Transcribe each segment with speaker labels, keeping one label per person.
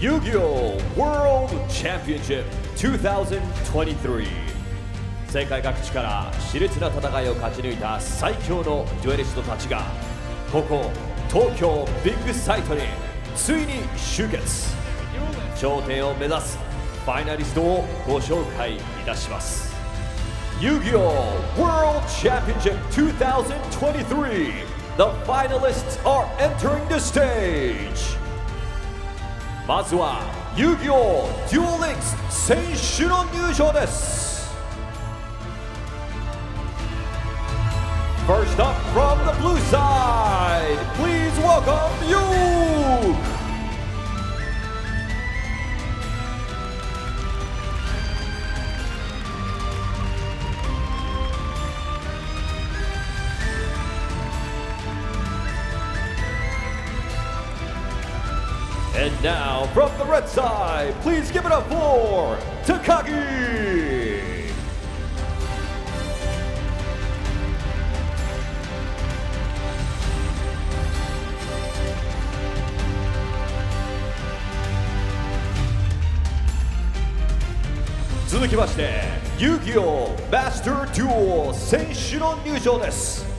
Speaker 1: Yu-Gi-Oh! World Championship 2023世界各地から熾烈な戦いを勝ち抜いた最強のデュエリストたちがここ東京ビッグサイトについに集結頂点を目指すファイナリストをご紹介いたします Yu-Gi-Oh! World Championship 2023 The finalists are entering the stage まずは遊戯王デュオリンクス選手の入場です First up from the blue side, please welcome Yu! And now from the red side, please give it up for Takagi!続きまして、遊戯王マスターデュオ選手の入場です。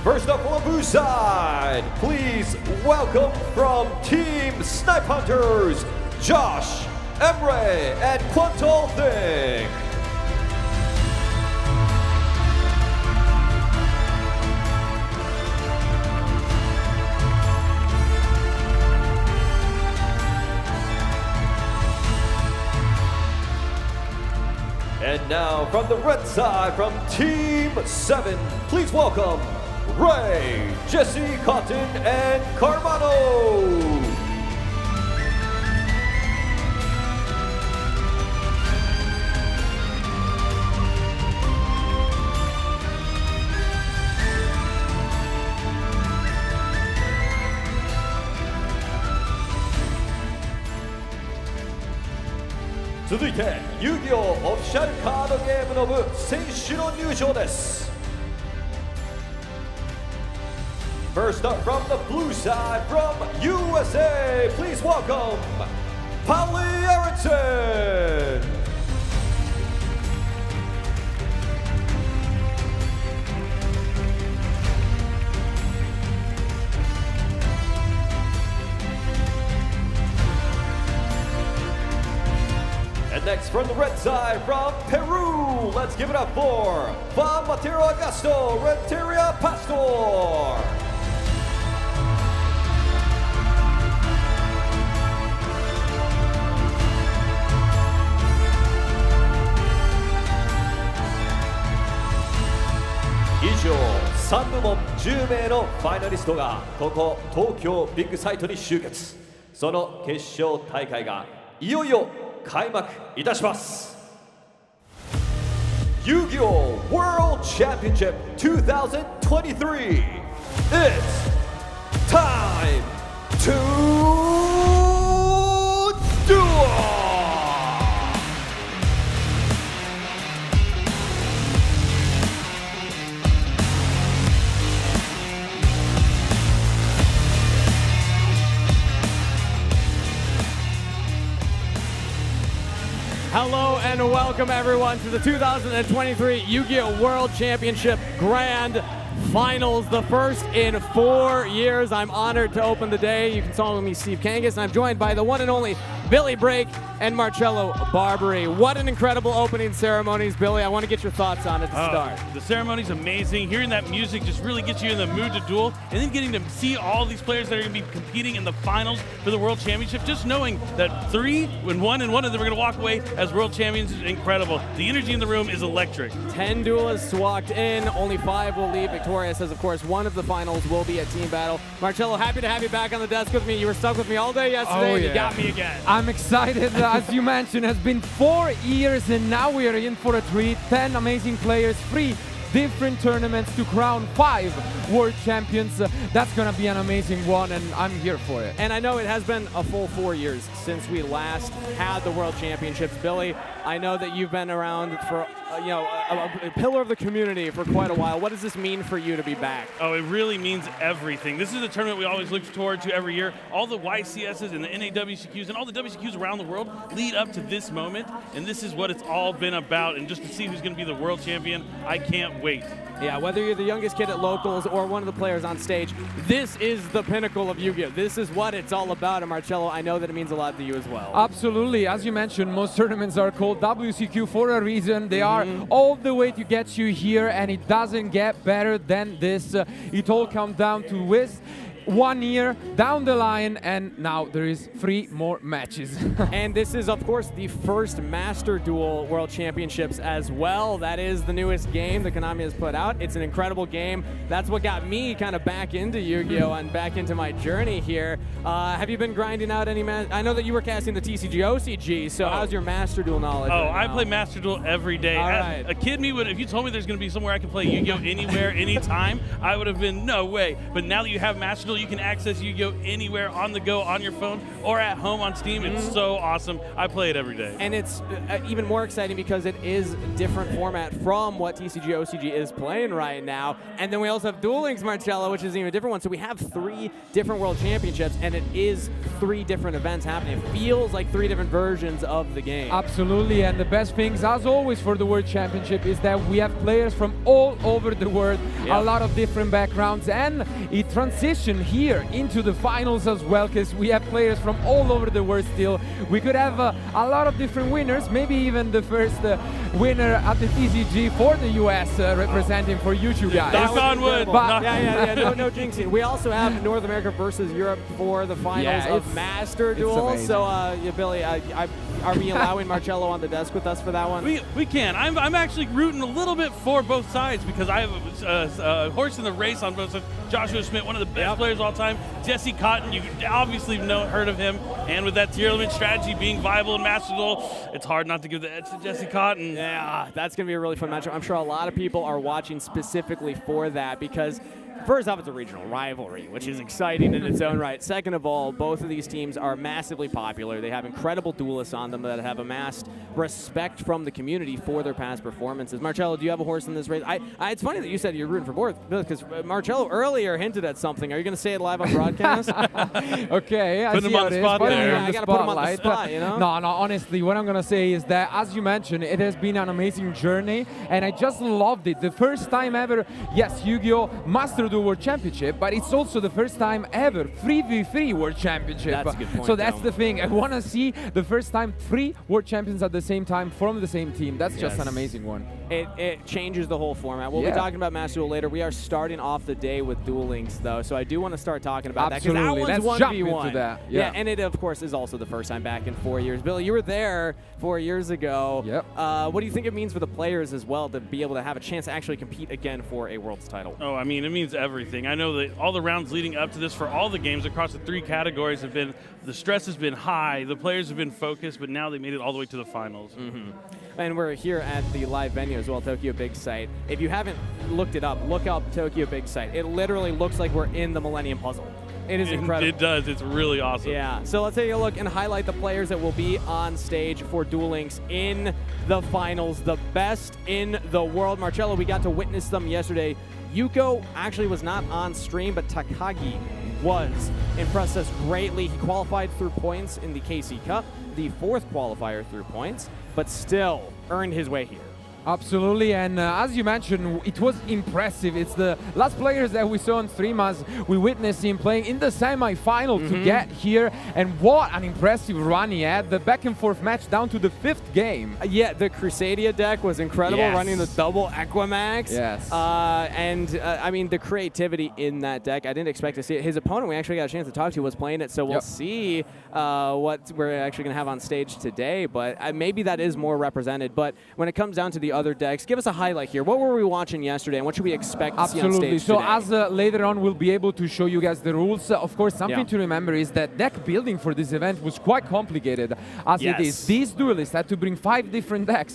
Speaker 1: First up on the blue side, please welcome from Team Snipe Hunters, Josh, Emre, and Quantal Thing. And now from the red side, from Team 7, please welcome Ray, Jesse Cotton, and Carmano.続いて遊戯王オフィシャルカードゲームの部選手の入場です First up from the blue side from USA, please welcome Pauli Aronson. And next from the red side from Peru, let's give it up for Juan Mateo Augusto Renteria Pastor.以上3部門10名のファイナリストがここ東京ビッグサイトに集結その決勝大会がいよいよ開幕いたします Yu-Gi-Oh! World Championship 2023 It's time to duel!
Speaker 2: Hello and welcome everyone to the 2023 Yu-Gi-Oh! World Championship Grand Finals, the first in 4 years. I'm honored to open the day. You can call me Steve Kangas, and I'm joined by the one and only Billy Brake and Marcello Barbary. What an incredible opening ceremonies, Billy. I want to get your thoughts on it to start.
Speaker 3: The ceremony's amazing. Hearing that music just really gets you in the mood to duel, and then getting to see all these players that are going to be competing in the finals for the World Championship, just knowing that 3 and 1 of them are going to walk away as World Champions is incredible. The energy in the room is electric.
Speaker 2: 10 duelists walked in, only 5 will leave victorious, as of course one of the finals will be a team battle. Marcello, happy to have you back on the desk with me. You were stuck with me all day yesterday, and you got me again.
Speaker 4: I'm excited. As you mentioned, it has been 4 years, and now we are in for a treat. 10 amazing players, 3 different tournaments to crown 5 world champions. That's gonna be an amazing one, and I'm here for it.
Speaker 2: And I know it has been a full 4 years since we last had the World Championships. Billy, I know that you've been around for a pillar of the community for quite a while. What does this mean for you to be back?
Speaker 3: Oh, it really means everything. This is a tournament we always look forward to every year. All the YCSs and the NAWCQs and all the WCQs around the world lead up to this moment, and this is what it's all been about. And just to see who's going to be the world champion, I can't wait.
Speaker 2: Yeah, whether you're the youngest kid at locals or one of the players on stage, this is the pinnacle of Yu-Gi-Oh! This is what it's all about. And Marcello, I know that it means a lot to you as well.
Speaker 4: Absolutely. As you mentioned, most tournaments are called WCQ for a reason. They are all the way to get you here, and it doesn't get better than this. It all comes down to WIS. 1 year down the line, and now there is 3 more matches.
Speaker 2: And this is, of course, the first Master Duel World Championships as well. That is the newest game that Konami has put out. It's an incredible game. That's what got me kind of back into Yu-Gi-Oh! And back into my journey here. Have you been grinding out any I know that you were casting the TCG OCG, so how's your Master Duel knowledge?
Speaker 3: Oh,
Speaker 2: right
Speaker 3: I play Master Duel every day.
Speaker 2: All right.
Speaker 3: A kid me would, if you told me there's going to be somewhere I can play Yu-Gi-Oh! Anywhere, anytime, I would have been, no way. But now that you have Master Duel, you can access Yu-Gi-Oh! Anywhere, on the go, on your phone, or at home on Steam. It's so awesome. I play it every day.
Speaker 2: And it's even more exciting because it is a different format from what TCG OCG is playing right now. And then we also have Duel Links, Marcello, which is an even different one. So we have 3 different World Championships, and it is 3 different events happening. It feels like 3 different versions of the game.
Speaker 4: Absolutely, and the best things, as always, for the World Championship is that we have players from all over the world, a lot of different backgrounds, and it transitioned here into the finals as well, because we have players from all over the world still. We could have a lot of different winners, maybe even the first winner at the TCG for the US representing for you two guys.
Speaker 3: Knock on wood.
Speaker 2: But no jinxing. We also have North America versus Europe for the finals of Master Duel. So, Billy, are we allowing Marcello on the desk with us for that one?
Speaker 3: We can. I'm actually rooting a little bit for both sides because I have a horse in the race on both sides. Joshua Schmidt, one of the best players of all time. Jesse Cotton, you obviously heard of him. And with that tier limit strategy being viable in Master Duel, it's hard not to give the edge to Jesse Cotton.
Speaker 2: Yeah, that's going to be a really fun matchup. I'm sure a lot of people are watching specifically for that because first off, it's a regional rivalry, which is exciting in its own right. Second of all, both of these teams are massively popular. They have incredible duelists on them that have amassed respect from the community for their past performances. Marcello, do you have a horse in this race? It's funny that you said you're rooting for both, because Marcello earlier hinted at something. Are you going to say it live on broadcast?
Speaker 4: Okay, I
Speaker 3: put
Speaker 4: see
Speaker 3: him
Speaker 4: how
Speaker 3: on
Speaker 4: it
Speaker 3: the
Speaker 4: is.
Speaker 3: spot there.
Speaker 2: I got to put him on the spot, you know?
Speaker 4: No, honestly, what I'm going to say is that, as you mentioned, it has been an amazing journey, and I just loved it. The first time ever, yes, Yu-Gi-Oh! Master Duel World Championship, but it's also the first time ever 3v3 World Championship.
Speaker 2: That's a good point,
Speaker 4: so that's the thing. I want to see the first time 3 World Champions at the same time from the same team. That's just an amazing one.
Speaker 2: It changes the whole format. We'll be talking about Master Duel later. We are starting off the day with Duel Links, though, so I do want to start talking about that, because that one's 1v1.
Speaker 4: Into that.
Speaker 2: Yeah, and it, of course, is also the first time back in 4 years. Billy, you were there 4 years ago.
Speaker 4: Yep.
Speaker 2: What do you think it means for the players as well to be able to have a chance to actually compete again for a World's title?
Speaker 3: Oh, I mean, it means everything. I know that all the rounds leading up to this for all the games across the 3 categories have been, the stress has been high, the players have been focused, but now they made it all the way to the finals.
Speaker 2: And we're here at the live venue as well, Tokyo Big Sight. If you haven't looked it up, look up Tokyo Big Sight. It literally looks like we're in the Millennium Puzzle. It is incredible.
Speaker 3: It does. It's really awesome.
Speaker 2: Yeah. So let's take a look and highlight the players that will be on stage for Duel Links in the finals. The best in the world. Marcello, we got to witness them yesterday. Yuko actually was not on stream, but Takagi was. Impressed us greatly. He qualified through points in the KC Cup, the 4th qualifier through points, but still earned his way here.
Speaker 4: Absolutely, and as you mentioned, it was impressive. It's the last players that we saw on stream as we witnessed him playing in the semi-final to get here, and what an impressive run he had. The back and forth match down to the 5th game.
Speaker 2: Yeah, the Crusadia deck was incredible, running the double Equimax.
Speaker 4: Yes.
Speaker 2: I mean, the creativity in that deck, I didn't expect to see it. His opponent, we actually got a chance to talk to, was playing it, so we'll see what we're actually going to have on stage today, but maybe that is more represented. But when it comes down to the the other decks. Give us a highlight here. What were we watching yesterday, and what should we expect to see on
Speaker 4: Absolutely.
Speaker 2: stage
Speaker 4: So
Speaker 2: today?
Speaker 4: as later on we'll be able to show you guys the rules. Of course, something to remember is that deck building for this event was quite complicated as it is. These duelists had to bring 5 different decks.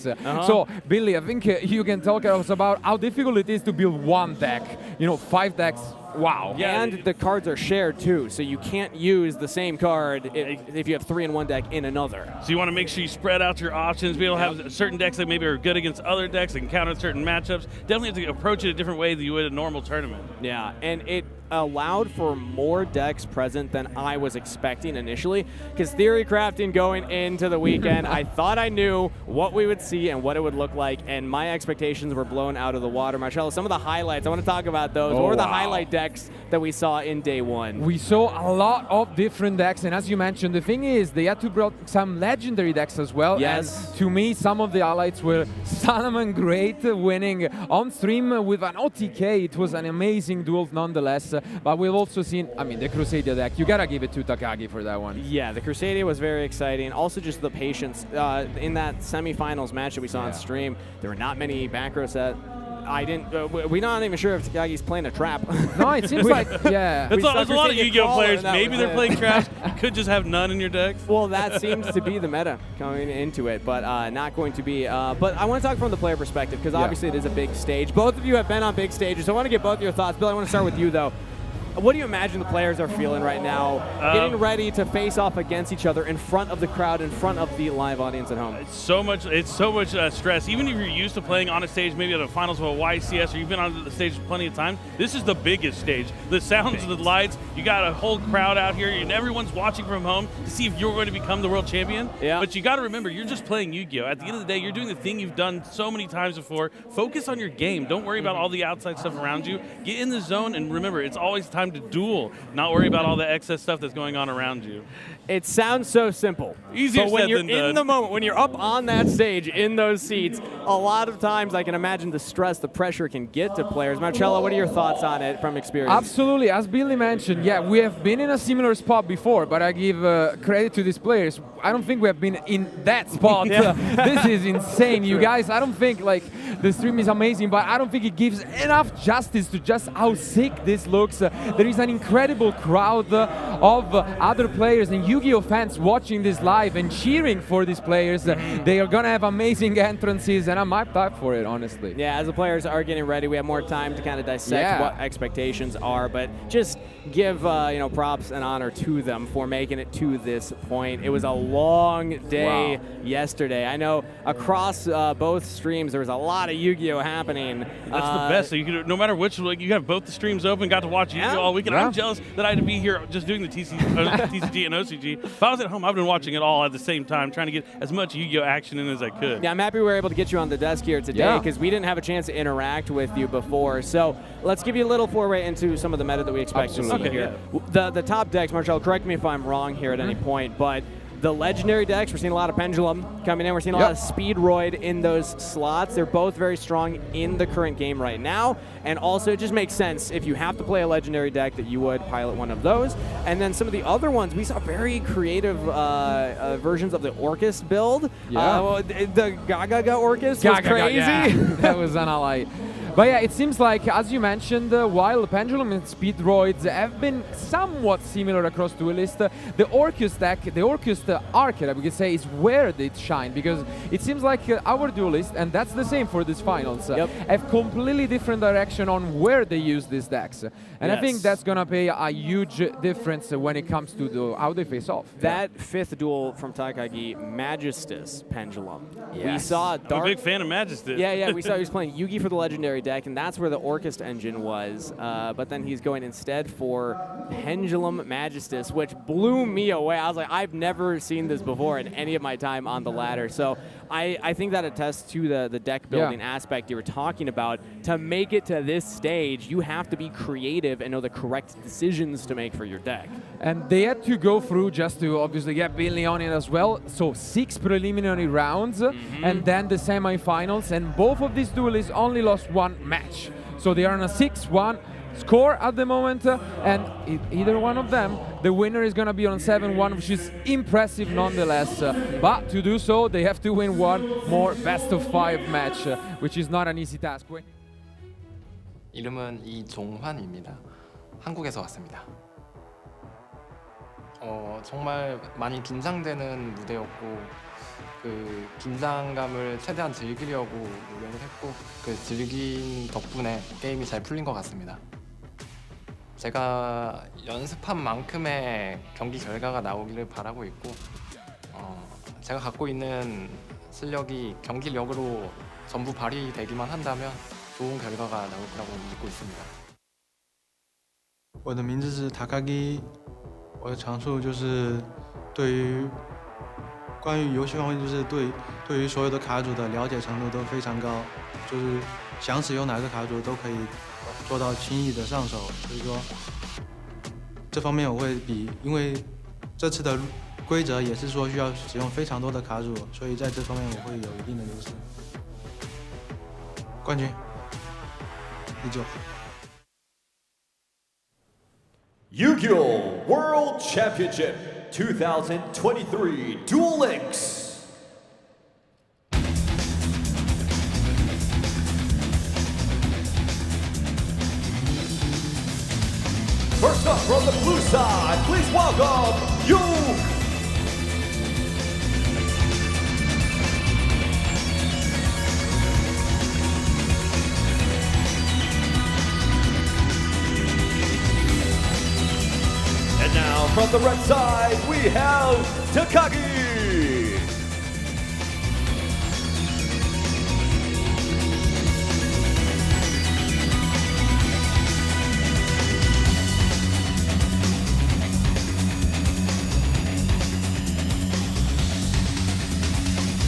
Speaker 4: So Billy, I think you can talk us about how difficult it is to build one deck. You know, 5 decks. Wow.
Speaker 2: Yeah, and the cards are shared too, so you can't use the same card if you have 3 in one deck in another.
Speaker 3: So you want to make sure you spread out your options, be able to have certain decks that maybe are good against other decks and counter certain matchups. Definitely have to approach it a different way than you would a normal tournament.
Speaker 2: Yeah, and it allowed for more decks present than I was expecting initially, because theory crafting going into the weekend, I thought I knew what we would see and what it would look like, and my expectations were blown out of the water. Marcello, some of the highlights, I want to talk about those. What were the highlight decks that we saw in day one?
Speaker 4: We saw a lot of different decks, and as you mentioned, the thing is, they had to bring some legendary decks as well.
Speaker 2: Yes.
Speaker 4: And to me, some of the highlights were Salomon Great winning on stream with an OTK. It was an amazing duel nonetheless. But we've also seen, I mean, the Crusadia deck. You gotta give it to Takagi for that one.
Speaker 2: Yeah, the Crusadia was very exciting. Also, just the patience in that semifinals match that we saw on stream. There were not many back row set. We're not even sure if Takagi's playing a trap.
Speaker 4: No, it seems like, yeah.
Speaker 3: There's a lot of Yu-Gi-Oh players. Maybe they're playing traps.
Speaker 2: Yeah.
Speaker 3: You could just have none in your decks.
Speaker 2: Well, that seems to be the meta coming into it, but not going to be. But I want to talk from the player perspective, because obviously it is a big stage. Both of you have been on big stages, so I want to get both your thoughts. Bill, I want to start with you, though. What do you imagine the players are feeling right now, getting ready to face off against each other in front of the crowd, in front of the live audience at home?
Speaker 3: It's so much stress. Even if you're used to playing on a stage, maybe at the finals of a YCS, or you've been on the stage plenty of time, this is the biggest stage. The sounds, the lights, you got a whole crowd out here, and everyone's watching from home to see if you're going to become the world champion.
Speaker 2: Yeah.
Speaker 3: But you got to remember, you're just playing Yu-Gi-Oh! At the end of the day, you're doing the thing you've done so many times before. Focus on your game. Don't worry about all the outside stuff around you. Get in the zone, and remember, it's always time to duel. Not worry about all the excess stuff that's going on around you.
Speaker 2: It sounds so simple.
Speaker 3: Easier
Speaker 2: but when
Speaker 3: said
Speaker 2: you're
Speaker 3: than
Speaker 2: in
Speaker 3: done.
Speaker 2: the moment, when you're up on that stage in those seats, a lot of times I can imagine the stress, the pressure can get to players. Marcello, what are your thoughts on it from experience?
Speaker 4: Absolutely. As Billy mentioned, yeah, we have been in a similar spot before, but I give credit to these players. I don't think we have been in that spot. This is insane, you guys. I don't think like the stream is amazing, but I don't think it gives enough justice to just how sick this looks. There is an incredible crowd of other players and Yu-Gi-Oh fans watching this live and cheering for these players. They are gonna have amazing entrances, and I'm hyped up for it, honestly.
Speaker 2: Yeah, as the players are getting ready, we have more time to kind of dissect what expectations are, but just give props and honor to them for making it to this point. It was a long day yesterday. I know across both streams there was a lot of Yu-Gi-Oh happening.
Speaker 3: That's the best. So you could, no matter which, like, you have both the streams open, got to watch Yu-Gi-Oh all weekend. I'm jealous that I had to be here just doing the TCG and OCG. If I was at home, I've been watching it all at the same time, trying to get as much Yu-Gi-Oh action in as I could.
Speaker 2: Yeah, I'm happy we were able to get you on the desk here today, because we didn't have a chance to interact with you before. So let's give you a little foray into some of the meta that we expect to see here. The top decks, Marcello, correct me if I'm wrong here at any point, but the legendary decks, we're seeing a lot of Pendulum coming in. We're seeing a lot of Speedroid in those slots. They're both very strong in the current game right now. And also, it just makes sense if you have to play a legendary deck that you would pilot one of those. And then some of the other ones, we saw very creative versions of the Orcus build. The Gaga Orcus was crazy.
Speaker 4: Yeah. That was an highlight. But yeah, it seems like, as you mentioned, while Pendulum and Speedroids have been somewhat similar across Duelists, the Orcus deck, the Orcus archetype, we could say, is where they shine, because it seems like our Duelists, and that's the same for these finals, have completely different direction on where they use these decks. And I think that's going to pay a huge difference when it comes to how they face off.
Speaker 2: That fifth duel from Takagi, Magistus Pendulum. We saw Dark...
Speaker 3: I'm a big fan of Magistus.
Speaker 2: Yeah, we saw he was playing Yugi for the legendary deck, and that's where the Orcus engine was. But then he's going instead for Pendulum Magistus, which blew me away. I was like, I've never seen this before in any of my time on the ladder. So I think that attests to the deck building aspect you were talking about. To make it to this stage, you have to be creative and know the correct decisions to make for your deck.
Speaker 4: And they had to go through just to obviously get Billy on it as well. So 6 preliminary rounds and then the semifinals. And both of these duelists only lost one match. So they are on a 6-1. score at the moment, and either one of them, the winner is going to be on 7-1, which is impressive nonetheless. But to do so, they have to win one more best-of-5 match, which is not an easy task.
Speaker 5: 이름은 이종환입니다. 한국에서 왔습니다. 정말 많이 긴장되는 무대였고 그 긴장감을 최대한 즐기려고 노력을 했고 그 즐긴 덕분에 게임이 잘 풀린 것 같습니다. 제가 연습한 만큼의 경기 결과가 나오기를 바라고 있고 제가 갖고 있는 실력이 경기력으로 전부 발휘되기만 한다면 좋은 결과가 나올 거라고 믿고 있습니다.
Speaker 6: 我的名字是塔卡基，我的长处就是对于关于游戏方面，就是对于所有的卡组的了解程度都非常高，就是想使用哪个卡组都可以做到轻易的上手。所以说，这方面我会因为这次的规则也是说需要使用非常多的卡组，所以在这方面我会有一定的优势。冠军，19。
Speaker 1: Yu-Gi-Oh! World Championship 2023 Duel Links. First up from the blue side, please welcome Yu. And now from the red side, we have Takagi.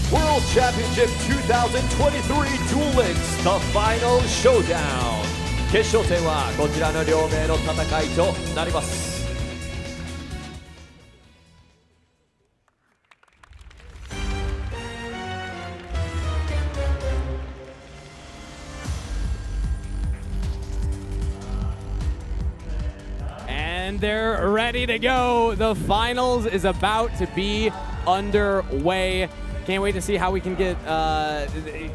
Speaker 1: World Championship 2023 Duel Links, the final showdown. 決勝戦はこちらの両名の戦いとなります。
Speaker 2: And they're ready to go. The finals is about to be underway. Can't wait to see how we can get,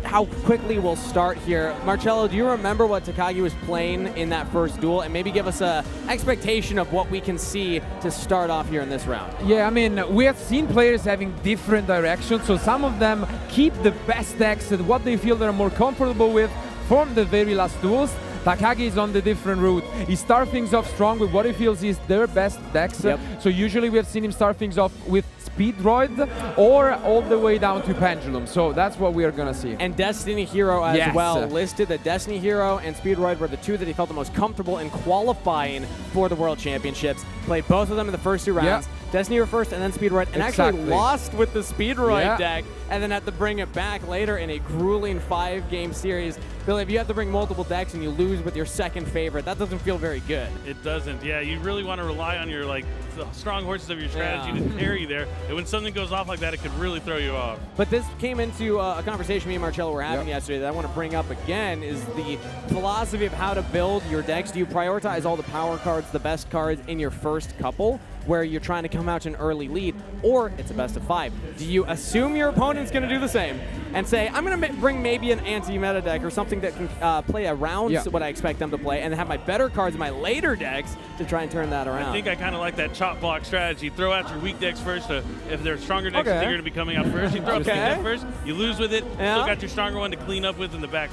Speaker 2: how quickly we'll start here. Marcello, do you remember what Takagi was playing in that first duel? And maybe give us an expectation of what we can see to start off here in this round.
Speaker 4: Yeah, I mean, we have seen players having different directions, so some of them keep the best decks and what they feel they're more comfortable with from the very last duels. Takagi is on the different route. He starts things off strong with what he feels is their best decks.
Speaker 2: Yep.
Speaker 4: So usually we have seen him start things off with Speed Droid or all the way down to Pendulum. So that's what we are going to see.
Speaker 2: And Destiny Hero as
Speaker 4: Yes.
Speaker 2: well. Listed that Destiny Hero and Speed Droid were the two that he felt the most comfortable in qualifying for the World Championships. Played both of them in the first two rounds.
Speaker 4: Yep.
Speaker 2: Destiny Hero first and then Speed Droid. And
Speaker 4: Exactly.
Speaker 2: actually lost with the Speed Droid
Speaker 4: Yeah.
Speaker 2: deck and then had to bring it back later in a grueling 5-game series. Billy, if you have to bring multiple decks and you lose with your second favorite, that doesn't feel very good.
Speaker 3: It doesn't. Yeah, you really want to rely on your the strong horses of your strategy to carry you there. And when something goes off like that, it could really throw you off.
Speaker 2: But this came into a conversation me and Marcello were having
Speaker 4: Yep.
Speaker 2: yesterday that I want to bring up again is the philosophy of how to build your decks. Do you prioritize all the power cards, the best cards in your first couple, where you're trying to come out to an early lead, or it's a best of 5? Do you assume your opponent's going to do the same and say, I'm going to bring maybe an anti-meta deck or something that can play around what I expect them to play and have my better cards in my later decks to try and turn that around?
Speaker 3: I think I kind of like that chop block strategy. Throw out your weak decks first. If they're stronger decks, they're going to be coming out first. You throw out the weak deck first, you lose with it, still got your stronger one to clean up with in the back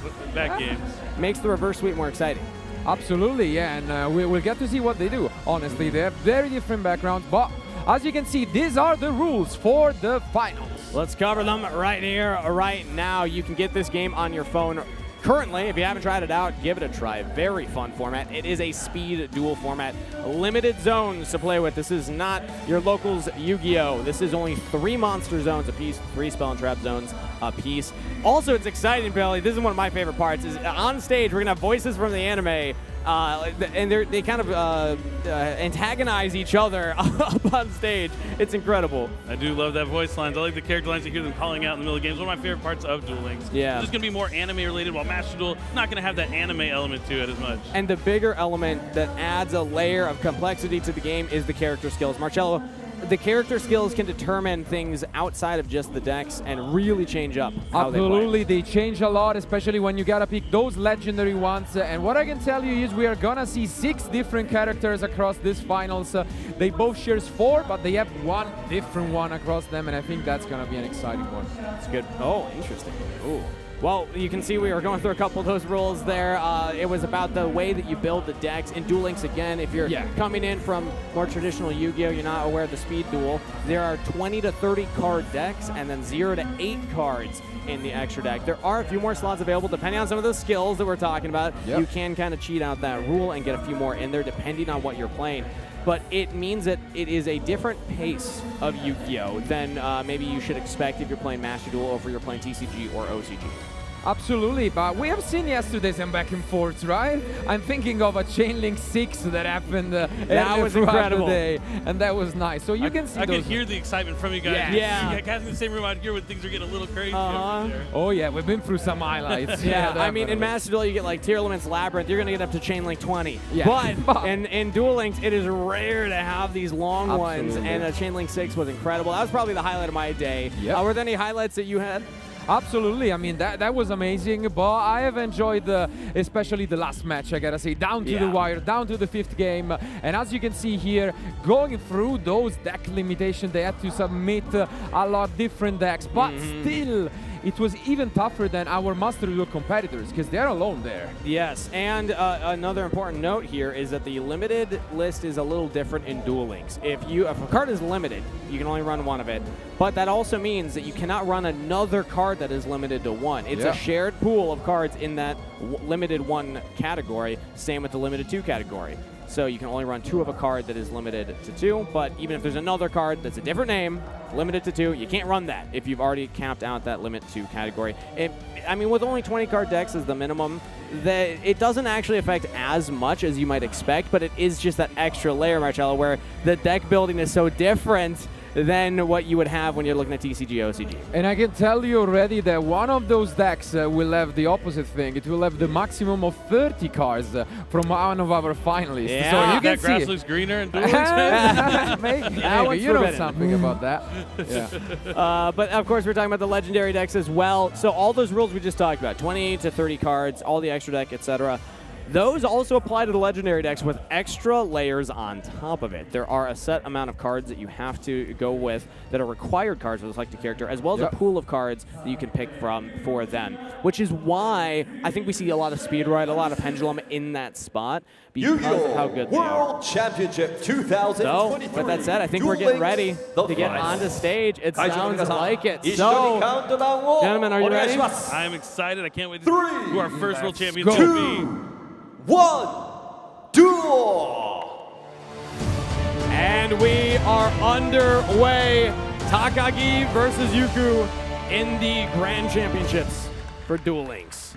Speaker 3: games.
Speaker 2: Makes the reverse sweep more exciting.
Speaker 4: Absolutely, yeah, and we'll get to see what they do. Honestly, they have very different backgrounds, but as you can see, these are the rules for the finals.
Speaker 2: Let's cover them right here, right now. You can get this game on your phone currently. If you haven't tried it out, give it a try. Very fun format. It is a speed duel format. Limited zones to play with. This is not your locals Yu-Gi-Oh! This is only 3 monster zones a piece, 3 spell and trap zones a piece. Also, it's exciting, Billy. This is one of my favorite parts. Is on stage, we're going to have voices from the anime and they kind of antagonize each other up on stage. It's incredible.
Speaker 3: I do love that voice lines. I like the character lines you hear them calling out in the middle of games. One of my favorite parts of Duel Links.
Speaker 2: Yeah.
Speaker 3: It's just going to be more anime related, while Master Duel not going to have that anime element to it as much.
Speaker 2: And the bigger element that adds a layer of complexity to the game is the character skills. Marcello, the character skills can determine things outside of just the decks and really change up how
Speaker 4: Absolutely,
Speaker 2: they play.
Speaker 4: they change a lot, especially when you gotta pick those legendary ones. And what I can tell you is we are gonna see 6 different characters across this finals. They both share 4, but they have one different one across them, and I think that's gonna be an exciting one.
Speaker 2: That's good. Oh, interesting. Ooh. Well, you can see we were going through a couple of those rules there. It was about the way that you build the decks. In Duel Links, again, if you're coming in from more traditional Yu-Gi-Oh!, you're not aware of the speed duel, there are 20 to 30 card decks and then 0 to 8 cards in the extra deck. There are a few more slots available depending on some of the skills that we're talking about. You can kind of cheat out that rule and get a few more in there depending on what you're playing. But it means that it is a different pace of Yu-Gi-Oh! Than maybe you should expect if you're playing Master Duel or if you're playing TCG or OCG.
Speaker 4: Absolutely, but we have seen yesterday some back and forths, right? I'm thinking of a Chain Link 6 that happened
Speaker 2: that was
Speaker 4: throughout
Speaker 2: incredible.
Speaker 4: the day, and that was nice. So you can see
Speaker 3: I
Speaker 4: those.
Speaker 3: could hear the excitement from you guys.
Speaker 2: Yeah.
Speaker 3: Guys in the same room out here when things are getting a little crazy over there.
Speaker 4: Oh yeah, we've been through some highlights.
Speaker 2: Yeah, I mean, in
Speaker 4: definitely.
Speaker 2: Master Duel, you get like Tier Elements Labyrinth, you're going to get up to Chain Link 20.
Speaker 4: Yeah.
Speaker 2: But in Duel Links, it is rare to have these long ones,
Speaker 4: Absolutely.
Speaker 2: and Chain Link 6 was incredible. That was probably the highlight of my day.
Speaker 4: Yep.
Speaker 2: Were there any highlights that you had?
Speaker 4: Absolutely, I mean that was amazing, but I have enjoyed especially the last match, I gotta say, down to the wire, down to the 5th game, and as you can see here, going through those deck limitations, they had to submit a lot different decks, but still, it was even tougher than our Master Duel competitors, because they're alone there.
Speaker 2: Yes, and another important note here is that the limited list is a little different in Duel Links. If a card is limited, you can only run one of it, but that also means that you cannot run another card that is limited to one. It's a shared pool of cards in that limited 1 category, same with the limited 2 category. So you can only run 2 of a card that is limited to 2, but even if there's another card that's a different name, limited to 2, you can't run that if you've already capped out that limit 2 category. I mean, with only 20 card decks as the minimum, it doesn't actually affect as much as you might expect, but it is just that extra layer, Marcello, where the deck building is so different than what you would have when you're looking at TCG, OCG.
Speaker 4: And I can tell you already that one of those decks will have the opposite thing. It will have the maximum of 30 cards from one of our finalists.
Speaker 2: Yeah.
Speaker 4: So you can
Speaker 3: That grass
Speaker 4: see.
Speaker 3: looks greener in Duel Links.
Speaker 4: Maybe
Speaker 2: one's
Speaker 4: you know
Speaker 2: forbidden.
Speaker 4: something about that. Yeah.
Speaker 2: But of course, we're talking about the legendary decks as well. So all those rules we just talked about, 20 to 30 cards, all the extra deck, etc. Those also apply to the legendary decks with extra layers on top of it. There are a set amount of cards that you have to go with that are required cards for the selected character, as well as a pool of cards that you can pick from for them, which is why I think we see a lot of speed ride, a lot of pendulum in that spot because of how good they are.
Speaker 1: World Championship 2023.
Speaker 2: So, with that said, I think we're getting ready to get onto stage. It sounds like it. So, gentlemen, are you ready?
Speaker 3: I am excited. I can't wait to see who our first world champion
Speaker 4: go.
Speaker 3: will be.
Speaker 1: 1, duel!
Speaker 2: And we are underway. Takagi versus Yuku in the Grand Championships for Duel Links.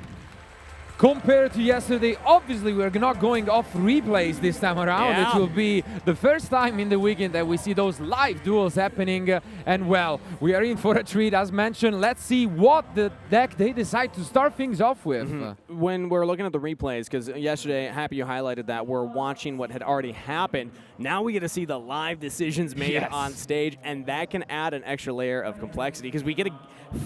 Speaker 4: Compared to yesterday, obviously we're not going off replays this time around.
Speaker 2: Yeah.
Speaker 4: It will be the first time in the weekend that we see those live duels happening. And well, we are in for a treat, as mentioned. Let's see what the deck they decide to start things off with.
Speaker 2: When we're looking at the replays, because yesterday, happy you highlighted that, we're watching what had already happened. Now we get to see the live decisions made on stage, and that can add an extra layer of complexity because we get to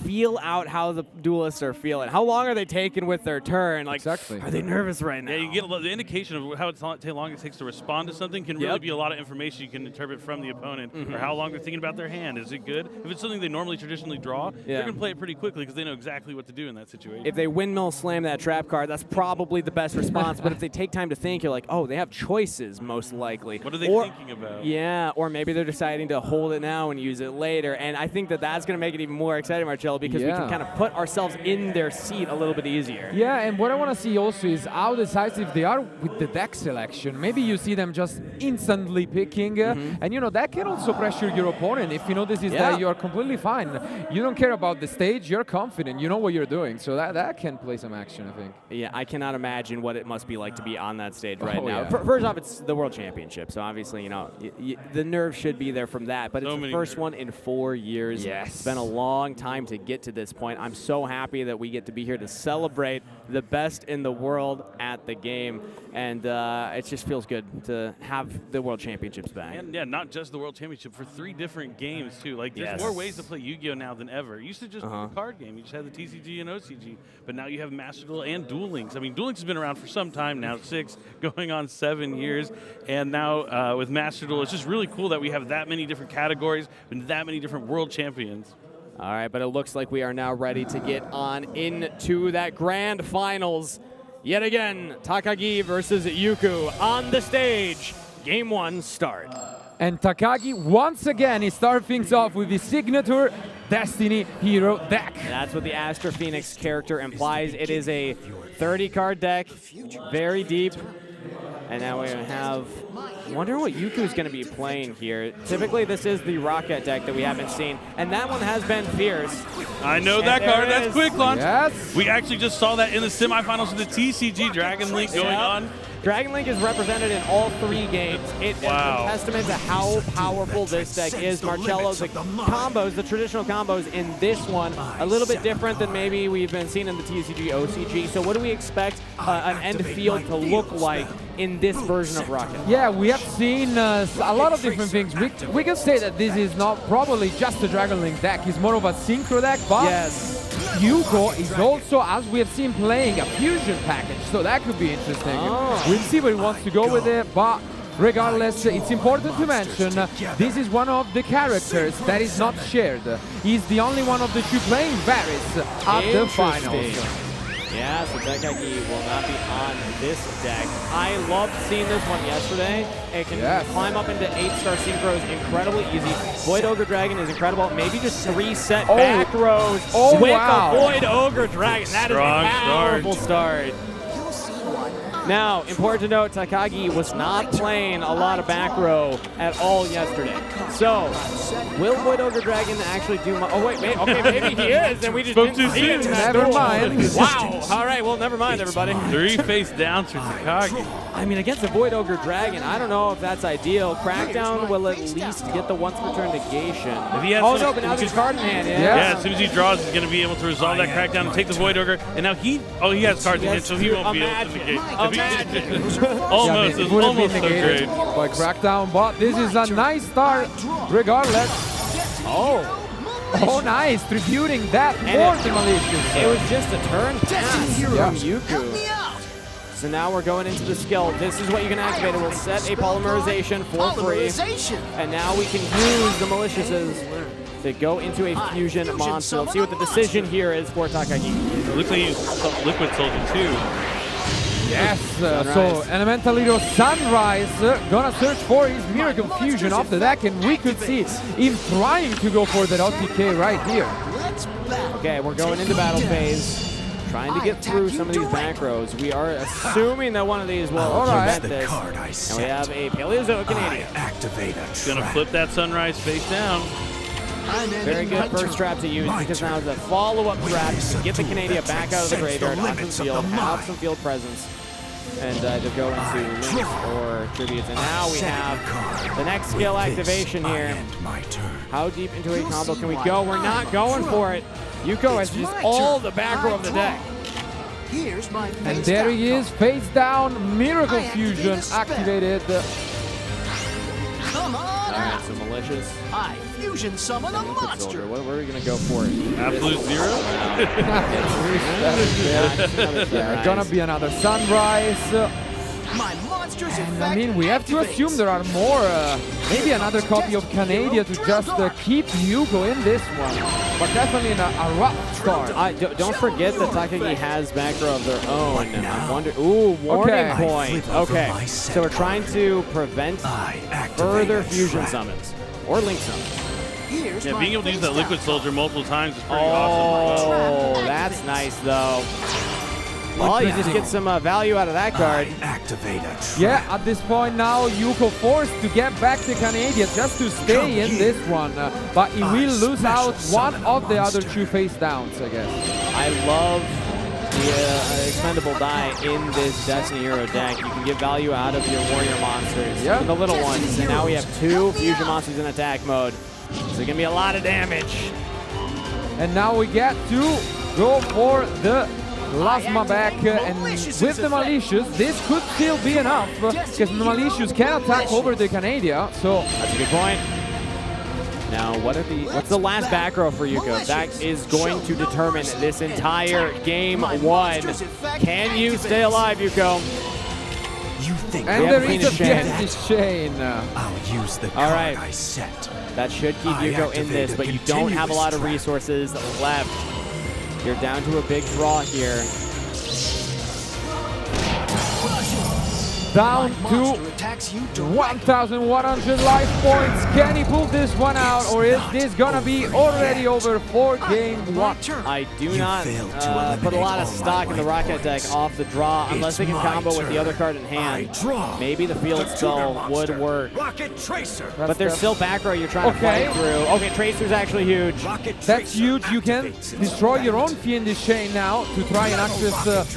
Speaker 2: feel out how the duelists are feeling. How long are they taking with their turn? Like,
Speaker 4: Exactly.
Speaker 2: are they nervous right now?
Speaker 3: Yeah, you get the indication of how long it takes to respond to something can really be a lot of information you can interpret from the opponent or how long they're thinking about their hand. Is it good? If it's something they normally traditionally draw, they're going to play it pretty quickly because they know exactly what to do in that situation.
Speaker 2: If they windmill slam that trap card, that's probably the best response. But if they take time to think, you're like, oh, they have choices most likely.
Speaker 3: What do they thinking about?
Speaker 2: Yeah, or maybe they're deciding to hold it now and use it later. And I think that that's going to make it even more exciting, Marcello, because we can kind of put ourselves in their seat a little bit easier.
Speaker 4: Yeah, and what I want to see also is how decisive they are with the deck selection. Maybe you see them just instantly picking, and you know, that can also pressure your opponent. If you notice that you are completely fine, you don't care about the stage, you're confident, you know what you're doing. So that can play some action, I think.
Speaker 2: Yeah, I cannot imagine what it must be like to be on that stage right now. First off, it's the World Championship, so obviously, you know, the nerve should be there from that, but it's the first one in 4 years.
Speaker 4: Yes.
Speaker 2: It's been a long time to get to this point. I'm so happy that we get to be here to celebrate the best in the world at the game, and it just feels good to have the World Championships back.
Speaker 3: And yeah, not just the World Championship, for 3 different games too. Like there's more ways to play Yu-Gi-Oh now than ever. It used to just be a card game. You just had the TCG and OCG, but now you have Master Duel and Duel Links. I mean, Duel Links has been around for some time now, 6 going on 7 years, and now with Master Duel, it's just really cool that we have that many different categories and that many different world champions.
Speaker 2: All right, but it looks like we are now ready to get on into that grand finals. Yet again, Takagi versus Yuku on the stage. Game 1 start.
Speaker 4: And Takagi, once again, he starts things off with his signature Destiny Hero deck.
Speaker 2: That's what the Astra Phoenix character implies. It is a 30-card deck, very deep. And now we have, I wonder what Yuku's going to be playing here. Typically, this is the Rocket deck that we haven't seen, and that one has been fierce.
Speaker 3: I know that card. That's quick launch.
Speaker 4: Yes.
Speaker 3: We actually just saw that in the semifinals of the TCG Dragon Link going on.
Speaker 2: Dragon Link is represented in all 3 games. It is a testament to how powerful this deck is. Marcello, the combos, the traditional combos in this one, a little bit different than maybe we've been seeing in the TCG, OCG. So what do we expect an end field to look like in this version of Rocket?
Speaker 4: Yeah, we have seen a lot of different things. We can say that this is not probably just a Dragon Link deck. It's more of a synchro deck, but Yuko is also, as we have seen, playing a fusion package, so that could be interesting. We'll see where he wants to go with it, but regardless, it's important to mention this is one of the characters that is not shared. He's the only one of the 2 playing Varys at the finals.
Speaker 2: Yeah, so Takagi will not be on this deck. I loved seeing this one yesterday. It can climb up into 8-star synchros incredibly easy. Void Ogre Dragon is incredible. Maybe just 3 set back rows with a Void Ogre Dragon. That is a powerful start. Now, important to note, Takagi was not playing a lot of back row at all yesterday. So, will Void Ogre Dragon actually do much? Oh, wait, okay, maybe he is, and we just didn't see it.
Speaker 4: Never mind.
Speaker 2: Wow. All right, well, never mind, everybody.
Speaker 3: 3 face downs for Takagi.
Speaker 2: I mean, against a Void Ogre Dragon, I don't know if that's ideal. Crackdown will at least get the once per turn negation.
Speaker 3: If he has
Speaker 2: no, but now there's card in hand.
Speaker 3: Yeah, as soon as he draws, he's going to be able to resolve that Crackdown and take the Void Ogre. And now he has cards in hand, so he won't be able to negate. Almost, it's almost so great.
Speaker 4: By Crackdown, but this is a nice start regardless. Oh, nice, tributing that more than malicious.
Speaker 2: It was just a turn pass from Yuku. So now we're going into the skill. This is what you can activate. It will set a polymerization for free. And now we can use the maliciouses to go into a fusion monster. Let's see what the decision here is for Takagi.
Speaker 3: It looks like he used Liquid Soldier too.
Speaker 4: Yes, so Elemental Hero Sunrise gonna search for his Miracle Fusion off the deck, and we could see him trying to go for that OTK right here.
Speaker 2: Okay, we're going into battle phase, trying to get through some of these back rows. We are assuming that one of these will prevent this. And we have a Paleozoic Canadian.
Speaker 3: He's gonna flip that Sunrise face down.
Speaker 2: Very good first trap to use, because now the follow-up trap to get the Canadian back out of the graveyard, onto the field, have some field presence, and to go into links or tributes. And now we have the next skill activation here. How deep into a combo can we go? We're not going for it. Yuko has just all the back row of the deck.
Speaker 4: And there he is, face down, Miracle Fusion activated.
Speaker 2: Alright, so malicious.
Speaker 7: I fusion summon a monster.
Speaker 2: What are we gonna go for?
Speaker 3: Absolute zero?
Speaker 4: Gonna be another Sunrise.
Speaker 7: My monster's
Speaker 4: And I mean, we have to assume there are more, maybe another copy of Canada to just keep Yuko in this one. But definitely a rough start.
Speaker 2: Don't forget that Takagi has back row of their own. I wonder. Ooh, warning point. Okay, so we're trying to prevent further fusion summons or link summons.
Speaker 3: Yeah, being able to use that Liquid Soldier multiple times is pretty awesome.
Speaker 2: Oh, that's nice though. Well, you just get some value out of that card.
Speaker 4: Yeah, at this point now, Yuko forced to get back to Canada just to stay in this one. But he will lose out one of the other two face downs, I guess.
Speaker 2: I love the expendable die in this Destiny Hero deck. You can get value out of your warrior monsters, even the little ones. And now we have 2 fusion monsters in attack mode. So it's going to be a lot of damage.
Speaker 4: And now we get to go for the Plasma back, and with the Malicious, this could still be enough, because the Malicious can attack over the Canada, so...
Speaker 2: That's a good point. Now, what's the last back row for Yuko? That is going to determine this entire game 1. Can you stay alive, Yuko?
Speaker 4: And there is a Fiendish Chain.
Speaker 7: I'll use the card I set.
Speaker 2: That should keep Yuko in this, but you don't have a lot of resources left. You're down to a big draw here.
Speaker 4: Down to 1,100 life points. Can he pull this one out, or is this gonna be already over for game 1?
Speaker 2: I do not put a lot of stock in the Rocket deck off the draw unless they can combo with the other card in hand. Maybe the field spell would work. But there's still back row you're trying to fight through. Okay, Tracer's actually huge.
Speaker 4: That's huge. You can destroy your own Fiendish Chain now to try and access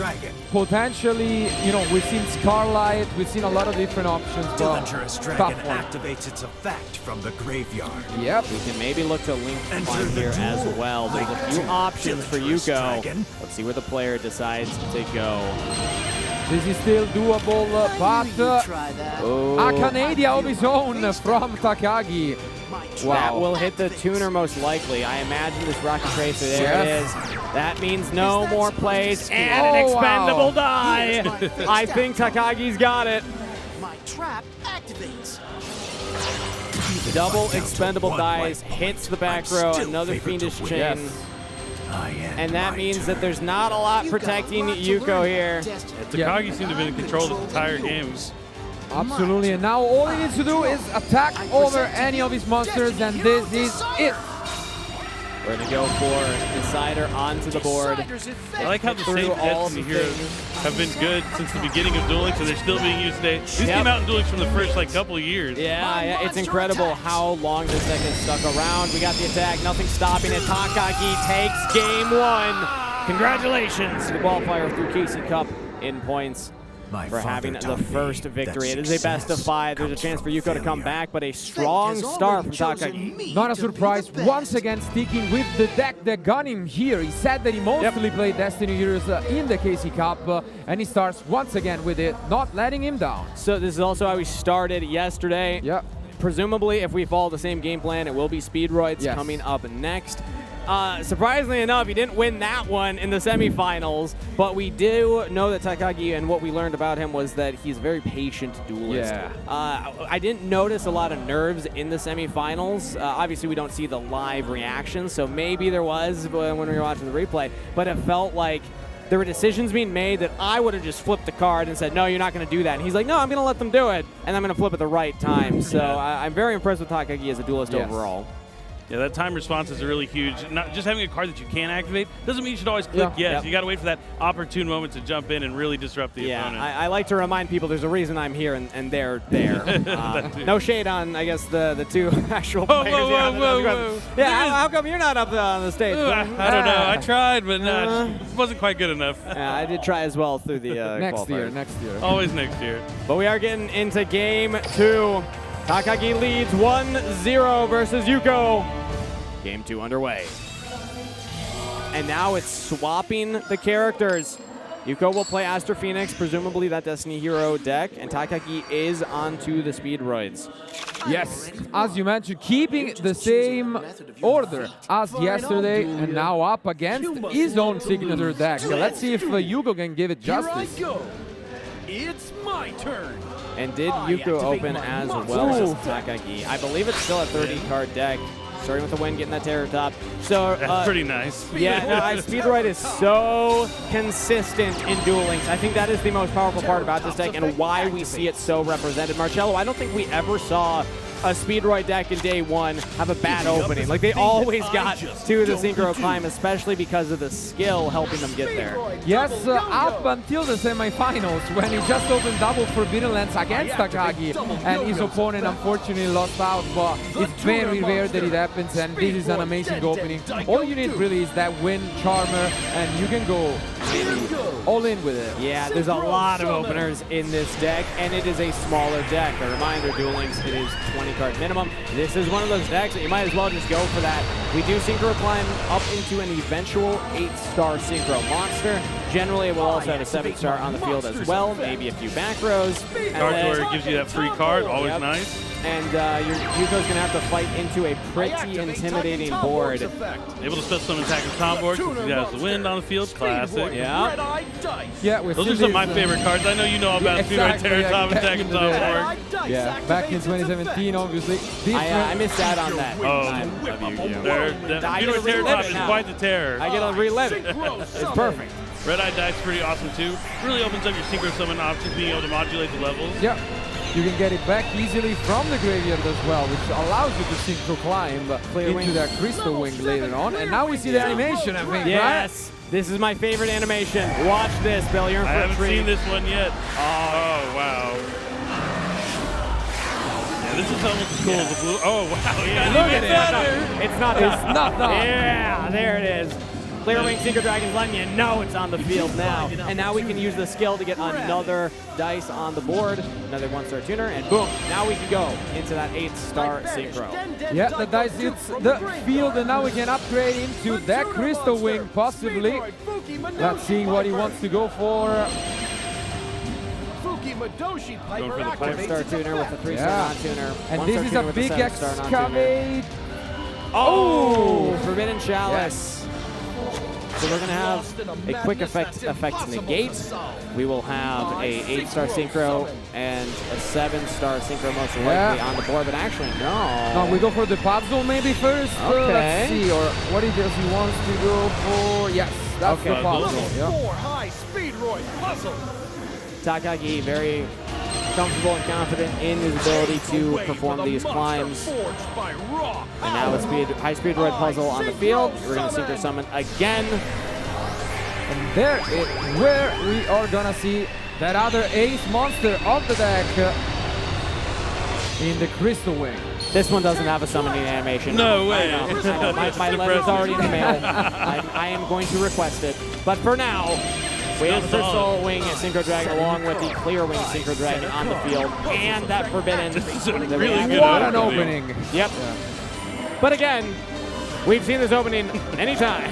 Speaker 4: potentially, you know, we've seen Scarlight, we've seen a lot of different options.
Speaker 7: Dangerous Dragon activates its effect from the graveyard.
Speaker 4: Yep.
Speaker 2: We can maybe look to link climb here as well. There's a few options for Yuko. Let's see where the player decides to go.
Speaker 4: This is still doable, but a Canada of his own from Takagi.
Speaker 2: Wow. That will hit the tuner most likely. I imagine this Rocket Tracer. There it is. That means no more plays and an expendable die. I think Takagi's got it.
Speaker 7: My trap activates.
Speaker 2: Double expendable dies, hits the back row, another Fiendish Chain. And that means that there's not a lot protecting Yuko here.
Speaker 3: Takagi seemed to have been in control of the entire game.
Speaker 4: Absolutely, and now all he needs to do is attack over any of his monsters, and this is it.
Speaker 2: We're going to go for Decider onto the board.
Speaker 3: I like how the same Destiny heroes have been good since the beginning of Duel Links, and they're still being used today. These came out in Duel Links from the first couple of years.
Speaker 2: Yeah, it's incredible how long this deck has stuck around. We got the attack, nothing stopping it. Takagi takes game 1. Congratulations to the qualifier through Casey Cup in points for having the first victory. It is a best of 5. There's a chance for Yuko to come back, but a strong start from Takagi.
Speaker 4: Not a surprise, once again sticking with the deck that got him here. He said that he mostly played Destiny Heroes in the KC Cup, and he starts once again with it, not letting him down.
Speaker 2: So this is also how we started yesterday.
Speaker 4: Yep.
Speaker 2: Presumably, if we follow the same game plan, it will be Speedroids coming up next. Surprisingly enough, he didn't win that one in the semifinals, but we do know that Takagi, and what we learned about him was that he's a very patient duelist. I didn't notice a lot of nerves in the semifinals. Obviously, we don't see the live reactions, so maybe there was when we were watching the replay, but it felt like there were decisions being made that I would have just flipped the card and said, no, you're not going to do that. And he's like, no, I'm going to let them do it, and I'm going to flip at the right time. So I'm very impressed with Takagi as a duelist overall.
Speaker 3: Yeah, that time responses are really huge. Not just having a card that you can activate doesn't mean you should always click yes. You got to wait for that opportune moment to jump in and really disrupt the opponent.
Speaker 2: I like to remind people there's a reason I'm here and they're there. No shade on, I guess, the two actual players.
Speaker 3: Whoa.
Speaker 2: Yeah, how come you're not up on the stage?
Speaker 3: I don't know. I tried, but it wasn't quite good enough.
Speaker 2: Yeah, I did try as well through the
Speaker 4: next year.
Speaker 3: Always next year.
Speaker 2: But we are getting into game 2. Takagi leads 1-0 versus Yuko. Game 2 underway. And now it's swapping the characters. Yuko will play Aster Phoenix, presumably that Destiny Hero deck, and Takagi is onto the Speedroids.
Speaker 4: Yes, as you mentioned, keeping the same order as yesterday, and now up against his own signature deck. Let's see if Yuko can give it justice.
Speaker 7: It's my My turn.
Speaker 2: And did Yuko open as well as Takagi? I believe it's still a 30-card deck. Starting with the win, getting that terror top. So
Speaker 3: That's pretty nice.
Speaker 2: Yeah, no, Speedroid is so consistent in Duel Links. I think that is the most powerful part about this deck and why we see it so represented. Marcello, I don't think we ever saw a Speedroid deck in day one have a bad opening. Like, they always got to the Synchro Climb, especially because of the skill helping them get there.
Speaker 4: Yes, up until the semifinals when he just opened double Forbidden Lands against Takagi and his opponent unfortunately lost out, but it's very rare that it happens, and this is an amazing opening. All you need really is that win Charmer and you can go all in with it.
Speaker 2: Yeah, there's a lot of openers in this deck, and it is a smaller deck. A reminder, Duel Links, it is 20-card minimum. This is one of those decks that you might as well just go for that. We do Synchro Climb up into an eventual 8-star Synchro monster. Generally, it will also have a 7-star on the field as well, maybe a few back rows.
Speaker 3: Card where it gives you that free card, always nice.
Speaker 2: And your Yuko's going to have to fight into a pretty intimidating board.
Speaker 3: Able to special summon attack with top board because he has the wind on the field. Classic.
Speaker 2: Yeah.
Speaker 4: Yeah,
Speaker 3: those are some of my favorite cards. I know you know about Speedroid Terror Top Attack and top board.
Speaker 4: Yeah, back in 2017, obviously.
Speaker 2: I missed out on that.
Speaker 3: Speedroid Terror Top is quite the terror.
Speaker 2: I get to relive it. It's perfect.
Speaker 3: Red Eye Dice is pretty awesome too. Really opens up your Synchro Summon options, being able to modulate the levels.
Speaker 4: Yeah. You can get it back easily from the graveyard as well, which allows you to Synchro Climb into that Crystal Wing later on. And now we see the animation, I think,
Speaker 2: yes. Right? This is my favorite animation. Watch this, Bill. You're in for a treat.
Speaker 3: I haven't seen this one yet. Oh, wow. Yeah, this is almost as cool as the blue. Oh, wow. Yeah,
Speaker 2: look at it. It's not that.
Speaker 4: It's not that.
Speaker 2: Yeah, there it is. Clear Wing Synchro Dragon's letting you know it's on the field now. And now we can use the skill to get another dice on the board, another 1-star tuner, and boom, now we can go into that 8-star Synchro.
Speaker 4: Yeah, the dice hits the field, and now we can upgrade into that Crystal Wing, possibly. Let's see what he wants to go for.
Speaker 2: Going for the 5-star tuner with the 3-star non-tuner.
Speaker 4: And this is a big excavate.
Speaker 2: Oh, Forbidden Chalice. So we're going to have a quick effect negate. We will have a 8-star Synchro and a 7-star Synchro most likely on the board, but actually no.
Speaker 4: No, we go for the puzzle maybe first.
Speaker 2: Okay.
Speaker 4: Let's see, or what he does he wants to go for. Yes, that's the puzzle.
Speaker 7: High Speedroid puzzle.
Speaker 2: Takagi very comfortable and confident in his ability to perform these climbs. And now it's high Speedroid puzzle on the field. We're going to Synchro Summon again.
Speaker 4: And there is where we are going to see that other ace monster of the deck in the Crystal Wing.
Speaker 2: This one doesn't have a summoning animation.
Speaker 3: No way.
Speaker 2: I know. My letter's already in the mail. I am going to request it. But for now, we have the Crystal Wing Synchro Dragon along with the Clear Wing Synchro Dragon on the field, and that Forbidden.
Speaker 3: Really good
Speaker 4: what an opening.
Speaker 2: Yep. Yeah. But again, we've seen this opening anytime.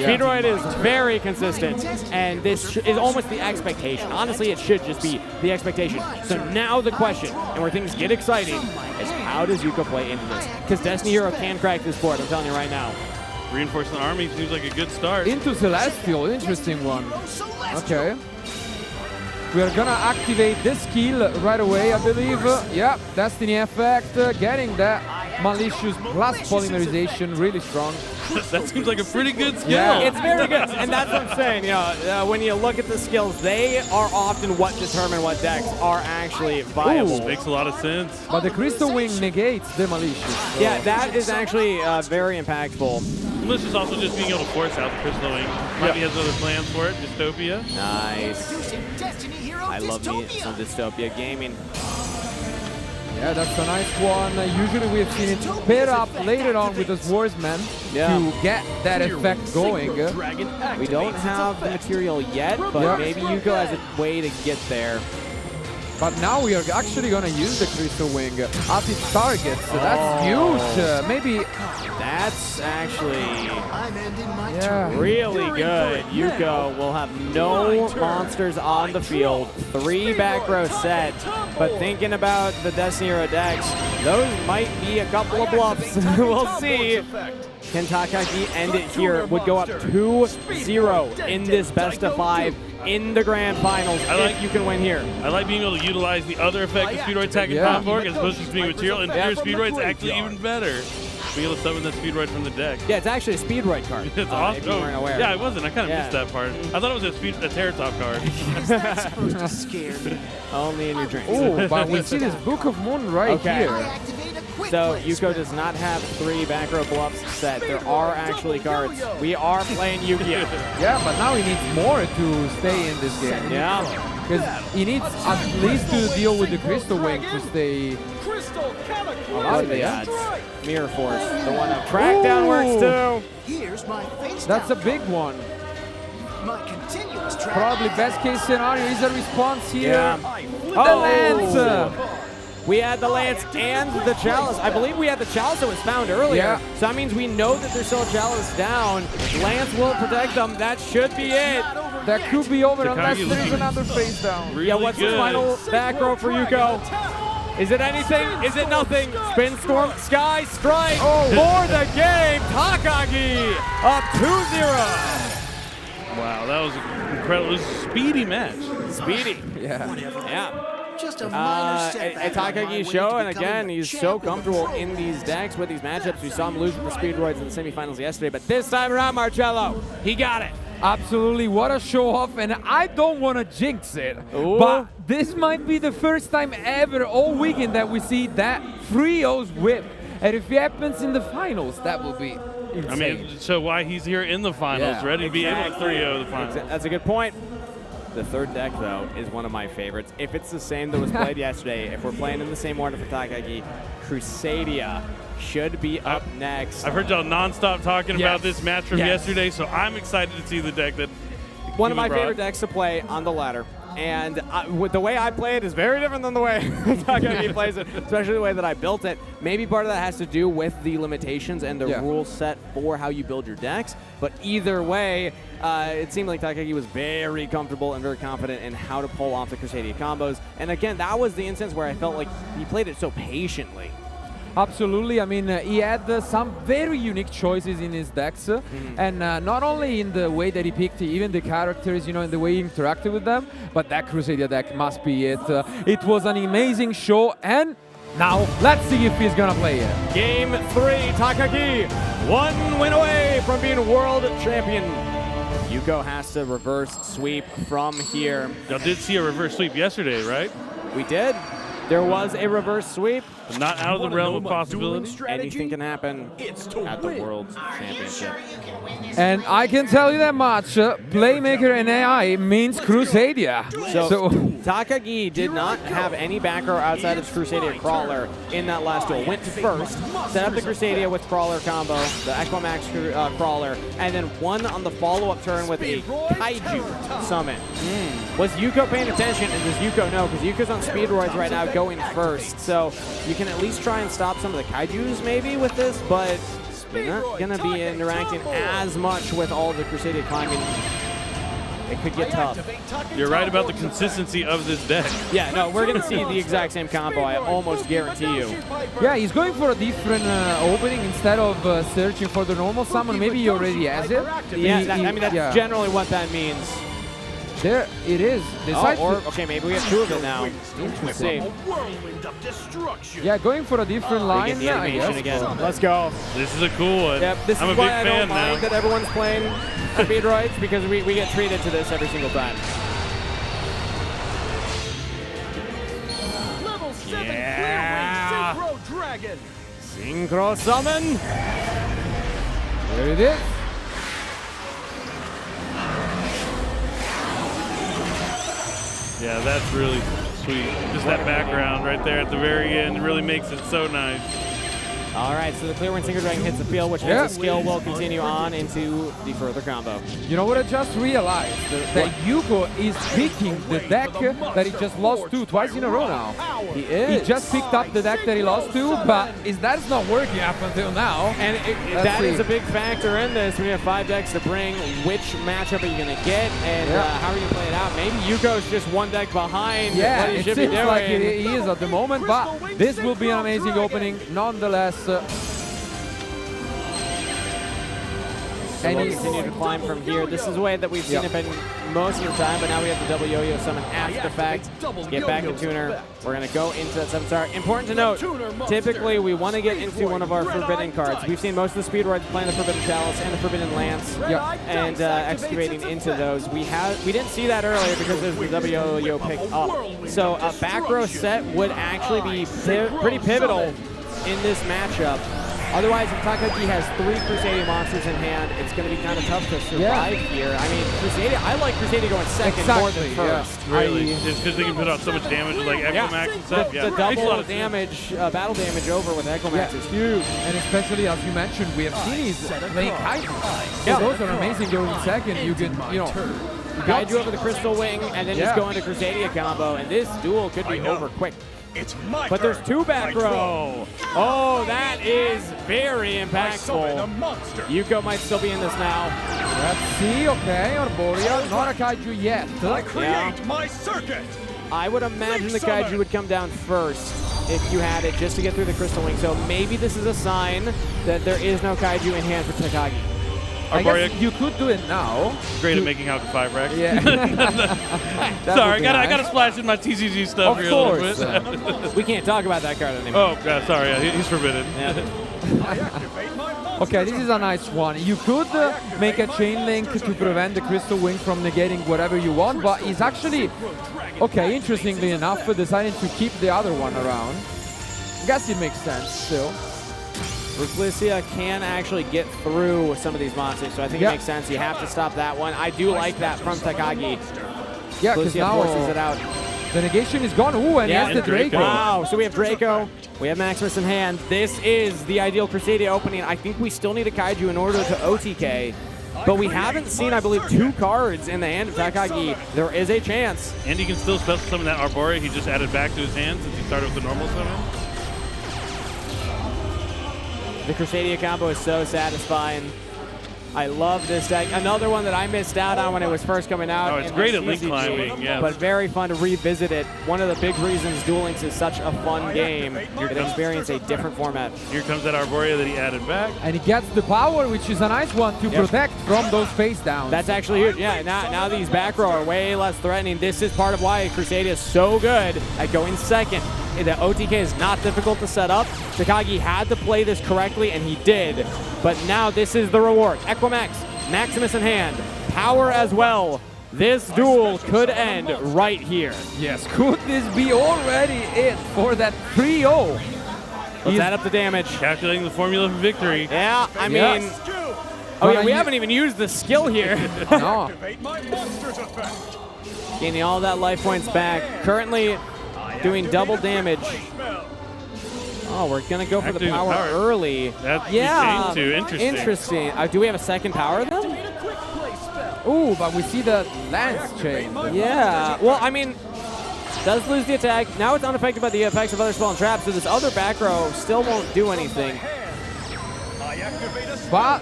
Speaker 2: Speedroid is very consistent, and this is almost the expectation. Honestly, it should just be the expectation. So now the question, and where things get exciting, is how does Yuko play into this? Because Destiny Hero can crack this board, I'm telling you right now.
Speaker 3: Reinforcing the army seems like a good start.
Speaker 4: Into Celestial, interesting one. Okay. We are gonna activate this skill right away, I believe. Yeah, Destiny effect, getting that malicious plus polymerization really strong.
Speaker 3: That seems like a pretty good skill.
Speaker 2: Yeah, it's very good, and that's what I'm saying. You know, when you look at the skills, they are often what determine what decks are actually viable.
Speaker 3: Ooh, makes a lot of sense.
Speaker 4: But the Crystal Wing negates the malicious. So.
Speaker 2: Yeah, that is actually very impactful.
Speaker 3: Malicious also just being able to force out the Crystal Wing. Maybe has other plans for it. Dystopia.
Speaker 2: Nice. I love me some Dystopia gaming.
Speaker 4: Yeah, that's a nice one. Usually we've seen it pair up later on with the Swordsman to get that effect going.
Speaker 2: We don't have the material yet, but maybe Yuko has a way to get there.
Speaker 4: But now we are actually going to use the Crystal Wing at its target. So that's huge. Maybe
Speaker 2: that's actually really good. And Yuko will have no monsters on the field. 3 back row set. But thinking about the Destiny Hero decks, those might be a couple of bluffs. We'll see. Can Takagi end it here? Would go up 2-0 in this best of 5 in the grand finals if you can win here.
Speaker 3: I like being able to utilize the other effect of Speedroid attacking Confork as opposed to just being material, and pure Speedroid's actually even better. Being able to summon that Speedroid from the deck.
Speaker 2: Yeah, it's actually a Speedroid card.
Speaker 3: It's awesome.
Speaker 2: If you weren't aware.
Speaker 3: Yeah, I wasn't. I kind of missed that part. I thought it was a Terratop card.
Speaker 7: Is that supposed to scare me?
Speaker 2: Only in your dreams.
Speaker 4: Oh, but we see this Book of Moon right here.
Speaker 7: I activate a quick
Speaker 2: So
Speaker 7: play
Speaker 2: Yuko
Speaker 7: spell.
Speaker 2: does not have 3 back row bluffs set. There are actually cards. We are playing Yu-Gi-Oh!
Speaker 4: Yeah, but now he needs more to stay in this game.
Speaker 2: Yeah.
Speaker 4: Because he needs at least to deal with the Crystal Wing to stay alive.
Speaker 2: The
Speaker 4: Yeah.
Speaker 2: odds. Mirror Force, the one up. Crackdown works too.
Speaker 7: Here's my face
Speaker 4: That's a
Speaker 7: down
Speaker 4: big one.
Speaker 7: card. My continuous track.
Speaker 4: Probably best case scenario is a response here.
Speaker 2: Yeah.
Speaker 4: The Lance.
Speaker 2: We had the Lance and the Chalice. I believe we had the Chalice that was found earlier.
Speaker 4: Yeah.
Speaker 2: So that means we know that there's still a Chalice down. Lance will protect them. That should be it.
Speaker 4: That could be over
Speaker 3: Takagi
Speaker 4: unless there's
Speaker 3: looking
Speaker 4: another face down.
Speaker 3: Really
Speaker 2: Yeah, what's
Speaker 3: good.
Speaker 2: the final back row for Yuko? Is it anything? Is it nothing? Spin Storm, Sky Strike for the game. Takagi up 2-0.
Speaker 3: Wow, that was incredible. It was a speedy match.
Speaker 2: Speedy.
Speaker 4: Yeah.
Speaker 2: Yeah.
Speaker 7: Just a minor setback on my way
Speaker 2: Takagi
Speaker 7: to
Speaker 2: show, and
Speaker 7: becoming
Speaker 2: again,
Speaker 7: the
Speaker 2: he's so
Speaker 7: champion
Speaker 2: comfortable
Speaker 7: pro
Speaker 2: in these decks with these matchups. We saw him lose with the Speedroids in the semifinals yesterday, but this time around, Marcello, he got it.
Speaker 4: Absolutely, what a show off, and I don't want to jinx it, but this might be the first time ever all weekend that we see that 3-0's whip, and if it happens in the finals, that will be insane.
Speaker 3: I mean, so why he's here in the finals,
Speaker 4: Yeah,
Speaker 3: ready to be able to 3-0 the finals.
Speaker 2: That's a good point. The third deck, though, is one of my favorites. If it's the same that was played yesterday, if we're playing in the same order for Takagi, Crusadia should be up next.
Speaker 3: I've heard y'all nonstop talking about this match from
Speaker 2: Yes.
Speaker 3: yesterday, so I'm excited to see the deck that
Speaker 2: One of my
Speaker 3: brought.
Speaker 2: favorite decks to play on the ladder. And with the way I play it is very different than the way Takagi plays it, especially the way that I built it. Maybe part of that has to do with the limitations and the rules set for how you build your decks. But either way, it seemed like Takagi was very comfortable and very confident in how to pull off the Crusadia combos. And again, that was the instance where I felt like he played it so patiently.
Speaker 4: Absolutely. I mean, he had some very unique choices in his decks, and not only in the way that he picked even the characters, you know, in the way he interacted with them, but that Crusadia deck must be it. It was an amazing show, and now let's see if he's gonna play it.
Speaker 2: Game 3, Takagi, 1 win away from being world champion. Yuko has to reverse sweep from here.
Speaker 3: Y'all did see a reverse sweep yesterday, right?
Speaker 2: We did. There was a reverse sweep.
Speaker 3: Not out of the realm of possibility.
Speaker 2: Anything can happen at the World Championship.
Speaker 4: And I can tell you that much, Playmaker and AI means Crusadia.
Speaker 2: So Takagi did not have any back row outside of Crusadia Crawler in that last duel. Went first, set up the Crusadia with Crawler combo, the Echo Max Crawler, and then won on the follow-up turn with a Kaiju summon. Was Yuko paying attention, and does Yuko know? Because Yuko's on Speedroids right now going first. So you can at least try and stop some of the Kaijus maybe with this, but you're not going to be interacting as much with all the Crusadia climbing. It could get tough.
Speaker 3: You're right about the consistency of this deck.
Speaker 2: Yeah, no, we're going to see the exact same combo, I almost guarantee you.
Speaker 4: Yeah, he's going for a different opening instead of searching for the normal summon. Maybe he already has it.
Speaker 2: Yeah, I mean, that's generally what that means.
Speaker 4: There it is.
Speaker 2: Okay, maybe we have 2 of it now. Let's see.
Speaker 4: Yeah, going for a different
Speaker 2: We
Speaker 4: line.
Speaker 2: get the
Speaker 4: I
Speaker 2: animation
Speaker 4: guess.
Speaker 2: again. Let's go.
Speaker 3: This is a cool one.
Speaker 2: Yep, this
Speaker 3: I'm
Speaker 2: is
Speaker 3: a big
Speaker 2: why I
Speaker 3: fan
Speaker 2: don't mind
Speaker 3: now.
Speaker 2: that everyone's playing Speedroids, because we get treated to this every single time. Yeah. Synchro Summon.
Speaker 4: There it is.
Speaker 3: Yeah, that's really sweet. Just that background right there at the very end really makes it so nice.
Speaker 2: All right, so the clear when Synchro Dragon hits the field, which means the skill will continue on into the further combo.
Speaker 4: You know what I just realized? That Yuko is picking the deck that he just lost to twice in a row now.
Speaker 2: He is.
Speaker 4: He just picked up the deck that he lost to, but that's not working up until now.
Speaker 2: And that is a big factor in this. We have 5 decks to bring. Which matchup are you going to get, and how are you going to play it out? Maybe Yuko's just 1 deck behind what he should be doing.
Speaker 4: It seems like he is at the moment, but this will be an amazing opening nonetheless.
Speaker 2: And we'll continue to climb from here. This is the way that we've seen it been most of the time, but now we have the double yo-yo summon after the fact. Get back in tuner. We're going to go into that 7-star. Important to note, typically we want to get into one of our forbidden cards. We've seen most of the speedruns playing the Forbidden Chalice and the Forbidden Lance and excavating into those. We didn't see that earlier because of the double yo-yo picked up. So a back row set would actually be pretty pivotal in this matchup. Otherwise, if Takagi has 3 Crusadia monsters in hand, it's going to be kind of tough to survive here. I mean, Crusadia, I like Crusadia going second more than first.
Speaker 3: Really? Just because they can put out so much damage with like Echo Max and stuff?
Speaker 2: The double damage, battle damage over with Echo Max is huge.
Speaker 4: And especially, as you mentioned, we have seen these playing Kaiju. So those are amazing going second. You can,
Speaker 2: guide you over the Crystal Wing and then just go into Crusadia combo. And this duel could be over quick. But there's 2 back row. Oh, that is very impactful. Yuko might still be in this now.
Speaker 4: Let's see. Okay, Arborea, not a Kaiju yet.
Speaker 7: My circuit.
Speaker 2: I would imagine the Kaiju would come down first if you had it just to get through the Crystal Wing. So maybe this is a sign that there is no Kaiju in hand for Takagi.
Speaker 4: I guess you could do it now.
Speaker 3: Great at making out 5 Rex.
Speaker 4: Yeah.
Speaker 3: Sorry, I gotta splash in my TCG stuff here a little bit.
Speaker 2: We can't talk about that card anymore.
Speaker 3: Oh, sorry, he's forbidden.
Speaker 4: Okay, this is a nice one. You could make a chain link to prevent the Crystal Wing from negating whatever you want, but he's actually, okay, interestingly enough, deciding to keep the other one around. I guess it makes sense still.
Speaker 2: Ruthlisia can actually get through some of these monsters, so I think it makes sense. You have to stop that one. I do like that from Takagi.
Speaker 4: Yeah, because now
Speaker 2: forces it out.
Speaker 4: The negation is gone. Ooh, and he has the Draco.
Speaker 2: Wow, so we have Draco, we have Maximus in hand. This is the ideal Crusadia opening. I think we still need a Kaiju in order to OTK, but we haven't seen, I believe, 2 cards in the hand of Takagi. There is a chance.
Speaker 3: And he can still special summon that Arborea he just added back to his hand since he started with the normal summon.
Speaker 2: The Crusadia combo is so satisfying. I love this deck. Another one that I missed out on when it was first coming out.
Speaker 3: Oh, it's great at link climbing, yeah.
Speaker 2: But very fun to revisit it. One of the big reasons Duel Links is such a fun game. You can experience a different format.
Speaker 3: Here comes that Arborea that he added back.
Speaker 4: And he gets the power, which is a nice one to protect from those face downs.
Speaker 2: That's actually huge. Yeah, now these back row are way less threatening. This is part of why Crusadia is so good at going second. The OTK is not difficult to set up. Takagi had to play this correctly, and he did. But now this is the reward. Equimax, Maximus in hand, power as well. This duel could end right here.
Speaker 4: Yes, could this be already it for that 3-0?
Speaker 2: Let's add up the damage.
Speaker 3: Calculating the formula for victory.
Speaker 2: Yeah, I mean... Oh yeah, we haven't even used the skill here.
Speaker 4: No.
Speaker 2: Gaining all that life points back. Currently doing double damage. Oh, we're going to go for the power early.
Speaker 3: That's
Speaker 2: yeah,
Speaker 3: interesting.
Speaker 2: Do we have a second power then?
Speaker 4: Ooh, but we see the lance chain.
Speaker 2: Yeah, well, I mean, does lose the attack. Now it's unaffected by the effects of other spell and traps, so this other back row still won't do anything.
Speaker 4: But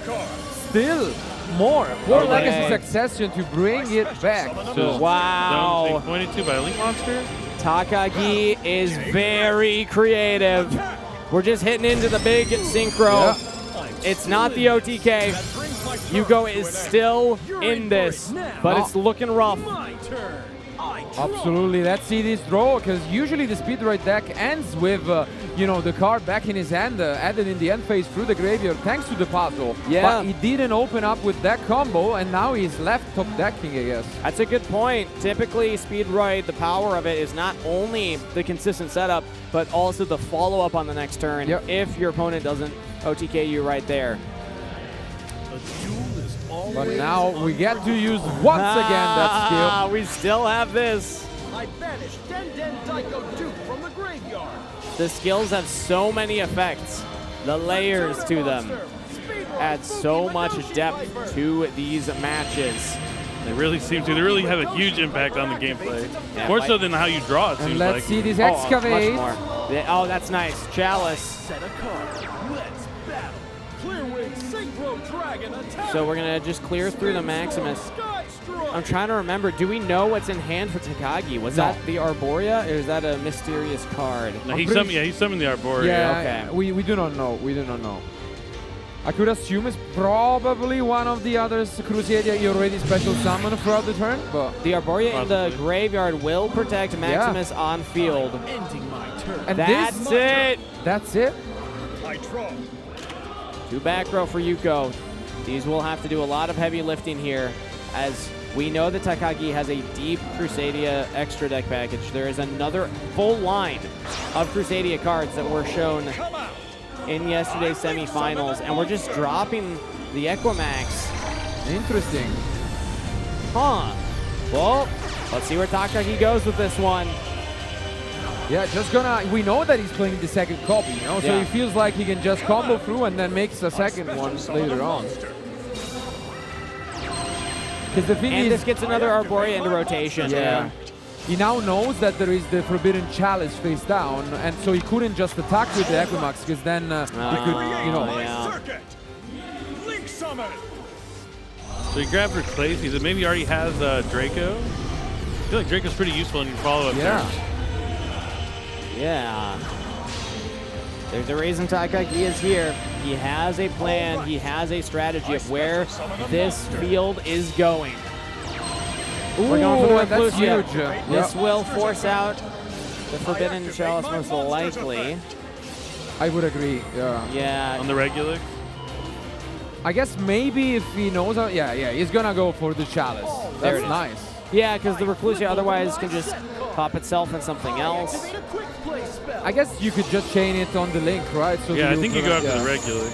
Speaker 4: still more. For Legacy Succession to bring it back.
Speaker 3: So,
Speaker 2: wow.
Speaker 3: Pointed to by a link monster.
Speaker 2: Takagi is very creative. We're just hitting into the big synchro. It's not the OTK. Yuko is still in this, but it's looking rough.
Speaker 4: Absolutely. Let's see this draw, because usually the speed right deck ends with, the card back in his hand, added in the end phase through the graveyard, thanks to the puzzle.
Speaker 2: Yeah.
Speaker 4: But he didn't open up with that combo, and now he's left top decking, I guess.
Speaker 2: That's a good point. Typically, speed right, the power of it is not only the consistent setup, but also the follow-up on the next turn if your opponent doesn't OTK you right there.
Speaker 4: But now we get to use once again that skill.
Speaker 2: We still have this.
Speaker 7: I banished Den Den Daiko Duke from the graveyard.
Speaker 2: The skills have so many effects. The layers to them add so much depth to these matches.
Speaker 3: They really seem to. They really have a huge impact on the gameplay.
Speaker 2: Yeah,
Speaker 3: More so than how you draw, it
Speaker 4: And
Speaker 3: seems
Speaker 4: let's
Speaker 3: like.
Speaker 4: see this
Speaker 2: Much
Speaker 4: excavate.
Speaker 2: more. Oh, that's nice. Chalice.
Speaker 7: Set a card. Let's battle. Clearwing Synchro Dragon attack.
Speaker 2: So we're going to just clear through the Maximus. I'm trying to remember, do we know what's in hand for Takagi? Was that the Arborea, or is that a mysterious card?
Speaker 3: No, he summoned the Arborea.
Speaker 4: Yeah,
Speaker 2: Okay.
Speaker 4: we do not know. We do not know. I could assume it's probably one of the others. Crusadia he already special summoned throughout the turn, but
Speaker 2: The Arborea in the
Speaker 3: Possibly.
Speaker 2: graveyard will protect Maximus on field.
Speaker 7: Ending my turn.
Speaker 4: and
Speaker 2: That's it!
Speaker 4: That's it.
Speaker 7: I draw.
Speaker 2: 2 back row for Yuko. These will have to do a lot of heavy lifting here, as we know that Takagi has a deep Crusadia extra deck package. There is another full line of Crusadia cards that were shown
Speaker 7: Come out.
Speaker 2: in yesterday's semifinals, and we're just dropping the Equimax.
Speaker 4: Interesting.
Speaker 2: Huh. Well, let's see where Takagi goes with this one.
Speaker 4: Yeah, just gonna. We know that he's playing the second copy, you know, so
Speaker 2: Yeah.
Speaker 4: he feels like he can just combo through and then makes a second one later on. Because the thing
Speaker 2: And
Speaker 4: is,
Speaker 2: this gets another Arborea into rotation.
Speaker 4: yeah, he now knows that there is the Forbidden Chalice face down, and so he couldn't just attack with the Equimax, because then he could, you know.
Speaker 2: yeah.
Speaker 7: Circuit. Link summon.
Speaker 3: So he grabbed Replace. He said maybe he already has Draco. I feel like Draco's pretty useful in your follow-up
Speaker 4: Yeah.
Speaker 3: turns.
Speaker 2: Yeah. There's a reason Takagi is here. He has a plan. He has a strategy of where this field is going. We're going for the
Speaker 4: Ooh, that's
Speaker 2: Reclusia.
Speaker 4: huge.
Speaker 2: This will force out the Forbidden Chalice most likely.
Speaker 4: I would agree. Yeah.
Speaker 2: Yeah.
Speaker 3: On the regular.
Speaker 4: I guess maybe if he knows how, yeah, he's gonna go for the Chalice.
Speaker 2: There
Speaker 4: That's
Speaker 2: it is.
Speaker 4: nice.
Speaker 2: Yeah, because the Reclusia otherwise can just pop itself in something else.
Speaker 7: Activate a quick play spell.
Speaker 4: I guess you could just chain it on the link, right? So
Speaker 3: Yeah, I
Speaker 4: you
Speaker 3: think you go
Speaker 4: prevent-
Speaker 3: after the
Speaker 4: yeah.
Speaker 3: regular.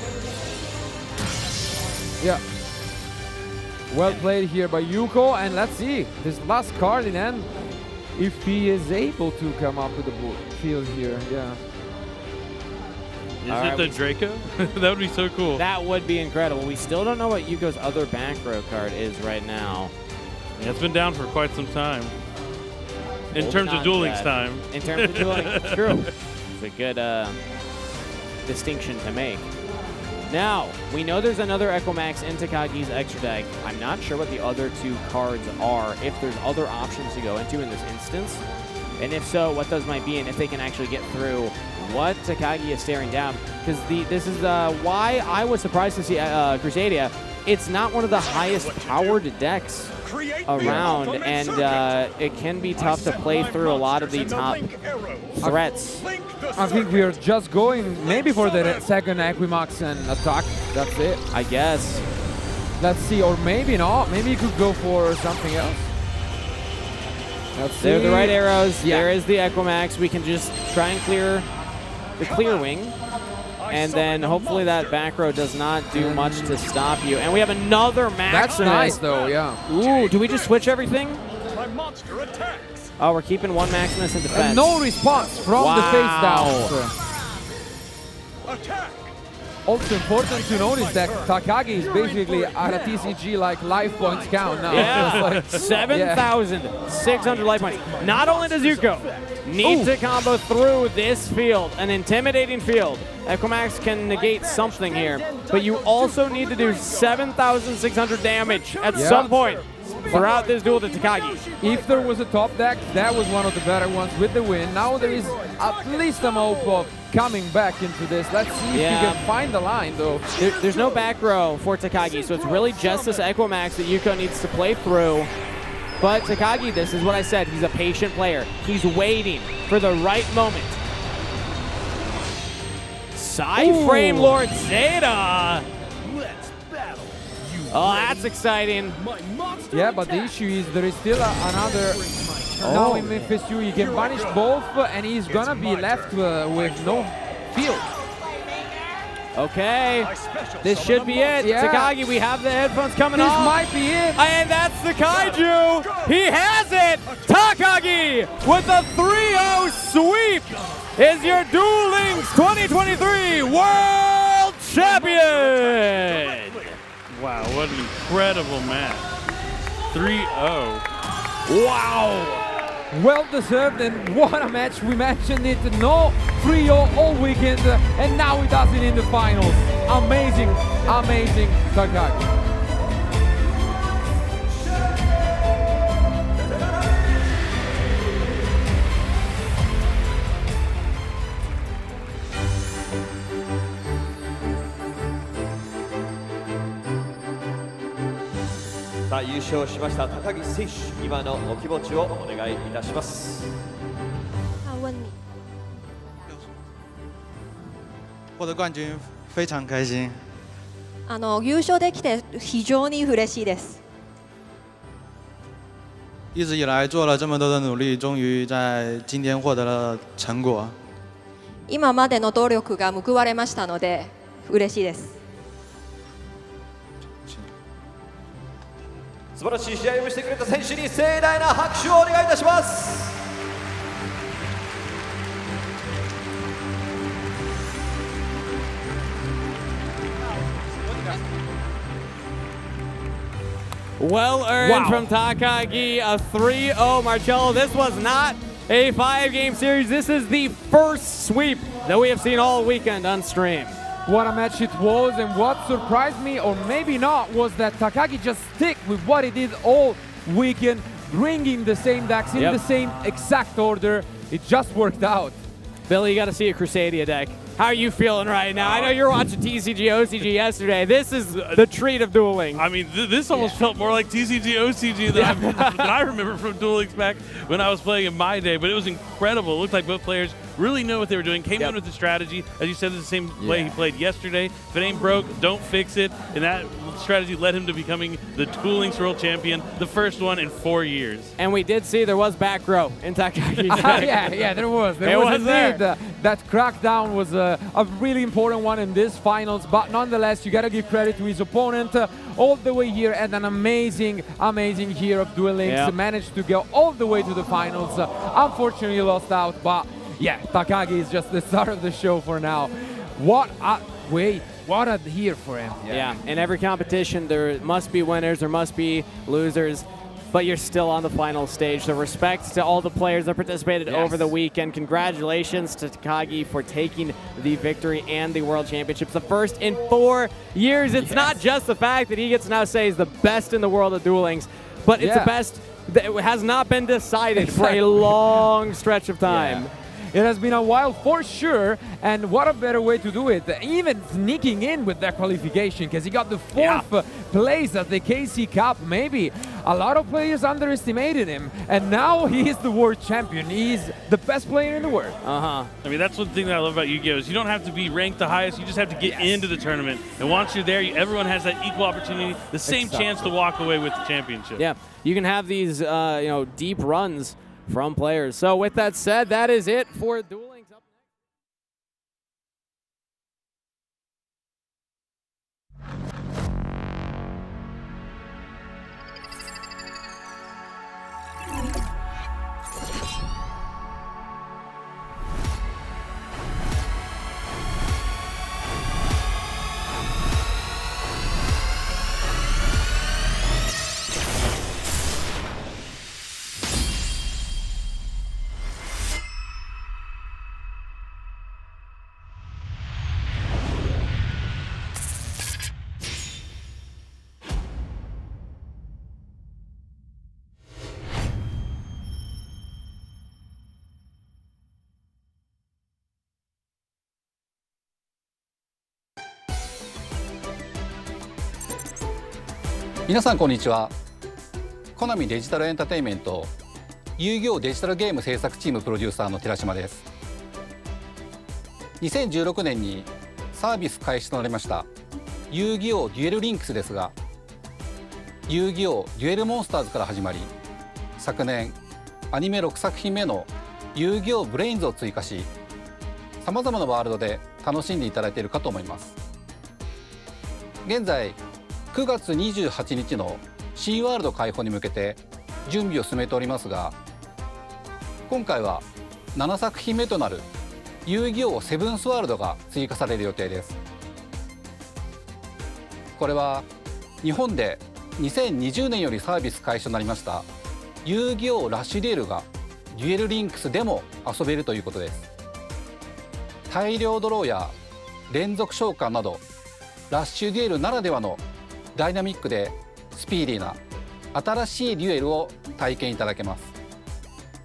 Speaker 4: Yeah. Well played here by Yuko, and let's see this last card in end. If he is able to come up with the field here, yeah.
Speaker 3: Is
Speaker 2: All
Speaker 3: it
Speaker 2: right,
Speaker 3: the Draco? That would be so cool.
Speaker 2: That would be incredible. We still don't know what Yuko's other back row card is right now.
Speaker 3: Yeah, it's been down for quite some time. In
Speaker 2: Holding
Speaker 3: terms
Speaker 2: on
Speaker 3: of
Speaker 2: to
Speaker 3: Duel Links
Speaker 2: that.
Speaker 3: time.
Speaker 2: In terms of dueling, true. It's a good distinction to make. Now, we know there's another Equimax in Takagi's extra deck. I'm not sure what the other 2 cards are, if there's other options to go into in this instance. And if so, what those might be, and if they can actually get through what Takagi is staring down. Because this is why I was surprised to see Crusadia. It's not one of the highest powered decks around, and it can be tough to play through a lot of the top threats.
Speaker 4: I think we are just going maybe for the second Equimax and attack. That's it.
Speaker 2: I guess.
Speaker 4: Let's see, or maybe not. Maybe you could go for something else. Let's see.
Speaker 2: They're the right arrows.
Speaker 4: Yeah.
Speaker 2: There is the Equimax. We can just try and clear the clear wing. And then hopefully that back row does not do much to stop you. And we have another Maximus.
Speaker 4: That's nice though, yeah.
Speaker 2: Ooh, do we just switch everything?
Speaker 7: My monster attacks.
Speaker 2: Oh, we're keeping one Maximus in defense.
Speaker 4: And no response from the face down.
Speaker 7: Attack.
Speaker 4: Also important to notice that Takagi is basically at a TCG like life points count now.
Speaker 2: Yeah,
Speaker 4: It's like-
Speaker 2: 7,600 life points. Not only does Yuko need to combo through this field, an intimidating field, Equimax can negate something here, but you also need to do 7,600 damage at some point throughout this duel to Takagi.
Speaker 4: If there was a top deck, that was one of the better ones with the win. Now there is at least a hope of coming back into this. Let's see if you can find the line though.
Speaker 2: There's no back row for Takagi, so it's really just this Equimax that Yuko needs to play through. But Takagi, this is what I said, he's a patient player. He's waiting for the right moment. Frame Lord Zeta!
Speaker 7: Let's battle.
Speaker 2: Oh, that's exciting.
Speaker 7: My monster
Speaker 4: Yeah, but the issue is there is still another. Now in Memphis 2, he can punish both, and he's gonna be left with no field.
Speaker 2: Okay, this should be it.
Speaker 4: Yeah.
Speaker 2: Takagi, we have the headphones coming
Speaker 4: This
Speaker 2: off.
Speaker 4: might be it.
Speaker 2: And that's the Kaiju. He has it. Takagi with a 3-0 sweep is your Duel Links 2023 World Champion!
Speaker 3: Wow, what an incredible match. 3-0.
Speaker 2: Wow!
Speaker 4: Well deserved, and what a match. We mentioned it, no 3-0 all weekend, and now he does it in the finals. Amazing, amazing Takagi.
Speaker 1: さあ優勝しました高木選手、今のお気持ちをお願いいたします。
Speaker 8: 问你，
Speaker 6: 获得冠军非常开心。
Speaker 8: 優勝できて非常に嬉しいです。
Speaker 6: 一直以来做了这么多的努力，终于在今天获得了成果。
Speaker 8: 今までの努力が報われましたので嬉しいです。
Speaker 1: 素晴らしい試合をしてくれた選手に盛大な拍手をお願いいたします。
Speaker 2: Well earned from Takagi, a 3-0. Marcello, this was not a 5-game series. This is the first sweep that we have seen all weekend on stream.
Speaker 4: What a match it was, and what surprised me, or maybe not, was that Takagi just stick with what he did all weekend, bringing the same decks in the same exact order. It just worked out.
Speaker 2: Billy, you got to see a Crusadia deck. How are you feeling right now? I know you were watching TCG OCG yesterday. This is the treat of Duel Links.
Speaker 3: I mean, this almost felt more like TCG OCG than I remember from Duel Links back when I was playing in my day. But it was incredible. It looked like both players really know what they were doing. Came in with the strategy, as you said, it's the same way he played yesterday. If it ain't broke, don't fix it. And that strategy led him to becoming the Duel Links World Champion, the first one in 4 years.
Speaker 2: And we did see there was back row in Takagi's
Speaker 4: yeah, there was. There was indeed. That crackdown was a really important one in this finals, but nonetheless, you got to give credit to his opponent all the way here, and an amazing year of Duel Links. Managed to go all the way to the finals. Unfortunately, lost out, but yeah, Takagi is just the star of the show for now. What a year for him.
Speaker 2: Yeah, in every competition, there must be winners, there must be losers, but you're still on the final stage. So respect to all the players that participated over the weekend. Congratulations to Takagi for taking the victory and the World Championships, the first in 4 years. It's not just the fact that he gets to now say he's the best in the world of Duel Links, but it's the best that has not been decided for a long stretch of time.
Speaker 4: It has been a while for sure, and what a better way to do it, even sneaking in with that qualification, because he got the 4th place at the KC Cup. Maybe a lot of players underestimated him, and now he is the world champion. He's the best player in the world.
Speaker 3: I mean, that's one thing that I love about Yu-Gi-Oh! Is you don't have to be ranked the highest, you just have to get into the tournament. And once you're there, everyone has that equal opportunity, the same chance to walk away with the championship.
Speaker 2: Yeah, you can have these deep runs from players. So with that said, that is it for Duel Links. Up
Speaker 9: 皆さんこんにちは。コナミデジタルエンターテインメント遊戯王デジタルゲーム制作チームプロデューサーの寺島です。2016年にサービス開始となりました遊戯王デュエルリンクスですが、遊戯王デュエルモンスターズから始まり、昨年アニメ6作品目の遊戯王ブレインズを追加し、さまざまなワールドで楽しんでいただいているかと思います。現在9月28日の C ワールド開放に向けて準備を進めておりますが、今回は7作品目となる遊戯王セブンスワールドが追加される予定です。これは日本で2020年よりサービス開始となりました遊戯王ラッシュデュエルがデュエルリンクスでも遊べるということです。大量ドローや連続召喚などラッシュデュエルならではのダイナミックでスピーディーな新しいデュエルを体験いただけます。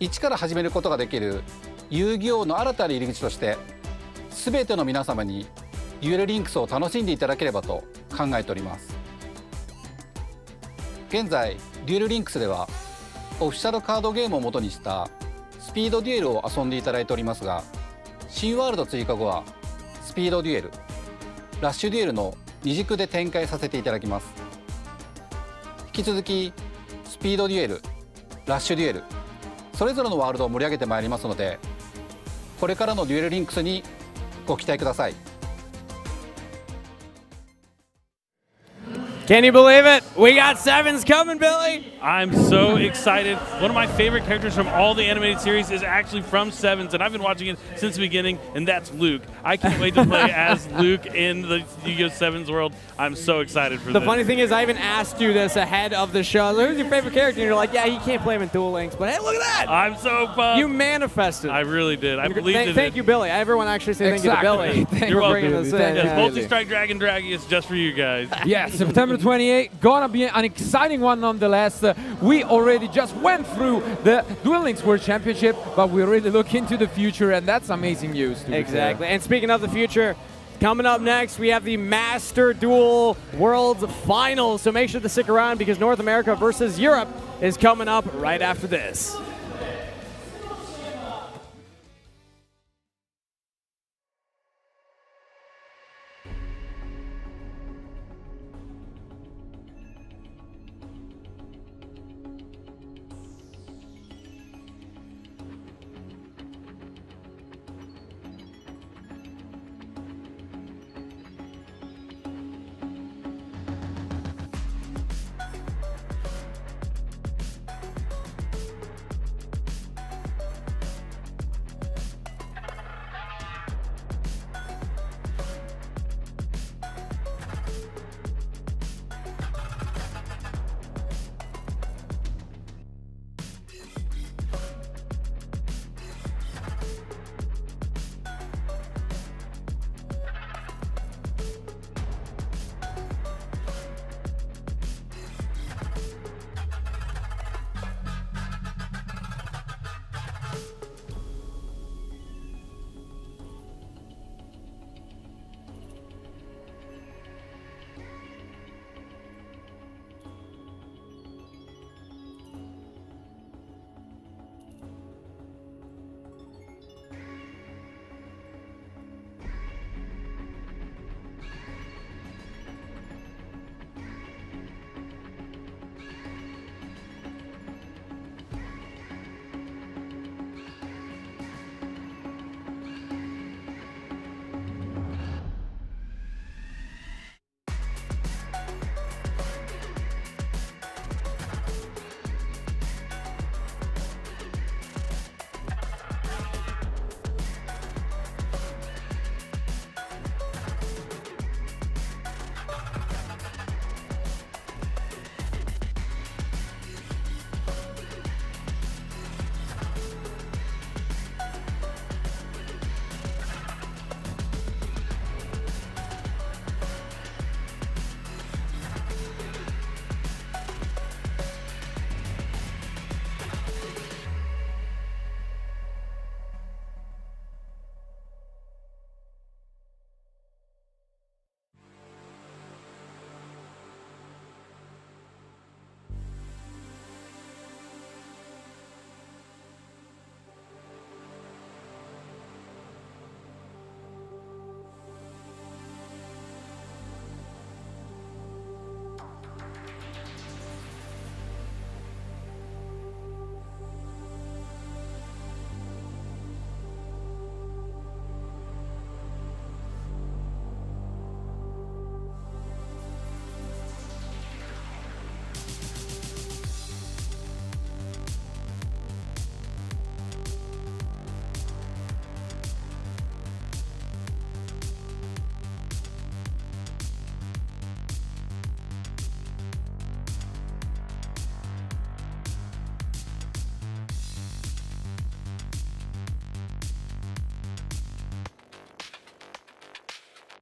Speaker 9: 一から始めることができる遊戯王の新たな入り口として全ての皆様にデュエルリンクスを楽しんでいただければと考えております。現在デュエルリンクスではオフィシャルカードゲームを元にしたスピードデュエルを遊んでいただいておりますが、新ワールド追加後はスピードデュエル、ラッシュデュエルの二軸で展開させていただきます。引き続きスピードデュエル、ラッシュデュエルそれぞれのワールドを盛り上げてまいりますので、これからのデュエルリンクスにご期待ください。
Speaker 2: Can you believe it? We got sevens coming, Billy.
Speaker 3: I'm so excited. One of my favorite characters from all the animated series is actually from Sevens, and I've been watching it since the beginning, and that's Luke. I can't wait to play as Luke in the Yu-Gi-Oh! Sevens world. I'm so excited for
Speaker 2: The
Speaker 3: this.
Speaker 2: funny thing is, I even asked you this ahead of the show. Who's your favorite character? And you're like, yeah, you can't play him in Duel Links. But hey, look at that.
Speaker 3: I'm so pumped.
Speaker 2: You manifested.
Speaker 3: I really did. I believed in it.
Speaker 2: Thank you, Billy. Everyone actually say thank you to Billy.
Speaker 4: Thank
Speaker 3: You're
Speaker 2: for bringing
Speaker 3: welcome.
Speaker 2: us in.
Speaker 3: Yes,
Speaker 2: Yeah.
Speaker 3: Multi-Strike Dragon Draggy is just for you guys.
Speaker 4: Yes, September 28, gonna be an exciting one nonetheless. We already just went through the Duel Links World Championship, but we really look into the future, and that's amazing news. To be
Speaker 2: Exactly.
Speaker 4: fair.
Speaker 2: And speaking of the future, coming up next, we have the Master Duel Worlds Finals. So make sure to stick around because North America versus Europe is coming up right after this.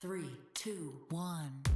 Speaker 10: 3, 2, 1.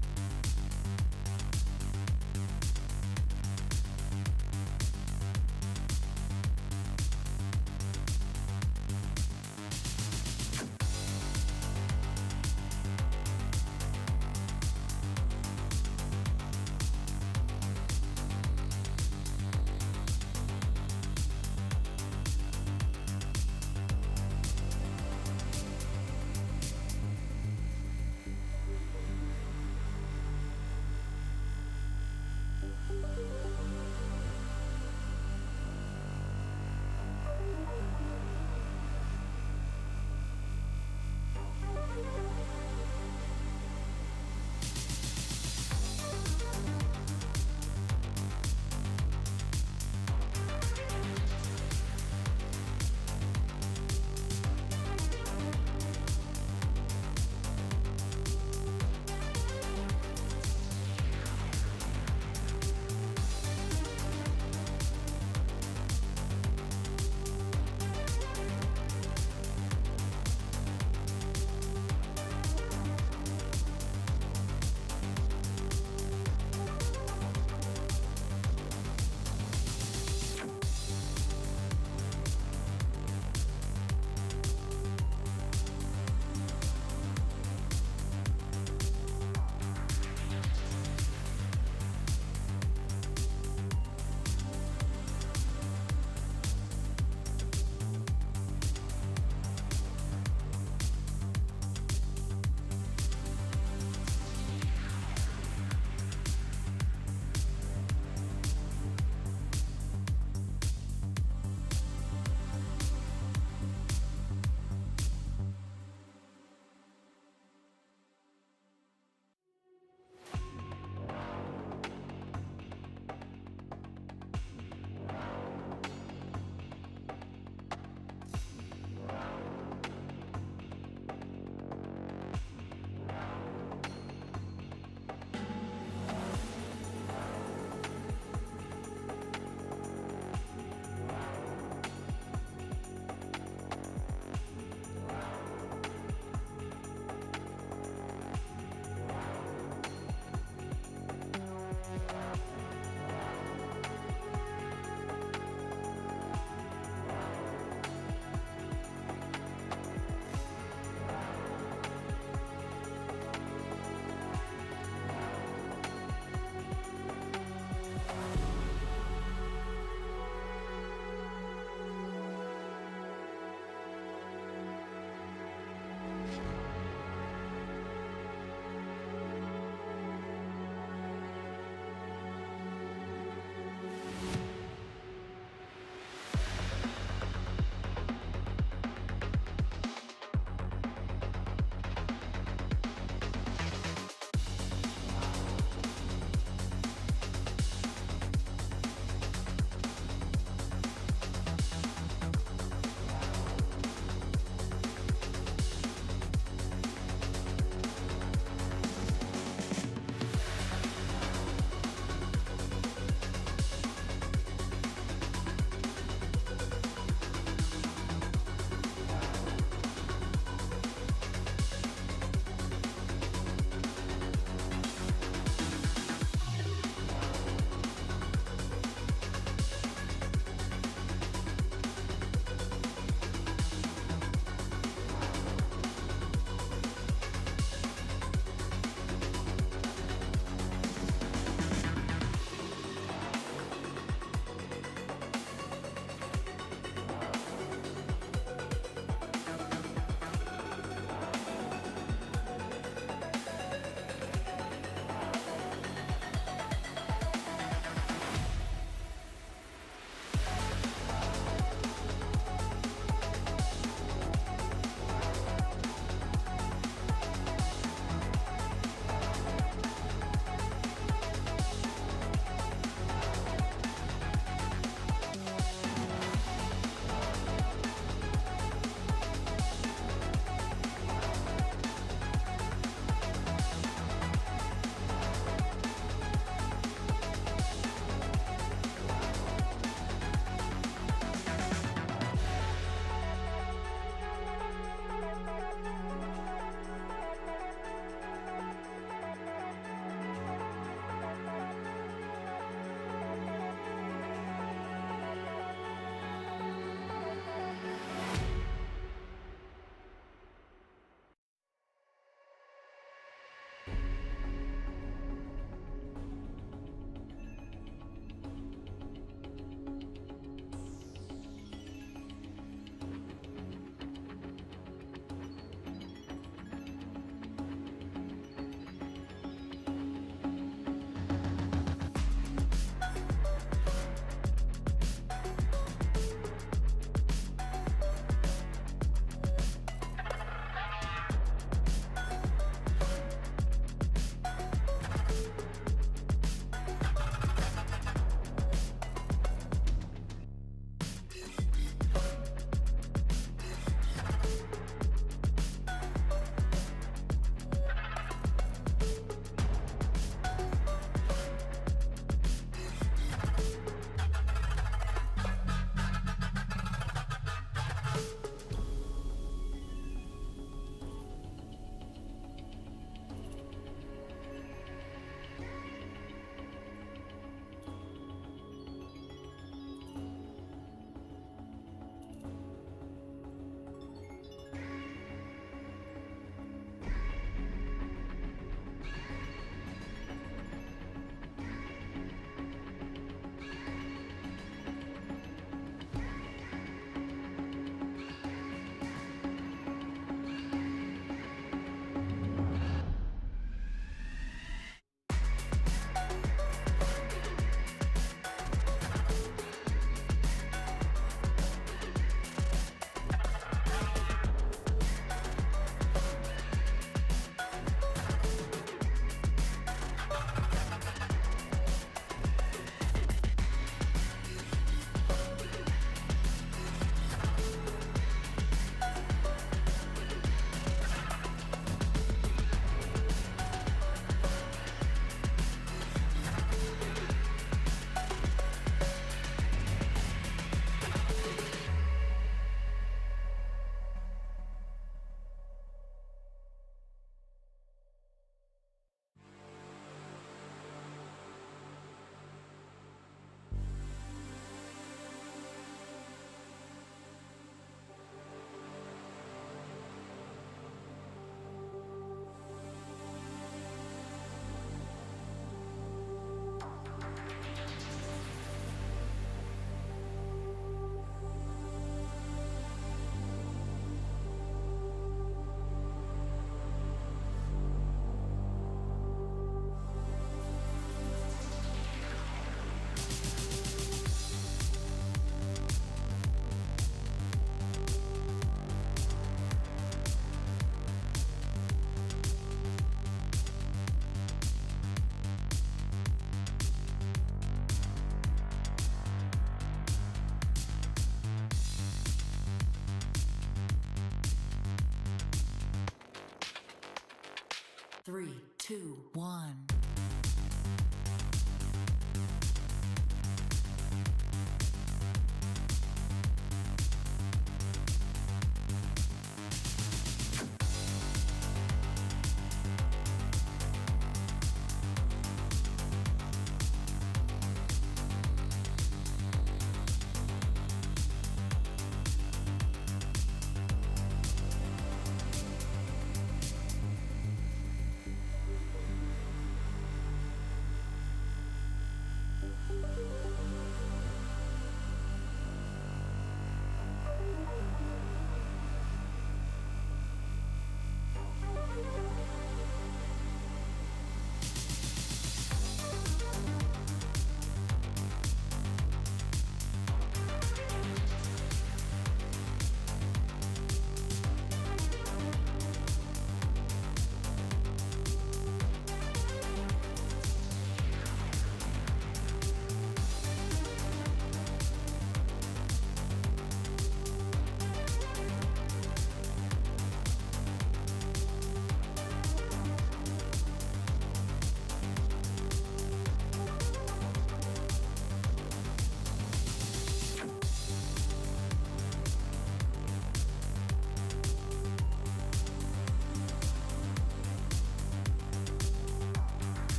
Speaker 10: 3, 2, 1.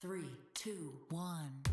Speaker 10: 3, 2, 1.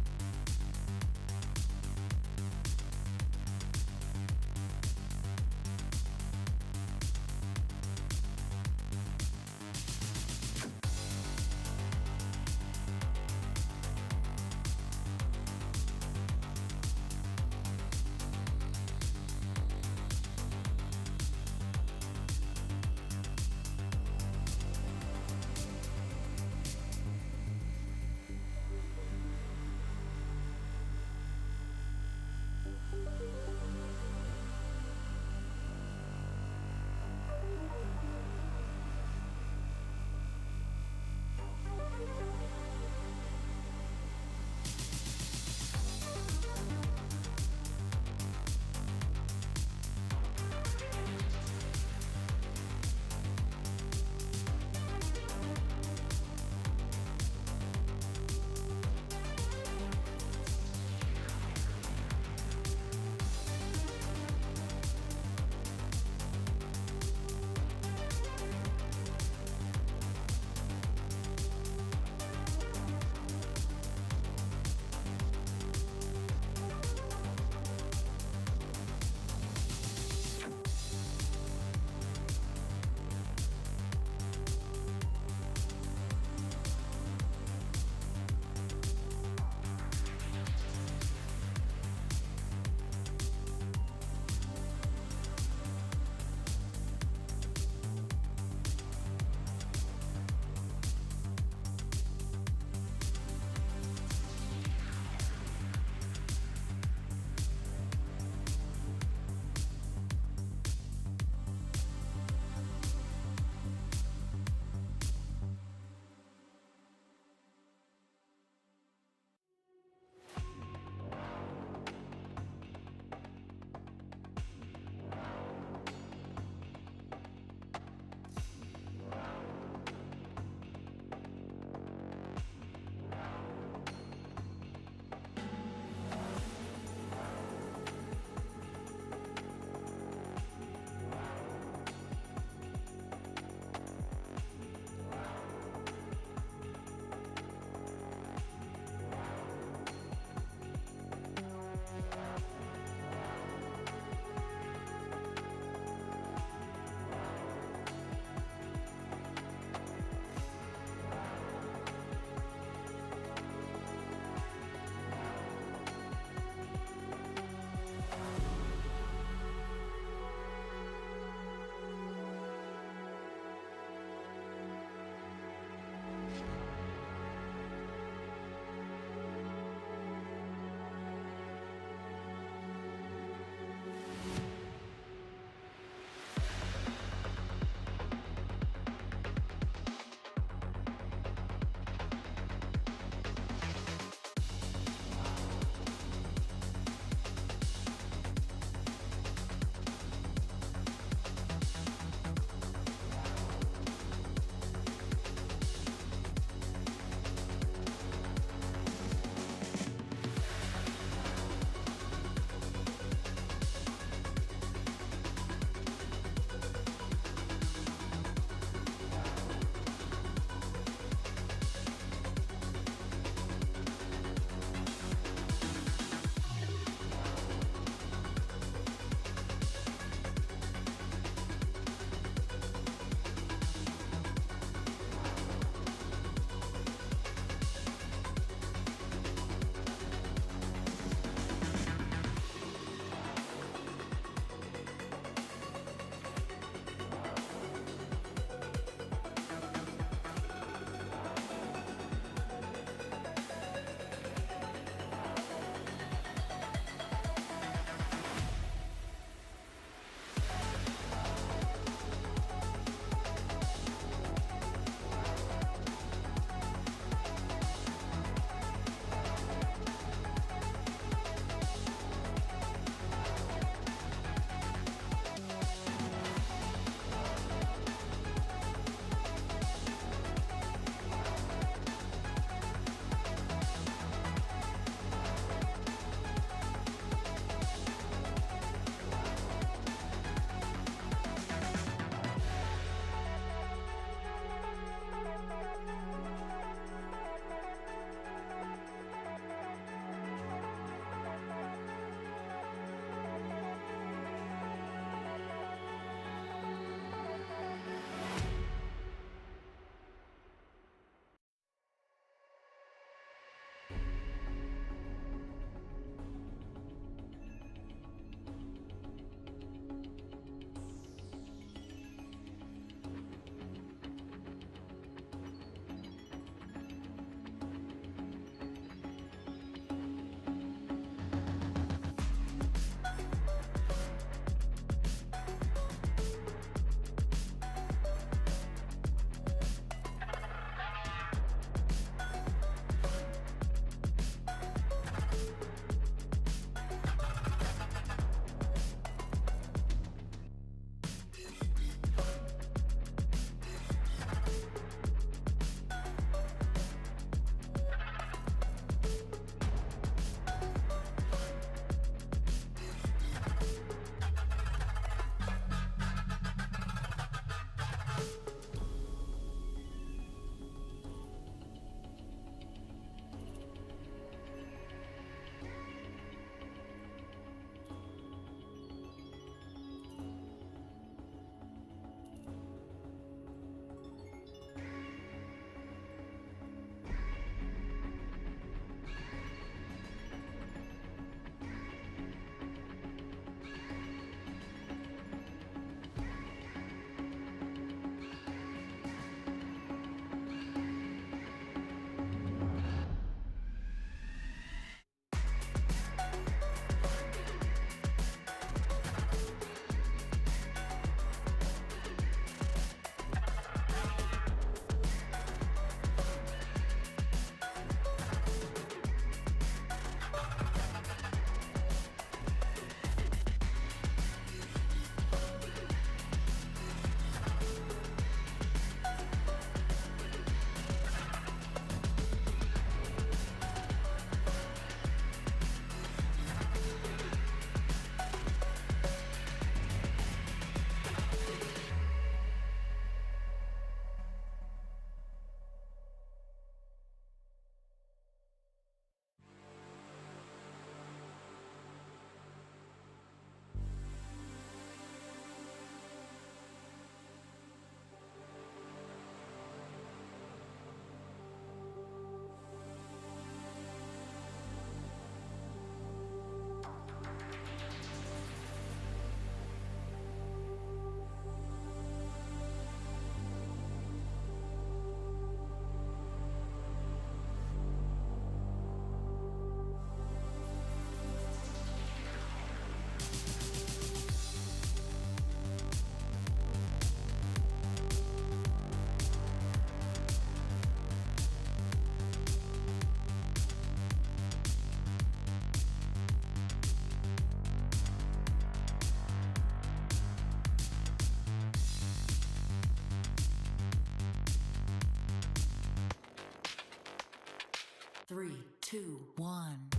Speaker 10: 3, 2, 1.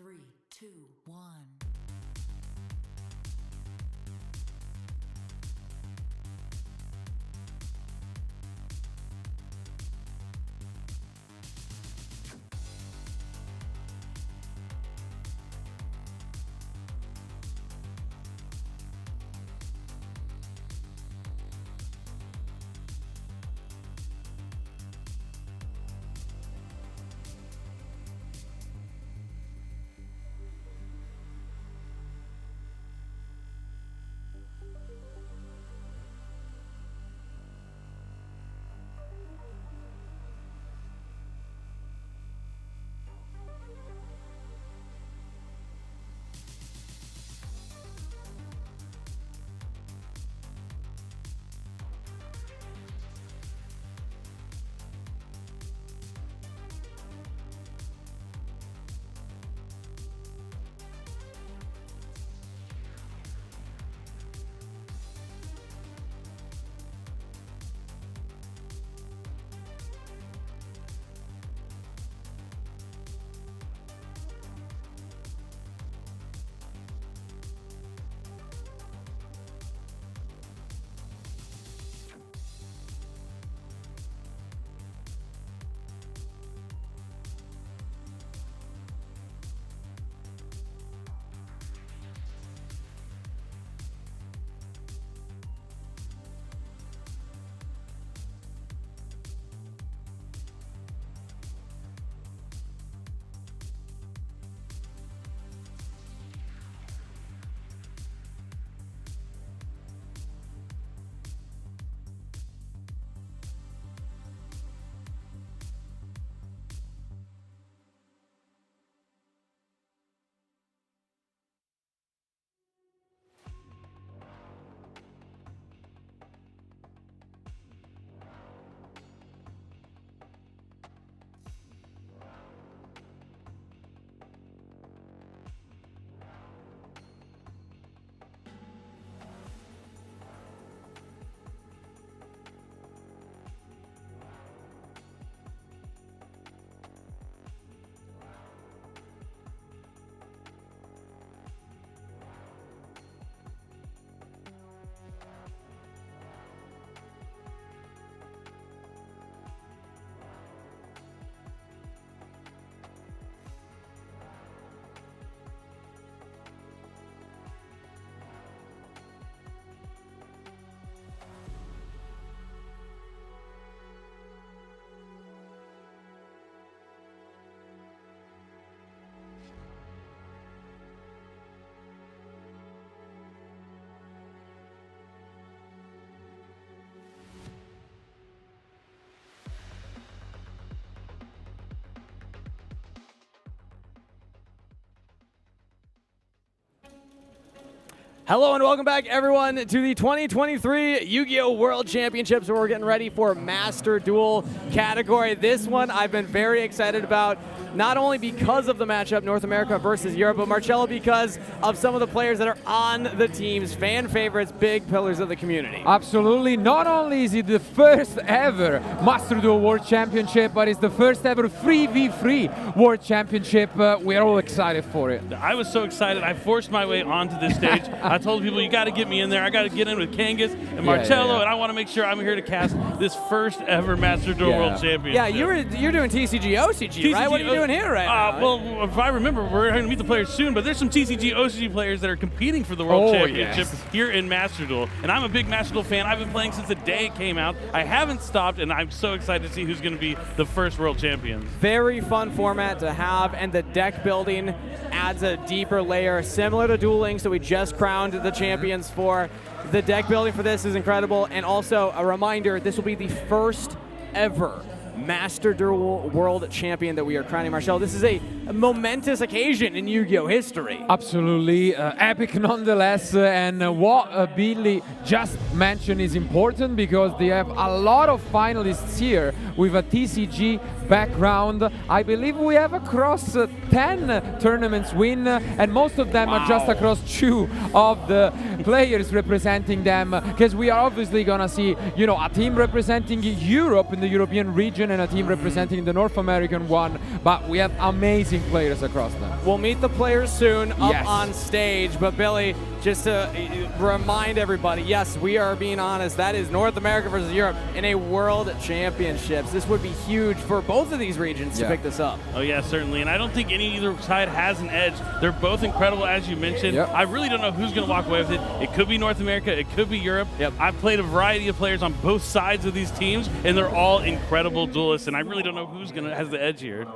Speaker 10: 3, 2, 1.
Speaker 2: Hello and welcome back, everyone, to the 2023 Yu-Gi-Oh! World Championships, where we're getting ready for Master Duel category. This one I've been very excited about, not only because of the matchup North America versus Europe, but Marcello, because of some of the players that are on the teams, fan favorites, big pillars of the community.
Speaker 4: Absolutely. Not only is it the first ever Master Duel World Championship, but it's the first ever 3v3 World Championship. We're all excited for it.
Speaker 3: I was so excited. I forced my way onto this stage. I told people, you got to get me in there. I got to get in with Kangas and Marcello, and I want to make sure I'm here to cast this first ever Master Duel World Championship.
Speaker 2: Yeah, you're doing TCG OCG, right? What are you doing here right now?
Speaker 3: Well, if I remember, we're going to meet the players soon, but there's some TCG OCG players that are competing for the World Championship here in Master Duel. And I'm a big Master Duel fan. I've been playing since the day it came out. I haven't stopped, and I'm so excited to see who's going to be the first World Champion.
Speaker 2: Very fun format to have, and the deck building adds a deeper layer, similar to Duel Links that we just crowned the champions for. The deck building for this is incredible, and also a reminder, this will be the first ever Master Duel World Champion that we are crowning. Marcello, this is a momentous occasion in Yu-Gi-Oh! History.
Speaker 4: Absolutely, epic nonetheless, and what Billy just mentioned is important because they have a lot of finalists here with a TCG background. I believe we have across 10 tournaments win, and most of them are just across 2 of the players representing them, because we are obviously gonna see, you know, a team representing Europe in the European region and a team representing the North American one, but we have amazing amazing players across them.
Speaker 2: We'll meet the players soon up
Speaker 4: Yes.
Speaker 2: on stage, but Billy, just to remind everybody, yes, we are being honest, that is North America versus Europe in a World Championships. This would be huge for both of these regions to pick this up.
Speaker 3: Oh yeah, certainly, and I don't think either side has an edge. They're both incredible, as you mentioned.
Speaker 4: Yep.
Speaker 3: I really don't know who's going to walk away with it. It could be North America, it could be Europe.
Speaker 2: Yep.
Speaker 3: I've played a variety of players on both sides of these teams, and they're all incredible duelists, and I really don't know who's going to has the edge here.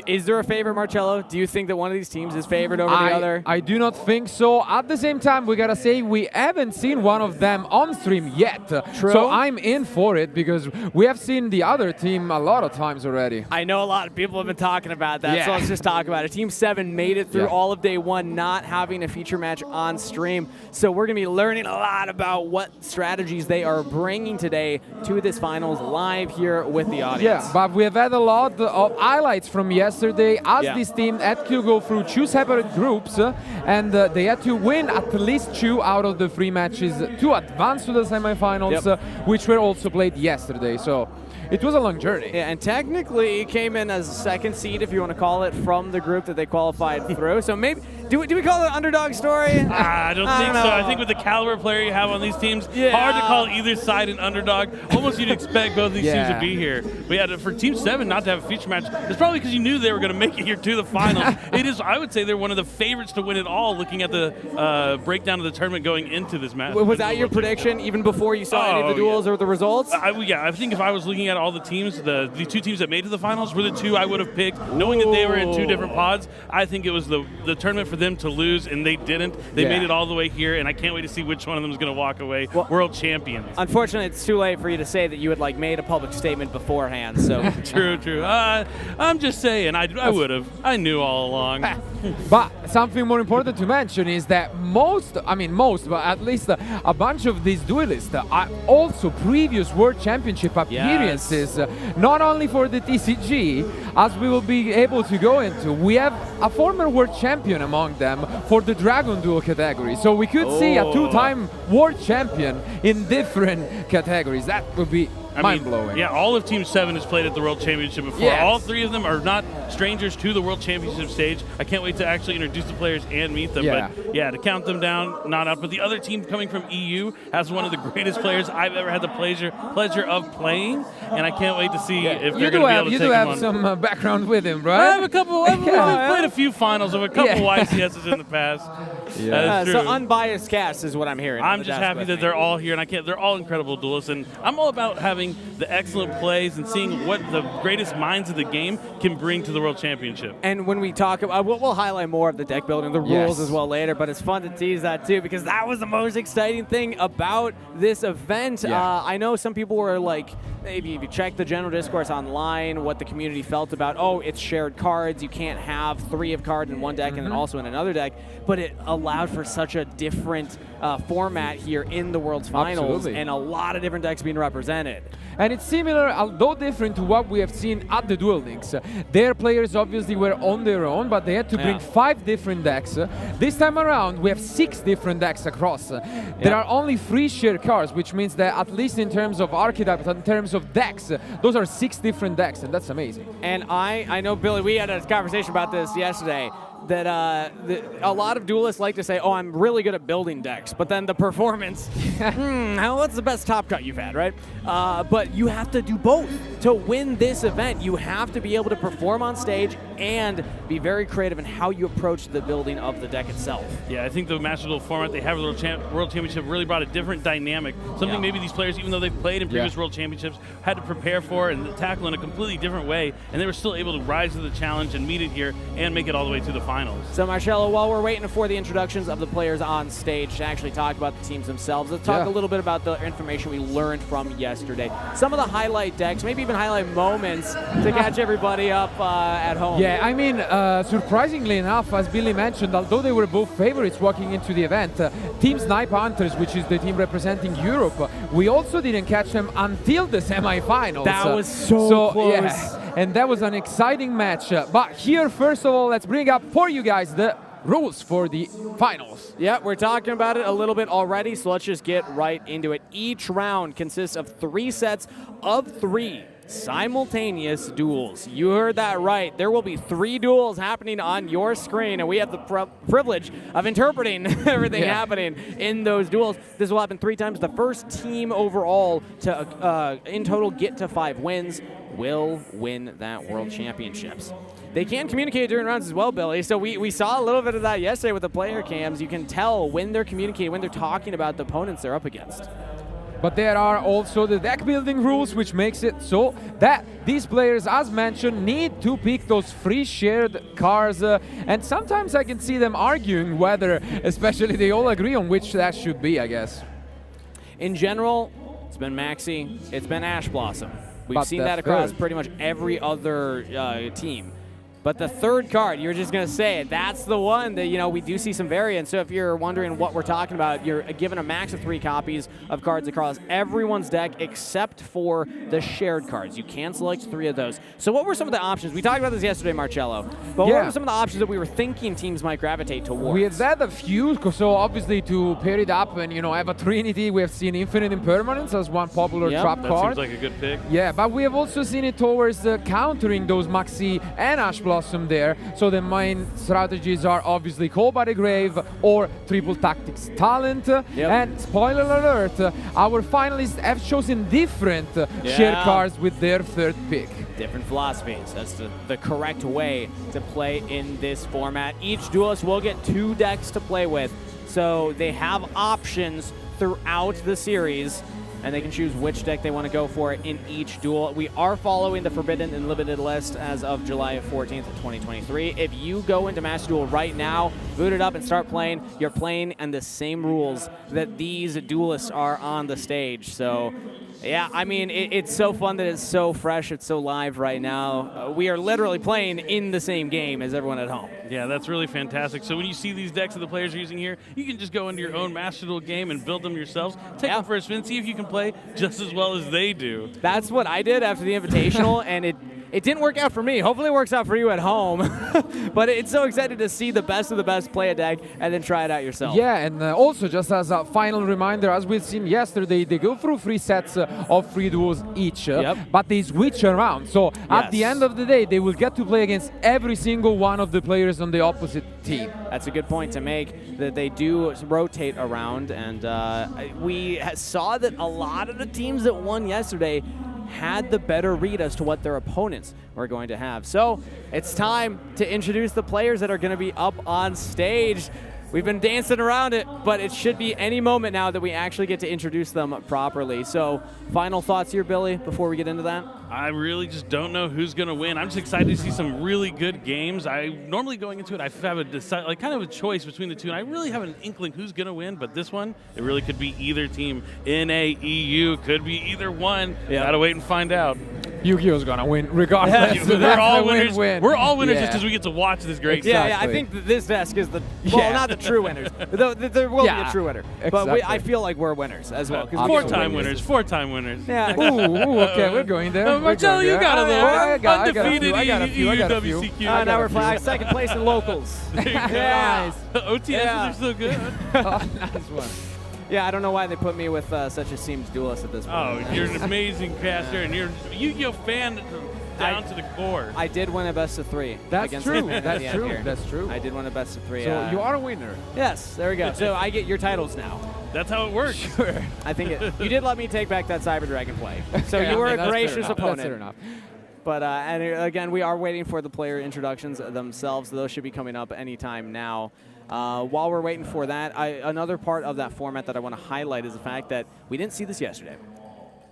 Speaker 2: Is there a favorite, Marcello? Do you think that one of these teams is favored over the other?
Speaker 4: I do not think so. At the same time, we gotta say we haven't seen one of them on stream yet.
Speaker 2: True.
Speaker 4: So I'm in for it because we have seen the other team a lot of times already.
Speaker 2: I know a lot of people have been talking about that, so
Speaker 4: Yeah.
Speaker 2: let's just talk about it. Team 7 made it through
Speaker 4: Yeah.
Speaker 2: all of day 1, not having a feature match on stream. So we're going to be learning a lot about what strategies they are bringing today to this finals live here with the audience.
Speaker 4: Yeah, but we have had a lot of highlights from yesterday as this team had to go through 2 separate groups and they had to win at least 2 out of the 3 matches to advance to the semifinals, which were also played yesterday. So it was a long journey.
Speaker 2: Yeah, and technically it came in as a second seed, if you want to call it, from the group that they qualified through. So maybe, do we call it an underdog story?
Speaker 3: I don't think so. I think with the caliber player you have on these teams, hard to call either side an underdog. Almost you'd expect both of these teams to be here. But yeah, for Team 7 not to have a feature match, it's probably because you knew they were going to make it here to the finals. It is, I would say they're one of the favorites to win it all, looking at the breakdown of the tournament going into this match.
Speaker 2: Was that your prediction even before you saw any of the duels or the results?
Speaker 3: I think if I was looking at all the teams, the 2 teams that made it to the finals were the 2 I would have picked. Knowing that they were in 2 different pods, I think it was the tournament for them to lose, and they didn't. They made it all the way here, and I can't wait to see which one of them is going to walk away world champions.
Speaker 2: Unfortunately, it's too late for you to say that you had made a public statement beforehand. So
Speaker 3: True. I'm just saying, I would have. I knew all along.
Speaker 4: But something more important to mention is that but at least a bunch of these duelists are also previous World Championship appearances, not only for the TCG, as we will be able to go into. We have a former World Champion among them for the Dragon Duel category. So we could see a 2-time World Champion in different categories. That would be mind-blowing.
Speaker 3: Yeah, all of Team 7 has played at the World Championship before.
Speaker 4: Yes.
Speaker 3: All 3 of them are not strangers to the World Championship stage. I can't wait to actually introduce the players and meet them. But yeah, to count them down, not up. But the other team coming from EU has one of the greatest players I've ever had the pleasure of playing, and I can't wait to see if they're going to be able to take him on.
Speaker 4: You do have some background with him, right?
Speaker 3: I have a couple. I've played a few finals of a couple YCSs in the past.
Speaker 2: So unbiased cast is what I'm hearing.
Speaker 3: I'm just happy that they're all here, and they're all incredible duelists, and I'm all about having the excellent plays and seeing what the greatest minds of the game can bring to the World Championship.
Speaker 2: And when we talk about, we'll highlight more of the deck building, the rules as well later, but it's fun to tease that too, because that was the most exciting thing about this event. I know some people were like, if you check the general discourse online, what the community felt about, it's shared cards, you can't have 3 of cards in one deck and then also in another deck, but it allowed for such a different format here in the World's Finals, and a lot of different decks being represented.
Speaker 4: And it's similar, although different, to what we have seen at the Duel Links. Their players obviously were on their own, but they had to bring 5 different decks. This time around, we have 6 different decks across. There are only 3 shared cards, which means that at least in terms of archetypes, in terms of decks, those are 6 different decks, and that's amazing.
Speaker 2: And I know, Billy, we had a conversation about this yesterday, that a lot of duelists like to say, I'm really good at building decks, but then the performance, what's the best top cut you've had, right? But you have to do both to win this event. You have to be able to perform on stage and be very creative in how you approach the building of the deck itself.
Speaker 3: Yeah, I think the Master Duel format they have with the World Championship really brought a different dynamic, something maybe these players, even though they've played in previous World Championships, had to prepare for and tackle in a completely different way, and they were still able to rise to the challenge and meet it here and make it all the way to the finals.
Speaker 2: So Marcello, while we're waiting for the introductions of the players on stage to actually talk about the teams themselves, let's talk a little bit about the information we learned from yesterday. Some of the highlight decks, maybe even highlight moments to catch everybody up at home.
Speaker 4: Yeah, I mean, surprisingly enough, as Billy mentioned, although they were both favorites walking into the event, Team Snipe Hunters, which is the team representing Europe, we also didn't catch them until the semifinals.
Speaker 2: That was so close.
Speaker 4: Yeah. And that was an exciting match. But here, first of all, let's bring up for you guys the rules for the finals.
Speaker 2: Yeah, we're talking about it a little bit already, so let's just get right into it. Each round consists of 3 sets of 3. simultaneous duels. You heard that right. There will be 3 duels happening on your screen, and we have the privilege of interpreting everything happening in those duels. This will happen 3 times. The first team overall to, in total, get to 5 wins will win that World Championships. They can communicate during rounds as well, Billy. So we saw a little bit of that yesterday with the player cams. You can tell when they're communicating, when they're talking about the opponents they're up against.
Speaker 4: But there are also the deck building rules, which makes it so that these players, as mentioned, need to pick those free shared cards. And sometimes I can see them arguing whether, especially they all agree on which that should be, I guess.
Speaker 2: In general, it's been Maxi, it's been Ash Blossom. We've seen that across pretty much every other team. But the third card, you're just going to say it. That's the one that, you know, we do see some variance. So if you're wondering what we're talking about, you're given a max of 3 copies of cards across everyone's deck except for the shared cards. You can select 3 of those. So what were some of the options? We talked about this yesterday, Marcello. But what were some of the options that we were thinking teams might gravitate towards?
Speaker 4: We have had a few. So obviously to pair it up and, you know, have a trinity, we have seen Infinite Impermanence as one popular trap card.
Speaker 3: That seems like a good pick.
Speaker 4: Yeah, but we have also seen it towards countering those Maxi and Ash Blossom there. So the main strategies are obviously Call by the Grave or Triple Tactics Talent. And spoiler alert, our finalists have chosen different shared cards with their third pick.
Speaker 2: Different philosophies. That's the correct way to play in this format. Each duelist will get 2 decks to play with, so they have options throughout the series, and they can choose which deck they want to go for in each duel. We are following the Forbidden and Limited list as of July 14th, 2023. If you go into Master Duel right now, boot it up and start playing, you're playing in the same rules that these duelists are on the stage. So yeah, I mean, it's so fun that it's so fresh, it's so live right now. We are literally playing in the same game as everyone at home.
Speaker 3: Yeah, that's really fantastic. So when you see these decks that the players are using here, you can just go into your own Master Duel game and build them yourselves. Take them for a spin, see if you can play just as well as they do.
Speaker 2: That's what I did after the Invitational, and it didn't work out for me. Hopefully it works out for you at home. But it's so excited to see the best of the best play a deck and then try it out yourself.
Speaker 4: Yeah, and also just as a final reminder, as we've seen yesterday, they go through 3 sets of 3 duels each, but they switch around. So at the end of the day, they will get to play against every single one of the players on the opposite team.
Speaker 2: That's a good point to make, that they do rotate around. And we saw that a lot of the teams that won yesterday had the better read as to what their opponents were going to have. So it's time to introduce the players that are going to be up on stage. We've been dancing around it, but it should be any moment now that we actually get to introduce them properly. So final thoughts here, Billy, before we get into that?
Speaker 3: I really just don't know who's going to win. I'm just excited to see some really good games. Normally going into it, I have a kind of a choice between the two, and I really have an inkling who's going to win, but this one, it really could be either team. NA, EU, could be either one. Gotta wait and find out.
Speaker 4: Yu-Gi-Oh's gonna win regardless.
Speaker 3: We're all winners.
Speaker 4: Win.
Speaker 3: We're all winners just because we get to watch this great stuff.
Speaker 2: Yeah, I think that this desk is the, well, not the true winners. There will be a true winner. But I feel like we're winners as well.
Speaker 3: 4-time winners. 4-time winners.
Speaker 2: Yeah.
Speaker 4: Ooh, okay, we're going there.
Speaker 3: Marcello, you got it there. Undefeated
Speaker 4: EUWCQ.
Speaker 2: Now we're playing second place in locals.
Speaker 3: Nice. OTS are so good.
Speaker 4: Nice one.
Speaker 2: Yeah, I don't know why they put me with such a seems duelist at this point.
Speaker 3: Oh, you're an amazing caster, and you're a Yu-Gi-Oh fan down to the core.
Speaker 2: I did win a best of 3.
Speaker 4: That's true. That's true.
Speaker 2: Here.
Speaker 4: That's true.
Speaker 2: I did win a best of 3.
Speaker 4: So you are a winner.
Speaker 2: Yes, there we go. So I get your titles now.
Speaker 3: That's how it works.
Speaker 4: Sure.
Speaker 2: I think you did let me take back that Cyber Dragon play. So you were a gracious opponent.
Speaker 4: That's fair enough.
Speaker 2: But and again, we are waiting for the player introductions themselves. Those should be coming up anytime now. While we're waiting for that, another part of that format that I want to highlight is the fact that we didn't see this yesterday,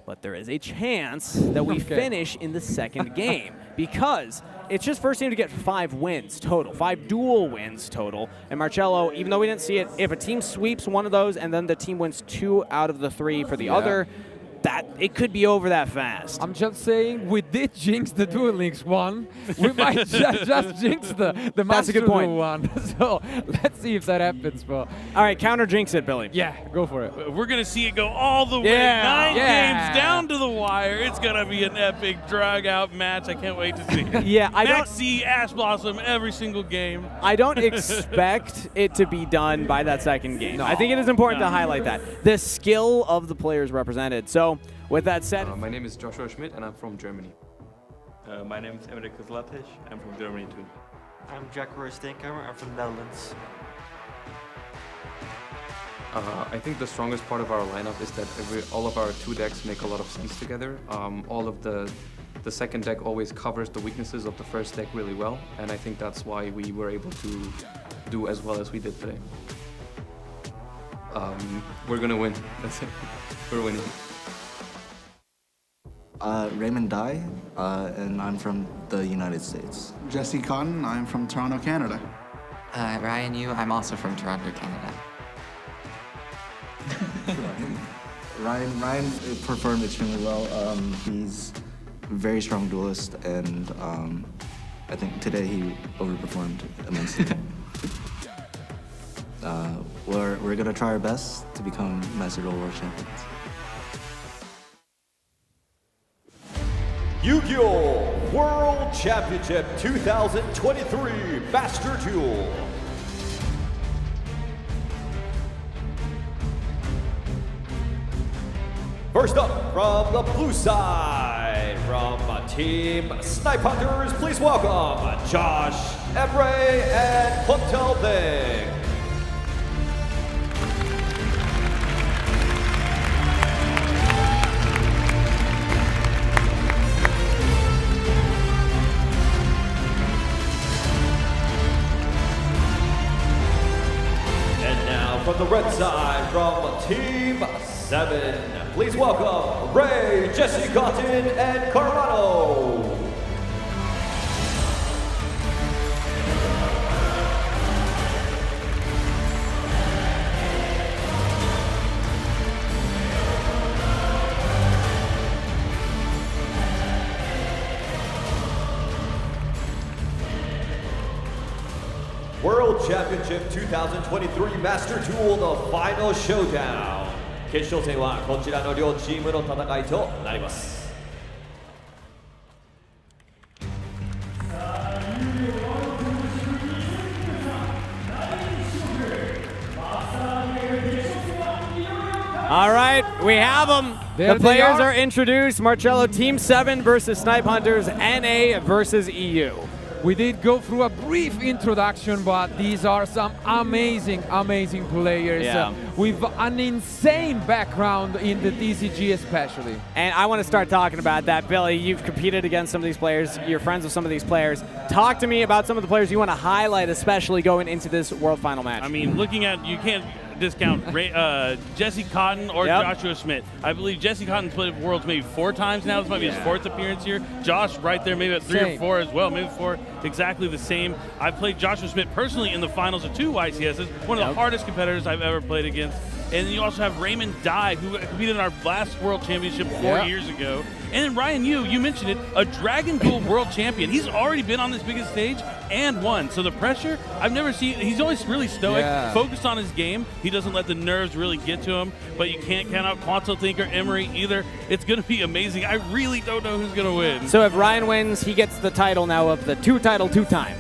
Speaker 2: but there is a chance that we finish in the second game, because it's just first team to get 5 wins total, 5 duel wins total. And Marcello, even though we didn't see it, if a team sweeps one of those and then the team wins 2 out of the 3 for the other, that it could be over that fast.
Speaker 4: I'm just saying, we did jinx the Duel Links one. We might just jinx the Master Duel one. So let's see if that happens. But
Speaker 2: all right, counter jinx it, Billy.
Speaker 4: Yeah, go for it.
Speaker 3: We're going to see it go all the way. 9 games down to the wire. It's going to be an epic drag-out match. I can't wait to see it.
Speaker 2: Yeah,
Speaker 3: Maxi, Ash Blossom, every single game.
Speaker 2: I don't expect it to be done by that second game. No. I think it is important to highlight that. The skill of the players represented. So With that said,
Speaker 11: My name is Joshua Schmidt and I'm from Germany.
Speaker 12: My name is Emre Kızılatiş. I'm from Germany too.
Speaker 13: I'm Jack Roystenkamer. I'm from the Netherlands.
Speaker 11: I think the strongest part of our lineup is that all of our two decks make a lot of sense together. All of the second deck always covers the weaknesses of the first deck really well, and I think that's why we were able to do as well as we did today. We're gonna win. That's it. We're winning.
Speaker 14: Raymond Dye, and I'm from the United States.
Speaker 15: Jesse Cotton, I'm from Toronto, Canada.
Speaker 16: Ryan Yu, I'm also from Toronto, Canada.
Speaker 14: Ryan performed extremely well. He's a very strong duelist, and I think today he overperformed immensely. We're gonna try our best to become Master Duel World Champions.
Speaker 1: Yu-Gi-Oh! World Championship 2023 Master Duel. First up from the blue side, from Team Snipe Hunters, please welcome Josh, Emre, and Puntel Thing. And now from the red side, from Team 7, please welcome Ray, Jesse Cotton, and Carano. World Championship 2023 Master Duel the Final Showdown. 決勝戦はこちらの両チームの戦いとなります。
Speaker 2: all right, we have them.
Speaker 4: There
Speaker 2: The players
Speaker 4: they
Speaker 2: are introduced. Marcello, Team 7 versus Snipe Hunters, NA versus EU.
Speaker 4: We did go through a brief introduction, but these are some amazing, amazing players with an insane background in the TCG especially.
Speaker 2: And I want to start talking about that. Billy, you've competed against some of these players. You're friends with some of these players. Talk to me about some of the players you want to highlight, especially going into this World Final match.
Speaker 3: I mean, looking at, you can't discount Jesse Cotton or Joshua Schmidt. I believe Jesse Cotton's played Worlds maybe 4 times now. This might be his 4th appearance here. Josh right there, maybe at 3 or 4 as well, maybe 4. Exactly the same. I played Joshua Schmidt personally in the finals of 2 YCSs, one of the hardest competitors I've ever played against. And then you also have Raymond Dye, who competed in our last World Championship 4 years ago. And then Ryan Yu, you mentioned it, a Dragon Duel World Champion. He's already been on this biggest stage and won. So the pressure, I've never seen, he's always really stoic, focused on his game. He doesn't let the nerves really get to him, but you can't count out Quanto Think or Emery either. It's going to be amazing. I really don't know who's going to win.
Speaker 2: So if Ryan wins, he gets the title now of the 2-title 2-time.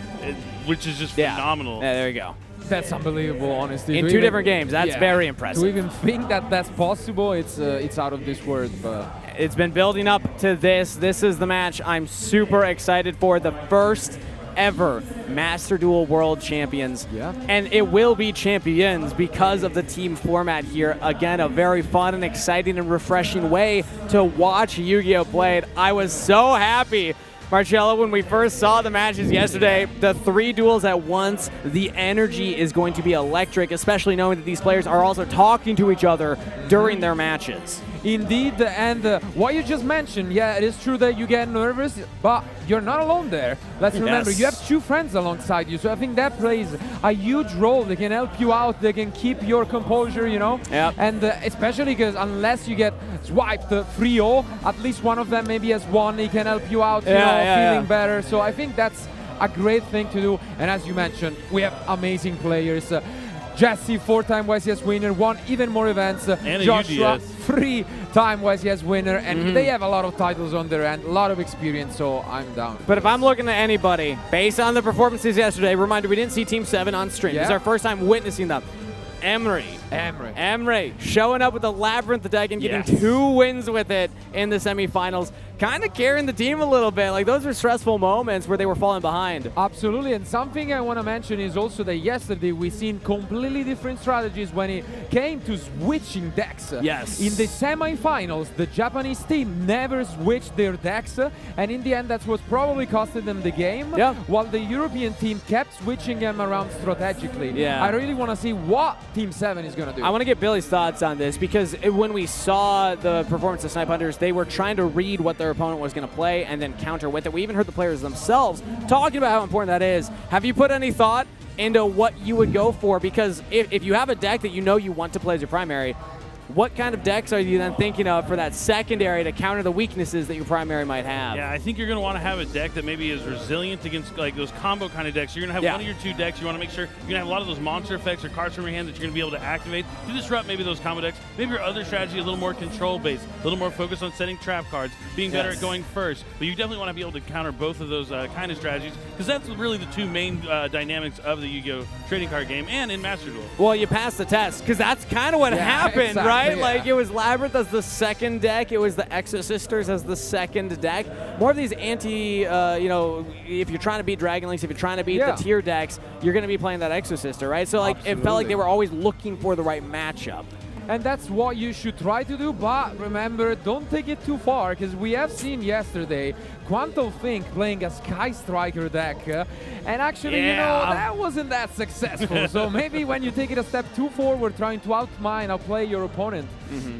Speaker 3: Which is just phenomenal.
Speaker 2: Yeah, there you go.
Speaker 4: That's unbelievable, honestly.
Speaker 2: In 2 different games, that's very impressive.
Speaker 4: To even think that that's possible, it's out of this world. But
Speaker 2: it's been building up to this. This is the match I'm super excited for. The first ever Master Duel World Champions. And it will be champions because of the team format here. Again, a very fun and exciting and refreshing way to watch Yu-Gi-Oh! Played. I was so happy, Marcello, when we first saw the matches yesterday, the 3 duels at once, the energy is going to be electric, especially knowing that these players are also talking to each other during their matches.
Speaker 4: Indeed, and what you just mentioned, yeah, it is true that you get nervous, but you're not alone there. Let's remember, you have 2 friends alongside you, so I think that plays a huge role. They can help you out, they can keep your composure, you know? And especially because unless you get swiped 3-0, at least one of them maybe has won, he can help you out, you know, feeling better. So I think that's a great thing to do. And as you mentioned, we have amazing players. Jesse, 4-time YCS winner, won even more events.
Speaker 3: And
Speaker 4: Joshua, 3-time YCS winner, and they have a lot of titles on their end, a lot of experience, so I'm down.
Speaker 2: But if I'm looking at anybody, based on the performances yesterday, reminder, we didn't see Team 7 on stream. This is our first time witnessing them. Emery Emre showing up with the Labyrinth deck and getting 2 wins with it in the semifinals. Kind of carrying the team a little bit. Like, those were stressful moments where they were falling behind.
Speaker 4: Absolutely, and something I want to mention is also that yesterday we seen completely different strategies when it came to switching decks.
Speaker 2: Yes.
Speaker 4: In the semifinals, the Japanese team never switched their decks, and in the end that's what probably costed them the game, while the European team kept switching them around strategically.
Speaker 2: Yeah.
Speaker 4: I really want to see what Team 7 is going to do.
Speaker 2: I want to get Billy's thoughts on this, because when we saw the performance of Snipe Hunters, they were trying to read what their opponent was going to play and then counter with it. We even heard the players themselves talking about how important that is. Have you put any thought into what you would go for? Because if you have a deck that you know you want to play as your primary, what kind of decks are you then thinking of for that secondary to counter the weaknesses that your primary might have?
Speaker 3: Yeah, I think you're going to want to have a deck that maybe is resilient against like those combo kind of decks. You're going to have one of your 2 decks. You want to make sure you're going to have a lot of those monster effects or cards from your hand that you're going to be able to activate to disrupt maybe those combo decks. Maybe your other strategy is a little more control-based, a little more focused on setting trap cards, being better at going first. But you definitely want to be able to counter both of those kind of strategies, because that's really the 2 main dynamics of the Yu-Gi-Oh! Trading card game and in Master Duel.
Speaker 2: Well, you passed the test, because that's kind of what happened, right? Like, it was Labyrinth as the second deck. It was the Exosisters as the second deck. More of these anti, you know, if you're trying to beat Dragon Links, if you're trying to beat the tier decks, you're going to be playing that Exosister, right? So, like, it felt like they were always looking for the right matchup.
Speaker 4: And that's what you should try to do, but remember, don't take it too far, because we have seen yesterday Quantum Think playing a Sky Striker deck, and actually, you know, that wasn't that successful. So maybe when you take it a step too forward, trying to outplay your opponent,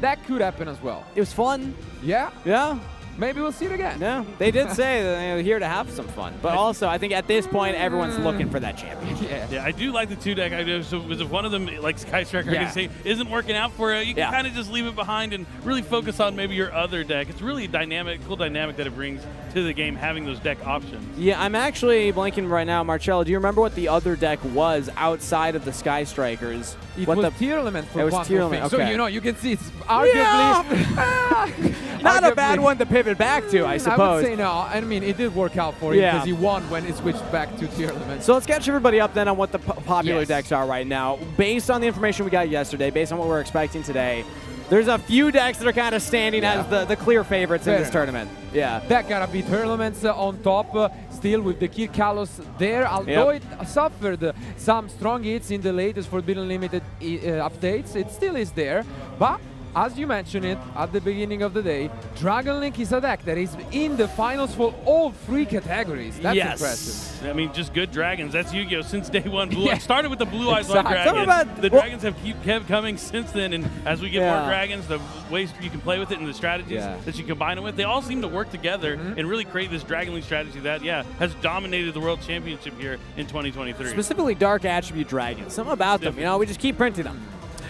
Speaker 4: that could happen as well.
Speaker 2: It was fun.
Speaker 4: Yeah.
Speaker 2: Yeah.
Speaker 4: Maybe we'll see it again.
Speaker 2: Yeah, they did say that they're here to have some fun. But also, I think at this point, everyone's looking for that championship.
Speaker 3: Yeah, I do like the 2 deck. I do. So if one of them, like Sky Striker, I can say, isn't working out for you, you can kind of just leave it behind and really focus on maybe your other deck. It's really a cool dynamic that it brings to the game, having those deck options.
Speaker 2: Yeah, I'm actually blanking right now. Marcello, do you remember what the other deck was outside of the Sky Strikers?
Speaker 4: It was Tier Element for Quantum Think.
Speaker 2: Okay.
Speaker 4: So, you know, you can see it's arguably...
Speaker 2: Not a bad one to pivot back to, I suppose.
Speaker 4: I would say no. I mean, it did work out for him because he won when it switched back to Tier Element.
Speaker 2: So let's catch everybody up then on what the popular decks are right now. Based on the information we got yesterday, based on what we're expecting today, there's a few decks that are kind of standing as the clear favorites in this tournament. Yeah.
Speaker 4: That gotta be tournaments on top, still with the Kir Kalos there, although it suffered some strong hits in the latest Forbidden Limited updates, it still is there, but as you mentioned it at the beginning of the day, Dragon Link is a deck that is in the finals for all 3 categories. That's impressive.
Speaker 3: I mean, just good dragons. That's Yu-Gi-Oh! Since day one. Started with the Blue Eyes White Dragon. The dragons have kept coming since then, and as we get more dragons, the ways you can play with it and the strategies that you combine it with, they all seem to work together and really create this Dragon Link strategy that, has dominated the World Championship here in 2023.
Speaker 2: Specifically Dark Attribute Dragons. Something about them, you know, we just keep printing them.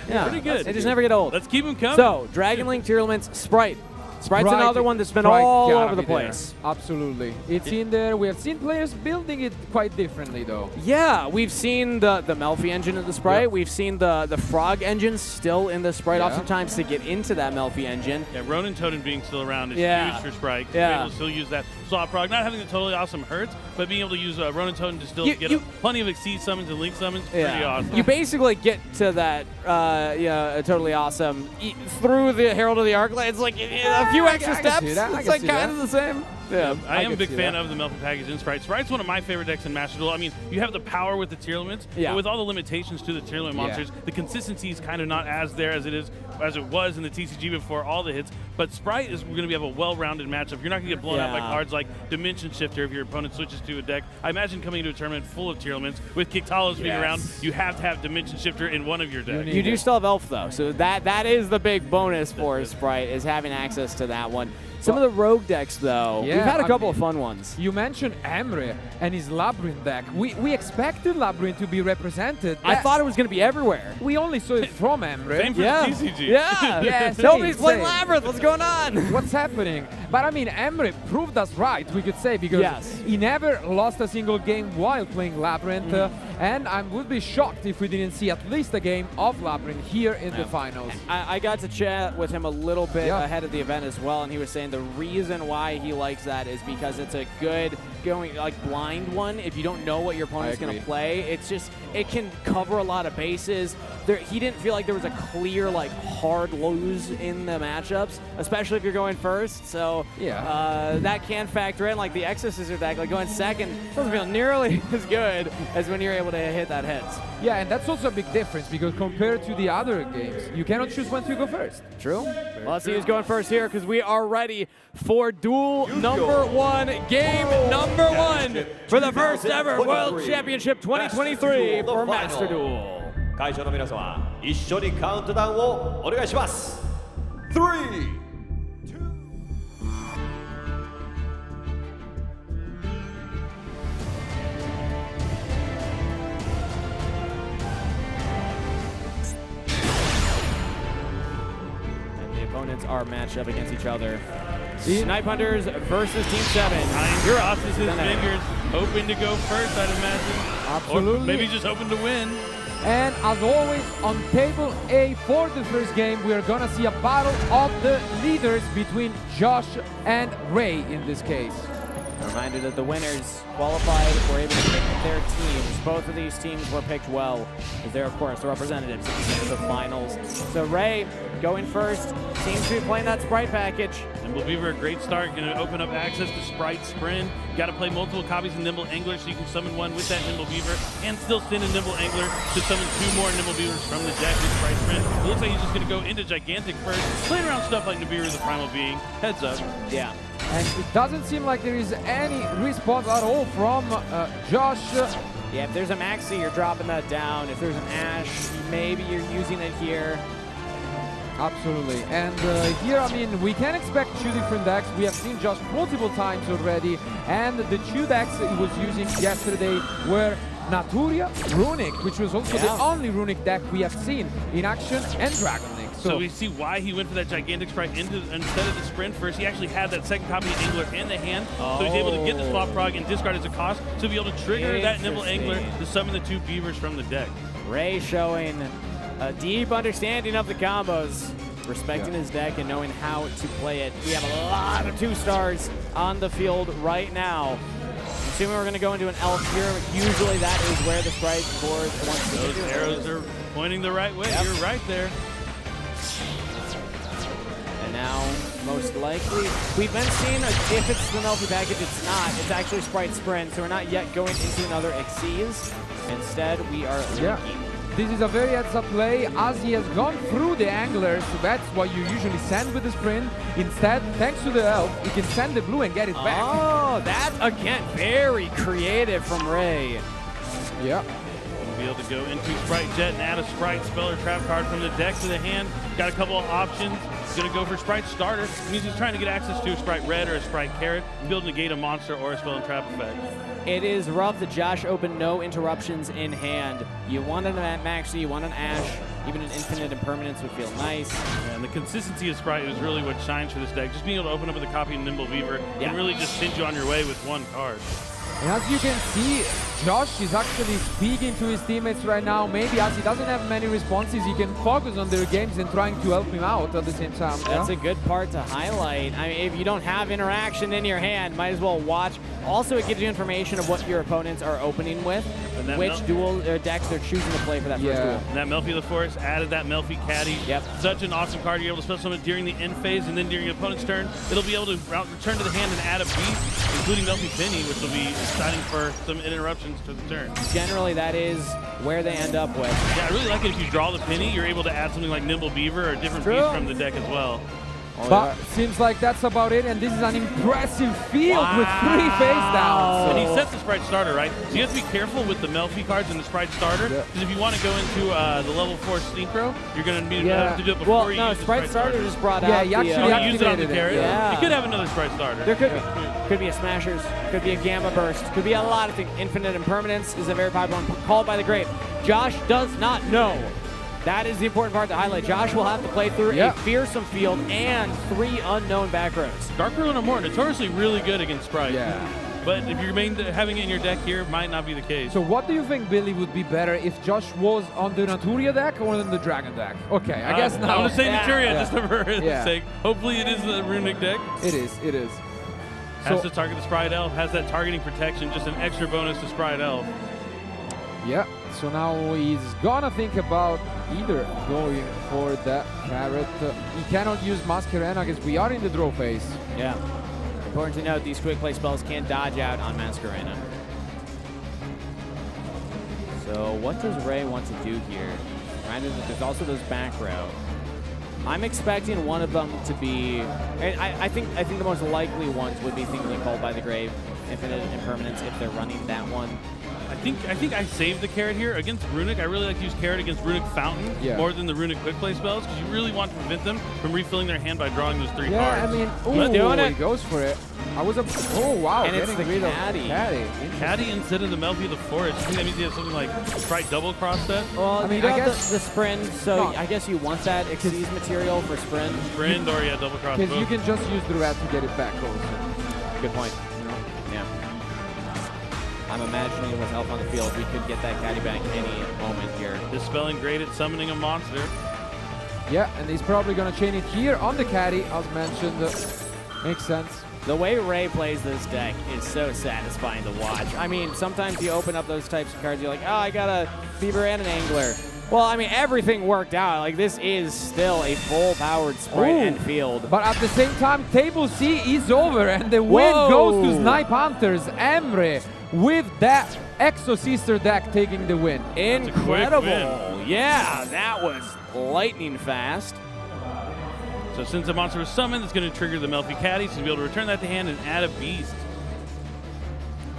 Speaker 2: Yeah,
Speaker 3: pretty good.
Speaker 2: They just never get old.
Speaker 3: Let's keep them coming.
Speaker 2: So, Dragon Link Tier Elements, Sprite. Sprite's another one that's been all over the place.
Speaker 4: Absolutely. It's in there. We have seen players building it quite differently, though.
Speaker 2: Yeah, we've seen the Melfi engine in the Sprite. We've seen the Frog engine still in the Sprite. Oftentimes to get into that Melfi engine.
Speaker 3: Yeah, Ronin Totem being still around is huge for Sprite. Being able to still use that slot prog. Not having the totally awesome hurts, but being able to use Ronin Totem to still get plenty of Exceed summons and Link summons. Pretty awesome.
Speaker 2: You basically get to that totally awesome through the Herald of the Arclight. It's like a few extra steps. It's like kind of the same.
Speaker 3: Yeah, I am a big fan of the Melfi package in Sprite. Sprite's one of my favorite decks in Master Duel. I mean, you have the power with the tier limits, but with all the limitations to the tier limit monsters, the consistency is kind of not as there as it was in the TCG before all the hits. But Sprite is going to have a well-rounded matchup. You're not going to get blown out by cards like Dimension Shifter if your opponent switches to a deck. I imagine coming into a tournament full of tier limits with Kiktalos being around, you have to have Dimension Shifter in one of your decks.
Speaker 2: You do still have Elf though, so that is the big bonus for Sprite, is having access to that one. Some of the rogue decks, though, we've had a couple of fun ones.
Speaker 4: You mentioned Emre and his Labyrinth deck. We expected Labyrinth to be represented.
Speaker 2: I thought it was going to be everywhere.
Speaker 4: We only saw it from Emre.
Speaker 3: Same for TCG.
Speaker 2: Yeah. Nobody's playing Labyrinth. What's going on?
Speaker 4: What's happening? But I mean, Emre proved us right, we could say, because he never lost a single game while playing Labyrinth, and I would be shocked if we didn't see at least a game of Labyrinth here in the finals.
Speaker 2: I got to chat with him a little bit ahead of the event as well, and he was saying the reason why he likes that is because it's a good blind one. If you don't know what your opponent's going to play, it's just, it can cover a lot of bases. He didn't feel like there was a clear hard lose in the matchups, especially if you're going first. So that can factor in. Like the Exorcism deck, going second doesn't feel nearly as good as when you're able to hit that hits.
Speaker 4: Yeah, and that's also a big difference because compared to the other games, you cannot choose when to go first.
Speaker 2: True. Well, let's see who's going first here because we are ready for duel number 1, game number 1 for the first ever World Championship 2023 for Master Duel.
Speaker 1: 会場の皆様、一緒にカウントダウンをお願いします。3
Speaker 2: Opponents are matched up against each other. Snipe Hunters versus Team 7.
Speaker 3: Crosses his fingers, hoping to go first, I'd imagine.
Speaker 4: Absolutely.
Speaker 3: Or maybe just hoping to win.
Speaker 4: And as always, on table A for the first game, we are gonna see a battle of the leaders between Josh and Ray in this case.
Speaker 2: A reminder that the winners qualified were able to pick their teams. Both of these teams were picked well, as they're, of course, the representatives in the finals. So Ray, going first, seems to be playing that Sprite package.
Speaker 3: Nimble Beaver, a great start, going to open up access to Sprite Sprint. You got to play multiple copies of Nimble Angler so you can summon one with that Nimble Beaver and still send a Nimble Angler to summon 2 more Nimble Beavers from the deck with Sprite Sprint. It looks like he's just going to go into Gigantic first, playing around stuff like Nibiru the Primal Being. Heads up.
Speaker 2: Yeah.
Speaker 4: And it doesn't seem like there is any response at all from Josh.
Speaker 2: Yeah, if there's a Maxi, you're dropping that down. If there's an Ash, maybe you're using it here.
Speaker 4: Absolutely. And here, I mean, we can expect 2 different decks. We have seen Josh multiple times already. And the 2 decks he was using yesterday were Naturia, Runic, which was also the only Runic deck we have seen in action, and Dragon Link.
Speaker 3: So we see why he went for that Gigantic Sprite instead of the Sprint first. He actually had that second copy of Angler in the hand, so he's able to get the swap prog and discard as a cost to be able to trigger that Nimble Angler to summon the 2 Beavers from the deck.
Speaker 2: Ray showing a deep understanding of the combos, respecting his deck and knowing how to play it. We have a lot of 2 stars on the field right now. Assuming we're going to go into an elf here, usually that is where the Sprite board wants to
Speaker 3: Those arrows are pointing the right way. You're right there.
Speaker 2: And now, most likely, we've been seeing if it's the Melty package, it's not. It's actually Sprite Sprint, so we're not yet going into another Xyz. Instead, we are linking.
Speaker 4: This is a very heads-up play, as he has gone through the Angler, so that's what you usually send with the Sprint. Instead, thanks to the Elf, you can send the blue and get it back.
Speaker 2: Oh, that's, again, very creative from Ray.
Speaker 4: Yeah.
Speaker 3: We'll be able to go into Sprite Jet and add a Sprite Spell or Trap card from the deck to the hand. Got a couple of options. He's going to go for Sprite Starter. It means he's trying to get access to a Sprite Red or a Sprite Carrot and be able to negate a monster or a spell and trap effect.
Speaker 2: It is rough that Josh opened no interruptions in hand. You want an Maxi, you want an Ash, even an Infinite Impermanence would feel nice.
Speaker 3: Yeah, and the consistency of Sprite is really what shines for this deck. Just being able to open up with a copy of Nimble Beaver and really just send you on your way with 1 card.
Speaker 4: And as you can see, Josh is actually speaking to his teammates right now. Maybe as he doesn't have many responses, he can focus on their games and trying to help him out at the same time.
Speaker 2: That's a good part to highlight. I mean, if you don't have interaction in your hand, might as well watch. Also, it gives you information of what your opponents are opening with, which duel decks they're choosing to play for that first duel.
Speaker 3: And that Melfi of the Forest added that Melfi Caddy.
Speaker 2: Yep.
Speaker 3: Such an awesome card. You're able to spell summon during the end phase, and then during your opponent's turn, it'll be able to return to the hand and add a beast, including Melfi Penny, which will be exciting for some interruptions to the turn.
Speaker 2: Generally, that is where they end up with.
Speaker 3: Yeah, I really like it if you draw the Penny, you're able to add something like Nimble Beaver or a different beast from the deck as well.
Speaker 4: But seems like that's about it, and this is an impressive field with 3 face downs.
Speaker 3: And he sets the Sprite Starter, right? So you have to be careful with the Melfi cards and the Sprite Starter, because if you want to go into the level 4 Synchro, you're going to have to do it before you use the
Speaker 2: Sprite Starter just brought out.
Speaker 4: Yeah, you actually
Speaker 3: use it on the carrot.
Speaker 2: Yeah.
Speaker 3: You could have another Sprite Starter.
Speaker 2: There could be. Could be a Smashers, could be a Gamma Burst, could be a lot of things. Infinite Impermanence is a very popular one, called by the Great. Josh does not know That is the important part to highlight. Josh will have to play through a fearsome field and 3 unknown back rows.
Speaker 3: Dark Ruler no more, notoriously really good against Sprite.
Speaker 4: Yeah.
Speaker 3: But if you're having it in your deck here, might not be the case.
Speaker 4: So what do you think, Billy, would be better if Josh was on the Naturia deck or on the Dragon deck? Okay, I guess now.
Speaker 3: I'm going to say Naturia just for his sake. Hopefully it is the Runic deck.
Speaker 4: It is.
Speaker 3: Has to target the Sprite Elf, has that targeting protection, just an extra bonus to Sprite Elf.
Speaker 4: Yeah, so now he's gonna think about either going for that carrot. He cannot use Masquerena because we are in the draw phase.
Speaker 2: Yeah. Important to note, these quick play spells can dodge out on Masquerena. So what does Ray want to do here? There's also those back row. I'm expecting one of them to be, and I think the most likely ones would be things like Called by the Grave, Infinite Impermanence, if they're running that one.
Speaker 3: I think I saved the carrot here. Against Runic, I really like to use carrot against Runic Fountain more than the Runic quick play spells, because you really want to prevent them from refilling their hand by drawing those 3 cards.
Speaker 4: Yeah, I mean, he goes for it. Oh, wow.
Speaker 2: And it's the Caddy.
Speaker 3: Caddy instead of the Melfi of the Forest. I think that means you have something like Sprite double cross that.
Speaker 2: Well, I mean, I guess the Sprint, so I guess you want that Exceeds material for Sprint.
Speaker 3: Sprint or double cross.
Speaker 4: Because you can just use the rat to get it back also.
Speaker 2: Good point. Yeah. I'm imagining with help on the field, we could get that Caddy back any moment here.
Speaker 3: Dispelling great at summoning a monster.
Speaker 4: Yeah, and he's probably going to chain it here on the Caddy, as mentioned. Makes sense.
Speaker 2: The way Ray plays this deck is so satisfying to watch. I mean, sometimes you open up those types of cards, you're like, oh, I got a Fever and an Angler. Well, I mean, everything worked out. Like, this is still a full-powered Sprite and field.
Speaker 4: But at the same time, Table C is over, and the win goes to Snipe Hunters. Emre with that Exo Sister deck taking the win.
Speaker 2: Incredible. Yeah, that was lightning fast.
Speaker 3: So since the monster was summoned, it's going to trigger the Melfi Caddy, so you'll be able to return that to hand and add a beast.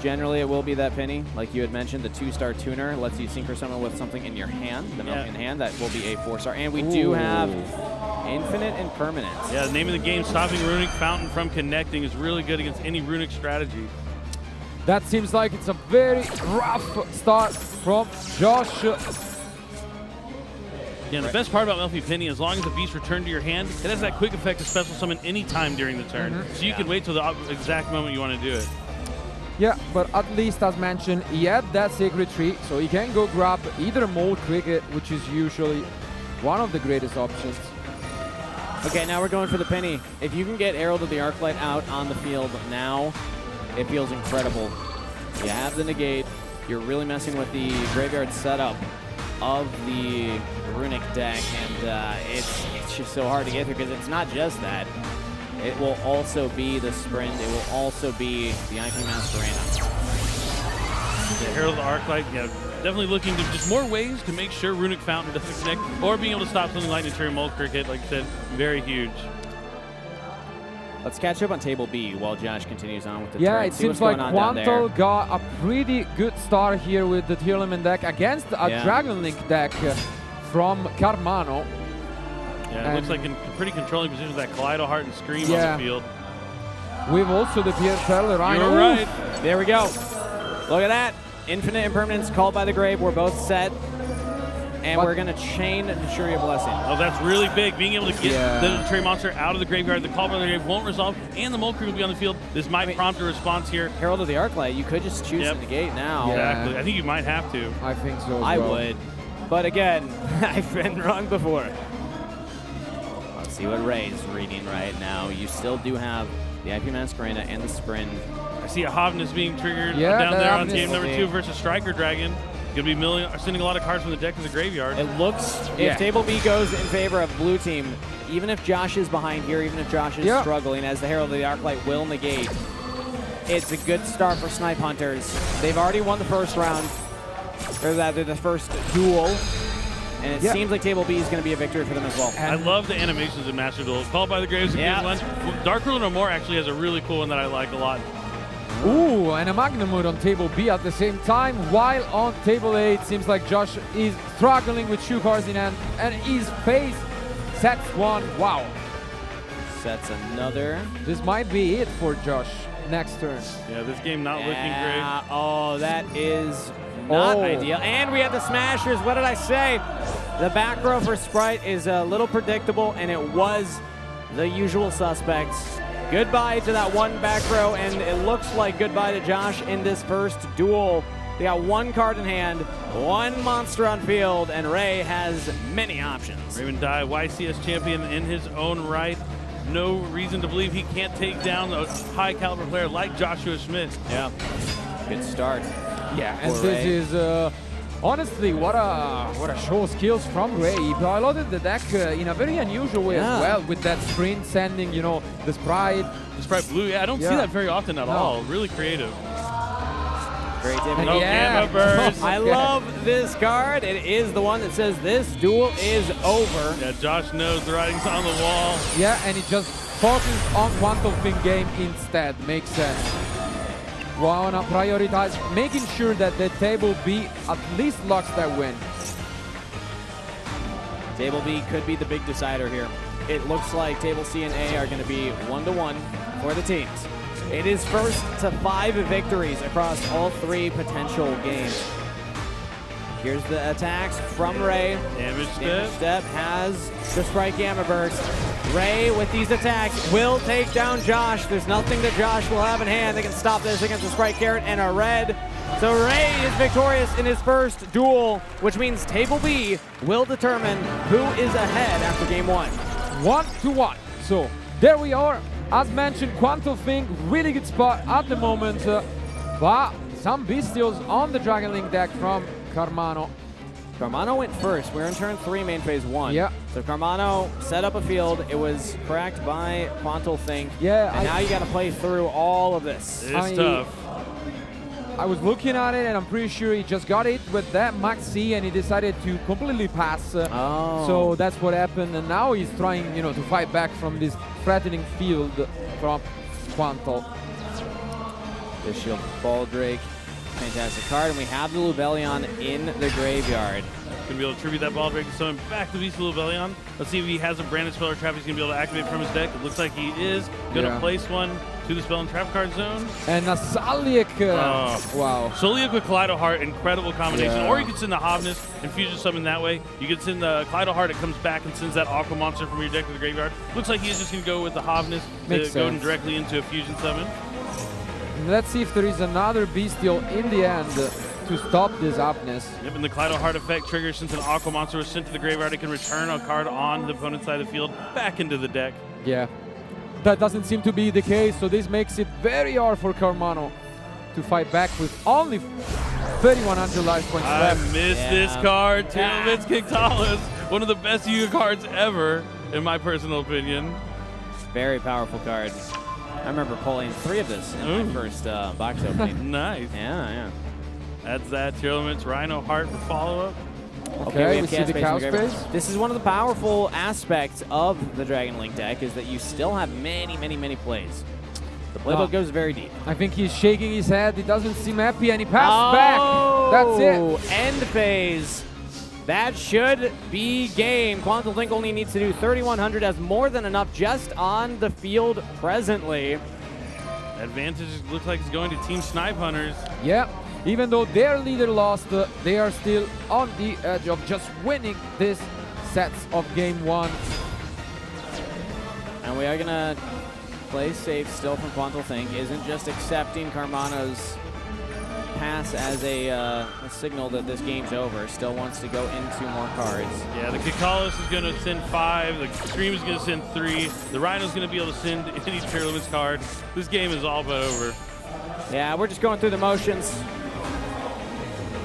Speaker 2: Generally, it will be that Penny. Like you had mentioned, the 2-star tuner lets you synchro summon with something in your hand, the Melfi in hand. That will be a 4-star. And we do have Infinite Impermanence.
Speaker 3: Yeah, the name of the game, stopping Runic Fountain from connecting, is really good against any Runic strategy.
Speaker 4: That seems like it's a very rough start from Josh.
Speaker 3: Yeah, the best part about Melfi Penny, as long as the beast returned to your hand, it has that quick effect to special summon any time during the turn. So you can wait till the exact moment you want to do it.
Speaker 4: Yeah, but at least, as mentioned, he had that Sacred Tree, so he can go grab either Mold Cricket, which is usually one of the greatest options.
Speaker 2: Okay, now we're going for the Penny. If you can get Herald of the Arclight out on the field now, it feels incredible. You have the negate. You're really messing with the graveyard setup of the Runic deck, and it's just so hard to get through because it's not just that. It will also be the Sprint. It will also be the IP Masquerena.
Speaker 3: The Herald of the Arclight, yeah, definitely looking to just more ways to make sure Runic Fountain doesn't connect, or being able to stop something like Naturia Mold Cricket, like I said, very huge.
Speaker 2: Let's catch up on Table B while Josh continues on with the
Speaker 4: Yeah,
Speaker 2: turn.
Speaker 4: it seems like Quantal got a pretty good start here with the Tier Limit deck against a Dragon Link deck from Carmano.
Speaker 3: Yeah, it looks like in pretty controlling position with that Kaleido Heart and Scream on the field.
Speaker 4: We've also the Pierre Perle Rhino.
Speaker 2: You're right. There we go. Look at that. Infinite Impermanence, Called by the Grave. We're both set. And we're going to chain Naturia Blessing.
Speaker 3: Oh, that's really big. Being able to get the Naturia monster out of the graveyard, the Call by the Grave won't resolve, and the Mold Crew will be on the field. This might prompt a response here.
Speaker 2: Herald of the Arclight, you could just choose to negate now.
Speaker 3: Exactly. I think you might have to.
Speaker 4: I think so as
Speaker 2: I
Speaker 4: well.
Speaker 2: would. But again, I've been wrong before. Let's see what Ray's reading right now. You still do have the IP Masquerena and the Sprint.
Speaker 3: I see a Hovness being triggered down there on game number 2 versus Striker Dragon. Going to be sending a lot of cards from the deck to the graveyard.
Speaker 2: It looks, if Table B goes in favor of blue team, even if Josh is behind here, even if Josh is struggling, as the Herald of the Arclight will negate, it's a good start for Snipe Hunters. They've already won the first round, or rather the first duel, and it seems like Table B is going to be a victory for them as well.
Speaker 3: I love the animations in Master Duels. Called by the Grave is a good one. Dark Ruler No More actually has a really cool one that I like a lot.
Speaker 4: Ooh, and a Magnamud on Table B at the same time, while on Table A, it seems like Josh is struggling with 2 cards in hand, and his face sets one. Wow.
Speaker 2: Sets another.
Speaker 4: This might be it for Josh next turn.
Speaker 3: Yeah, this game not looking great.
Speaker 2: Oh, that is not ideal. And we have the Smashers. What did I say? The back row for Sprite is a little predictable, and it was the usual suspects. Goodbye to that one back row, and it looks like goodbye to Josh in this first duel. They got one card in hand, one monster on field, and Ray has many options.
Speaker 3: Raymond Dye, YCS champion in his own right. No reason to believe he can't take down a high caliber player like Joshua Schmidt.
Speaker 2: Yeah, good start.
Speaker 4: Yeah, and this is honestly what a show of skills from Ray. He piloted the deck in a very unusual way as well, with that sprint sending, you know, the Sprite.
Speaker 3: The Sprite blue, yeah, I don't see that very often at all. Really creative.
Speaker 2: Great
Speaker 3: image. Oh, Gamma Burst.
Speaker 2: I love this card. It is the one that says this duel is over.
Speaker 3: Yeah, Josh knows the writing's on the wall.
Speaker 4: Yeah, and he just focused on Quantum Fin game instead. Makes sense. Wanna prioritize making sure that the table B at least locks that win.
Speaker 2: Table B could be the big decider here. It looks like table C and A are going to be 1-1 for the teams. It is first to 5 victories across all 3 potential games. Here's the attacks from Ray.
Speaker 3: Damage
Speaker 2: step has the Sprite Gamma Burst. Ray with these attacks will take down Josh. There's nothing that Josh will have in hand that can stop this against the Sprite Carrot and a red. So Ray is victorious in his first duel, which means table B will determine who is ahead after game 1.
Speaker 4: 1-1. So there we are. As mentioned, Quantum Fin, really good spot at the moment. But some bestials on the Dragon Link deck from Carmano.
Speaker 2: Carmano went first. We're in turn 3, main phase 1.
Speaker 4: Yeah.
Speaker 2: So Carmano set up a field. It was cracked by Quantum Fin.
Speaker 4: Yeah.
Speaker 2: And now you got to play through all of this.
Speaker 3: It's tough.
Speaker 4: I was looking at it, and I'm pretty sure he just got it with that Max C, and he decided to completely pass. So that's what happened, and now he's trying, you know, to fight back from this threatening field from Quantum.
Speaker 2: This Shield Baldrake, fantastic card, and we have the Lubellion in the graveyard.
Speaker 3: Gonna be able to tribute that Baldrake and summon back the Beast Lubellion. Let's see if he has a branded spell or trap he's gonna be able to activate from his deck. It looks like he is gonna place one to the spell and trap card zone.
Speaker 4: And a Saliak. Wow.
Speaker 3: Saliak with Kaleido Heart, incredible combination.
Speaker 4: Yeah.
Speaker 3: Or you could send the Hovness and fusion summon that way. You could send the Kaleido Heart, it comes back and sends that Aqua Monster from your deck to the graveyard. Looks like he's just gonna go with the Hovness to go directly into a fusion summon.
Speaker 4: Let's see if there is another bestial in the end to stop this upness.
Speaker 3: Yep, and the Kaleido Heart effect triggers since an Aqua Monster was sent to the graveyard, it can return a card on the opponent's side of the field back into the deck.
Speaker 4: Yeah. That doesn't seem to be the case, so this makes it very hard for Carmano to fight back with only 3,100 life points left.
Speaker 3: I miss this card, Telements Kictalis. One of the best Yu-Gi-Oh cards ever, in my personal opinion.
Speaker 2: Very powerful card. I remember pulling 3 of this in my first box opening.
Speaker 3: Nice.
Speaker 2: Yeah.
Speaker 3: That's that. Telements Rhino Heart for follow-up.
Speaker 4: Okay, we see the cow space.
Speaker 2: This is one of the powerful aspects of the Dragon Link deck, is that you still have many plays. The playbook goes very deep.
Speaker 4: I think he's shaking his head. He doesn't seem happy, and he passed back. That's it.
Speaker 2: End phase. That should be game. Quantum Link only needs to do 3,100, has more than enough just on the field presently.
Speaker 3: Advantage looks like it's going to Team Snipe Hunters.
Speaker 4: Yeah. Even though their leader lost, they are still on the edge of just winning this sets of game 1.
Speaker 2: And we are going to play safe still from Quantum Think. Isn't just accepting Carmano's pass as a signal that this game's over. Still wants to go into more cards.
Speaker 3: Yeah, the Kikalis is going to send 5. The Scream is going to send 3. The Rhino's going to be able to send any Tearlaments card. This game is all but over.
Speaker 2: Yeah, we're just going through the motions.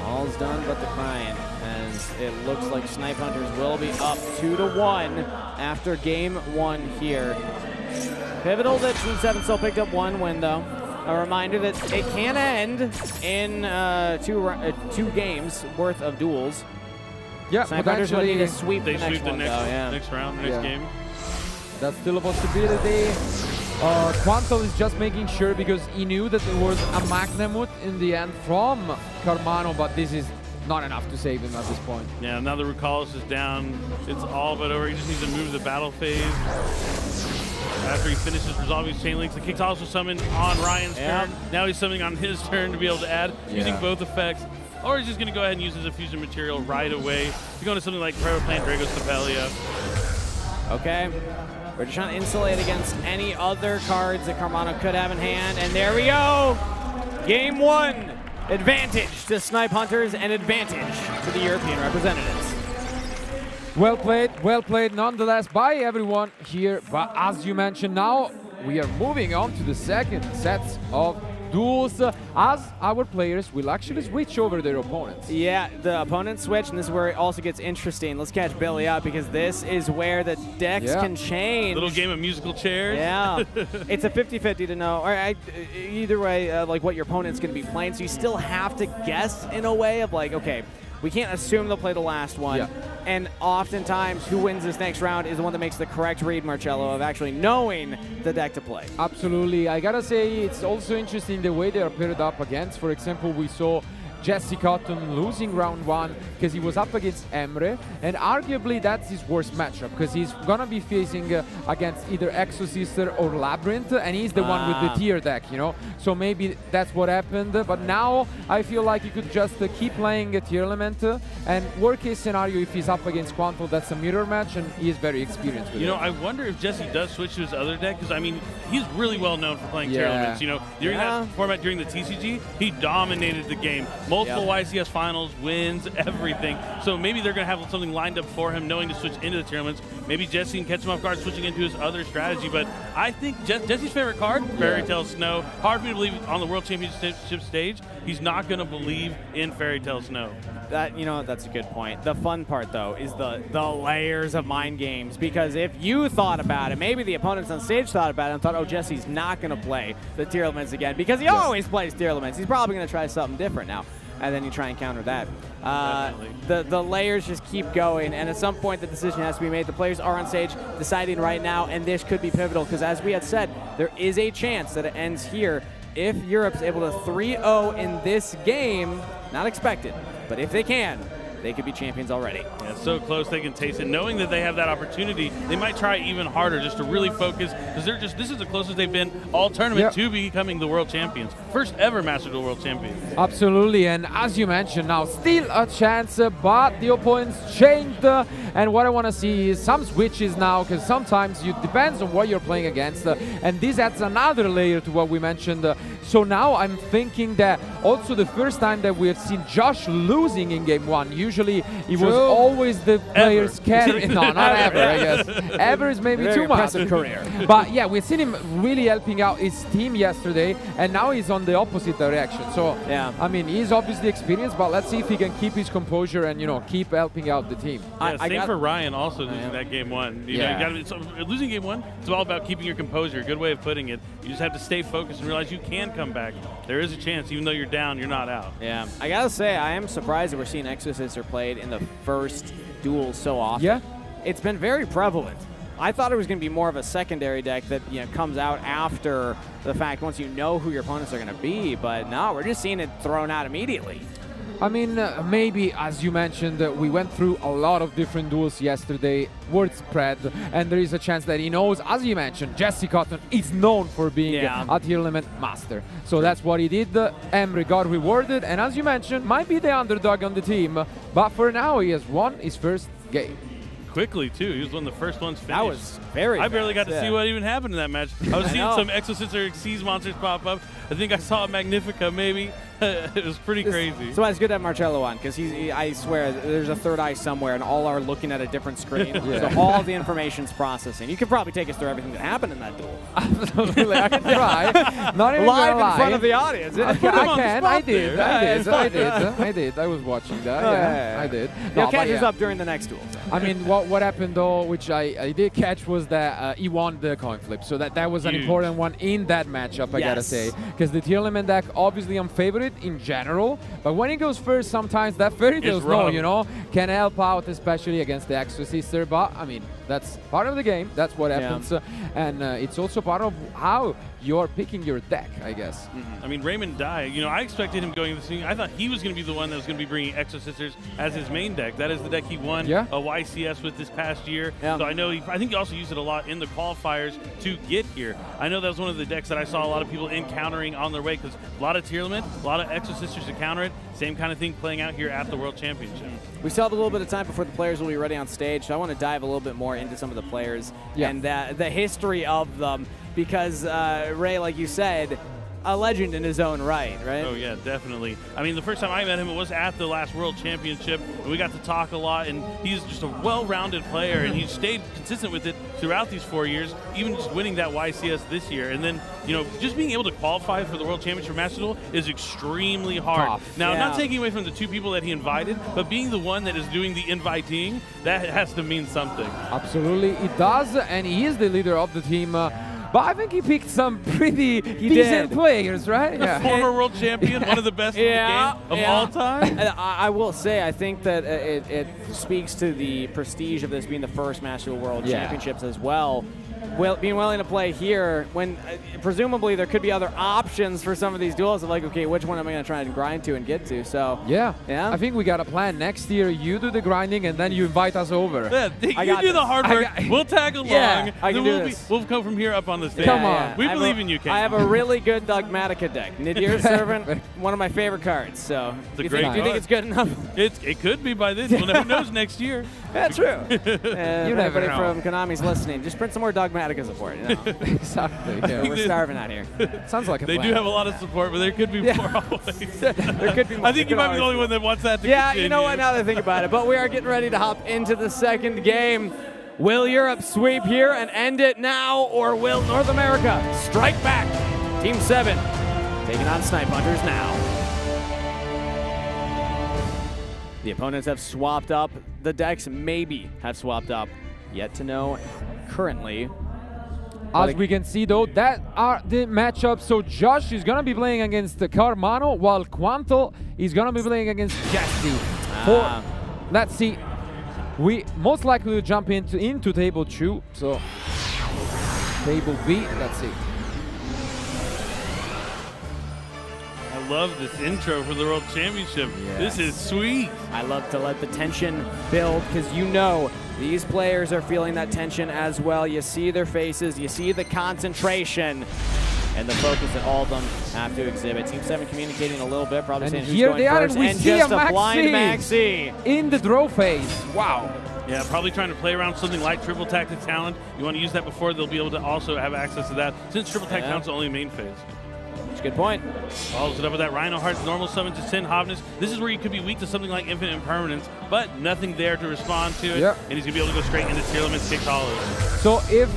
Speaker 2: All's done but the crying, as it looks like Snipe Hunters will be up 2-1 after game 1 here. Pivotal that Team 7 still picked up 1 win, though. A reminder that it can end in 2 games worth of duels.
Speaker 4: Yeah,
Speaker 2: Snipe Hunters will need to sweep the
Speaker 3: They
Speaker 2: next
Speaker 3: sweep the
Speaker 2: one,
Speaker 3: next,
Speaker 2: though, yeah.
Speaker 3: next round, next game.
Speaker 4: That's still a possibility. Quantum is just making sure, because he knew that there was a Magnamut in the end from Carmano, but this is not enough to save him at this point.
Speaker 3: Yeah, now the Rukalis is down. It's all but over. He just needs to move to the battle phase. After he finishes resolving his chain links, the Kictalis was summoned on Ryan's turn. Now he's summoning on his turn to be able to add, using both effects. or he's just going to go ahead and use his Effusion material right away. You're going to something like Forever Playing Dragos Stapelia.
Speaker 2: Okay. We're just trying to insulate against any other cards that Carmano could have in hand. And there we go. Game 1. Advantage to Snipe Hunters and advantage to the European representatives.
Speaker 4: Well played nonetheless by everyone here. But as you mentioned, now we are moving on to the second sets of duels, as our players will actually switch over their opponents.
Speaker 2: Yeah, the opponents switch, and this is where it also gets interesting. Let's catch Billy up, because this is where the decks can change.
Speaker 3: Little game of musical chairs.
Speaker 2: Yeah, it's a 50-50 to know. Either way, like what your opponent's going to be playing, so you still have to guess in a way of like, okay, we can't assume they'll play the last one.
Speaker 4: Yeah.
Speaker 2: And oftentimes, who wins this next round is the one that makes the correct read, Marcello, of actually knowing the deck to play.
Speaker 4: Absolutely. I gotta say, it's also interesting the way they are paired up against. For example, we saw Jesse Cotton losing round 1 because he was up against Emre, and arguably that's his worst matchup, because he's gonna be facing against either Exosister or Labyrinth, and he's the one with the tier deck, you know. So maybe that's what happened. But now I feel like he could just keep playing a tier element, and worst case scenario, if he's up against Quantal, that's a mirror match, and he is very experienced with it.
Speaker 3: You know, I wonder if Jesse does switch to his other deck, because I mean, he's really well known for playing tier elements. You know, during that format during the TCG, he dominated the game. Multiple YCS finals, wins, everything. So maybe they're going to have something lined up for him, knowing to switch into the tier elements. Maybe Jesse can catch him off guard, switching into his other strategy. But I think Jesse's favorite card, Fairy Tale Snow. Hard for me to believe on the World Championship stage, he's not going to believe in Fairy Tale Snow.
Speaker 2: That, you know, that's a good point. The fun part, though, is the layers of mind games. Because if you thought about it, maybe the opponents on stage thought about it and thought, oh, Jesse's not going to play the tier elements again, because he always plays tier elements. He's probably going to try something different now. And then you try and counter that. The layers just keep going, and at some point the decision has to be made. The players are on stage deciding right now, and this could be pivotal, because as we had said, there is a chance that it ends here if Europe's able to 3-0 in this game. Not expected, but if they can, they could be champions already.
Speaker 3: Yeah, so close they can taste it. Knowing that they have that opportunity, they might try even harder just to really focus, because this is the closest they've been all tournament to becoming the world champions. First ever Master Duel world champions.
Speaker 4: Absolutely, and as you mentioned, now still a chance, but the opponents changed, and what I want to see is some switches now, because sometimes it depends on what you're playing against, and this adds another layer to what we mentioned. So now I'm thinking that also the first time that we have seen Josh losing in game 1, usually it was always the players carrying. No, not ever, I guess. Ever is maybe
Speaker 2: Very
Speaker 4: too much.
Speaker 2: impressive career.
Speaker 4: But yeah, we've seen him really helping out his team yesterday, and now he's on the opposite direction. So
Speaker 2: yeah,
Speaker 4: I mean, he's obviously experienced, but let's see if he can keep his composure and, you know, keep helping out the team.
Speaker 3: Yeah, same for Ryan also losing that game 1. You know, losing game 1, it's all about keeping your composure. Good way of putting it. You just have to stay focused and realize you can come back. There is a chance, even though you're down, you're not out.
Speaker 2: Yeah, I gotta say, I am surprised that we're seeing Exosister played in the first duel so often.
Speaker 4: Yeah,
Speaker 2: it's been very prevalent. I thought it was going to be more of a secondary deck that, you know, comes out after the fact, once you know who your opponents are going to be. But no, we're just seeing it thrown out immediately.
Speaker 4: I mean, maybe, as you mentioned, we went through a lot of different duels yesterday, word spread, and there is a chance that he knows, as you mentioned, Jesse Cotton is known for being a tier element master. So that's what he did. Emre got rewarded, and as you mentioned, might be the underdog on the team, but for now he has won his first game.
Speaker 3: Quickly, too. He was one of the first ones finished.
Speaker 2: That was very
Speaker 3: I barely got to
Speaker 2: fast,
Speaker 3: see what even happened in that match. I was seeing some Exosister Xyz monsters pop up. I think I saw a Magnifica, maybe. It was pretty crazy.
Speaker 2: So it's good to have Marcello on, because I swear there's a third eye somewhere, and all are looking at a different screen. So all the information's processing. You could probably take us through everything that happened in that duel.
Speaker 4: Absolutely, I can try. Not even
Speaker 2: live
Speaker 4: in
Speaker 2: front of the audience.
Speaker 4: I can. I did. I was watching that. I did.
Speaker 2: You'll catch us up during the next duel.
Speaker 4: I mean, what happened though, which I did catch, was that he won the coin flip. So that was an important one in that matchup, I gotta say, because the tier element deck obviously I'm favorite in general, but when it goes first, sometimes that Fairy Tale Snow, you know, can help out, especially against the Exosister. But I mean, That's part of the game. That's what happens. And it's also part of how you're picking your deck, I guess.
Speaker 3: I mean, Raymond Dye, you know, I expected him going this thing. I thought he was going to be the one that was going to be bringing Exo Sisters as his main deck. That is the deck he won a YCS with this past year. So I know, I think he also used it a lot in the qualifiers to get here. I know that was one of the decks that I saw a lot of people encountering on their way because a lot of tier limit, a lot of Exo Sisters to counter it. Same kind of thing playing out here at the World Championship.
Speaker 2: We still have a little bit of time before the players will be ready on stage, so I want to dive a little bit more into some of the players and the history of them, because Ray, like you said, a legend in his own right?
Speaker 3: Oh yeah, definitely. I mean, the first time I met him, it was at the last World Championship, and we got to talk a lot, and he's just a well-rounded player, and he's stayed consistent with it throughout these 4 years, even just winning that YCS this year. And then, you know, just being able to qualify for the World Championship Master Duel is extremely hard.
Speaker 4: Tough.
Speaker 3: Now, not taking away from the 2 people that he invited, but being the one that is doing the inviting, that has to mean something.
Speaker 4: Absolutely, it does, and he is the leader of the team. But I think he picked some pretty decent players, right?
Speaker 3: The former world champion, one of the best in the game of all time.
Speaker 2: I will say, I think that it speaks to the prestige of this being the first Master Duel World Championships as well. Being willing to play here when presumably there could be other options for some of these duels of like, okay, which one am I going to try and grind to and get to? So
Speaker 4: yeah, I think we got a plan. Next year, you do the grinding and then you invite us over.
Speaker 3: Yeah, you do the hard work. We'll tag along.
Speaker 2: Yeah, I can do
Speaker 3: this. We'll come from here up on the stage.
Speaker 4: Come on.
Speaker 3: We believe in you, Kate.
Speaker 2: I have a really good Dogmatica deck. Nadir's Servant, one of my favorite cards. So do you think it's good enough?
Speaker 3: It could be by this. We'll never know next year.
Speaker 2: That's true.
Speaker 4: You never know.
Speaker 2: From Konami's listening, just print some more Dogmatica support. You know?
Speaker 4: Exactly.
Speaker 2: We're starving out here.
Speaker 4: Sounds like a
Speaker 3: They
Speaker 4: plan.
Speaker 3: do have a lot of support, but there could be more always.
Speaker 2: There could be more.
Speaker 3: I think you might be the only one that wants that to continue.
Speaker 2: You know what, now that I think about it. But we are getting ready to hop into the second game. Will Europe sweep here and end it now, or will North America strike back? Team 7 taking on Snipe Hunters now. The opponents have swapped up. The decks maybe have swapped up. Yet to know currently.
Speaker 4: As we can see though, that are the matchups. So Josh is gonna be playing against Carmano, while Quantal is gonna be playing against Jesse. Let's see. We most likely will jump into table 2. So table B, let's see.
Speaker 3: I love this intro for the World Championship. This is sweet.
Speaker 2: I love to let the tension build, because you know these players are feeling that tension as well. You see their faces, you see the concentration and the focus that all of them have to exhibit. Team 7 communicating a little bit, probably saying who's going first,
Speaker 4: and we see
Speaker 2: just
Speaker 4: a
Speaker 2: blind Maxi
Speaker 4: in the draw phase. Wow.
Speaker 3: Yeah, probably trying to play around something like triple tactic talent. You want to use that before they'll be able to also have access to that, since triple tactic talent's only main phase.
Speaker 2: That's a good point.
Speaker 3: Follows it up with that Rhino Heart's normal summon to Sin Hovness. This is where you could be weak to something like Infinite Impermanence, but nothing there to respond to it. And he's going to be able to go straight into tier limit 6 hollows.
Speaker 4: So if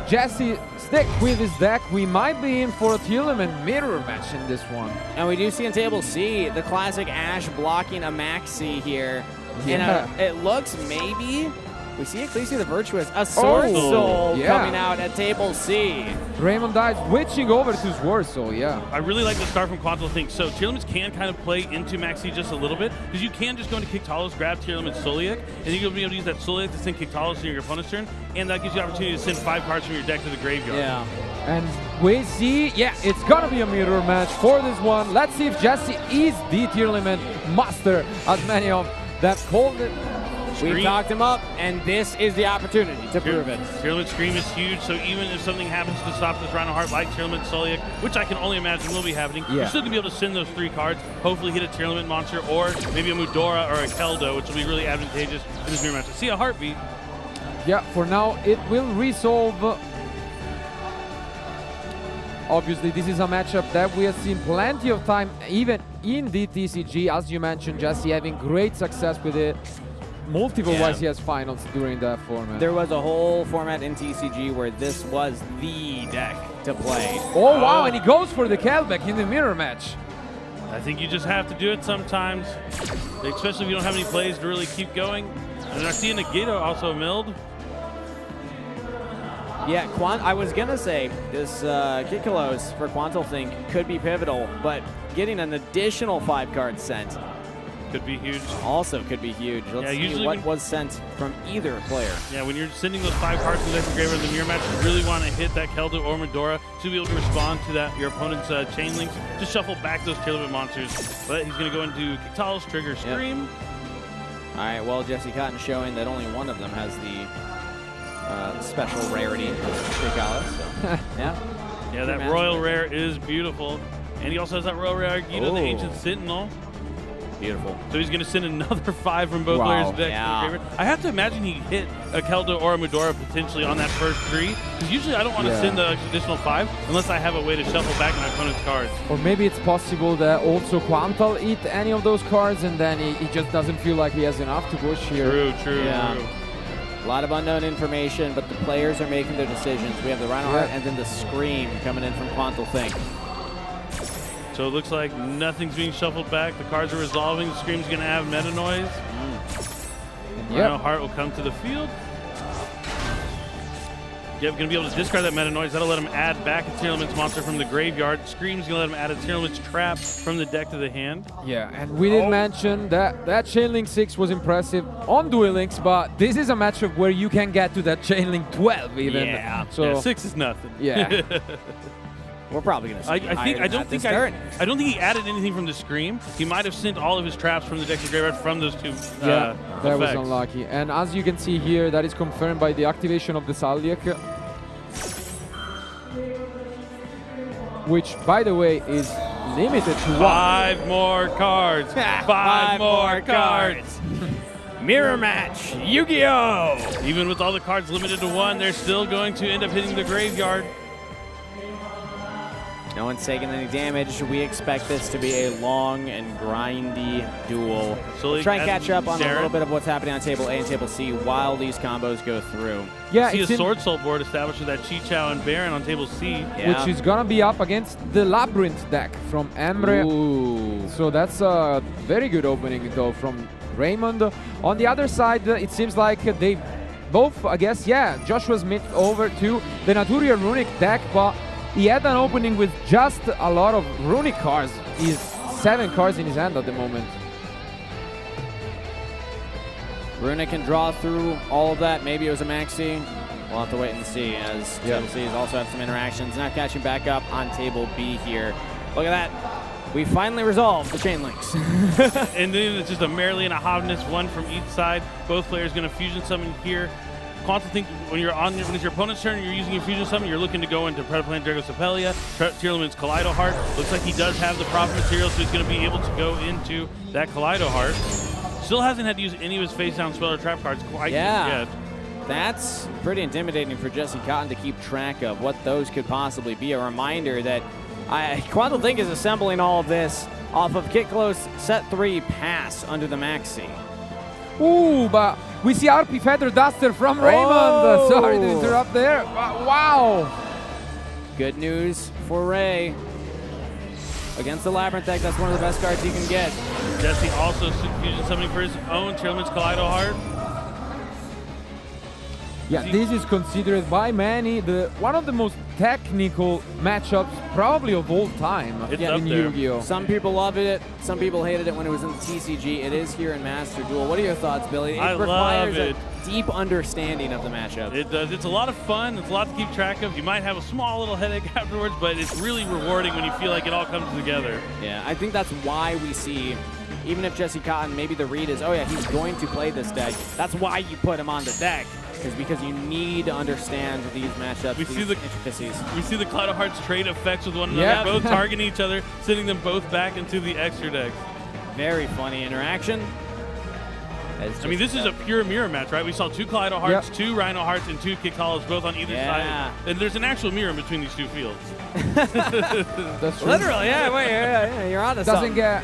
Speaker 4: Jesse stick with his deck, we might be in for a tier limit mirror match in this one.
Speaker 2: And we do see in table C the classic Ash blocking a Maxi here. And it looks maybe. We see Ecclesia the Virtuous, a Sword Soul coming out at table C.
Speaker 4: Raymond Dye switching over to Sword Soul,
Speaker 3: I really like the start from Quantal thing. So tier limits can kind of play into Maxi just a little bit, because you can just go into Kick Talos, grab tier limit Soliak, and you'll be able to use that Soliak to send Kick Talos to your opponent's turn, and that gives you the opportunity to send 5 cards from your deck to the graveyard.
Speaker 4: And we see, it's gonna be a mirror match for this one. Let's see if Jesse is the tier limit master, as many of that called it.
Speaker 2: We talked him up, and this is the opportunity to prove it.
Speaker 3: Tier limit Scream is huge, so even if something happens to stop this Rhino Heart like tier limit Soliak, which I can only imagine will be happening, you're still going to be able to send those 3 cards, hopefully hit a tier limit monster, or maybe a Mudora or a Keldo, which will be really advantageous in this mirror match. See a heartbeat.
Speaker 4: For now, it will resolve. Obviously, this is a matchup that we have seen plenty of time, even in the TCG, as you mentioned, Jesse having great success with it. Multiple YCS finals during that format.
Speaker 2: There was a whole format in TCG where this was the deck to play.
Speaker 4: Oh, wow, and he goes for the Kelbeck in the mirror match.
Speaker 3: I think you just have to do it sometimes, especially if you don't have any plays to really keep going. And I see a Nagito also milled.
Speaker 2: Yeah, I was going to say this Kikkalos for Quantal Think could be pivotal, but getting an additional 5 cards sent
Speaker 3: Could be huge.
Speaker 2: Also could be huge. Let's see
Speaker 3: usually
Speaker 2: what was sent from either player.
Speaker 3: Yeah, when you're sending those 5 cards to the deck of graveyard in the mirror match, you really want to hit that Keldo or Medora to be able to respond to that your opponent's chain links. Just shuffle back those Tailwind monsters. But he's going to go into Kitalos, trigger Scream.
Speaker 2: All right, well, Jesse Cotton showing that only one of them has the special rarity, Kitalos. So,
Speaker 3: yeah, that royal rare is beautiful. And he also has that royal rare Gita, the Ancient Sentinel.
Speaker 2: Beautiful.
Speaker 3: So he's going to send another 5 from both players' decks. I have to imagine he hit a Keldo or a Medora potentially on that first 3. Because usually I don't want to send the additional 5 unless I have a way to shuffle back my opponent's cards.
Speaker 4: Or maybe it's possible that also Quantal hit any of those cards and then he just doesn't feel like he has enough to push here.
Speaker 3: True.
Speaker 2: A lot of unknown information, but the players are making their decisions. We have the Rhino Heart and then the Scream coming in from Quantal Think.
Speaker 3: So it looks like nothing's being shuffled back. The cards are resolving. The Scream's going to have Meta Noise. Rhino Heart will come to the field. Yep, going to be able to discard that Meta Noise. That'll let him add back a Tearlaments monster from the graveyard. Scream's going to let him add a Tearlaments trap from the deck to the hand.
Speaker 4: Yeah, and we didn't mention that Chainlink 6 was impressive on Duel Links, but this is a matchup where you can get to that Chainlink 12 even.
Speaker 3: Yeah,
Speaker 4: so
Speaker 3: 6 is nothing.
Speaker 4: Yeah.
Speaker 2: We're probably going to see
Speaker 3: I don't think he added anything from the Scream. He might have sent all of his traps from the deck to graveyard from those 2
Speaker 4: that was unlucky. And as you can see here, that is confirmed by the activation of the Salyak, which, by the way, is limited to
Speaker 3: 5 more cards. 5 more cards.
Speaker 2: Mirror match, Yu-Gi-Oh!
Speaker 3: Even with all the cards limited to 1, they're still going to end up hitting the graveyard.
Speaker 2: No one's taking any damage. We expect this to be a long and grindy duel.
Speaker 3: So
Speaker 2: we'll try and catch up on a little bit of what's happening on Table A and Table C while these combos go through.
Speaker 4: Yeah,
Speaker 3: see a Sword Soul board established with that Chi-Chao and Baron on Table C.
Speaker 4: Which is going to be up against the Labyrinth deck from Emre.
Speaker 2: Ooh.
Speaker 4: So that's a very good opening, though, from Raymond. On the other side, it seems like they both, I guess, Joshua Smith over to the Naturia Runic deck, but he had an opening with just a lot of Runic cards. He's 7 cards in his hand at the moment.
Speaker 2: Runic can draw through all of that. Maybe it was a maxi. We'll have to wait and see, as Table C has also had some interactions. Not catching back up on Table B here. Look at that. We finally resolved the chain links.
Speaker 3: And then it's just a Merely and a Hovness, 1 from each side. Both players going to fusion summon here. Quantal Think, when it's your opponent's turn and you're using your fusion summon, you're looking to go into Predaplan Drago Sepelia, Tearlaments Kaleido Heart. Looks like he does have the proper material, so he's going to be able to go into that Kaleido Heart. Still hasn't had to use any of his face down spell or trap cards quite yet.
Speaker 2: That's pretty intimidating for Jesse Cotton to keep track of what those could possibly be. A reminder that Quantal Think is assembling all of this off of Get Close Set 3 Pass under the Maxi.
Speaker 4: Ooh, but we see RP Feather Duster from Raymond. Sorry to interrupt there. Wow.
Speaker 2: Good news for Ray. Against the Labyrinth deck, that's one of the best cards you can get.
Speaker 3: Jesse also fusion summoning for his own Tearlaments Kaleido Heart.
Speaker 4: Yeah, this is considered by many one of the most technical matchups probably of all time in Yu-Gi-Oh!
Speaker 2: Some people loved it, some people hated it when it was in the TCG. It is here in Master Duel. What are your thoughts, Billy?
Speaker 3: I
Speaker 2: requires
Speaker 3: love it.
Speaker 2: A deep understanding of the matchup.
Speaker 3: It does. It's a lot of fun. It's a lot to keep track of. You might have a small little headache afterwards, but it's really rewarding when you feel like it all comes together.
Speaker 2: Yeah, I think that's why we see, even if Jesse Cotton, maybe the read is, oh yeah, he's going to play this deck. That's why you put him on the deck. Because you need to understand these matchups, these intricacies.
Speaker 3: We see the Kaleido Hearts trade effects with one another, both targeting each other, sending them both back into the extra decks.
Speaker 2: Very funny interaction.
Speaker 3: I mean, this is a pure mirror match, right? We saw 2 Kaleido Hearts, 2 Rhino Hearts, and 2Kikalas both on either side. And there's an actual mirror in between these 2 fields.
Speaker 4: That's true.
Speaker 2: Literally, you're on to something.
Speaker 4: Doesn't get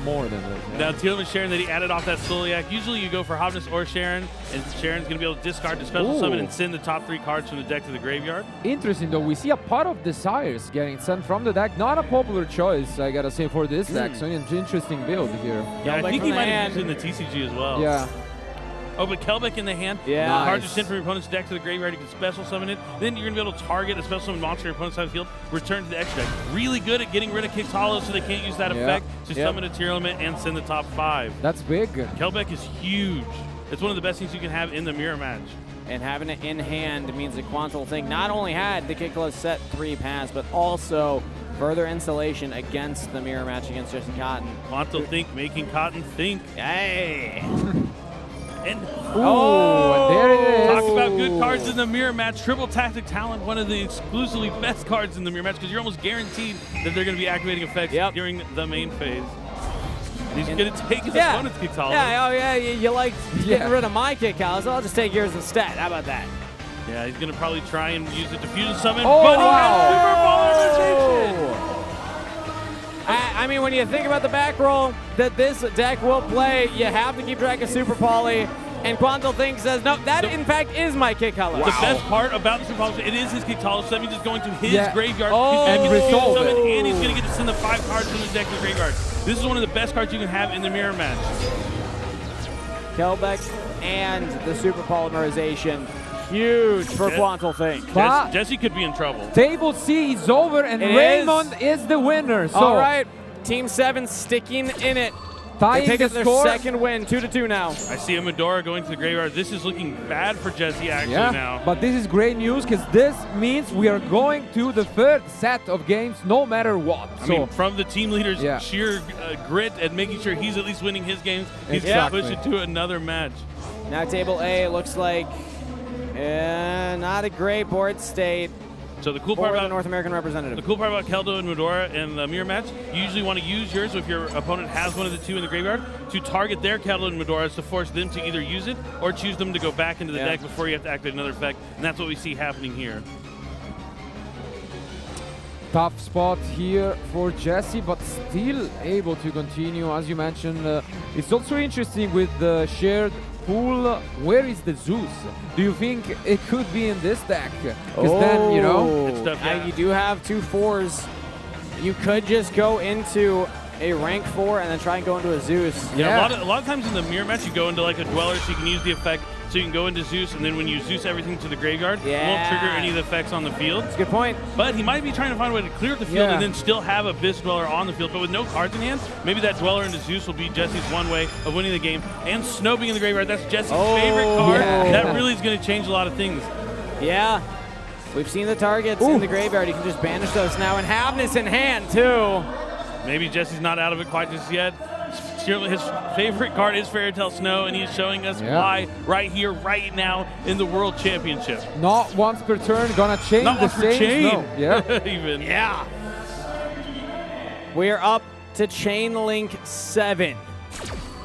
Speaker 4: more than this.
Speaker 3: Now, Tearlaments Sharon that he added off that Soliak. Usually you go for Hovness or Sharon, and Sharon's going to be able to discard the special summon and send the top 3 cards from the deck to the graveyard.
Speaker 4: Interesting, though. We see a Pot of Desires getting sent from the deck. Not a popular choice, I got to say, for this deck. So an interesting build here.
Speaker 3: Yeah, I think he might have used it in the TCG as well.
Speaker 4: Yeah.
Speaker 3: Oh, but Kelbeck in the hand.
Speaker 2: Yeah.
Speaker 3: Cards are
Speaker 2: Nice.
Speaker 3: sent from your opponent's deck to the graveyard. You can special summon it. Then you're going to be able to target a special summon monster on your opponent's side of the field, return to the extra deck. Really good at getting rid of Kicks Hollow so they can't use that effect to summon a tier element and send the top 5.
Speaker 4: That's big.
Speaker 3: Kelbeck is huge. It's one of the best things you can have in the mirror match.
Speaker 2: And having it in hand means that Quantal Think not only had the Kickless set 3 pass, but also further installation against the mirror match against Jesse Cotton.
Speaker 3: Quantal Think making Cotton think.
Speaker 2: Hey!
Speaker 3: And
Speaker 4: and there it is.
Speaker 3: Talk about good cards in the mirror match. Triple Tactic Talent, one of the exclusively best cards in the mirror match because you're almost guaranteed that they're going to be activating effects during the main phase. And he's going to take his opponent's Kick Hollow.
Speaker 2: Yeah, oh yeah, you like getting rid of my Kick Hollow, so I'll just take yours instead. How about that?
Speaker 3: Yeah, he's going to probably try and use it to fusion summon,
Speaker 2: Oh,
Speaker 3: but
Speaker 2: wow.
Speaker 3: he has Super Polarization!
Speaker 2: I mean, when you think about the back roll that this deck will play, you have to keep track of Super Poly. And Quantal Think says, no, that in fact is my Kick Hollow.
Speaker 3: The best part about the Super Polarization, it is his Kick Hollow, so that means it's going to his graveyard.
Speaker 2: Oh.
Speaker 3: He's going to get the fusion
Speaker 4: resolve
Speaker 3: summon,
Speaker 4: it.
Speaker 3: and he's going to get to send the 5 cards from his deck to the graveyard. This is one of the best cards you can have in the mirror match.
Speaker 2: Kelbeck and the Super Polymerization, huge for Quantal Think.
Speaker 4: But
Speaker 3: Jesse could be in trouble.
Speaker 4: Table C is over, and
Speaker 2: It
Speaker 4: Raymond is the winner. So
Speaker 2: All right, Team 7 sticking in it.
Speaker 4: tying
Speaker 2: They pick
Speaker 4: the
Speaker 2: up their
Speaker 4: score.
Speaker 2: second win, 2-2 now.
Speaker 3: I see a Medora going to the graveyard. This is looking bad for Jesse actually now.
Speaker 4: But this is great news because this means we are going to the third set of games no matter what.
Speaker 3: I mean, from the team leader's
Speaker 4: Yeah.
Speaker 3: sheer grit and making sure he's at least winning his games, he's going to push it to another match.
Speaker 2: Now table A looks like not a great board state
Speaker 3: So the cool
Speaker 2: for
Speaker 3: part
Speaker 2: the
Speaker 3: about
Speaker 2: North American representative.
Speaker 3: the cool part about Keldo and Medora in the mirror match, you usually want to use yours if your opponent has one of the 2 in the graveyard to target their Keldo and Medoras to force them to either use it or choose them to go back into the deck before you have to activate another effect, and that's what we see happening here.
Speaker 4: Tough spot here for Jesse, but still able to continue. As you mentioned, it's also interesting with the shared pool. Where is the Zeus? Do you think it could be in this deck? Because then, you know,
Speaker 3: It's tough, yeah.
Speaker 2: You do have 2 4s. You could just go into a rank 4 and then try and go into a Zeus.
Speaker 3: Yeah, a lot of times in the mirror match, you go into like a Dweller so you can use the effect. So you can go into Zeus, and then when you Zeus everything to the graveyard, it won't trigger any of the effects on the field.
Speaker 2: That's a good point.
Speaker 3: But he might be trying to find a way to clear the field and then still have a Abyss Dweller on the field. But with no cards in hand, maybe that Dweller into Zeus will be Jesse's one way of winning the game. And Snow being in the graveyard, that's Jesse's favorite card. That really is going to change a lot of things.
Speaker 2: Yeah. We've seen the targets in the graveyard. You can just banish those now and have this in hand, too.
Speaker 3: Maybe Jesse's not out of it quite just yet. His favorite card is Fairy Tale Snow, and he's showing us why right here, right now in the World Championship.
Speaker 4: not once per turn, gonna chain
Speaker 3: Not
Speaker 4: the
Speaker 3: once per
Speaker 4: same
Speaker 3: chain.
Speaker 4: Snow. Yeah.
Speaker 3: Even.
Speaker 2: Yeah. We are up to Chain Link 7.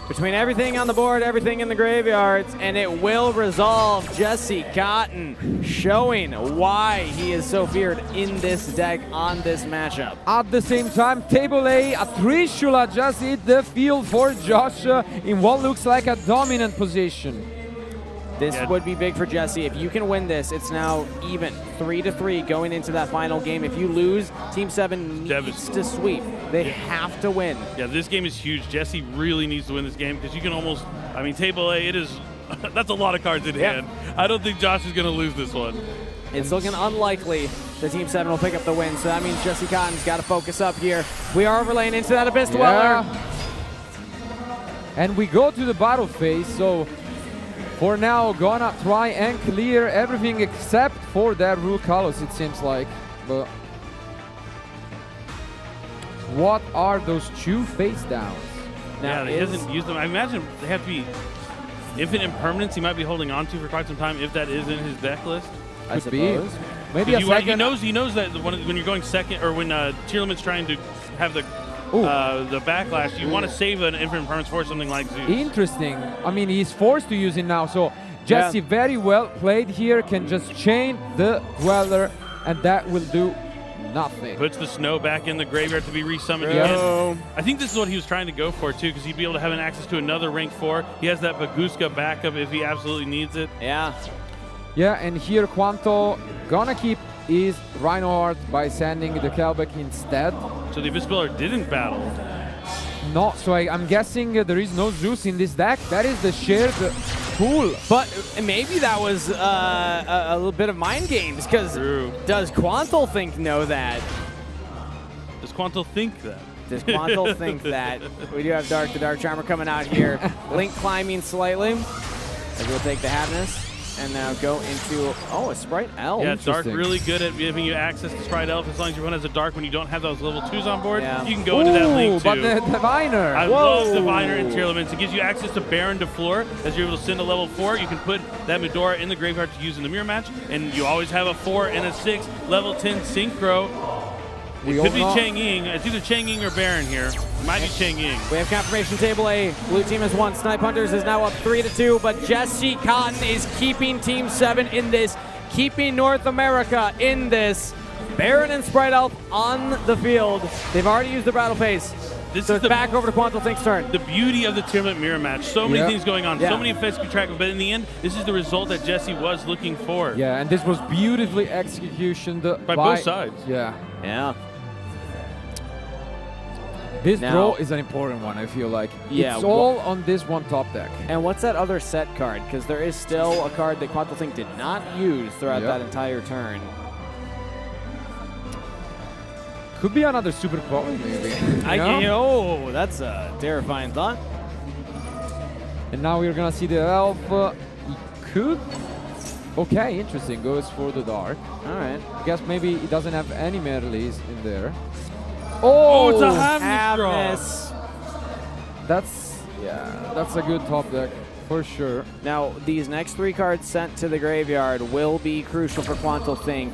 Speaker 2: Between everything on the board, everything in the graveyards, and it will resolve Jesse Cotton, showing why he is so feared in this deck on this matchup.
Speaker 4: At the same time, Table A, a Trishula just hit the field for Josh in what looks like a dominant position.
Speaker 2: This would be big for Jesse. If you can win this, it's now even 3-3 going into that final game. If you lose, Team 7 needs to sweep. They have to win.
Speaker 3: Yeah, this game is huge. Jesse really needs to win this game because you can almost, I mean, Table A, it is, that's a lot of cards in hand. I don't think Josh is going to lose this one.
Speaker 2: It's looking unlikely that Team 7 will pick up the win, so that means Jesse Cotton's got to focus up here. We are overlaying into that Abyss Dweller.
Speaker 4: And we go to the battle phase, so for now, gonna try and clear everything except for that Rule Colors, it seems like. But what are those 2 face downs?
Speaker 3: Yeah, he hasn't used them. I imagine they have to be infinite impermanence he might be holding on to for quite some time if that is in his deck list.
Speaker 4: I suppose. Maybe a
Speaker 3: He
Speaker 4: second.
Speaker 3: knows that when you're going second, or when Tier Limit's trying to have the backlash, you want to save an infinite impermanence for something like Zeus.
Speaker 4: Interesting. I mean, he's forced to use it now, so Jesse very well played here, can just chain the Dweller, and that will do nothing.
Speaker 3: Puts the Snow back in the graveyard to be resummoned
Speaker 4: Yes.
Speaker 3: again. I think this is what he was trying to go for, too, because he'd be able to have an access to another rank 4. He has that Baguska backup if he absolutely needs it.
Speaker 2: Yeah.
Speaker 4: Yeah, and here Quanto gonna keep his Rhino Heart by sending the Kelbeck instead.
Speaker 3: So the Abyss Dweller didn't battle.
Speaker 4: No, so I'm guessing there is no Zeus in this deck. That is the shared
Speaker 2: Cool. But maybe that was a little bit of mind games, because does Quantal Think know that?
Speaker 3: Does Quantal think that?
Speaker 2: Does Quantal think that? We do have the Dark Charmer coming out here. Link climbing slightly. As we'll take the Happiness and now go into, a Sprite Elf.
Speaker 3: Yeah, Dark really good at giving you access to Sprite Elf. As long as your opponent has a Dark, when you don't have those level 2s on board, you can go into that Link too.
Speaker 4: But the Diviner.
Speaker 3: I love Diviner in tier limits. It gives you access to Baron to floor. As you're able to send a level 4, you can put that Medora in the graveyard to use in the mirror match, and you always have a 4 and a 6 level 10 Synchro. It could be Chang Ying. It's either Chang Ying or Baron here. It might be Chang Ying.
Speaker 2: We have confirmation table A. Blue team has won. Snipe Hunters is now up 3-2, but Jesse Cotton is keeping Team 7 in this, keeping North America in this. Baron and Sprite Elf on the field. They've already used the battle phase. So it's back over to Quantal Think's turn.
Speaker 3: The beauty of the tournament mirror match. So many things going on. So many effects you track of. But in the end, this is the result that Jesse was looking for.
Speaker 4: Yeah, and this was beautifully executioned
Speaker 3: by both sides.
Speaker 4: Yeah.
Speaker 2: Yeah.
Speaker 4: This draw is an important one, I feel like.
Speaker 2: Yeah,
Speaker 4: it's all on this one top deck.
Speaker 2: And what's that other set card? Because there is still a card that Quantal Think did not use throughout that entire turn.
Speaker 4: Could be another super quality, maybe.
Speaker 2: That's a terrifying thought.
Speaker 4: And now we're gonna see the Elf. He could. Okay, interesting. Goes for the Dark.
Speaker 2: All right.
Speaker 4: I guess maybe he doesn't have any Merleys in there.
Speaker 3: Oh, it's a Happiness.
Speaker 4: That's a good top deck for sure.
Speaker 2: Now, these next 3 cards sent to the graveyard will be crucial for Quantal Think.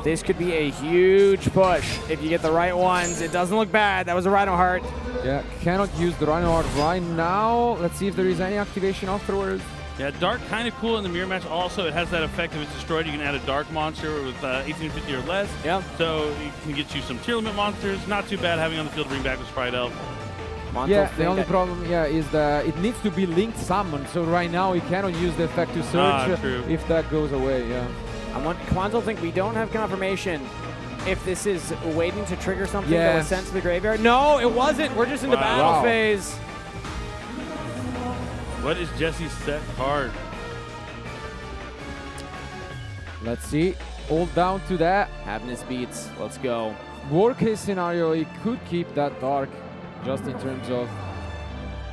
Speaker 2: This could be a huge push if you get the right ones. It doesn't look bad. That was a Rhino Heart.
Speaker 4: Yeah, cannot use the Rhino Heart right now. Let's see if there is any activation afterwards.
Speaker 3: Yeah, Dark kind of cool in the mirror match. Also, it has that effect if it's destroyed, you can add a Dark monster with 1850 or less.
Speaker 2: Yep.
Speaker 3: So it can get you some tier limit monsters. Not too bad having on the field to bring back with Sprite Elf.
Speaker 4: The only problem, is that it needs to be linked summoned. So right now he cannot use the effect to search if that goes away.
Speaker 2: I want Quantal Think. We don't have confirmation if this is waiting to trigger something that was sent to the graveyard. No, it wasn't. We're just into battle phase.
Speaker 3: What is Jesse's set card?
Speaker 4: Let's see. All down to that.
Speaker 2: Happiness beats. Let's go.
Speaker 4: Worst case scenario, he could keep that Dark just in terms of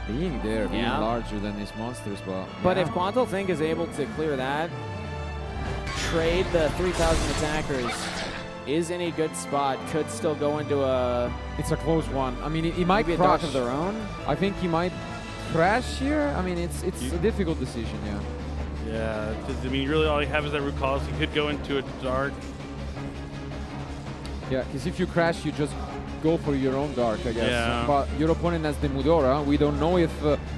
Speaker 4: being there, being larger than his monsters.
Speaker 2: But if Quantal Think is able to clear that, trade the 3,000 attackers, is in a good spot, could still go into a...
Speaker 4: It's a close one. I mean, he might
Speaker 2: be a
Speaker 4: crash.
Speaker 2: Dark of their own.
Speaker 4: I think he might crash here. I mean, it's a difficult decision,
Speaker 3: Yeah, I mean, really all you have is that root call, so you could go into a Dark.
Speaker 4: Yeah, because if you crash, you just go for your own Dark, I guess.
Speaker 3: Yeah.
Speaker 4: But your opponent has the Mudora. We don't know if...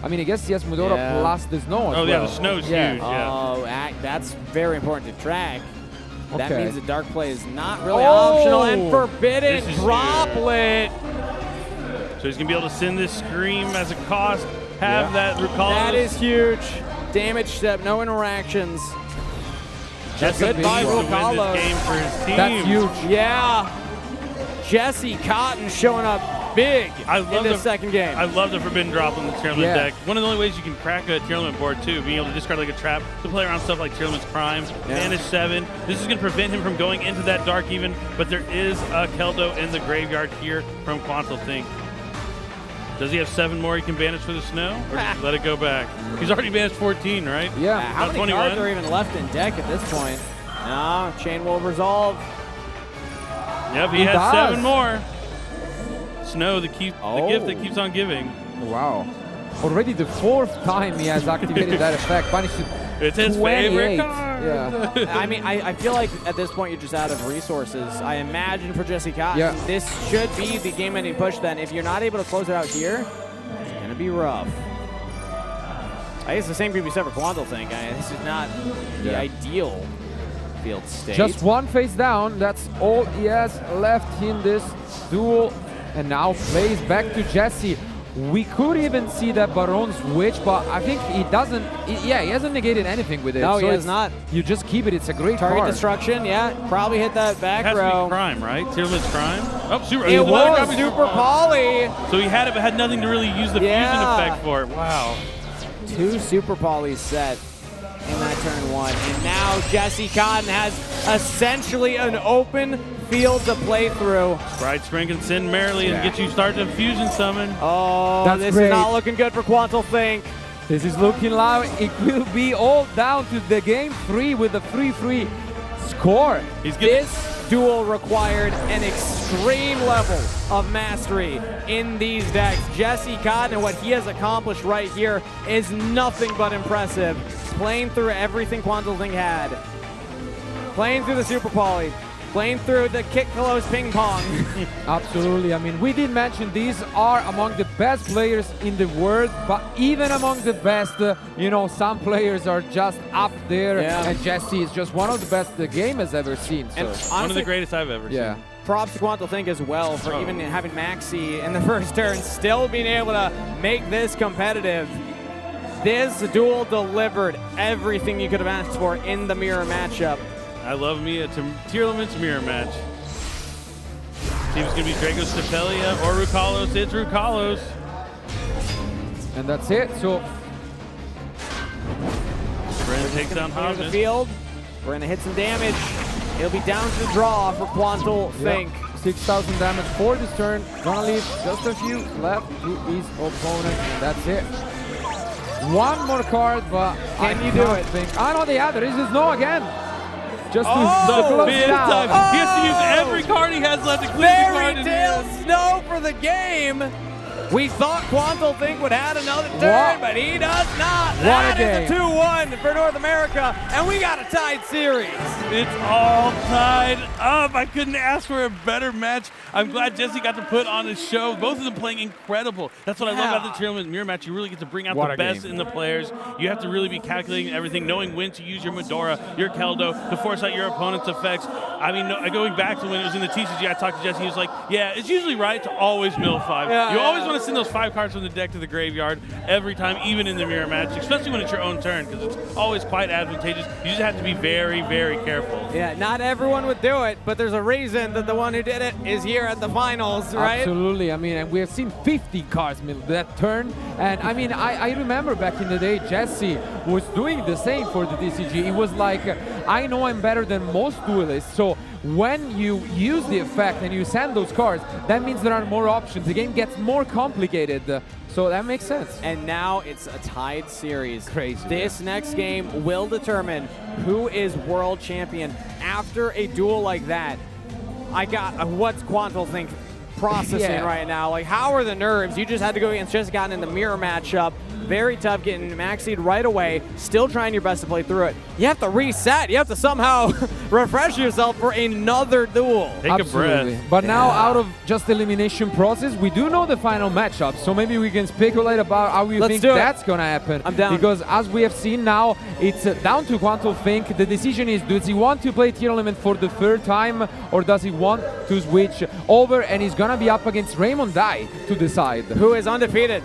Speaker 4: I mean, I guess he has Mudora plus the Snow as well.
Speaker 3: The Snow's huge,
Speaker 2: Oh, that's very important to track. That
Speaker 4: Okay.
Speaker 2: means the Dark play is not really optional. And Forbidden Droplet.
Speaker 3: So he's going to be able to send this Scream as a cost, have that recall.
Speaker 2: That is huge. Damage step, no interactions.
Speaker 3: That's
Speaker 2: goodbye,
Speaker 3: to win
Speaker 2: Rocalo.
Speaker 3: this game for his team.
Speaker 4: That's huge.
Speaker 2: Yeah. Jesse Cotton showing up big in this second game.
Speaker 3: I love the Forbidden Drop on the tier limit deck. One of the only ways you can crack a tier limit board, too, being able to discard like a trap to play around stuff like tier limits Prime, Vanish 7. This is going to prevent him from going into that Dark even, but there is a Keldo in the graveyard here from Quantal Think. Does he have 7 more he can banish for the Snow, or just let it go back? He's already banished 14, right?
Speaker 4: Yeah.
Speaker 2: How many cards are even left in deck at this point? No, Chain will resolve.
Speaker 3: Yep, he has 7 more. Snow, the gift that keeps on giving.
Speaker 4: Wow. Already the 4th time he has activated that effect. Banished
Speaker 3: It's his
Speaker 4: 28.
Speaker 3: favorite card.
Speaker 4: Yeah.
Speaker 2: I mean, I feel like at this point you're just out of resources. I imagine for Jesse Cotton, this should be the game-ending push then. If you're not able to close it out here, it's going to be rough. I guess the same could be said for Quantal Think. This is not the ideal field state.
Speaker 4: Just one face down. That's all he has left in this duel. And now plays back to Jesse. We could even see that Baron switch, but I think he doesn't. He hasn't negated anything with it.
Speaker 2: No,
Speaker 4: so
Speaker 2: he has not.
Speaker 4: You just keep it. It's a great
Speaker 2: Target
Speaker 4: card.
Speaker 2: destruction, probably hit that back
Speaker 3: It has
Speaker 2: row.
Speaker 3: to be Prime, right? Tier limit's Prime. Oh, super.
Speaker 2: It was Super Poly.
Speaker 3: So he had it, but had nothing to really use the fusion effect for it. Wow.
Speaker 2: 2 Super Polys set in that turn 1. And now Jesse Cotton has essentially an open field to play through.
Speaker 3: Sprite Spring can send merrily and get you started to fusion summon.
Speaker 2: Oh,
Speaker 4: That's
Speaker 2: this
Speaker 4: great.
Speaker 2: is not looking good for Quantal Think.
Speaker 4: This is looking like it will be all down to the game 3 with a 3-3 score.
Speaker 2: This duel required an extreme level of mastery in these decks. Jesse Cotton and what he has accomplished right here is nothing but impressive. Playing through everything Quantal Think had. Playing through the Super Poly. Playing through the kick close ping pong.
Speaker 4: Absolutely. I mean, we did mention these are among the best players in the world, but even among the best, you know, some players are just up there, and Jesse is just one of the best the game has ever seen. So.
Speaker 3: And honestly, one of the greatest I've ever seen.
Speaker 2: Props to Quantal Think as well for even having Maxi in the first turn, still being able to make this competitive. This duel delivered everything you could have asked for in the mirror matchup.
Speaker 3: I love me a Tier Elements mirror match. See if it's going to be Drago Stapelia or Rukalos. It's Rukalos.
Speaker 4: And that's it. So
Speaker 3: Brandon takes down
Speaker 2: Clear the
Speaker 3: Hodgman.
Speaker 2: field. We're going to hit some damage. It'll be down to the draw for Quantal Think.
Speaker 4: 6,000 damage for this turn. Gonna leave just a few left to his opponent, and that's it. One more card, but
Speaker 2: Can you do it?
Speaker 4: I know the other. This is no again. Just to
Speaker 3: Oh,
Speaker 4: close it down.
Speaker 3: he has to use every card he has left to clear the
Speaker 2: Fairy
Speaker 3: card.
Speaker 2: Tale Snow for the game. We thought Quantal Think would have another turn, but he does not. That is a 2-1 for North America, and we got a tied series.
Speaker 3: It's all tied up. I couldn't ask for a better match. I'm glad Jesse got to put on his show. Both of them playing incredible. That's what I love about the Tier Element mirror match. You really get to bring out the best in the players. You have to really be calculating everything, knowing when to use your Medora, your Keldo, to force out your opponent's effects. I mean, going back to when it was in the TCG, I talked to Jesse. He was like, yeah, it's usually right to always mill 5. You always want to send those 5 cards from the deck to the graveyard every time, even in the mirror match, especially when it's your own turn, because it's always quite advantageous. You just have to be very, very careful.
Speaker 2: Yeah, not everyone would do it, but there's a reason that the one who did it is here at the finals, right?
Speaker 4: Absolutely. I mean, and we have seen 50 cards milled that turn. And I mean, I remember back in the day, Jesse was doing the same for the TCG. It was like, I know I'm better than most duelists, so when you use the effect and you send those cards, that means there are more options. The game gets more complicated. So that makes sense.
Speaker 2: And now it's a tied series.
Speaker 4: Crazy.
Speaker 2: This next game will determine who is world champion. After a duel like that, I got what's Quantal Think processing right now? Like, how are the nerves? You just had to go against just gotten in the mirror matchup. Very tough getting maxied right away. Still trying your best to play through it. You have to reset. You have to somehow refresh yourself for another duel.
Speaker 3: Take a breath.
Speaker 4: But now, out of just elimination process, we do know the final matchup. So maybe we can speculate about how we think that's going to happen.
Speaker 2: I'm down.
Speaker 4: Because as we have seen now, it's down to Quantal Think. The decision is, does he want to play Tier Element for the 3rd time, or does he want to switch over? And he's going to be up against Raymond Dai to decide.
Speaker 2: Who is undefeated.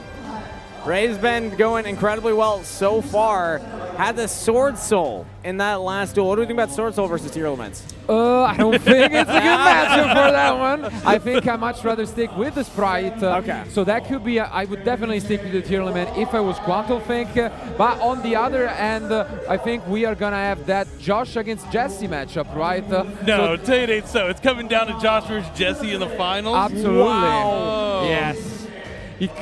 Speaker 2: Ray's been going incredibly well so far. Had the Sword Soul in that last duel. What do we think about Sword Soul versus Tier Elements?
Speaker 4: I don't think it's a good matchup for that one. I think I'd much rather stick with the Sprite.
Speaker 2: Okay.
Speaker 4: So that could be, I would definitely stick with the Tier Element if I was Quantal Think. But on the other end, I think we are going to have that Josh against Jesse matchup, right?
Speaker 3: No, tell you it ain't so. It's coming down to Josh versus Jesse in the finals.
Speaker 4: Absolutely.
Speaker 3: Wow.
Speaker 2: Yes.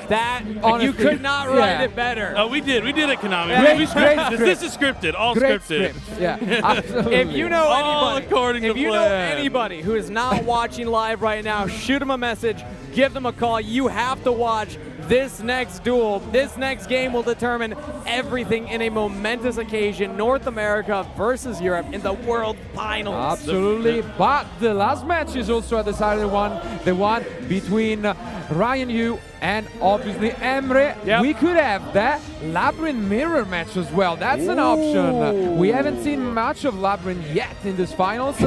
Speaker 2: That,
Speaker 4: honestly,
Speaker 2: you could not write it better.
Speaker 3: Oh, we did. We did it, Konami.
Speaker 4: Great
Speaker 3: This is scripted. All
Speaker 4: Great
Speaker 3: scripted.
Speaker 4: script. Yeah, absolutely.
Speaker 2: If you know
Speaker 3: All
Speaker 2: anybody,
Speaker 3: according
Speaker 2: if
Speaker 3: to
Speaker 2: you know
Speaker 3: plan.
Speaker 2: anybody who is not watching live right now, shoot them a message, give them a call. You have to watch this next duel. This next game will determine everything in a momentous occasion. North America versus Europe in the World Finals.
Speaker 4: Absolutely. But the last match is also a decided one. The one between Ryan Yu and obviously Emre.
Speaker 2: Yep.
Speaker 4: We could have that Labyrinth mirror match as well. That's an option. We haven't seen much of Labyrinth yet in this finals.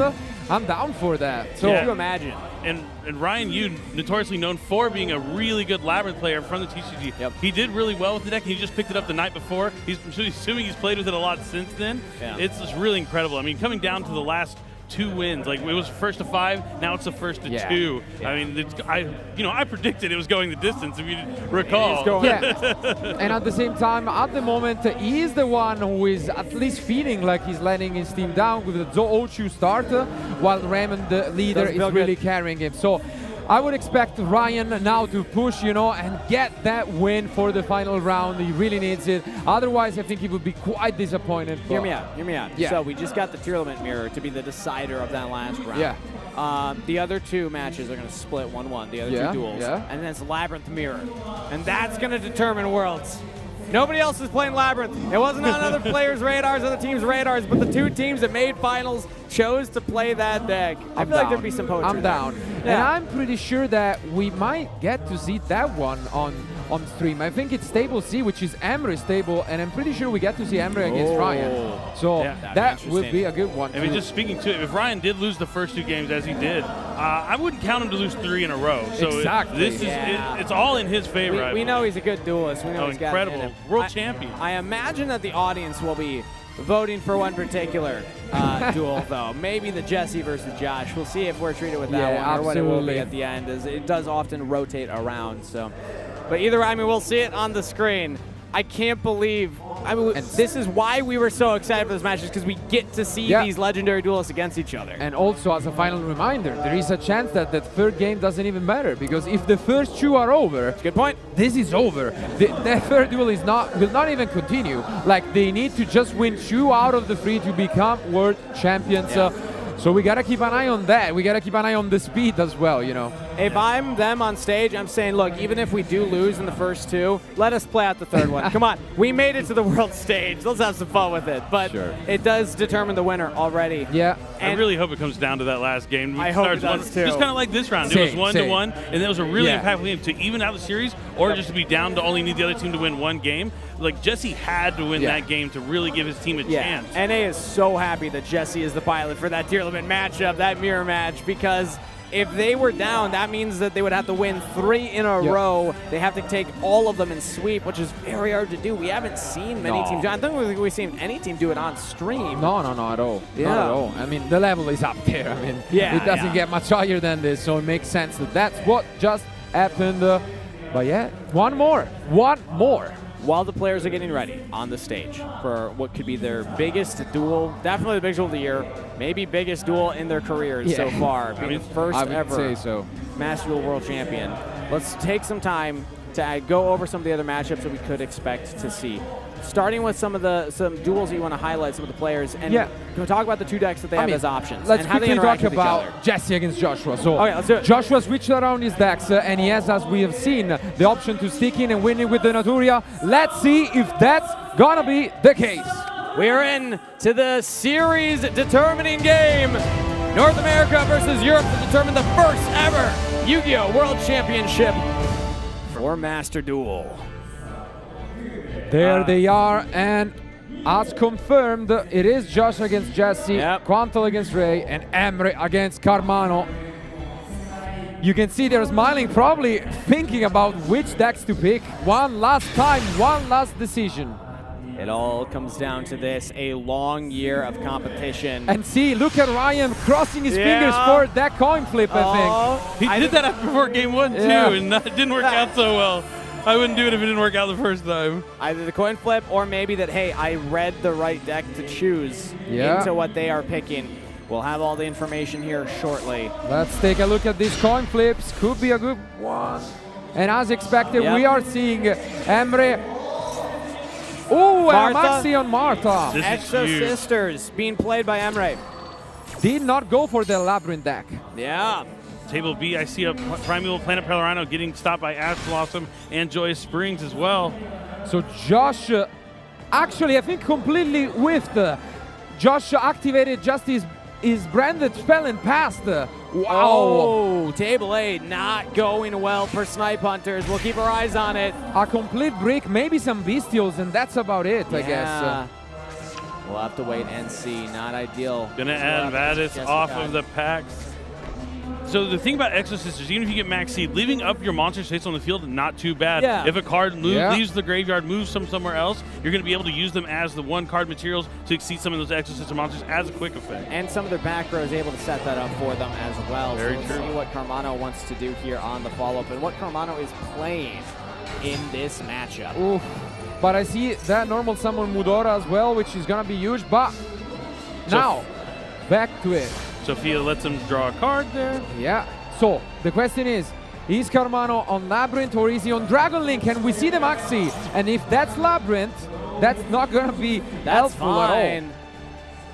Speaker 4: I'm down for that. So
Speaker 2: Can you imagine?
Speaker 3: And Ryan Yu, notoriously known for being a really good Labyrinth player from the TCG.
Speaker 2: Yep.
Speaker 3: He did really well with the deck. He just picked it up the night before. He's assuming he's played with it a lot since then.
Speaker 2: Yeah.
Speaker 3: It's just really incredible. I mean, coming down to the last 2 wins. Like, it was first to 5, now it's the first to 2.
Speaker 4: Yeah.
Speaker 3: I mean, I predicted it was going the distance, if you recall.
Speaker 4: And at the same time, at the moment, he is the one who is at least feeling like he's letting his team down with the Zo-Ochu start, while Raymond, the leader, is really carrying him. So I would expect Ryan now to push, and get that win for the final round. He really needs it. Otherwise, I think he would be quite disappointed.
Speaker 2: Hear me out.
Speaker 4: Yeah.
Speaker 2: So we just got the tier limit mirror to be the decider of that last round.
Speaker 4: Yeah.
Speaker 2: The other 2 matches are going to split 1-1, the other 2 duels.
Speaker 4: Yeah.
Speaker 2: And then it's Labyrinth Mirror. And that's going to determine Worlds. Nobody else is playing Labyrinth. It wasn't on other players' radars, other teams' radars, but the 2 teams that made finals chose to play that deck. I feel like there'd be some poetry.
Speaker 4: I'm down.
Speaker 2: Yeah.
Speaker 4: And I'm pretty sure that we might get to see that one on stream. I think it's Stable C, which is Emre Stable, and I'm pretty sure we get to see Emre against Ryan. So that would be a good one.
Speaker 3: I mean, just speaking to it, if Ryan did lose the first 2 games as he did, I wouldn't count him to lose 3 in a row. So
Speaker 4: exactly.
Speaker 3: It's all in his favor.
Speaker 2: We know he's a good duelist. We know he's
Speaker 3: incredible.
Speaker 2: got it in him.
Speaker 3: World champion.
Speaker 2: I imagine that the audience will be voting for one particular duel, though. Maybe the Jesse versus Josh. We'll see if we're treated with that one or what it will be at the end, as it does often rotate around. So, but either way, I mean, we'll see it on the screen. I can't believe. I mean, this is why we were so excited for this match, is because we get to see these legendary duelists against each other.
Speaker 4: And also, as a final reminder, there is a chance that the 3rd game doesn't even matter, because if the first 2 are over,
Speaker 2: good point.
Speaker 4: This is over. The 3rd duel will not even continue. Like, they need to just win 2 out of the 3 to become world champions. So we gotta keep an eye on that. We gotta keep an eye on the speed as well,
Speaker 2: If I'm them on stage, I'm saying, look, even if we do lose in the first 2, let us play out the 3rd one. Come on, we made it to the world stage. Let's have some fun with it. But it does determine the winner already.
Speaker 4: Yeah.
Speaker 3: I really hope it comes down to that last game.
Speaker 2: I hope it does too.
Speaker 3: Just kind of like this round. It was 1-1, and it was a really impactful game to even out the series, or just to be down to only need the other team to win 1 game. Like, Jesse had to win that game to really give his team a chance.
Speaker 2: NA is so happy that Jesse is the pilot for that tier limit matchup, that mirror match, because if they were down, that means that they would have to win 3 in a row. They have to take all of them and sweep, which is very hard to do. We haven't seen many teams do it. I don't think we've seen any team do it on stream.
Speaker 4: No, not at all. Not at all. I mean, the level is up there. I mean, it doesn't get much higher than this, so it makes sense that that's what just happened. But yeah, one more.
Speaker 2: While the players are getting ready on the stage for what could be their biggest duel, definitely the biggest duel of the year, maybe biggest duel in their careers so far, being the first ever Master Duel World Champion. Let's take some time to go over some of the other matchups that we could expect to see. Starting with some duels that you want to highlight, some of the players, and we'll talk about the 2 decks that they have as options.
Speaker 4: Let's
Speaker 2: and how
Speaker 4: quickly
Speaker 2: they
Speaker 4: talk
Speaker 2: with
Speaker 4: about Jesse against Joshua. So
Speaker 2: let's do it.
Speaker 4: Joshua switched around his decks, and he has, as we have seen, the option to stick in and win it with the Naturia. Let's see if that's gonna be the case.
Speaker 2: We're in to the series determining game. North America versus Europe to determine the first ever Yu-Gi-Oh! World Championship for Master Duel.
Speaker 4: There they are, and as confirmed, it is Josh against Jesse, Quantal against Ray, and Emre against Carmano. You can see they're smiling, probably thinking about which decks to pick. One last time, one last decision.
Speaker 2: It all comes down to this, a long year of competition.
Speaker 4: And see, look at Ryan crossing his fingers for that coin flip, I think.
Speaker 3: He did that before game 1 too, and it didn't work out so well. I wouldn't do it if it didn't work out the first time.
Speaker 2: Either the coin flip, or maybe that, hey, I read the right deck to choose into what they are picking. We'll have all the information here shortly.
Speaker 4: Let's take a look at these coin flips. Could be a good one. And as expected, we are seeing Emre. Oh, and Maxi on Martha.
Speaker 2: Exo Sisters being played by Emre.
Speaker 4: Did not go for the Labyrinth deck.
Speaker 2: Yeah.
Speaker 3: Table B, I see a Primeval Planet Pellerano getting stopped by Ash Blossom and Joyous Springs as well.
Speaker 4: So Josh, actually, I think completely whiffed. Josh activated just his branded spell and passed. Wow.
Speaker 2: Oh, Table 8 not going well for Snipe Hunters. We'll keep our eyes on it.
Speaker 4: A complete brick, maybe some Bestials, and that's about it, I guess.
Speaker 2: We'll have to wait and see. Not ideal.
Speaker 3: Gonna add Vadis off of the packs. So the thing about Exo Sisters, even if you get max seed, leaving up your monster space on the field, not too bad.
Speaker 2: Yeah.
Speaker 3: If a card leaves the graveyard, moves them somewhere else, you're going to be able to use them as the one card materials to exceed some of those Exo Sister monsters as a quick effect.
Speaker 2: And some of their back row is able to set that up for them as well.
Speaker 3: Very
Speaker 2: so let's
Speaker 3: true.
Speaker 2: see what Carmano wants to do here on the follow-up and what Carmano is playing in this matchup.
Speaker 4: Oof. But I see that normal summon Mudora as well, which is gonna be huge. But now, back to it.
Speaker 3: Sophia lets him draw a card there.
Speaker 4: Yeah. So the question is Carmano on Labyrinth or is he on Dragon Link? And we see the Maxi. And if that's Labyrinth, that's not gonna be helpful at all.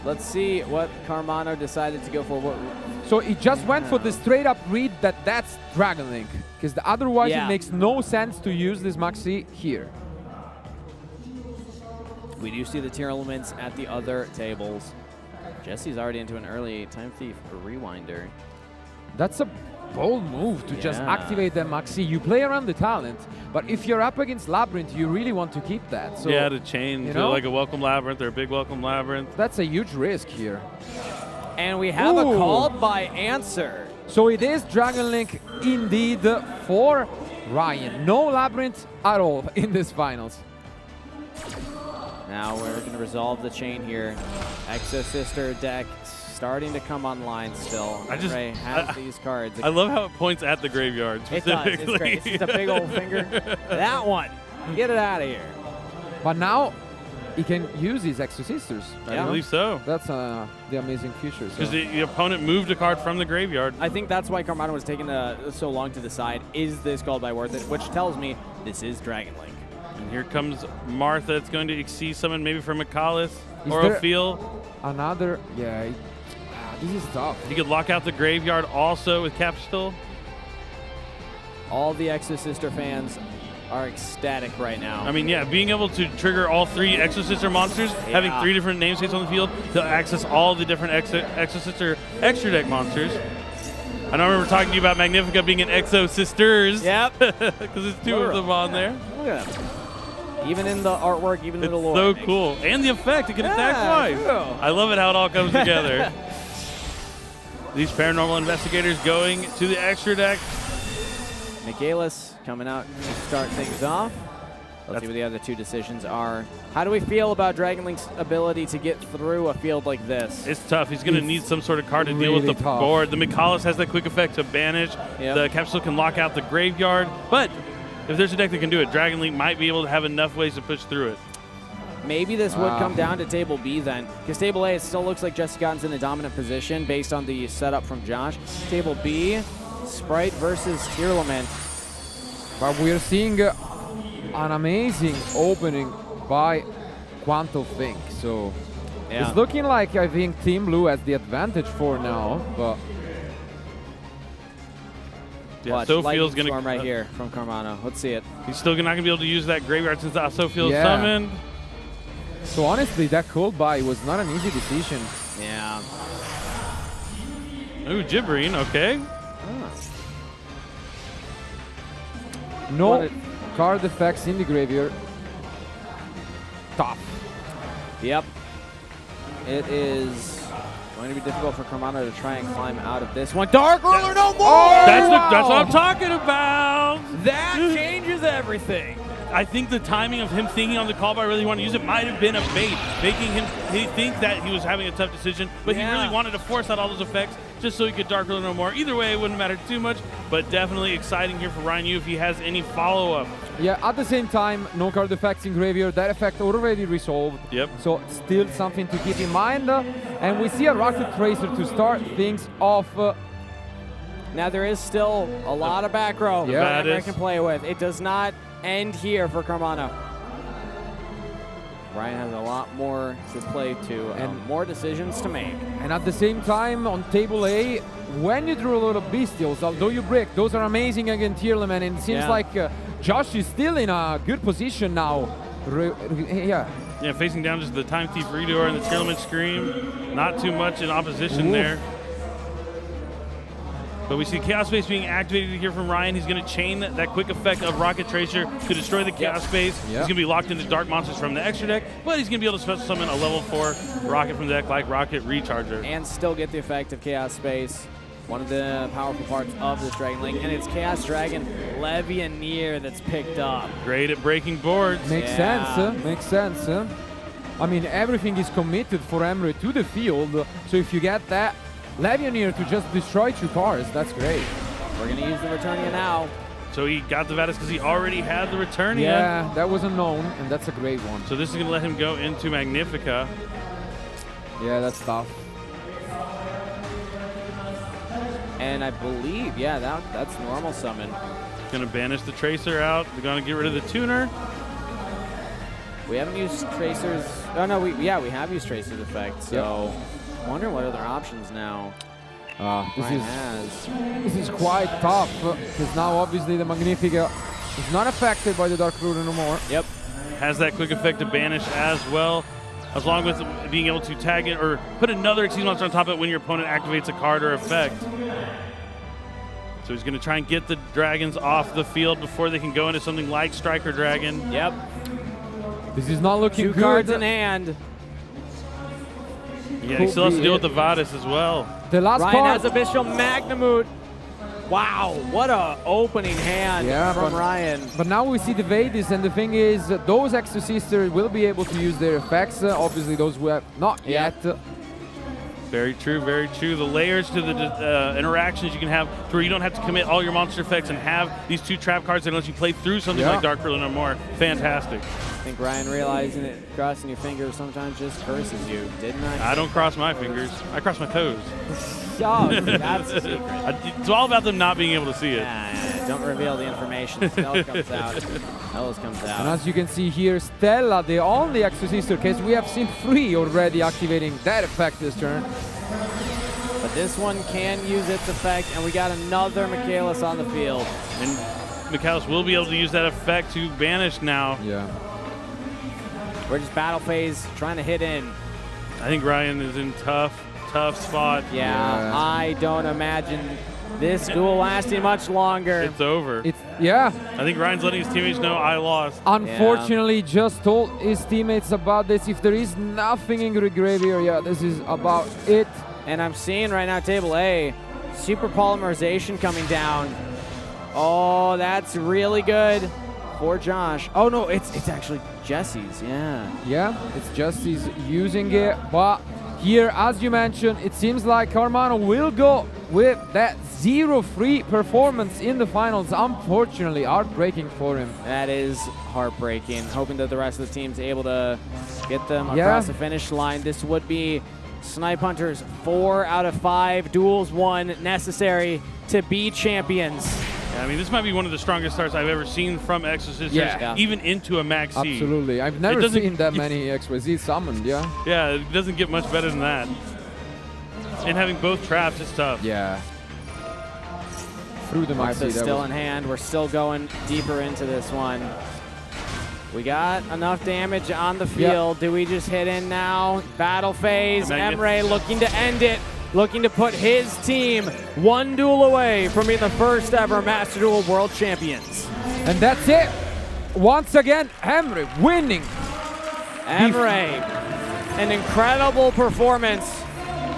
Speaker 2: Let's see what Carmano decided to go for.
Speaker 4: So he just went for the straight up read that that's Dragon Link. Because otherwise it makes no sense to use this Maxi here.
Speaker 2: We do see the tier elements at the other tables. Jesse's already into an early Time Thief Rewinder.
Speaker 4: That's a bold move to just activate the Maxi. You play around the talent, but if you're up against Labyrinth, you really want to keep that. So,
Speaker 3: yeah, to chain to like a Welcome Labyrinth or a big Welcome Labyrinth.
Speaker 4: That's a huge risk here.
Speaker 2: And we have a called by answer.
Speaker 4: So it is Dragon Link indeed for Ryan. No Labyrinth at all in this finals.
Speaker 2: Now we're going to resolve the chain here. Exo Sister deck starting to come online still. Ray has these cards.
Speaker 3: I love how it points at the graveyard specifically.
Speaker 2: It does. It's great. It's just a big old finger. That one. Get it out of here.
Speaker 4: But now he can use his Exo Sisters.
Speaker 3: I believe so.
Speaker 4: That's the amazing future.
Speaker 3: Because the opponent moved a card from the graveyard.
Speaker 2: I think that's why Carmano was taking so long to decide, is this called by worth it? Which tells me this is Dragon Link.
Speaker 3: And here comes Martha. It's going to exceed summon maybe from Mikalis or Ophil.
Speaker 4: Another, this is tough.
Speaker 3: He could lock out the graveyard also with Capstone.
Speaker 2: All the Exo Sister fans are ecstatic right now.
Speaker 3: I mean, yeah, being able to trigger all three Exo Sister monsters, having 3 different namespaces on the field to access all the different Exo Sister extra deck monsters. I don't remember talking to you about Magnifica being an Exo Sisters.
Speaker 2: Yep.
Speaker 3: Because there's 2 of them on there.
Speaker 2: Look at that. Even in the artwork, even in the lore.
Speaker 3: So cool. And the effect, it can attack twice.
Speaker 2: Cool.
Speaker 3: I love it how it all comes together. These paranormal investigators going to the extra deck.
Speaker 2: Michaelis coming out to start things off. Let's see what the other 2 decisions are. How do we feel about Dragon Link's ability to get through a field like this?
Speaker 3: It's tough. He's going to need some sort of card to deal with the board. The Mikalis has that quick effect to banish. The Capsule can lock out the graveyard. But if there's a deck that can do it, Dragon Link might be able to have enough ways to push through it.
Speaker 2: Maybe this would come down to Table B then, because Table A, it still looks like Jesse Cotton's in a dominant position based on the setup from Josh. Table B, Sprite versus Tearlament.
Speaker 4: But we're seeing an amazing opening by Quantum Think. So it's looking like, I think, Team Blue has the advantage for now. But
Speaker 2: watch, Sophie's going to right here from Carmano. Let's see it.
Speaker 3: He's still not going to be able to use that graveyard since Sophie's summoned.
Speaker 4: So honestly, that cold buy was not an easy decision.
Speaker 2: Yeah.
Speaker 3: Ooh, Gibrine, okay.
Speaker 4: No card effects in the graveyard. Tough.
Speaker 2: Yep. It is going to be difficult for Carmano to try and climb out of this one. Dark Ruler no more!
Speaker 3: Oh, that's what I'm talking about!
Speaker 2: That changes everything.
Speaker 3: I think the timing of him thinking on the call by really wanting to use it might have been a bait, making him think that he was having a tough decision, but he really wanted to force out all those effects just so he could Dark Ruler no more. Either way, it wouldn't matter too much, but definitely exciting here for Ryan Yu if he has any follow-up.
Speaker 4: Yeah, at the same time, no card effects in graveyard. That effect already resolved.
Speaker 3: Yep.
Speaker 4: So still something to keep in mind. And we see a Rocket Tracer to start things off.
Speaker 2: Now there is still a lot of back row that I can play with. It does not end here for Carmano. Ryan has a lot more to play to and more decisions to make.
Speaker 4: And at the same time, on Table A, when you drew a lot of Bestials, although you break, those are amazing against Tearlament, and it seems like Josh is still in a good position now.
Speaker 3: Yeah, facing down just the Time Thief Redoer and the Tearlament Scream. Not too much in opposition there. But we see Chaos Space being activated here from Ryan. He's going to chain that quick effect of Rocket Tracer to destroy the Chaos Space. He's going to be locked into Dark Monsters from the extra deck, but he's going to be able to special summon a level 4 Rocket from the deck like Rocket Recharger.
Speaker 2: And still get the effect of Chaos Space. One of the powerful parts of this Dragon Link, and it's Chaos Dragon Levianeer that's picked up.
Speaker 3: Great at breaking boards.
Speaker 4: Makes sense, makes sense. I mean, everything is committed for Emre to the field, so if you get that Levianeer to just destroy 2 cars, that's great.
Speaker 2: We're going to use the Returnia now.
Speaker 3: So he got the Vatus because he already had the Returnia.
Speaker 4: Yeah, that was unknown, and that's a great one.
Speaker 3: So this is going to let him go into Magnifica.
Speaker 4: Yeah, that's tough.
Speaker 2: And I believe, yeah, that's normal summon.
Speaker 3: Going to banish the Tracer out. They're going to get rid of the Tuner.
Speaker 2: We haven't used Tracer's. Oh no, we have used Tracer's effect. So, I wonder what other options now.
Speaker 4: This is quite tough because now obviously the Magnifica is not affected by the Dark Ruler no more.
Speaker 2: Yep.
Speaker 3: Has that quick effect to banish as well, as long with being able to tag it or put another Exceed monster on top of it when your opponent activates a card or effect. So he's going to try and get the dragons off the field before they can go into something like Striker Dragon.
Speaker 2: Yep.
Speaker 4: This is not looking good.
Speaker 2: 2 cards in hand.
Speaker 3: Yeah, he still has to deal with the Vatus as well.
Speaker 4: The last
Speaker 2: Ryan
Speaker 4: card.
Speaker 2: has Abyssal Magnamut. Wow, what a opening hand from Ryan.
Speaker 4: But now we see the Vadis, and the thing is, those Exorcisters will be able to use their effects. Obviously, those who have not yet.
Speaker 3: Very true, very true. The layers to the interactions you can have to where you don't have to commit all your monster effects and have these 2 trap cards that lets you play through something like Dark Ruler no more. Fantastic.
Speaker 2: I think Ryan realizing it, crossing your fingers sometimes just curses you, didn't I?
Speaker 3: I don't cross my fingers. I cross my toes.
Speaker 2: Oh, that's a secret.
Speaker 3: It's all about them not being able to see it.
Speaker 2: Yeah, don't reveal the information. Spell comes out. Spell comes out.
Speaker 4: And as you can see here, Stella, the only Exorcister case, we have seen 3 already activating that effect this turn.
Speaker 2: But this one can use its effect, and we got another Michaelis on the field.
Speaker 3: And Michaelis will be able to use that effect to banish now.
Speaker 4: Yeah.
Speaker 2: We're just battle phase, trying to hit in.
Speaker 3: I think Ryan is in tough spot.
Speaker 2: Yeah, I don't imagine this duel lasting much longer.
Speaker 3: It's over.
Speaker 4: Yeah.
Speaker 3: I think Ryan's letting his teammates know I lost.
Speaker 4: Unfortunately, just told his teammates about this. If there is nothing in the grave area, this is about it.
Speaker 2: And I'm seeing right now, table A, super polymerization coming down. Oh, that's really good for Josh. Oh no, it's actually Jesse's, yeah.
Speaker 4: Yeah, it's Jesse's using it, but here, as you mentioned, it seems like Carmano will go with that 0-3 performance in the finals. Unfortunately, heartbreaking for him.
Speaker 2: That is heartbreaking. Hoping that the rest of the team's able to get them across the finish line. This would be Snipe Hunters 4 out of 5 duels won necessary to be champions.
Speaker 3: Yeah, I mean, this might be one of the strongest starts I've ever seen from Exorcisters, even into a Max C.
Speaker 4: Absolutely. I've never seen that many XYZ summoned, yeah?
Speaker 3: Yeah, it doesn't get much better than that. And having both traps is tough.
Speaker 4: Yeah. Through the Max C.
Speaker 2: Still in hand. We're still going deeper into this one. We got enough damage on the field. Do we just hit in now? Battle phase. Emre looking to end it. Looking to put his team 1 duel away from being the first ever Master Duel World Champions.
Speaker 4: And that's it. Once again, Emre winning.
Speaker 2: Emre, an incredible performance.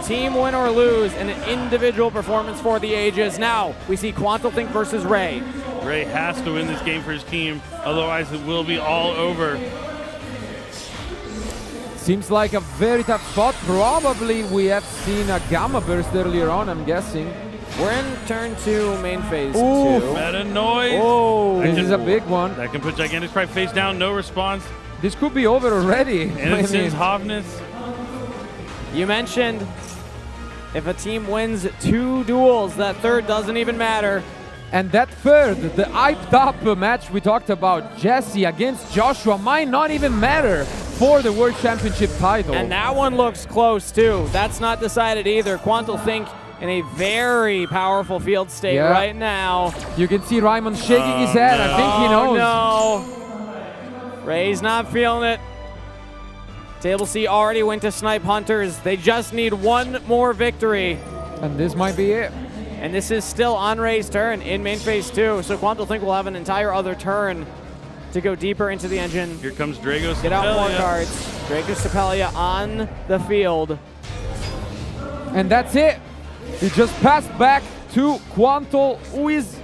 Speaker 2: Team win or lose, and an individual performance for the ages. Now, we see Quantal Think versus Ray.
Speaker 3: Ray has to win this game for his team, otherwise it will be all over.
Speaker 4: Seems like a very tough spot. Probably we have seen a Gamma Burst earlier on, I'm guessing.
Speaker 2: We're in turn 2, main phase 2.
Speaker 3: Meta noise.
Speaker 4: Oh, this is a big one.
Speaker 3: That can put Gigantic Sprite face down, no response.
Speaker 4: This could be over already.
Speaker 3: And it sends Hovness.
Speaker 2: You mentioned if a team wins 2 duels, that third doesn't even matter.
Speaker 4: And that third, the hyped up match we talked about, Jesse against Joshua, might not even matter for the World Championship title.
Speaker 2: And that one looks close too. That's not decided either. Quantal Think in a very powerful field state right now.
Speaker 4: You can see Raymond shaking his head. I think he knows.
Speaker 2: No. Ray's not feeling it. Table C already went to Snipe Hunters. They just need 1 more victory.
Speaker 4: And this might be it.
Speaker 2: And this is still on Ray's turn in main phase 2. So Quantal Think will have an entire other turn to go deeper into the engine.
Speaker 3: Here comes Drago Stapelia.
Speaker 2: Get out more cards. Drago Stapelia on the field.
Speaker 4: And that's it. He just passed back to Quantal, who is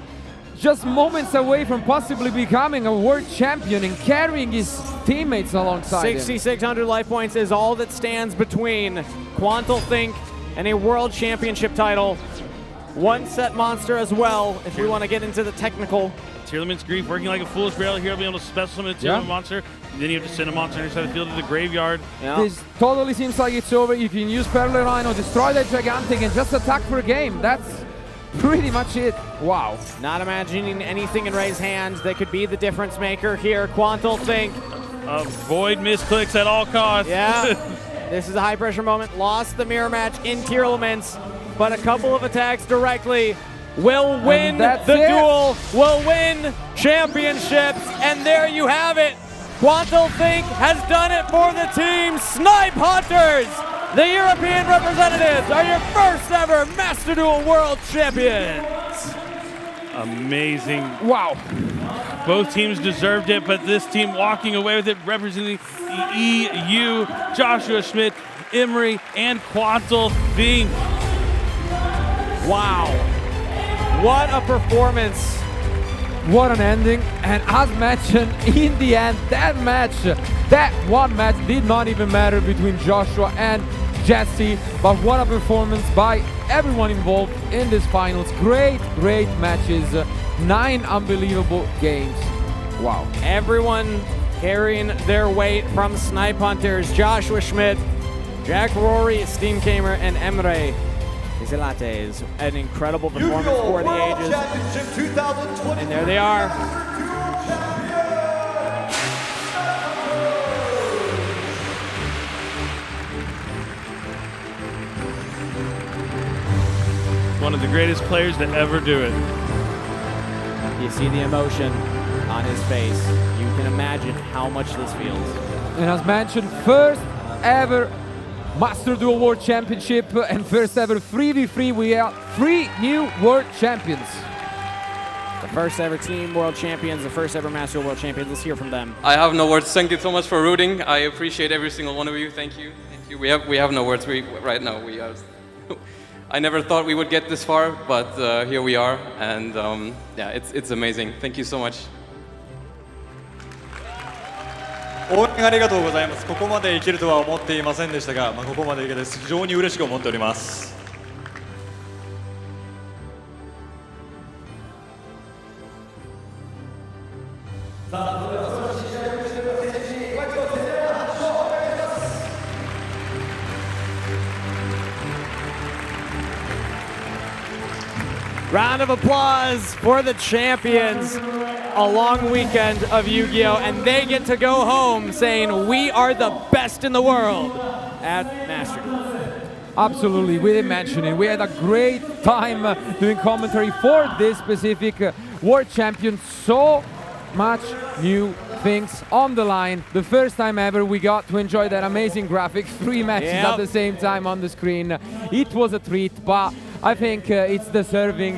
Speaker 4: just moments away from possibly becoming a world champion and carrying his teammates alongside him.
Speaker 2: 6,600 life points is all that stands between Quantal Think and a world championship title. One set monster as well, if we want to get into the technical.
Speaker 3: Tearlament's Grief working like a foolish barrel here, being able to special summon a Tearlament monster. Then you have to send a monster inside the field to the graveyard.
Speaker 4: This totally seems like it's over. You can use Perle Rhino, destroy that Gigantic, and just attack for a game. That's pretty much it. Wow.
Speaker 2: Not imagining anything in Ray's hands that could be the difference maker here. Quantal Think.
Speaker 3: Avoid misclicks at all costs.
Speaker 2: Yeah. This is a high pressure moment. Lost the mirror match in Tearlaments, but a couple of attacks directly will win the duel, will win championships, and there you have it. Quantal Think has done it for the team. Snipe Hunters, the European representatives, are your first ever Master Duel World Champions.
Speaker 3: Amazing.
Speaker 4: Wow.
Speaker 3: Both teams deserved it, but this team walking away with it, representing the EU, Joshua Schmidt, Emery, and Quantal Think.
Speaker 2: Wow. What a performance.
Speaker 4: What an ending. And as mentioned, in the end, that one match did not even matter between Joshua and Jesse, but what a performance by everyone involved in this finals. Great matches, 9 unbelievable games. Wow.
Speaker 2: Everyone carrying their weight from Snipe Hunters, Joshua Schmidt, Jack Rory, Steam Gamer, and Emre Zelates. An incredible performance for the ages. And there they are.
Speaker 3: One of the greatest players to ever do it.
Speaker 2: You see the emotion on his face. You can imagine how much this feels.
Speaker 4: And as mentioned, first ever Master Duel World Championship and first ever 3v3. We are 3 new world champions.
Speaker 2: The first ever team world champions, the first ever Master Duel World champions. Let's hear from them.
Speaker 17: I have no words. Thank you so much for rooting. I appreciate every single one of you. Thank you. Thank you. We have no words right now. I never thought we would get this far, but here we are, and yeah, it's amazing. Thank you so much.
Speaker 18: 応援ありがとうございます。ここまでいけるとは思っていませんでしたが、ここまでいけて非常に嬉しく思っております。
Speaker 2: Round of applause for the champions. A long weekend of Yu-Gi-Oh! And they get to go home saying, we are the best in the world at Master Duel.
Speaker 4: Absolutely, we didn't mention it. We had a great time doing commentary for this specific world champion. So much new things on the line. The first time ever we got to enjoy that amazing graphics. 3 matches at the same time on the screen. It was a treat, but I think it's deserving.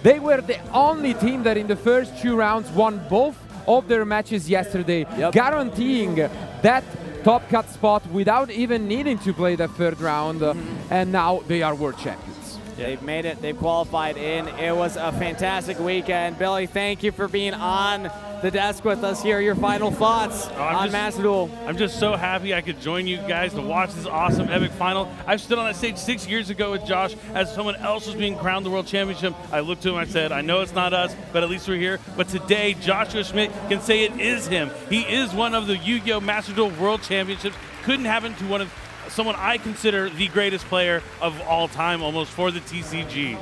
Speaker 4: They were the only team that in the first 2 rounds won both of their matches yesterday, guaranteeing that top cut spot without even needing to play the 3rd round. And now they are world champions.
Speaker 2: They've made it, they've qualified in. It was a fantastic weekend. Billy, thank you for being on the desk with us here. Your final thoughts on Master Duel.
Speaker 3: I'm just so happy I could join you guys to watch this awesome epic final. I've stood on that stage 6 years ago with Josh as someone else was being crowned the world championship. I looked to him and I said, I know it's not us, but at least we're here. But today, Joshua Schmidt can say it is him. He is one of the Yu-Gi-Oh! Master Duel World Championships. Couldn't happen to someone I consider the greatest player of all time almost for the TCG.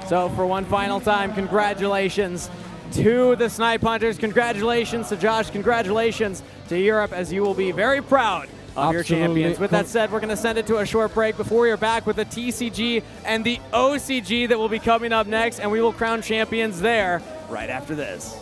Speaker 2: So for one final time, congratulations to the Snipe Hunters. Congratulations to Josh. Congratulations to Europe, as you will be very proud of your champions. With that said, we're going to send it to a short break before we are back with the TCG and the OCG that will be coming up next, and we will crown champions there right after this.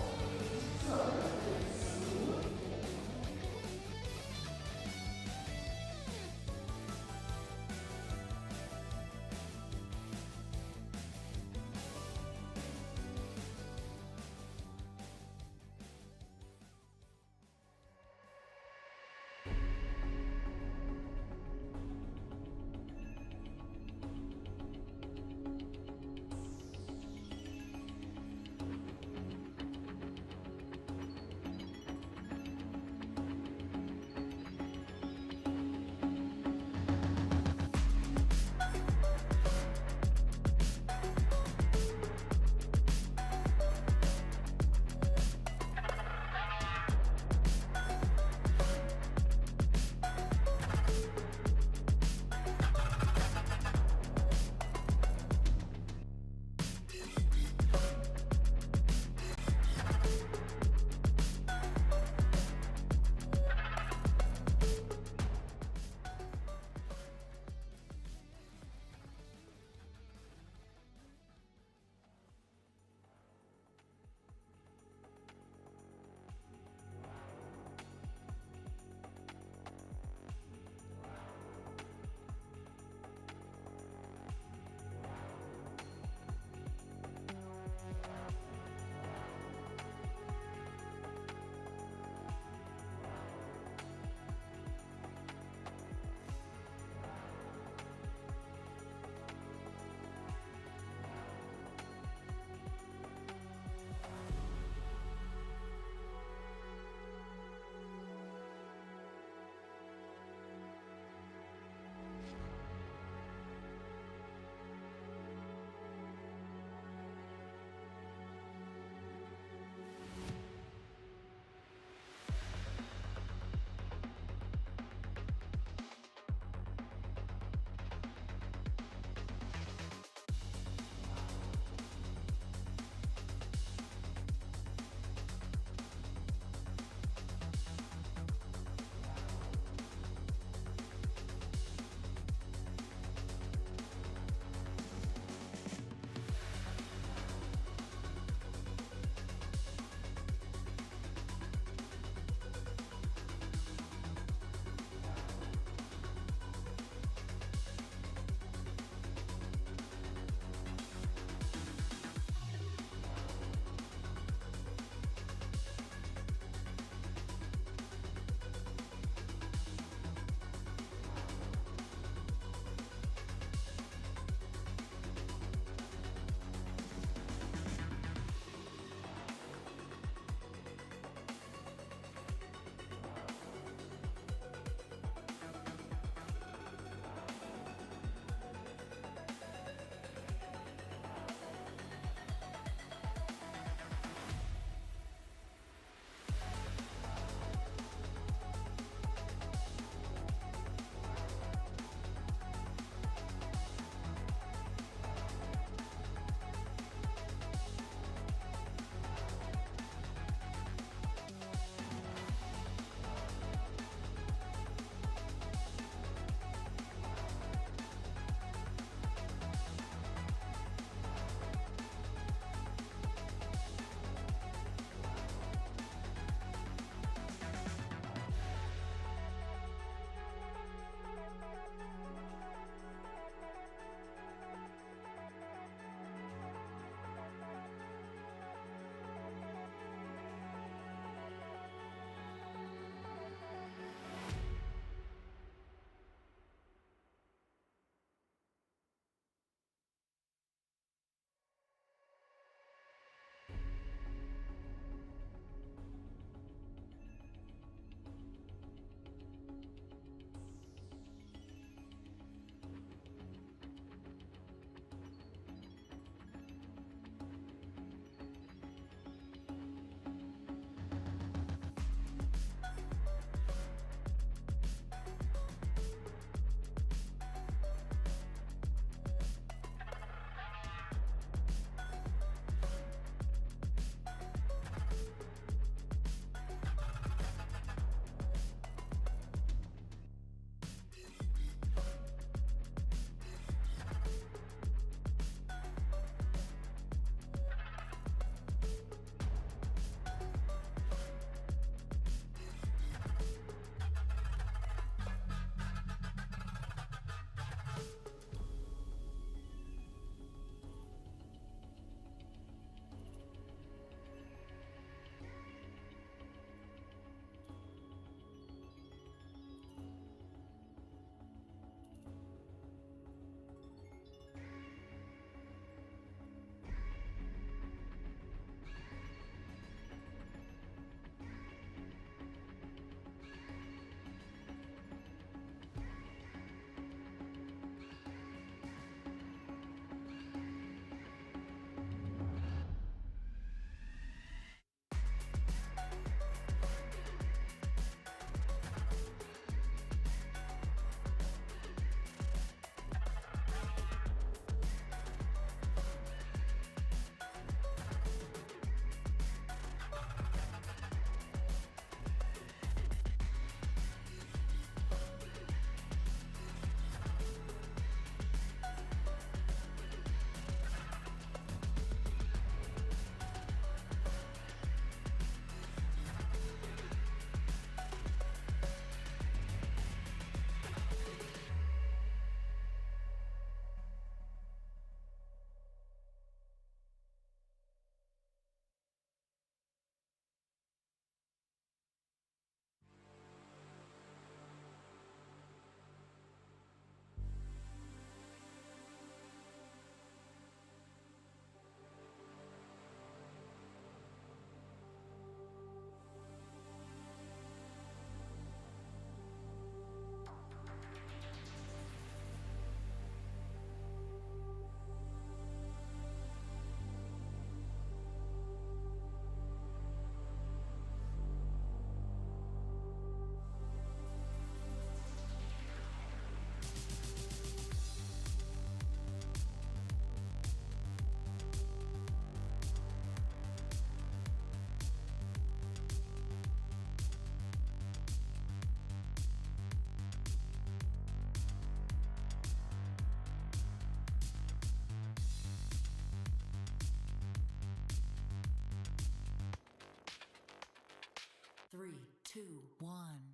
Speaker 10: 2, 1.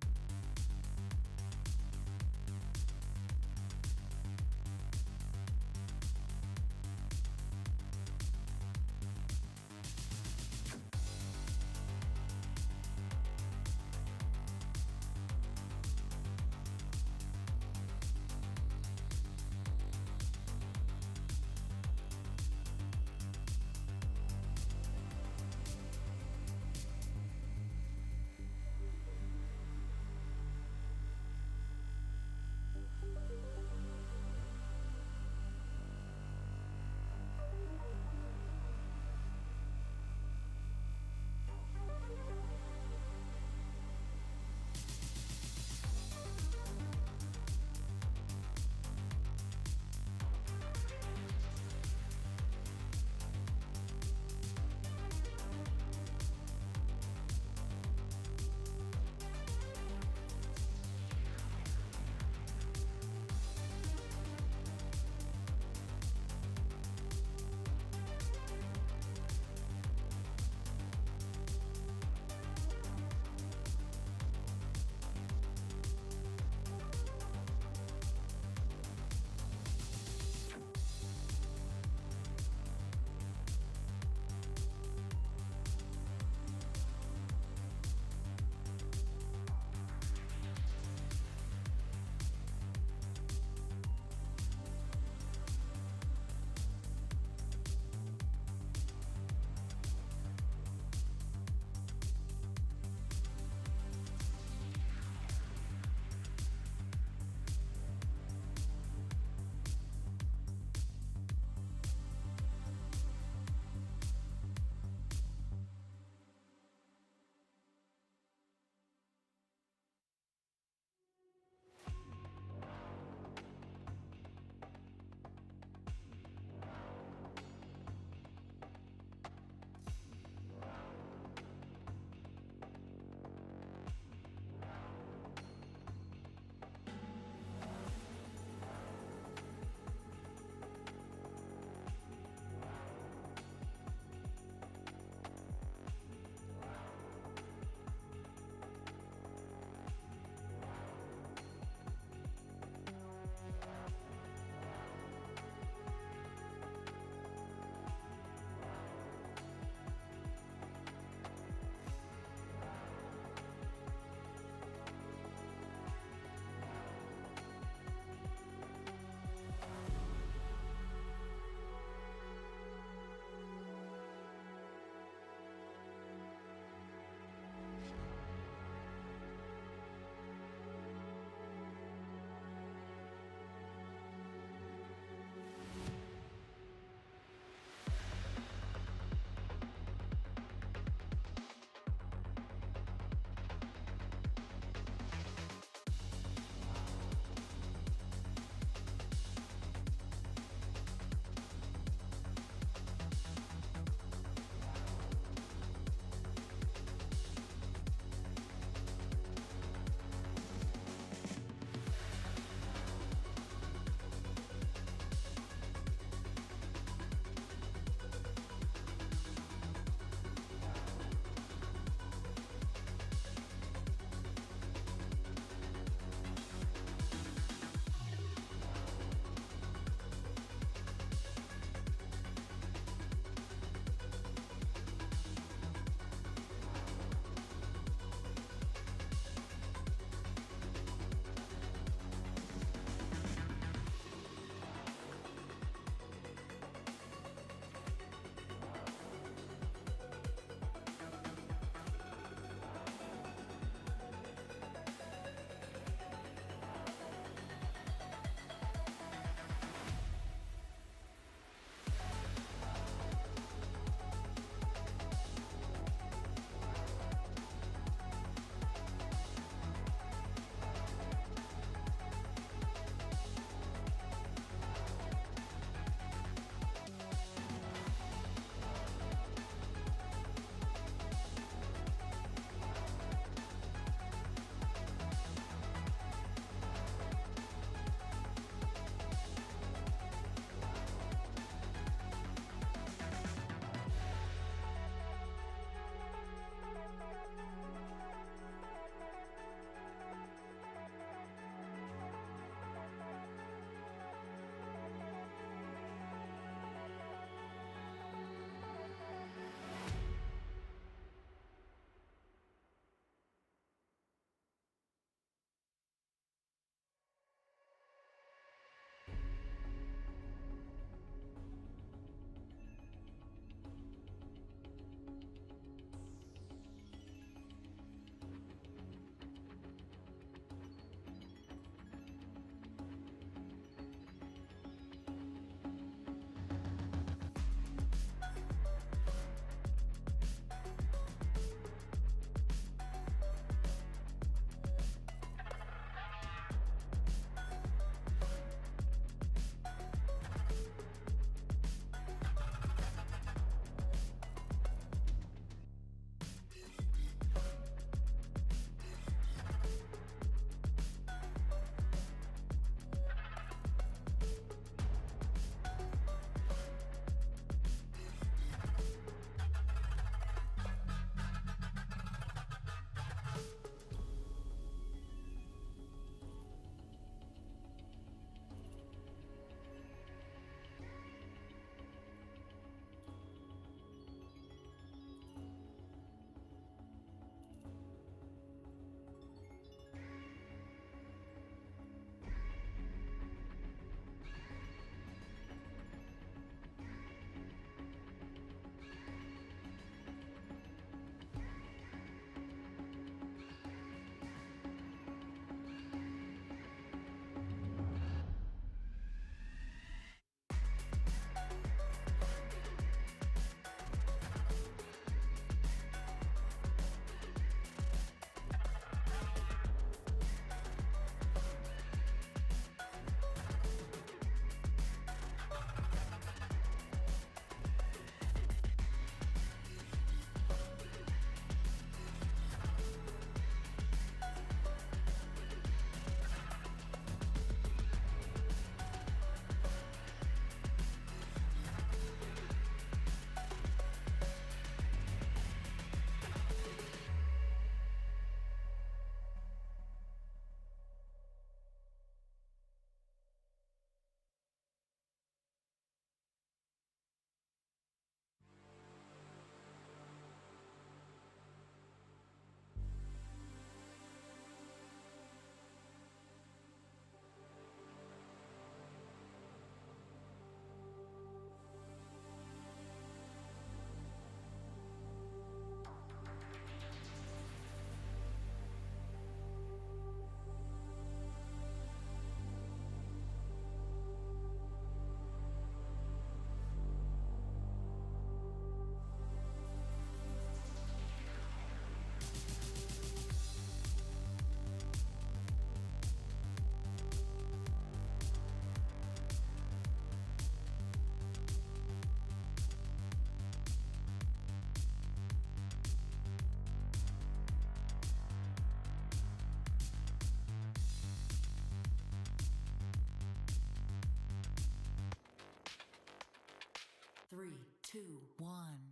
Speaker 10: 2, 1.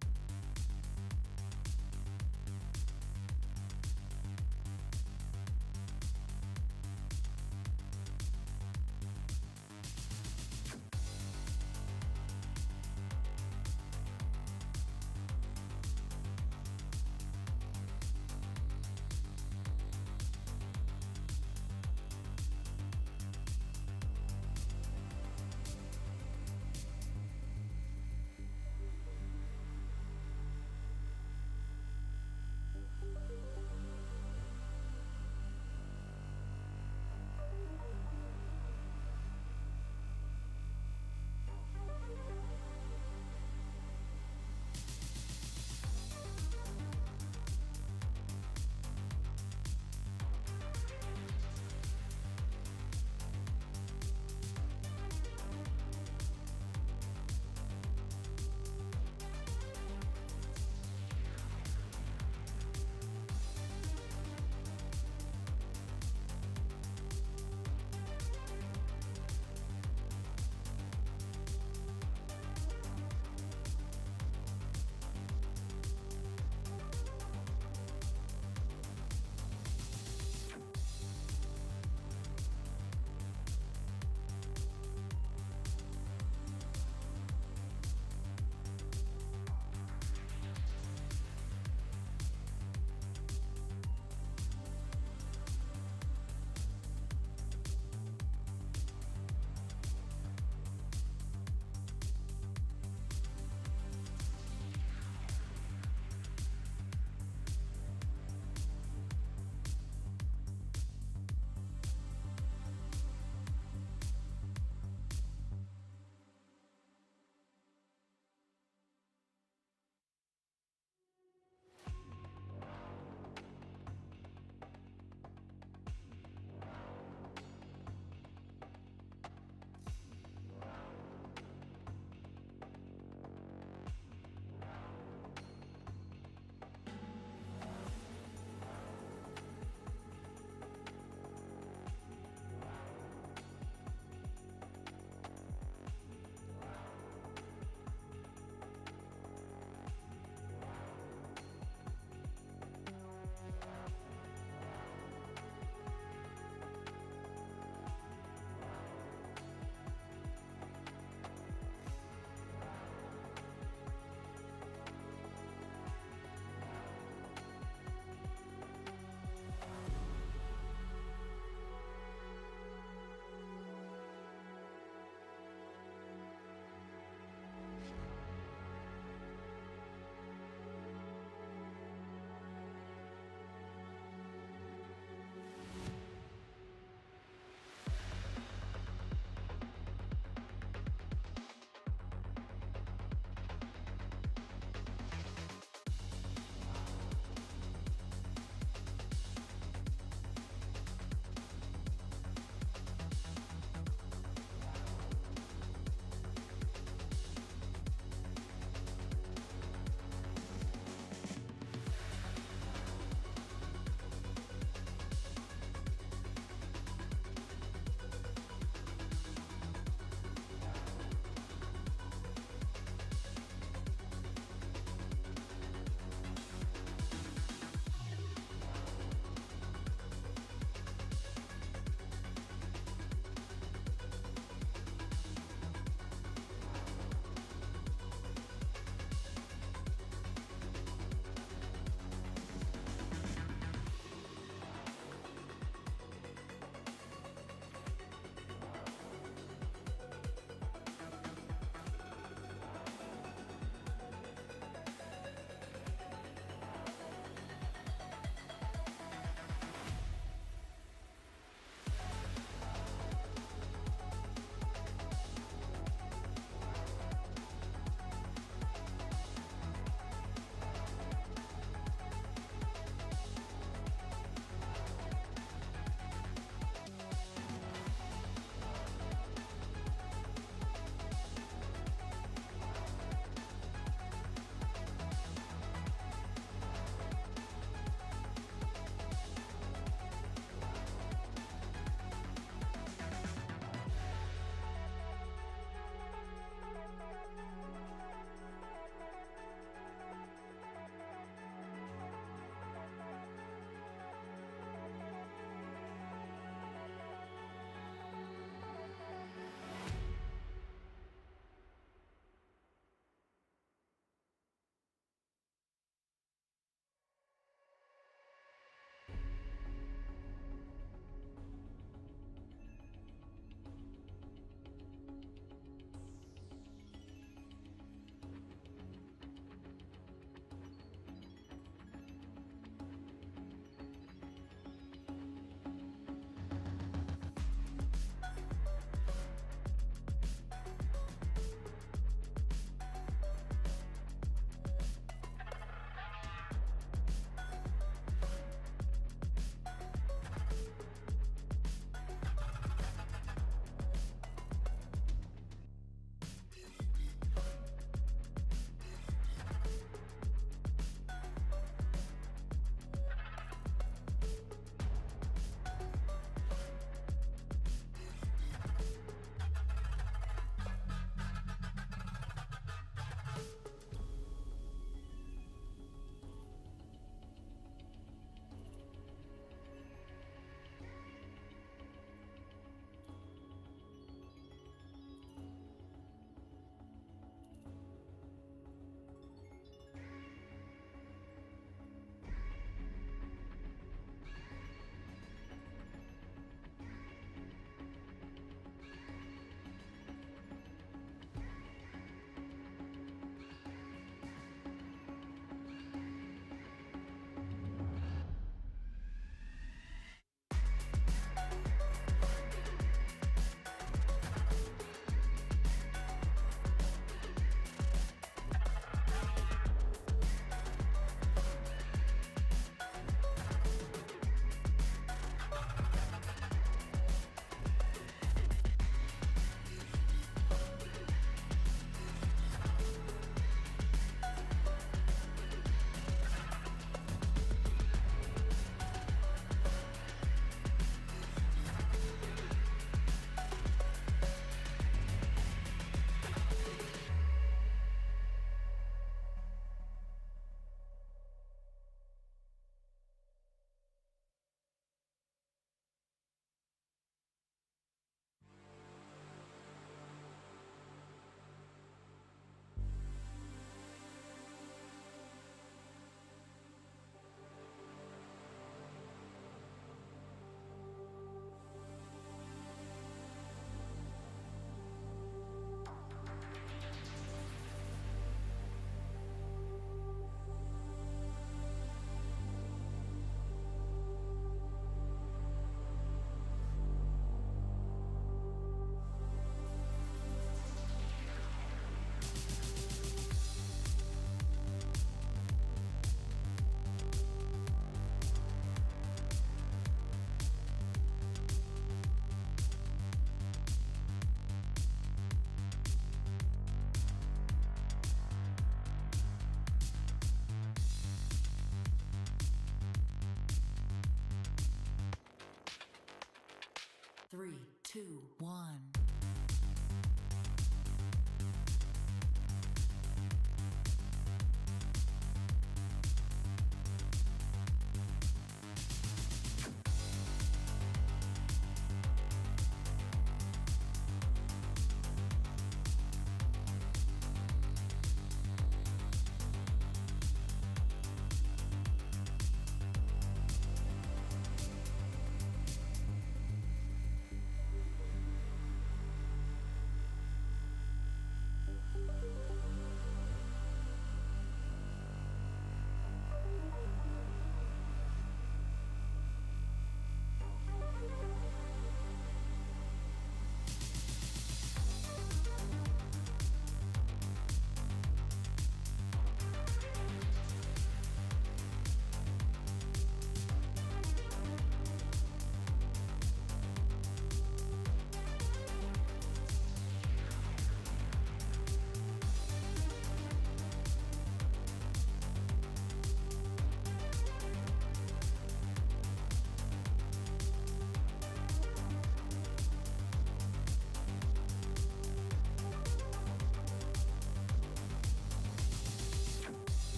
Speaker 10: 3, 2, 1.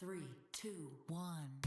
Speaker 10: 3, 2, 1.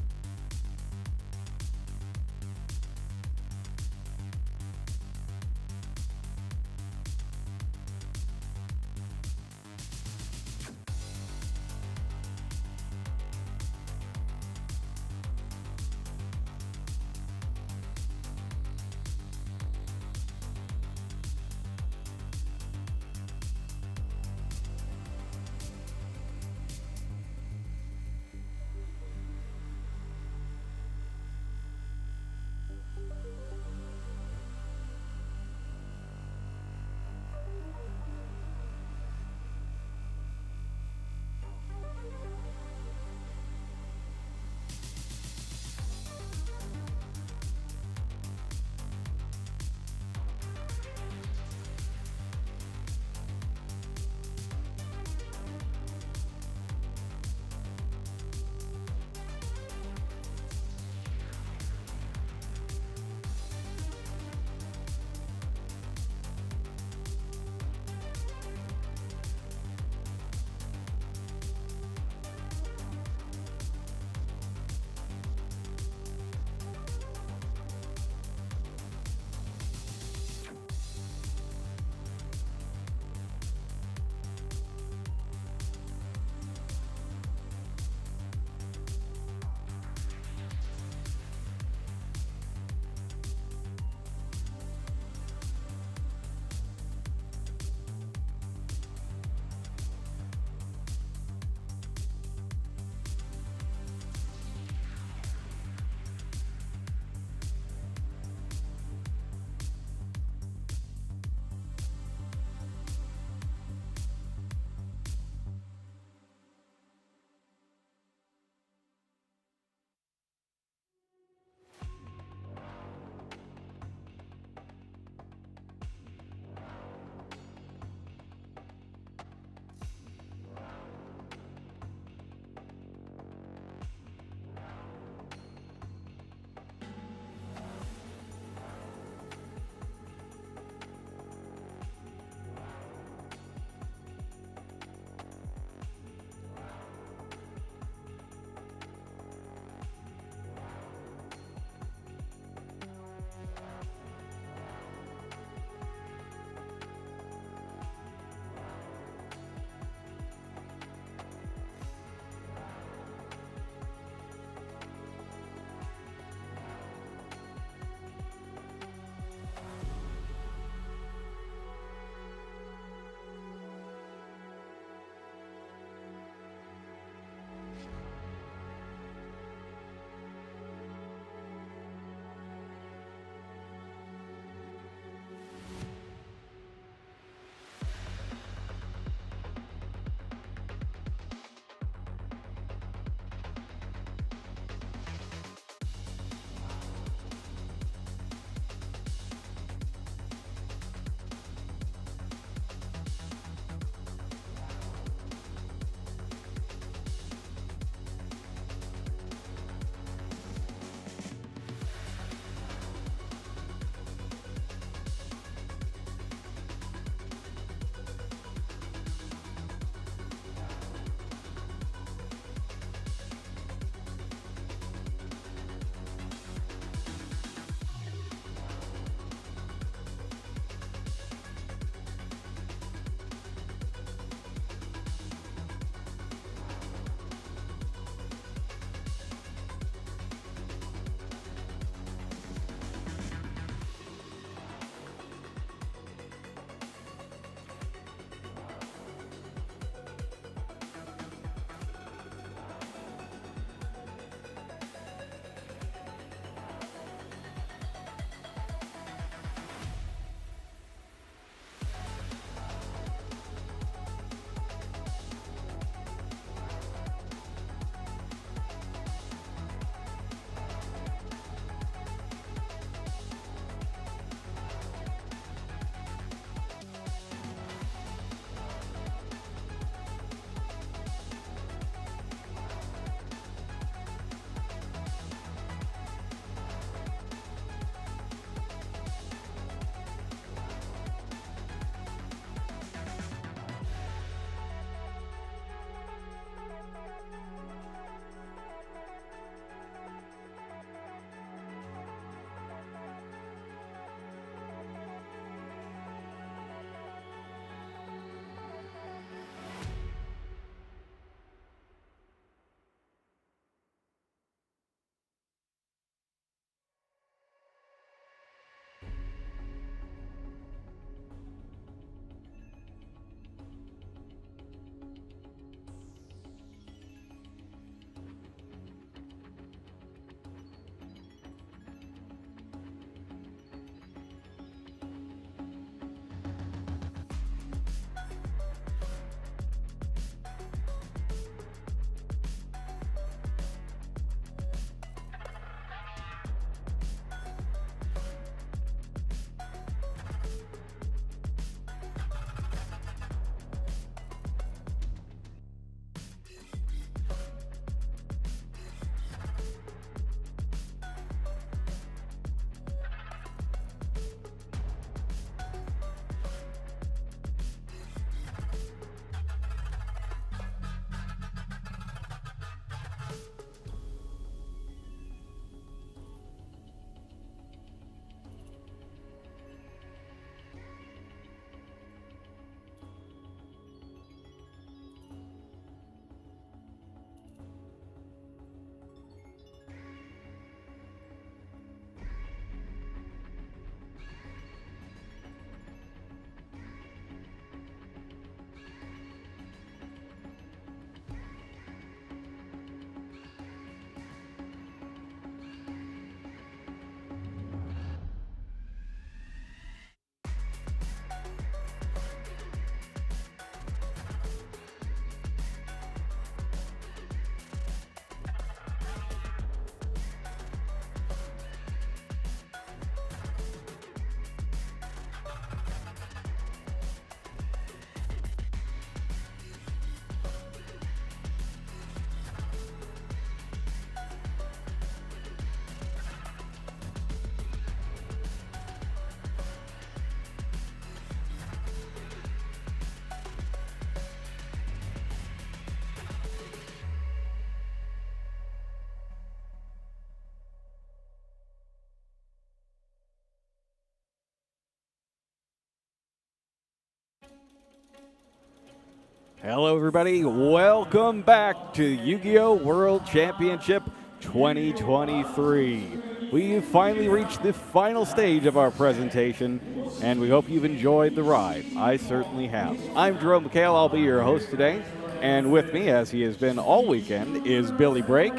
Speaker 19: Hello, everybody. Welcome back to Yu-Gi-Oh! World Championship 2023. We've finally reached the final stage of our presentation, and we hope you've enjoyed the ride. I certainly have. I'm Jerome McHale. I'll be your host today. And with me, as he has been all weekend, is Billy Brake.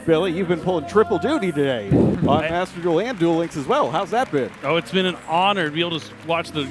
Speaker 19: Billy, you've been pulling triple duty today on Master Duel and Duel Links as well. How's that been?
Speaker 3: Oh, it's been an honor to be able to watch the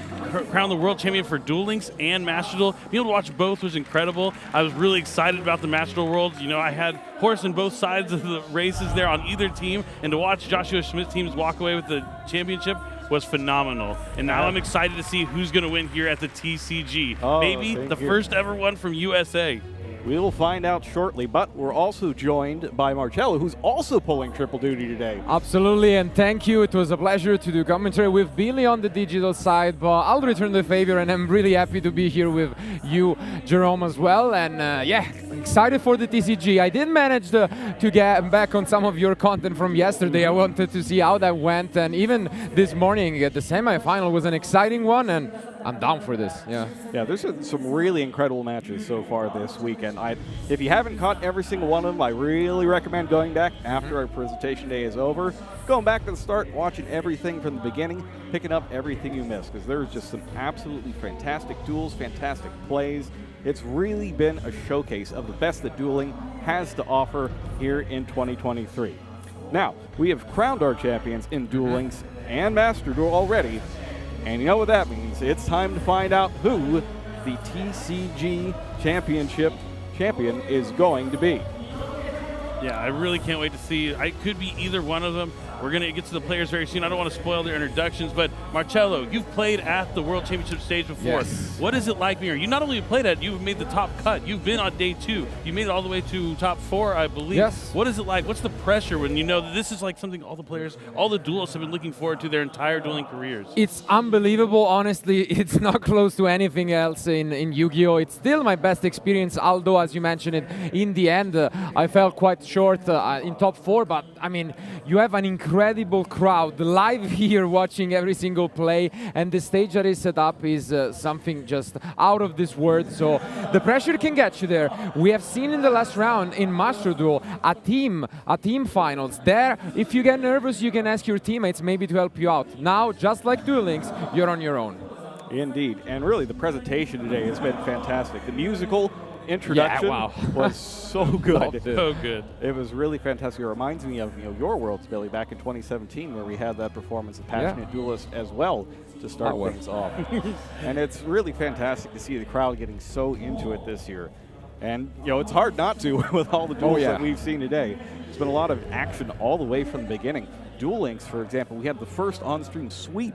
Speaker 3: crown the world champion for Duel Links and Master Duel. Being able to watch both was incredible. I was really excited about the Master Duel Worlds. You know, I had horse on both sides of the races there on either team, and to watch Joshua Schmidt's teams walk away with the championship was phenomenal. And now I'm excited to see who's going to win here at the TCG.
Speaker 19: Oh,
Speaker 3: maybe the first ever one from USA.
Speaker 19: We will find out shortly, but we're also joined by Marcello, who's also pulling triple duty today.
Speaker 4: Absolutely, and thank you. It was a pleasure to do commentary with Billy on the digital side, but I'll return the favor, and I'm really happy to be here with you, Jerome, as well. And yeah, excited for the TCG. I did manage to get back on some of your content from yesterday. I wanted to see how that went, and even this morning, the semi-final was an exciting one, and I'm down for this. Yeah,
Speaker 19: there's some really incredible matches so far this weekend. If you haven't caught every single one of them, I really recommend going back after our presentation day is over, going back to the start, watching everything from the beginning, picking up everything you missed, because there's just some absolutely fantastic duels, fantastic plays. It's really been a showcase of the best that dueling has to offer here in 2023. Now, we have crowned our champions in Duel Links and Master Duel already, and you know what that means. It's time to find out who the TCG Championship champion is going to be.
Speaker 3: Yeah, I really can't wait to see. I could be either one of them. We're going to get to the players very soon. I don't want to spoil their introductions, but Marcello, you've played at the World Championship stage before.
Speaker 4: Yes.
Speaker 3: What is it like here? You not only played at it, you've made the top cut. You've been on day 2. You made it all the way to top 4, I believe.
Speaker 4: Yes.
Speaker 3: What is it like? What's the pressure when you know that this is like something all the players, all the duelists have been looking forward to their entire dueling careers?
Speaker 4: It's unbelievable. Honestly, it's not close to anything else in Yu-Gi-Oh! It's still my best experience, although, as you mentioned it, in the end, I fell quite short in top 4, but I mean, you have an incredible crowd live here watching every single play, and the stage that is set up is something just out of this world, so the pressure can get you there. We have seen in the last round in Master Duel a team finals. There, if you get nervous, you can ask your teammates maybe to help you out. Now, just like Duel Links, you're on your own.
Speaker 19: Indeed, and really the presentation today has been fantastic. The musical introduction was so good.
Speaker 3: So good.
Speaker 19: It was really fantastic. It reminds me of your Worlds, Billy, back in 2017, where we had that performance of Passionate Duelist as well to start things off. And it's really fantastic to see the crowd getting so into it this year. And it's hard not to with all the duels that we've seen today. There's been a lot of action all the way from the beginning. Duel Links, for example, we had the first on-stream sweep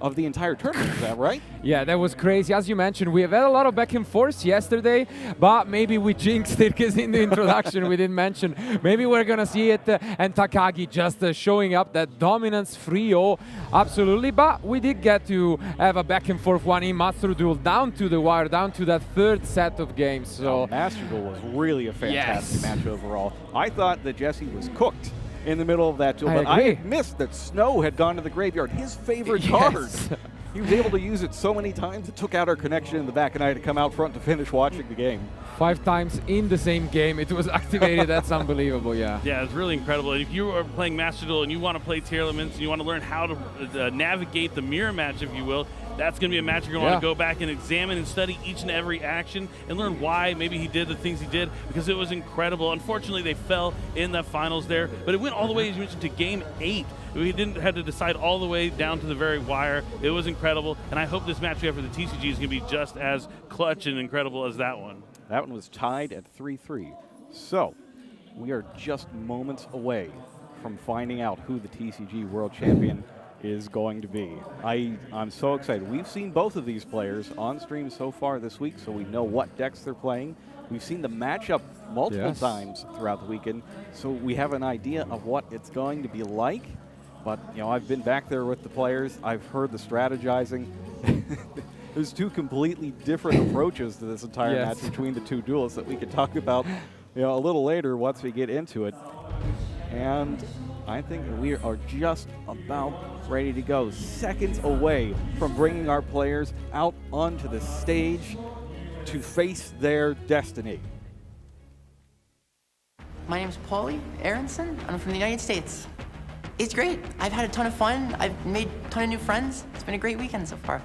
Speaker 19: of the entire tournament, is that right?
Speaker 4: Yeah, that was crazy. As you mentioned, we have had a lot of back and forth yesterday, but maybe we jinxed it because in the introduction we didn't mention. Maybe we're going to see it, and Takagi just showing up that dominance 3-0, absolutely. But we did get to have a back and forth one in Master Duel down to the wire, down to that third set of games. So
Speaker 19: Master Duel was really a fantastic match overall. I thought that Jesse was cooked in the middle of that duel, but I missed that Snow had gone to the graveyard, his favorite card. He was able to use it so many times, it took out our connection in the back, and I had to come out front to finish watching the game.
Speaker 4: 5 times in the same game, it was activated. That's unbelievable, yeah.
Speaker 3: Yeah, it's really incredible. And if you are playing Master Duel and you want to play tier elements and you want to learn how to navigate the mirror match, if you will, that's going to be a match you're going to want to go back and examine and study each and every action and learn why maybe he did the things he did, because it was incredible. Unfortunately, they fell in the finals there, but it went all the way, as you mentioned, to game 8. We didn't have to decide all the way down to the very wire. It was incredible, and I hope this match we have for the TCG is going to be just as clutch and incredible as that one.
Speaker 19: That one was tied at 3-3. So, we are just moments away from finding out who the TCG World Champion is going to be. I'm so excited. We've seen both of these players on stream so far this week, so we know what decks they're playing. We've seen the matchup multiple times throughout the weekend, so we have an idea of what it's going to be like. But, I've been back there with the players. I've heard the strategizing. There's 2 completely different approaches to this entire match between the 2 duelists that we could talk about a little later once we get into it. And I think we are just about ready to go. Seconds away from bringing our players out onto the stage. to face their destiny.
Speaker 16: My name's Paulie Aronson. I'm from the United States. It's great. I've had a ton of fun. I've made a ton of new friends. It's been a great weekend so far.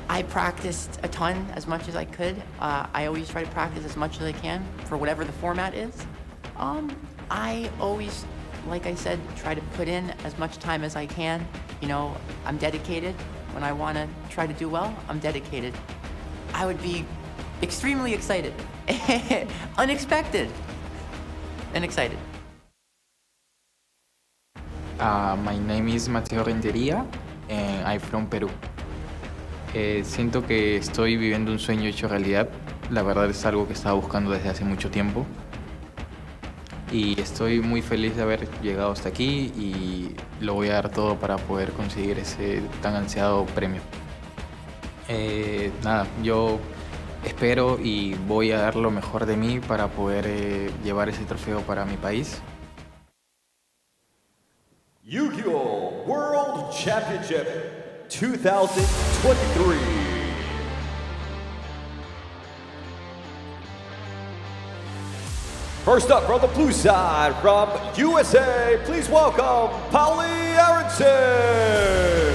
Speaker 16: I practiced a ton, as much as I could. I always try to practice as much as I can for whatever the format is. I always, like I said, try to put in as much time as I can. You know, I'm dedicated. When I want to try to do well, I'm dedicated. I would be extremely excited. Unexpected and excited.
Speaker 20: My name is Mateo Rentería and I'm from Peru. Siento que estoy viviendo un sueño hecho realidad. La verdad es algo que estaba buscando desde hace mucho tiempo. Y estoy muy feliz de haber llegado hasta aquí y lo voy a dar todo para poder conseguir ese tan ansiado premio. Nada, yo espero y voy a dar lo mejor de mí para poder llevar ese trofeo para mi país.
Speaker 1: Yu-Gi-Oh! World Championship 2023. First up from the blue side, from USA, please welcome Paulie Aronson.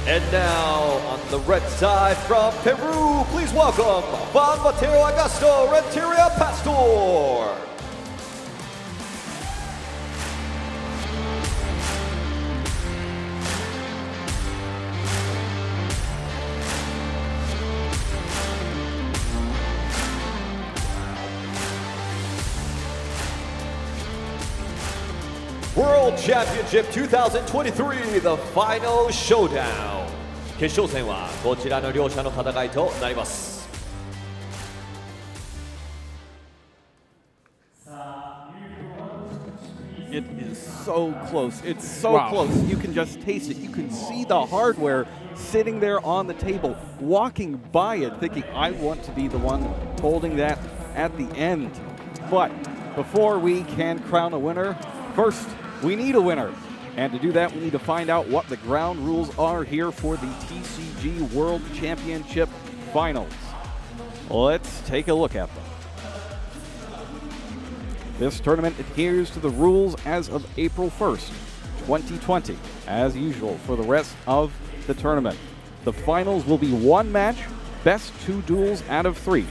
Speaker 1: And now, on the red side from Peru, please welcome Juan Mateo Augusto Renteria Pastor. World Championship 2023, the final showdown. 決勝戦はこちらの両者の戦いとなります。
Speaker 19: It is so close. It's so close. You can just taste it. You can see the hardware sitting there on the table, walking by it, thinking, I want to be the one holding that at the end. But before we can crown a winner, first, we need a winner. And to do that, we need to find out what the ground rules are here for the TCG World Championship Finals. Let's take a look at them. This tournament adheres to the rules as of April 1st, 2020, as usual for the rest of the tournament. The finals will be one match, best 2 duels out of 3.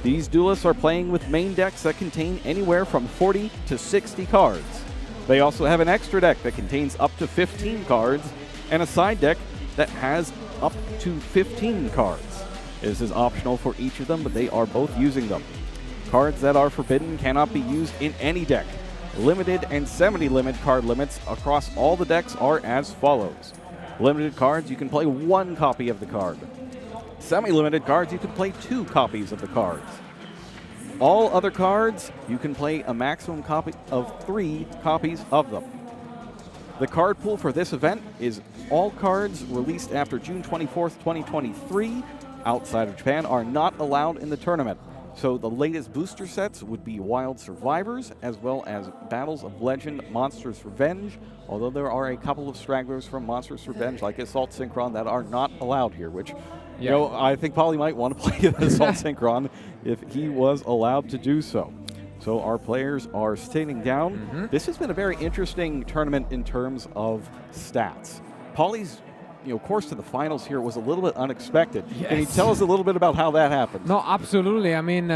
Speaker 19: These duelists are playing with main decks that contain anywhere from 40 to 60 cards. They also have an extra deck that contains up to 15 cards and a side deck that has up to 15 cards. This is optional for each of them, but they are both using them. Cards that are forbidden cannot be used in any deck. Limited and semi-limit card limits across all the decks are as follows. Limited cards, you can play 1 copy of the card. Semi-limited cards, you can play 2 copies of the cards. All other cards, you can play a maximum copy of 3 copies of them. The card pool for this event is all cards released after June 24th, 2023 outside of Japan are not allowed in the tournament. So the latest booster sets would be Wild Survivors, as well as Battles of Legend, Monsters Revenge, although there are a couple of stragglers from Monsters Revenge, like Assault Synchron, that are not allowed here, which, you know, I think Paulie might want to play Assault Synchron if he was allowed to do so. So our players are sitting down. This has been a very interesting tournament in terms of stats. Paulie's course to the finals here was a little bit unexpected. Yes. Can you tell us a little bit about how that happened?
Speaker 4: No, absolutely. I mean,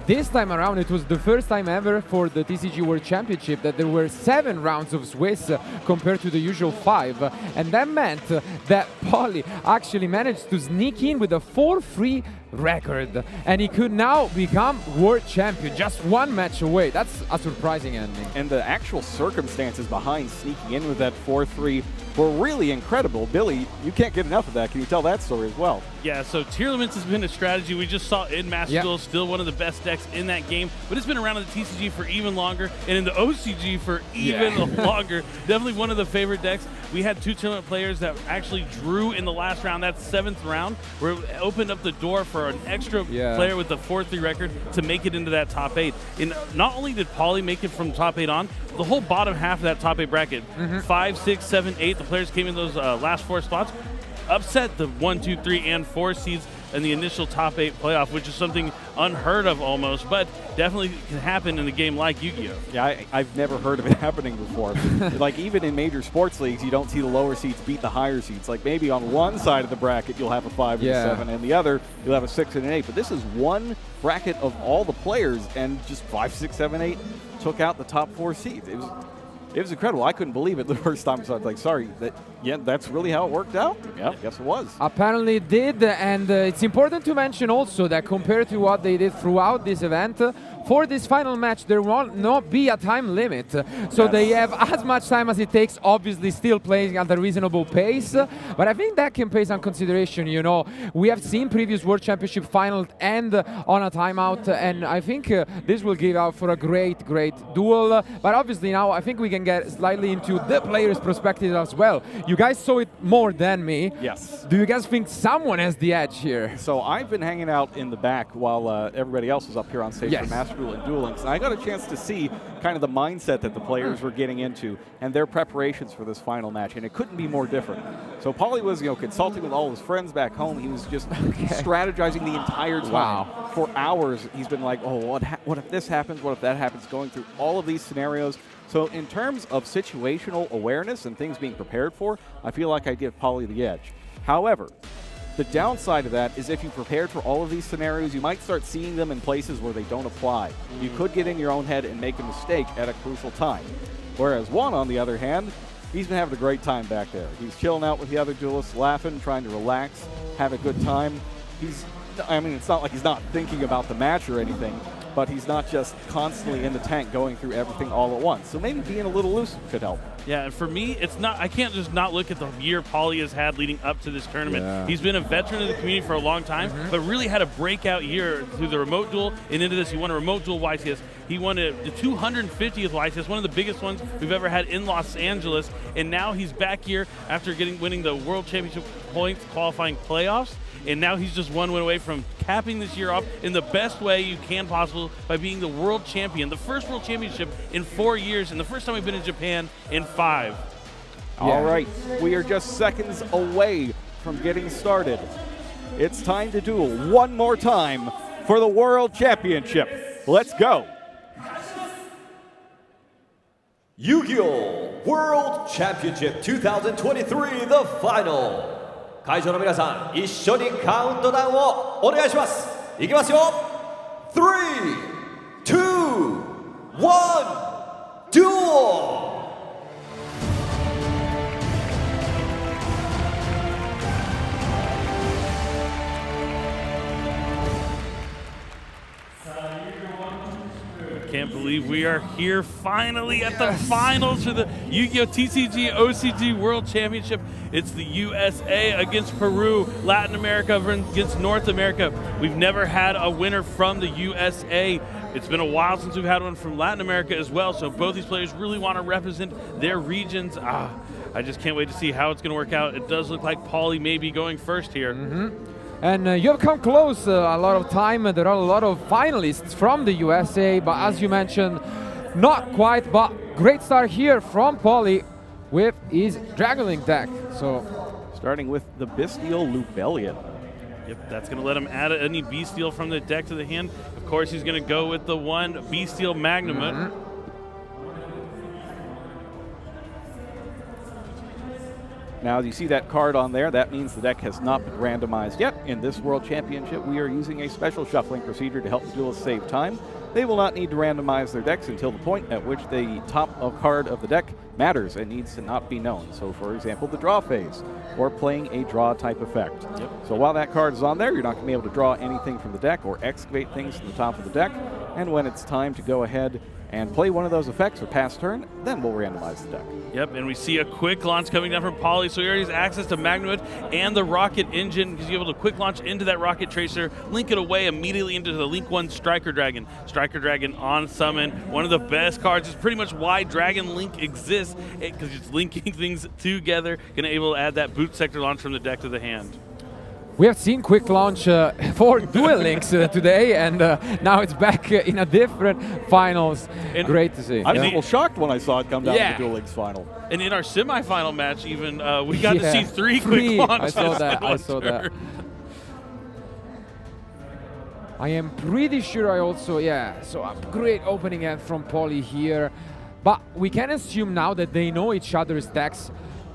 Speaker 4: this time around, it was the first time ever for the TCG World Championship that there were 7 rounds of Swiss compared to the usual 5. And that meant that Paulie actually managed to sneak in with a 4-3 record. And he could now become world champion, just 1 match away. That's a surprising ending.
Speaker 19: And the actual circumstances behind sneaking in with that 4-3 were really incredible. Billy, you can't get enough of that. Can you tell that story as well?
Speaker 3: Yeah, so tier limits has been a strategy. We just saw in Master Duel, still one of the best decks in that game, but it's been around in the TCG for even longer, and in the OCG for even longer. Definitely one of the favorite decks. We had 2 tournament players that actually drew in the last round, that 7th round, where it opened up the door for an extra player with the 4-3 record to make it into that top 8. And not only did Paulie make it from top 8 on, the whole bottom half of that top 8 bracket, 5, 6, 7, 8, the players came in those last 4 spots, upset the 1, 2, 3, and 4 seeds in the initial top 8 playoff, which is something unheard of almost, but definitely can happen in a game like Yu-Gi-Oh!
Speaker 19: Yeah, I've never heard of it happening before. Like, even in major sports leagues, you don't see the lower seeds beat the higher seeds. Like, maybe on one side of the bracket, you'll have a 5 and a 7, and the other, you'll have a 6 and an 8. But this is one bracket of all the players, and just 5, 6, 7, 8 took out the top 4 seeds. It was incredible. I couldn't believe it the first time. So I was like, sorry, that's really how it worked out? Yeah, guess it was.
Speaker 4: Apparently it did, and it's important to mention also that compared to what they did throughout this event, for this final match, there will not be a time limit. So they have as much time as it takes, obviously still playing at a reasonable pace. But I think that can pay some consideration. You know, we have seen previous World Championship finals end on a timeout, and I think this will give out for a great, great duel. But obviously now I think we can get slightly into the player's perspective as well. You guys saw it more than me.
Speaker 19: Yes.
Speaker 4: Do you guys think someone has the edge here?
Speaker 19: So I've been hanging out in the back while everybody else was up here on stage for Master Duel and Duel Links, and I got a chance to see kind of the mindset that the players were getting into and their preparations for this final match, and it couldn't be more different. So Paulie was, consulting with all his friends back home. He was just strategizing the entire time.
Speaker 4: Wow.
Speaker 19: For hours, he's been like, oh, what if this happens? What if that happens? Going through all of these scenarios. So in terms of situational awareness and things being prepared for, I feel like I give Paulie the edge. However, the downside of that is if you prepared for all of these scenarios, you might start seeing them in places where they don't apply. You could get in your own head and make a mistake at a crucial time. Whereas Juan, on the other hand, he's been having a great time back there. He's chilling out with the other duelists, laughing, trying to relax, have a good time. It's not like he's not thinking about the match or anything, but he's not just constantly in the tank going through everything all at once. So maybe being a little loose could help.
Speaker 3: Yeah, and for me, it's not. I can't just not look at the year Paulie has had leading up to this tournament.
Speaker 19: Yeah.
Speaker 3: He's been a veteran of the community for a long time, but really had a breakout year through the remote duel and into this. He won a remote duel YCS. He won the 250th YCS, one of the biggest ones we've ever had in Los Angeles. And now he's back here after winning the World Championship points qualifying playoffs. And now he's just one win away from capping this year off in the best way you can possible by being the world champion, the first world championship in 4 years, and the first time we've been in Japan in 5.
Speaker 19: All right, we are just seconds away from getting started. It's time to duel one more time for the World Championship. Let's go.
Speaker 1: Yu-Gi-Oh! World Championship 2023 The Final 会場の皆さん一緒にカウントダウンをお願いします。いきますよ。3、2、1、Duel!
Speaker 3: Can't believe we are here finally at the finals for the Yu-Gi-Oh! TCG OCG World Championship. It's the USA against Peru, Latin America against North America. We've never had a winner from the USA. It's been a while since we've had one from Latin America as well, so both these players really want to represent their regions. I just can't wait to see how it's going to work out. It does look like Paulie may be going first here.
Speaker 4: And you have come close a lot of time. There are a lot of finalists from the USA, but as you mentioned, not quite, but great start here from Paulie with his Dragon Link deck. So,
Speaker 19: starting with the Bestial Lubellion.
Speaker 3: Yep, that's going to let him add any Bestial from the deck to the hand. Of course, he's going to go with the one Bestial Magnamut.
Speaker 19: Now, you see that card on there. That means the deck has not been randomized yet. In this World Championship, we are using a special shuffling procedure to help the duelists save time. They will not need to randomize their decks until the point at which the top of card of the deck matters and needs to not be known. So for example, the draw phase, or playing a draw type effect.
Speaker 3: Yep.
Speaker 19: So while that card is on there, you're not going to be able to draw anything from the deck or excavate things from the top of the deck. And when it's time to go ahead and play one of those effects or pass turn, then we'll randomize the deck.
Speaker 3: Yep, and we see a quick launch coming down from Paulie, so he already has access to Magnavoid and the rocket engine, because you're able to quick launch into that rocket tracer, link it away immediately into the Link 1 Striker Dragon. Striker Dragon on summon, one of the best cards. It's pretty much why Dragon Link exists, because it's linking things together, going to be able to add that boot sector launch from the deck to the hand.
Speaker 4: We have seen quick launch for Duel Links today, and now it's back in a different finals.
Speaker 3: And
Speaker 4: great to see.
Speaker 19: I was a little shocked when I saw it come down to the Duel Links final.
Speaker 3: And in our semifinal match, even we got to see three quick launches.
Speaker 4: I saw that. I am pretty sure I also, so a great opening hand from Paulie here. But we can assume now that they know each other's decks.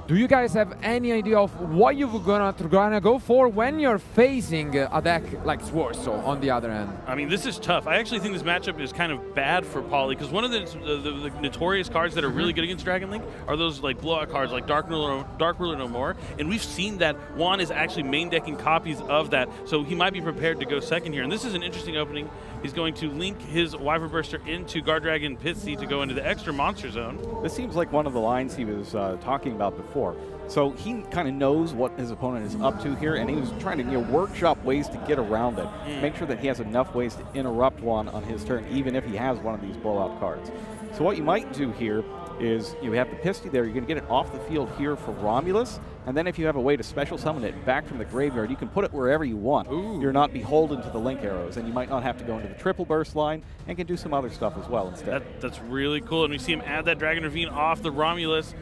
Speaker 4: Do you guys have any idea of what you're gonna go for when you're facing a deck like Swarso on the other end?
Speaker 3: I mean, this is tough. I actually think this matchup is kind of bad for Paulie, because one of the notorious cards that are really good against Dragon Link are those like blowout cards like Dark Ruler No More, and we've seen that Juan is actually main decking copies of that, so he might be prepared to go second here. And this is an interesting opening. He's going to link his Wyvern Burster into Guard Dragon Pitsy to go into the extra monster zone.
Speaker 19: This seems like one of the lines he was talking about before. So he kind of knows what his opponent is up to here, and he was trying to workshop ways to get around it, make sure that he has enough ways to interrupt one on his turn, even if he has one of these blowout cards. So what you might do here is you have the Pisty there, you're going to get it off the field here for Romulus, and then if you have a way to special summon it back from the graveyard, you can put it wherever you want.
Speaker 3: Ooh.
Speaker 19: You're not beholden to the link arrows, and you might not have to go into the triple burst line, and can do some other stuff as well instead.
Speaker 3: That's really cool, and we see him add that Dragon Ravine off the Romulus.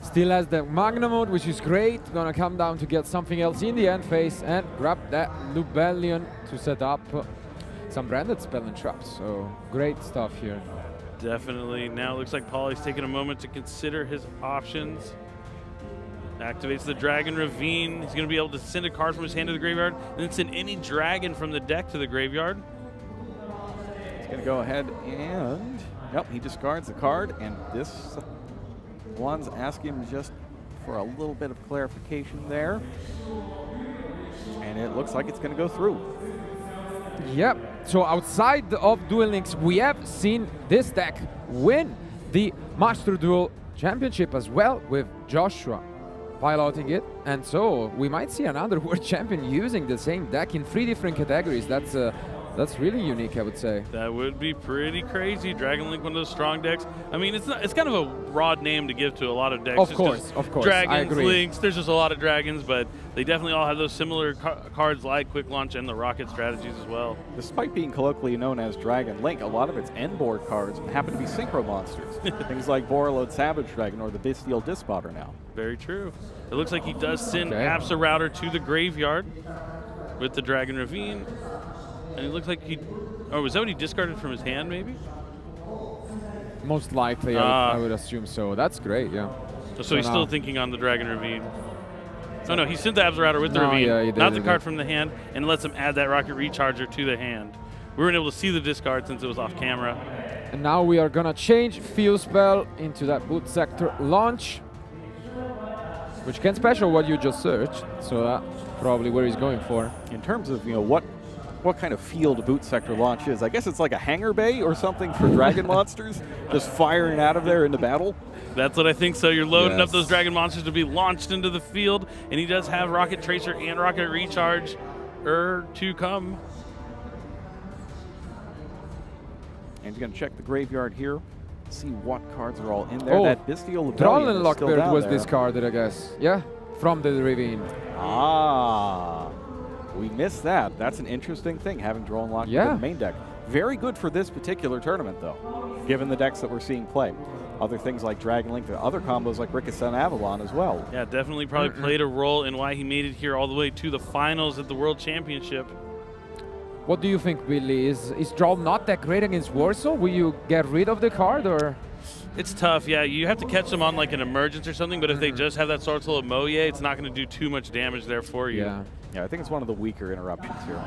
Speaker 4: Still has the Magna mode, which is great. Gonna come down to get something else in the end phase and grab that Lubellion to set up some branded spell and traps. So great stuff here.
Speaker 3: Definitely. Now it looks like Paulie's taking a moment to consider his options. Activates the Dragon Ravine. He's going to be able to send a card from his hand to the graveyard, and then send any dragon from the deck to the graveyard.
Speaker 19: He's going to go ahead and, he discards the card, and this one's asking him just for a little bit of clarification there. And it looks like it's going to go through.
Speaker 4: Yep. So outside of Duel Links, we have seen this deck win the Master Duel Championship as well, with Joshua piloting it. And so we might see another world champion using the same deck in 3 different categories. That's really unique, I would say.
Speaker 3: That would be pretty crazy. Dragon Link, one of those strong decks. I mean, it's kind of a broad name to give to a lot of decks.
Speaker 4: Of course.
Speaker 3: Dragons,
Speaker 4: I agree.
Speaker 3: Links, there's just a lot of dragons, but they definitely all have those similar cards like Quick Launch and the Rocket strategies as well.
Speaker 19: Despite being colloquially known as Dragon Link, a lot of its end board cards happen to be synchro monsters. Things like Borreload Savage Dragon or the Bestial Dispotter now.
Speaker 3: Very true. It looks like he does send Absa Router to the graveyard with the Dragon Ravine. And it looks like was that what he discarded from his hand, maybe?
Speaker 4: Most likely, I would assume so. That's great, yeah.
Speaker 3: So he's still thinking on the Dragon Ravine. Oh no, he sent the Absa with the Ravine,
Speaker 4: yeah, he did,
Speaker 3: not the card from the hand, and lets him add that Rocket Recharger to the hand. We weren't able to see the discard since it was off camera.
Speaker 4: And now we are gonna change Fuse Spell into that Boot Sector launch, which can special what you just searched. So that's probably where he's going for.
Speaker 19: In terms of what kind of field a Boot Sector launch is, I guess it's like a hangar bay or something for dragon monsters, just firing out of there into battle.
Speaker 3: That's what I think. So you're loading up those dragon monsters to be launched into the field, and he does have Rocket Tracer and Rocket Recharge to come.
Speaker 19: And he's going to check the graveyard here, see what cards are all in there. That Bestial
Speaker 4: Drollen Lockbird was discarded, I guess. Yeah, from the Ravine.
Speaker 19: We missed that. That's an interesting thing, having Drollen Lockbird in the main deck. Very good for this particular tournament, though, given the decks that we're seeing play. Other things like Dragon Link, other combos like Ricochet and Avalon as well.
Speaker 3: Yeah, definitely probably played a role in why he made it here all the way to the finals at the World Championship.
Speaker 4: What do you think, Billy? Is Droll not that great against Warsaw? Will you get rid of the card, or?
Speaker 3: It's tough, yeah. You have to catch them on like an emergence or something, but if they just have that Sword Soul of Moye, it's not going to do too much damage there for you.
Speaker 4: Yeah.
Speaker 19: Yeah, I think it's one of the weaker interruptions here.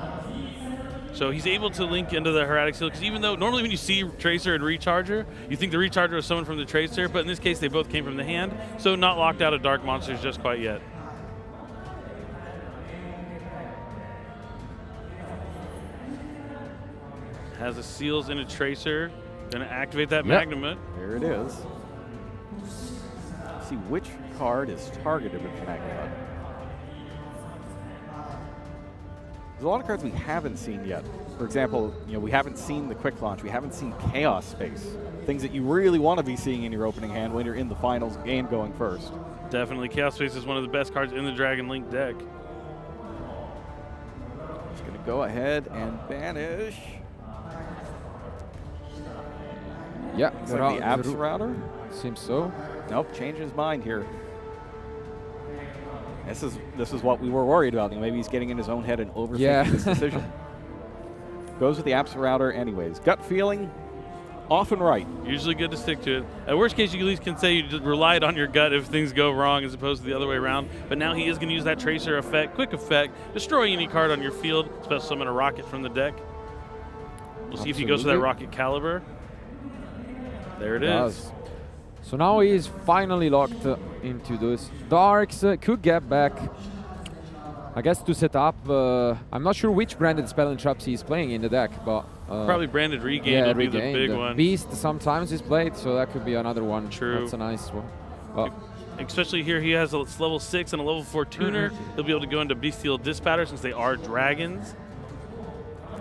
Speaker 3: So he's able to link into the Heretic Seal, because even though normally when you see Tracer and Recharger, you think the Recharger was someone from the Tracer, but in this case they both came from the hand, so not locked out of Dark Monsters just quite yet. Has the Seals and a Tracer. Gonna activate that Magnamut.
Speaker 19: There it is. Let's see which card is targeted with Magnamut. There's a lot of cards we haven't seen yet. For example, we haven't seen the Quick Launch. We haven't seen Chaos Space. Things that you really want to be seeing in your opening hand when you're in the finals game going first.
Speaker 3: Definitely. Chaos Space is one of the best cards in the Dragon Link deck.
Speaker 19: Just going to go ahead and banish.
Speaker 4: Yeah,
Speaker 19: it's like the Abs Router.
Speaker 4: Seems so.
Speaker 19: Nope, changing his mind here. This is what we were worried about. Maybe he's getting in his own head and overthinking this decision. Goes with the Abs Router anyways. Gut feeling, often right.
Speaker 3: Usually good to stick to it. At worst case, you at least can say you just relied on your gut if things go wrong as opposed to the other way around. But now he is going to use that Tracer effect, quick effect, destroying any card on your field, especially summon a Rocket from the deck. We'll see if he goes for that Rocket Caliber. There it is.
Speaker 4: So now he is finally locked into this. Darks could get back, I guess, to set up. I'm not sure which branded spell and traps he's playing in the deck, but
Speaker 3: probably branded Regain would be the big one.
Speaker 4: Beast sometimes is played, so that could be another one.
Speaker 3: True.
Speaker 4: That's a nice one.
Speaker 3: Especially here, he has a level 6 and a level 4 tuner. He'll be able to go into Bestial Dispatter since they are dragons.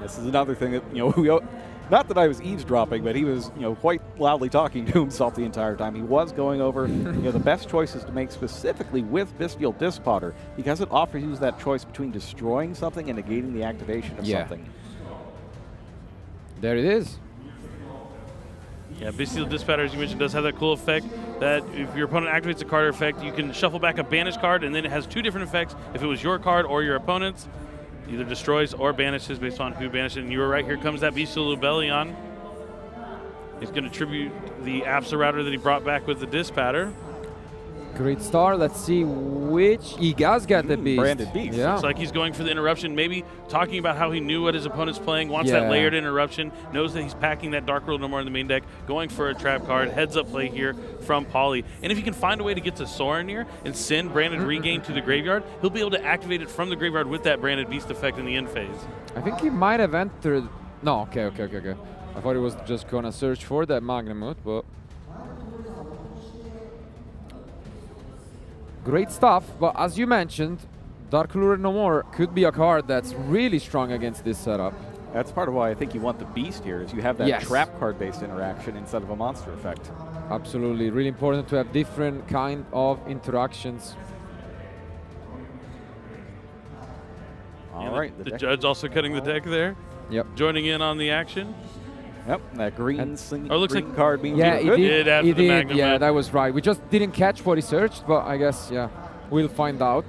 Speaker 19: This is another thing that not that I was eavesdropping, but he was, quite loudly talking to himself the entire time. He was going over, the best choices to make specifically with Bestial Dispatter, because it offers you that choice between destroying something and negating the activation of something.
Speaker 4: There it is.
Speaker 3: Yeah, Bestial Dispatter, as you mentioned, does have that cool effect that if your opponent activates a card or effect, you can shuffle back a banished card, and then it has 2 different effects if it was your card or your opponent's. Either destroys or banishes based on who banishes. And you were right, here comes that Bestial Lubellion. He's going to tribute the Absa Router that he brought back with the Dispatter.
Speaker 4: Great start. Let's see which. He does get the Beast.
Speaker 19: Branded Beast.
Speaker 4: Yeah.
Speaker 3: Looks like he's going for the interruption, maybe talking about how he knew what his opponent's playing, wants that layered interruption, knows that he's packing that Dark World no more in the main deck, going for a trap card, heads up play here from Pauly. And if he can find a way to get to Sorin here and send Branded Regain to the graveyard, he'll be able to activate it from the graveyard with that Branded Beast effect in the end phase.
Speaker 4: I think he might have entered. No, okay. I thought he was just going to search for that Magnamut, but. Great stuff, but as you mentioned, Dark Lure No More could be a card that's really strong against this setup.
Speaker 19: That's part of why I think you want the Beast here, is you have that trap card-based interaction instead of a monster effect.
Speaker 4: Absolutely, really important to have different kind of interactions.
Speaker 19: All right.
Speaker 3: The judge also cutting the deck there.
Speaker 4: Yep.
Speaker 3: Joining in on the action.
Speaker 19: Yep, that green
Speaker 3: looks
Speaker 19: green
Speaker 3: like
Speaker 19: card means
Speaker 4: he
Speaker 3: did after the Magnum.
Speaker 4: Yeah, that was right. We just didn't catch what he searched, but I guess, we'll find out.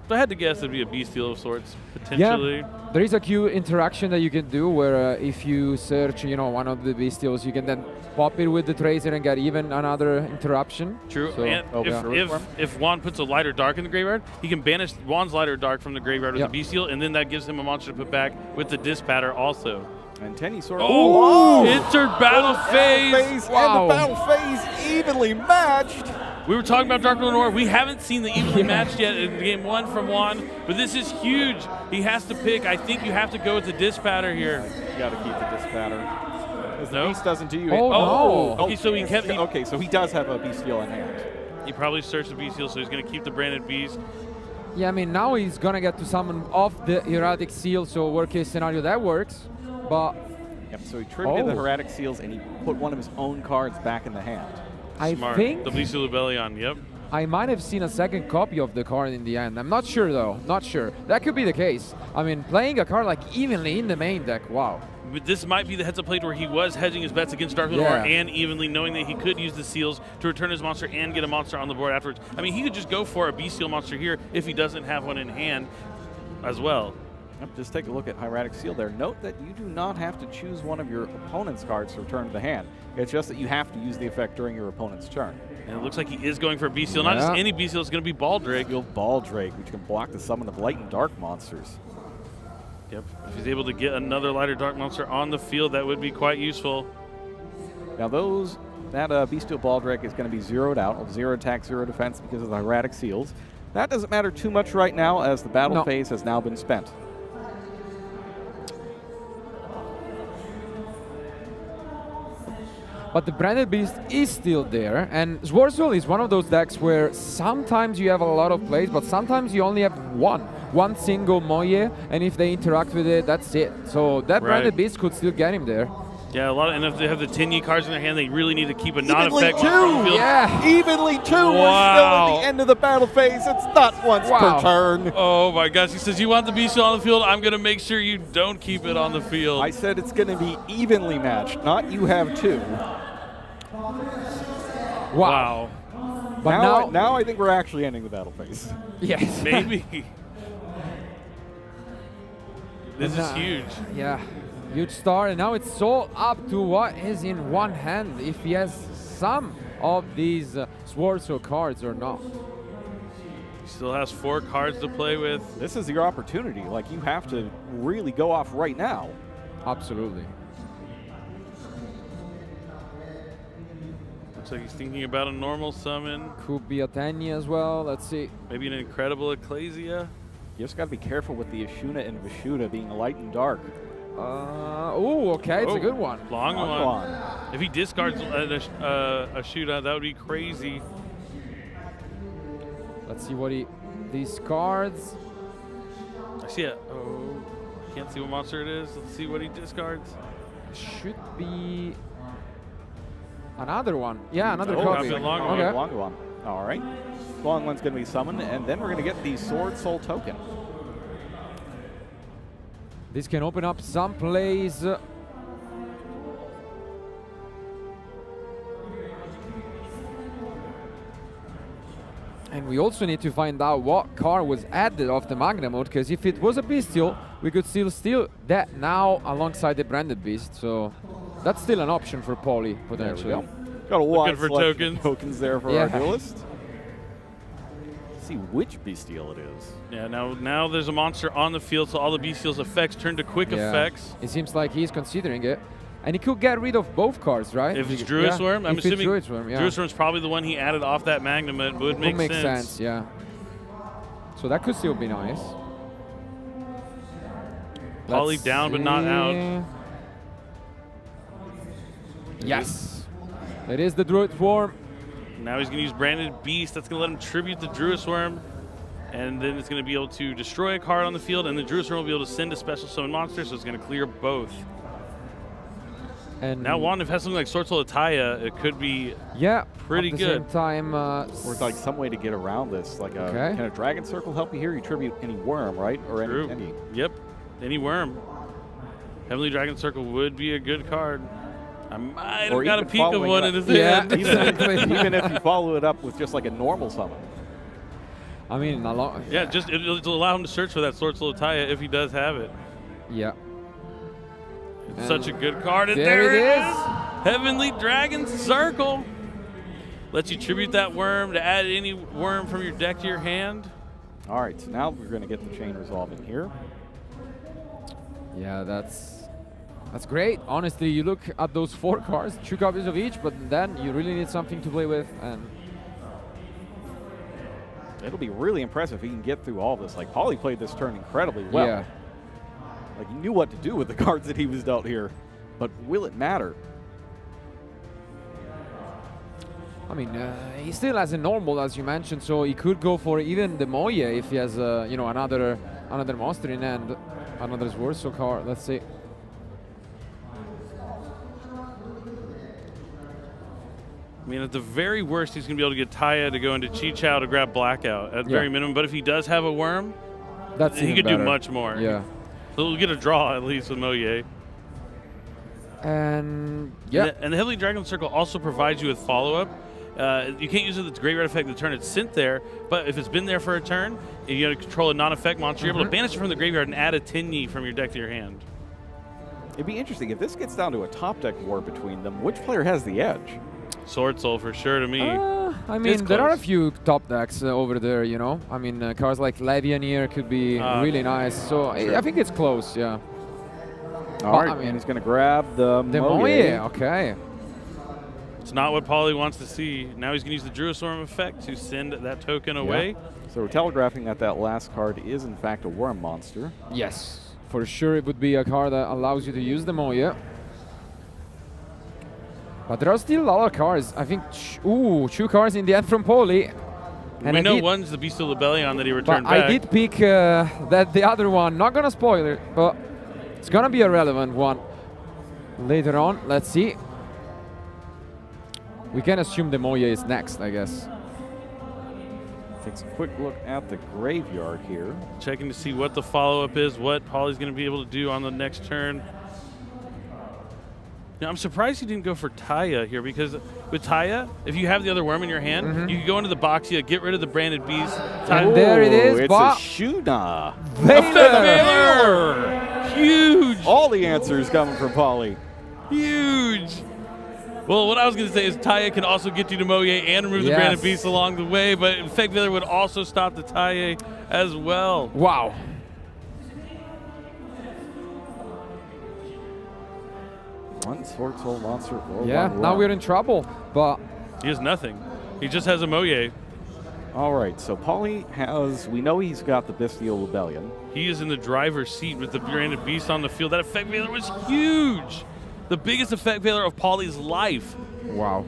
Speaker 3: If I had to guess, it'd be a Bestial of sorts, potentially.
Speaker 4: Yeah, there is a queue interaction that you can do where if you search, one of the Bestials, you can then pop it with the Tracer and get even another interruption.
Speaker 3: True,
Speaker 4: So,
Speaker 3: and if Juan puts a Lighter Dark in the graveyard, he can banish Juan's Lighter Dark from the graveyard with the Bestial, and then that gives him a monster to put back with the Dispatter also.
Speaker 19: And Tenny sort of
Speaker 3: entered battle phase.
Speaker 19: And the battle phase evenly matched.
Speaker 3: We were talking about Dark Lenore. We haven't seen the evenly matched yet in game 1 from Juan, but this is huge. He has to pick. I think you have to go with the Dispatter here.
Speaker 19: You got to keep the Dispatter.
Speaker 3: No,
Speaker 19: the Beast doesn't do you.
Speaker 4: No.
Speaker 3: Okay, so he kept.
Speaker 19: Okay, so he does have a Bestial in hand.
Speaker 3: He probably searched the Bestial, so he's going to keep the Branded Beast.
Speaker 4: Yeah, I mean, now he's going to get to summon off the Heretic Seal, so worst case scenario, that works. But
Speaker 19: so he tributed the Heretic Seals and he put one of his own cards back in the hand.
Speaker 3: Smart.
Speaker 4: I think
Speaker 3: the Bestial Lubellion, yep.
Speaker 4: I might have seen a second copy of the card in the end. I'm not sure though, not sure. That could be the case. I mean, playing a card like evenly in the main deck, wow.
Speaker 3: But this might be the heads-up play where he was hedging his bets against Dark Lenore and evenly, knowing that he could use the seals to return his monster and get a monster on the board afterwards. I mean, he could just go for a Bestial monster here if he doesn't have one in hand as well.
Speaker 19: Yep, just take a look at Hieratic Seal there. Note that you do not have to choose one of your opponent's cards to return to the hand. It's just that you have to use the effect during your opponent's turn.
Speaker 3: And it looks like he is going for a Beast Seal. Not just any Beast Seal, it's going to be Baldrake.
Speaker 19: Baldrake, which can block the summon of Light and Dark monsters.
Speaker 3: Yep. If he's able to get another Light or Dark monster on the field, that would be quite useful.
Speaker 19: Now that Bestial Baldrake is going to be zeroed out, 0 attack, 0 defense because of the Hieratic Seals. That doesn't matter too much right now as the battle phase has now been spent.
Speaker 4: But the Branded Beast is still there, and Zworzul is one of those decks where sometimes you have a lot of plays, but sometimes you only have one single Moye, and if they interact with it, that's it. So that Branded Beast could still get him there.
Speaker 3: Yeah, and if they have the 10 cards in their hand, they really need to keep a non-effect.
Speaker 19: Evenly two.
Speaker 3: Wow.
Speaker 19: We're still at the end of the battle phase. It's not once per turn.
Speaker 3: Oh my gosh, he says, you want the Beast on the field? I'm going to make sure you don't keep it on the field.
Speaker 19: I said it's going to be evenly matched, not you have 2.
Speaker 3: Wow.
Speaker 19: But now I think we're actually ending the battle phase.
Speaker 4: Yes.
Speaker 3: Maybe. This is huge.
Speaker 4: Yeah. Huge start, and now it's all up to what is in one hand, if he has some of these Zworzul cards or not.
Speaker 3: He still has 4 cards to play with.
Speaker 19: This is your opportunity. Like, you have to really go off right now.
Speaker 4: Absolutely.
Speaker 3: Looks like he's thinking about a normal summon.
Speaker 4: Could be a Tanya as well. Let's see.
Speaker 3: Maybe an Incredible Ecclesia.
Speaker 19: You just got to be careful with the Ashuna and Vishuda being light and dark.
Speaker 4: Oh, okay, it's a good one.
Speaker 3: Long one. If he discards a Ashuna, that would be crazy.
Speaker 4: Let's see what he discards.
Speaker 3: I see it. Oh, can't see what monster it is. Let's see what he discards.
Speaker 4: Should be another one. Yeah, another
Speaker 3: copy.
Speaker 4: copy.
Speaker 19: Long one. All right. Long one's going to be summoned, and then we're going to get the Sword Soul token.
Speaker 4: This can open up some plays. And we also need to find out what card was added off the Magna mode, because if it was a Bestial, we could still steal that now alongside the Branded Beast. So that's still an option for Paulie, potentially.
Speaker 19: There we go. Got a wide
Speaker 3: for
Speaker 19: selection of tokens there for our duelist. See which Bestial it is.
Speaker 3: Yeah, now there's a monster on the field, so all the Bestial's effects turn to quick effects.
Speaker 4: It seems like he's considering it. And he could get rid of both cards, right?
Speaker 3: If it's Druid's Worm, I'm assuming
Speaker 4: Druid's Worm,
Speaker 3: Druid's Worm's probably the one he added off that Magnum. It would make sense.
Speaker 4: Yeah. So that could still be nice.
Speaker 3: Poly down, but not out.
Speaker 4: Yes. It is the Druid's Worm.
Speaker 3: Now he's going to use Branded Beast. That's going to let him tribute the Druid's Worm. And then it's going to be able to destroy a card on the field, and the Druid's Worm will be able to send a special summon monster, so it's going to clear both.
Speaker 4: And
Speaker 3: now Wand, if it has something like Sword Soul Ataya, it could be pretty good.
Speaker 4: At the same time,
Speaker 19: or like some way to get around this, like can a Dragon Circle help you here? You tribute any worm, right? Or any.
Speaker 3: Yep, any worm. Heavenly Dragon Circle would be a good card. I might have got a peek of one in his hand.
Speaker 19: Even if you follow it up with just like a normal summon.
Speaker 4: I mean,
Speaker 3: it'll allow him to search for that Sword Soul Ataya if he does have it.
Speaker 4: Yeah.
Speaker 3: It's such a good card, and there it is! Heavenly Dragon Circle. Lets you tribute that worm to add any worm from your deck to your hand.
Speaker 19: All right, so now we're going to get the chain resolve in here.
Speaker 4: Yeah, that's great. Honestly, you look at those 4 cards, 2 copies of each, but then you really need something to play with. And
Speaker 19: it'll be really impressive if he can get through all this. Like, Paulie played this turn incredibly well.
Speaker 4: Yeah.
Speaker 19: Like, he knew what to do with the cards that he was dealt here, but will it matter?
Speaker 4: I mean, he still has a normal, as you mentioned, so he could go for even the Moye if he has, another monster in hand, another Zworzul card. Let's see.
Speaker 3: I mean, at the very worst, he's going to be able to get Taya to go into Chi Chao to grab Blackout at the very minimum. But if he does have a worm, he could do much more.
Speaker 4: Yeah.
Speaker 3: So we'll get a draw at least with Moye.
Speaker 4: And
Speaker 3: And the Heavenly Dragon Circle also provides you with follow-up. You can't use the graveyard effect the turn it's sent there, but if it's been there for a turn, and you got to control a non-effect monster, you're able to banish it from the graveyard and add a Tinyi from your deck to your hand.
Speaker 19: It'd be interesting if this gets down to a top deck war between them. Which player has the edge?
Speaker 3: Sword Soul for sure to me.
Speaker 4: I mean, there are a few top decks over there, you know. I mean, cards like Levianeer could be really nice. So I think it's close, yeah.
Speaker 19: All right,
Speaker 4: I mean,
Speaker 19: and he's going to grab the
Speaker 4: Moye. Okay.
Speaker 3: It's not what Paulie wants to see. Now he's going to use the Druisworm effect to send that token away.
Speaker 19: So we're telegraphing that last card is, in fact, a worm monster.
Speaker 4: Yes. For sure, it would be a card that allows you to use the Moye. But there are still a lot of cards. I think, two cards in the end from Paulie.
Speaker 3: And we know one's the Bestial Libellion that he returned back.
Speaker 4: I did pick the other one. Not going to spoil it, but it's going to be a relevant one later on. Let's see. We can assume the Moye is next, I guess.
Speaker 19: Takes a quick look at the graveyard here.
Speaker 3: Checking to see what the follow-up is, what Paulie's going to be able to do on the next turn. Now, I'm surprised he didn't go for Taya here, because with Taya, if you have the other worm in your hand, you can go into the Boxia, get rid of the Branded Beast.
Speaker 4: And there it is.
Speaker 19: It's a Shuna.
Speaker 3: Veiler! Huge!
Speaker 19: All the answers coming from Paulie.
Speaker 3: Huge! Well, what I was going to say is Taya can also get you to Moye and remove the Branded Beast along the way, but Effect Veiler would also stop the Taya as well.
Speaker 4: Wow.
Speaker 19: One Sword Soul monster. Or
Speaker 4: yeah,
Speaker 19: one
Speaker 4: now we're in trouble, but
Speaker 3: he has nothing. He just has a Moye.
Speaker 19: All right, so Paulie has, we know he's got the Bestial Rebellion.
Speaker 3: He is in the driver's seat with the Branded Beast on the field. That Effect Veiler was huge. The biggest Effect Veiler of Paulie's life.
Speaker 4: Wow.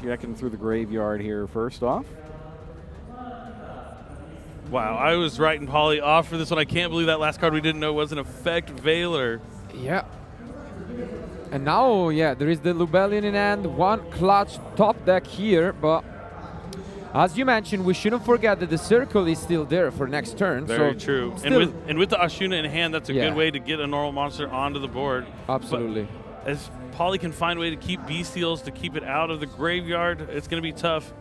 Speaker 19: Checking through the graveyard here first off.
Speaker 3: Wow, I was writing Paulie off for this one. I can't believe that last card we didn't know was an Effect Veiler.
Speaker 4: Yeah. And now, yeah, there is the Lubellion in hand. One clutch top deck here, but as you mentioned, we shouldn't forget that the circle is still there for next turn.
Speaker 3: Very
Speaker 4: so
Speaker 3: true. And with the Ashuna in hand, that's a good way to get a normal monster onto the board.
Speaker 4: Absolutely.
Speaker 3: But as Paulie can find a way to keep Bestials, to keep it out of the graveyard, it's going to be tough.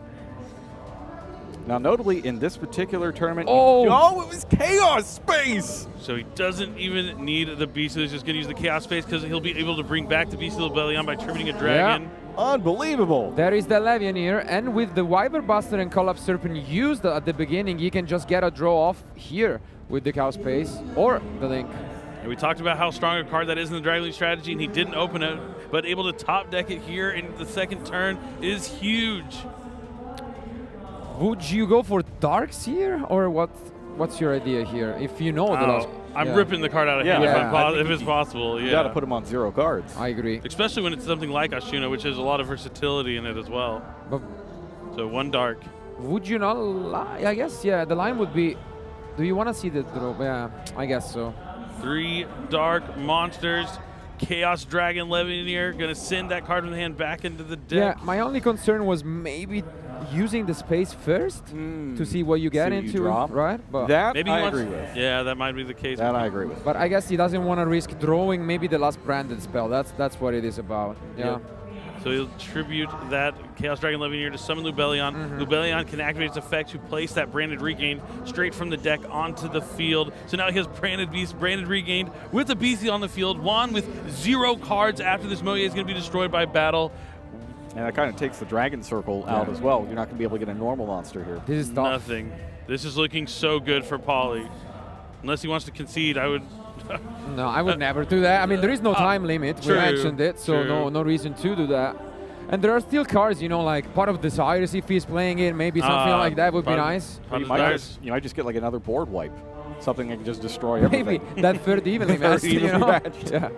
Speaker 19: Now, notably in this particular tournament,
Speaker 3: it
Speaker 19: was Chaos Space!
Speaker 3: So he doesn't even need the Beast. He's just going to use the Chaos Space because he'll be able to bring back the Bestial Rebellion by tributing a dragon.
Speaker 4: Yeah.
Speaker 19: Unbelievable.
Speaker 4: There is the Levianeer, and with the Wyvern Buster and Collapse Serpent used at the beginning, you can just get a draw off here with the Chaos Space or the Link.
Speaker 3: And we talked about how strong a card that is in the Dragon League strategy, and he didn't open it, but able to top deck it here in the second turn is huge.
Speaker 4: Would you go for Darks here, or what's your idea here? If you know the last...
Speaker 3: I'm ripping the card out of hand if it's possible.
Speaker 19: You got to put him on 0 cards.
Speaker 4: I agree.
Speaker 3: Especially when it's something like Ashuna, which has a lot of versatility in it as well.
Speaker 4: But
Speaker 3: so one dark.
Speaker 4: Would you not lie? I guess, yeah, the line would be... Do you want to see the draw? Yeah, I guess so.
Speaker 3: 3 dark monsters. Chaos Dragon Levianeer going to send that card from the hand back into the deck.
Speaker 4: Yeah, my only concern was maybe using the space first to see what you get into, right? But
Speaker 19: that
Speaker 3: maybe
Speaker 19: I agree with.
Speaker 3: Yeah, that might be the case.
Speaker 19: That I agree with.
Speaker 4: But I guess he doesn't want to risk drawing maybe the last branded spell. That's what it is about. Yeah.
Speaker 3: So he'll tribute that Chaos Dragon Levianeer to summon Lubellion. Lubellion can activate its effect to place that Branded Regain straight from the deck onto the field. So now he has Branded Beast, Branded Regained with a Beastie on the field. Juan with 0 cards after this Moye is going to be destroyed by battle.
Speaker 19: And that kind of takes the Dragon Circle out as well. You're not going to be able to get a normal monster here.
Speaker 4: This is
Speaker 3: nothing. This is looking so good for Paulie. Unless he wants to concede, I would...
Speaker 4: No, I would never do that. I mean, there is no time limit. We mentioned it, so no reason to do that. And there are still cards, you know, like Pot of Desires if he's playing it. Maybe something like that would be nice.
Speaker 19: You might just get like another board wipe. Something that can just destroy everything.
Speaker 4: Maybe that third evenly matched, you know? Yeah.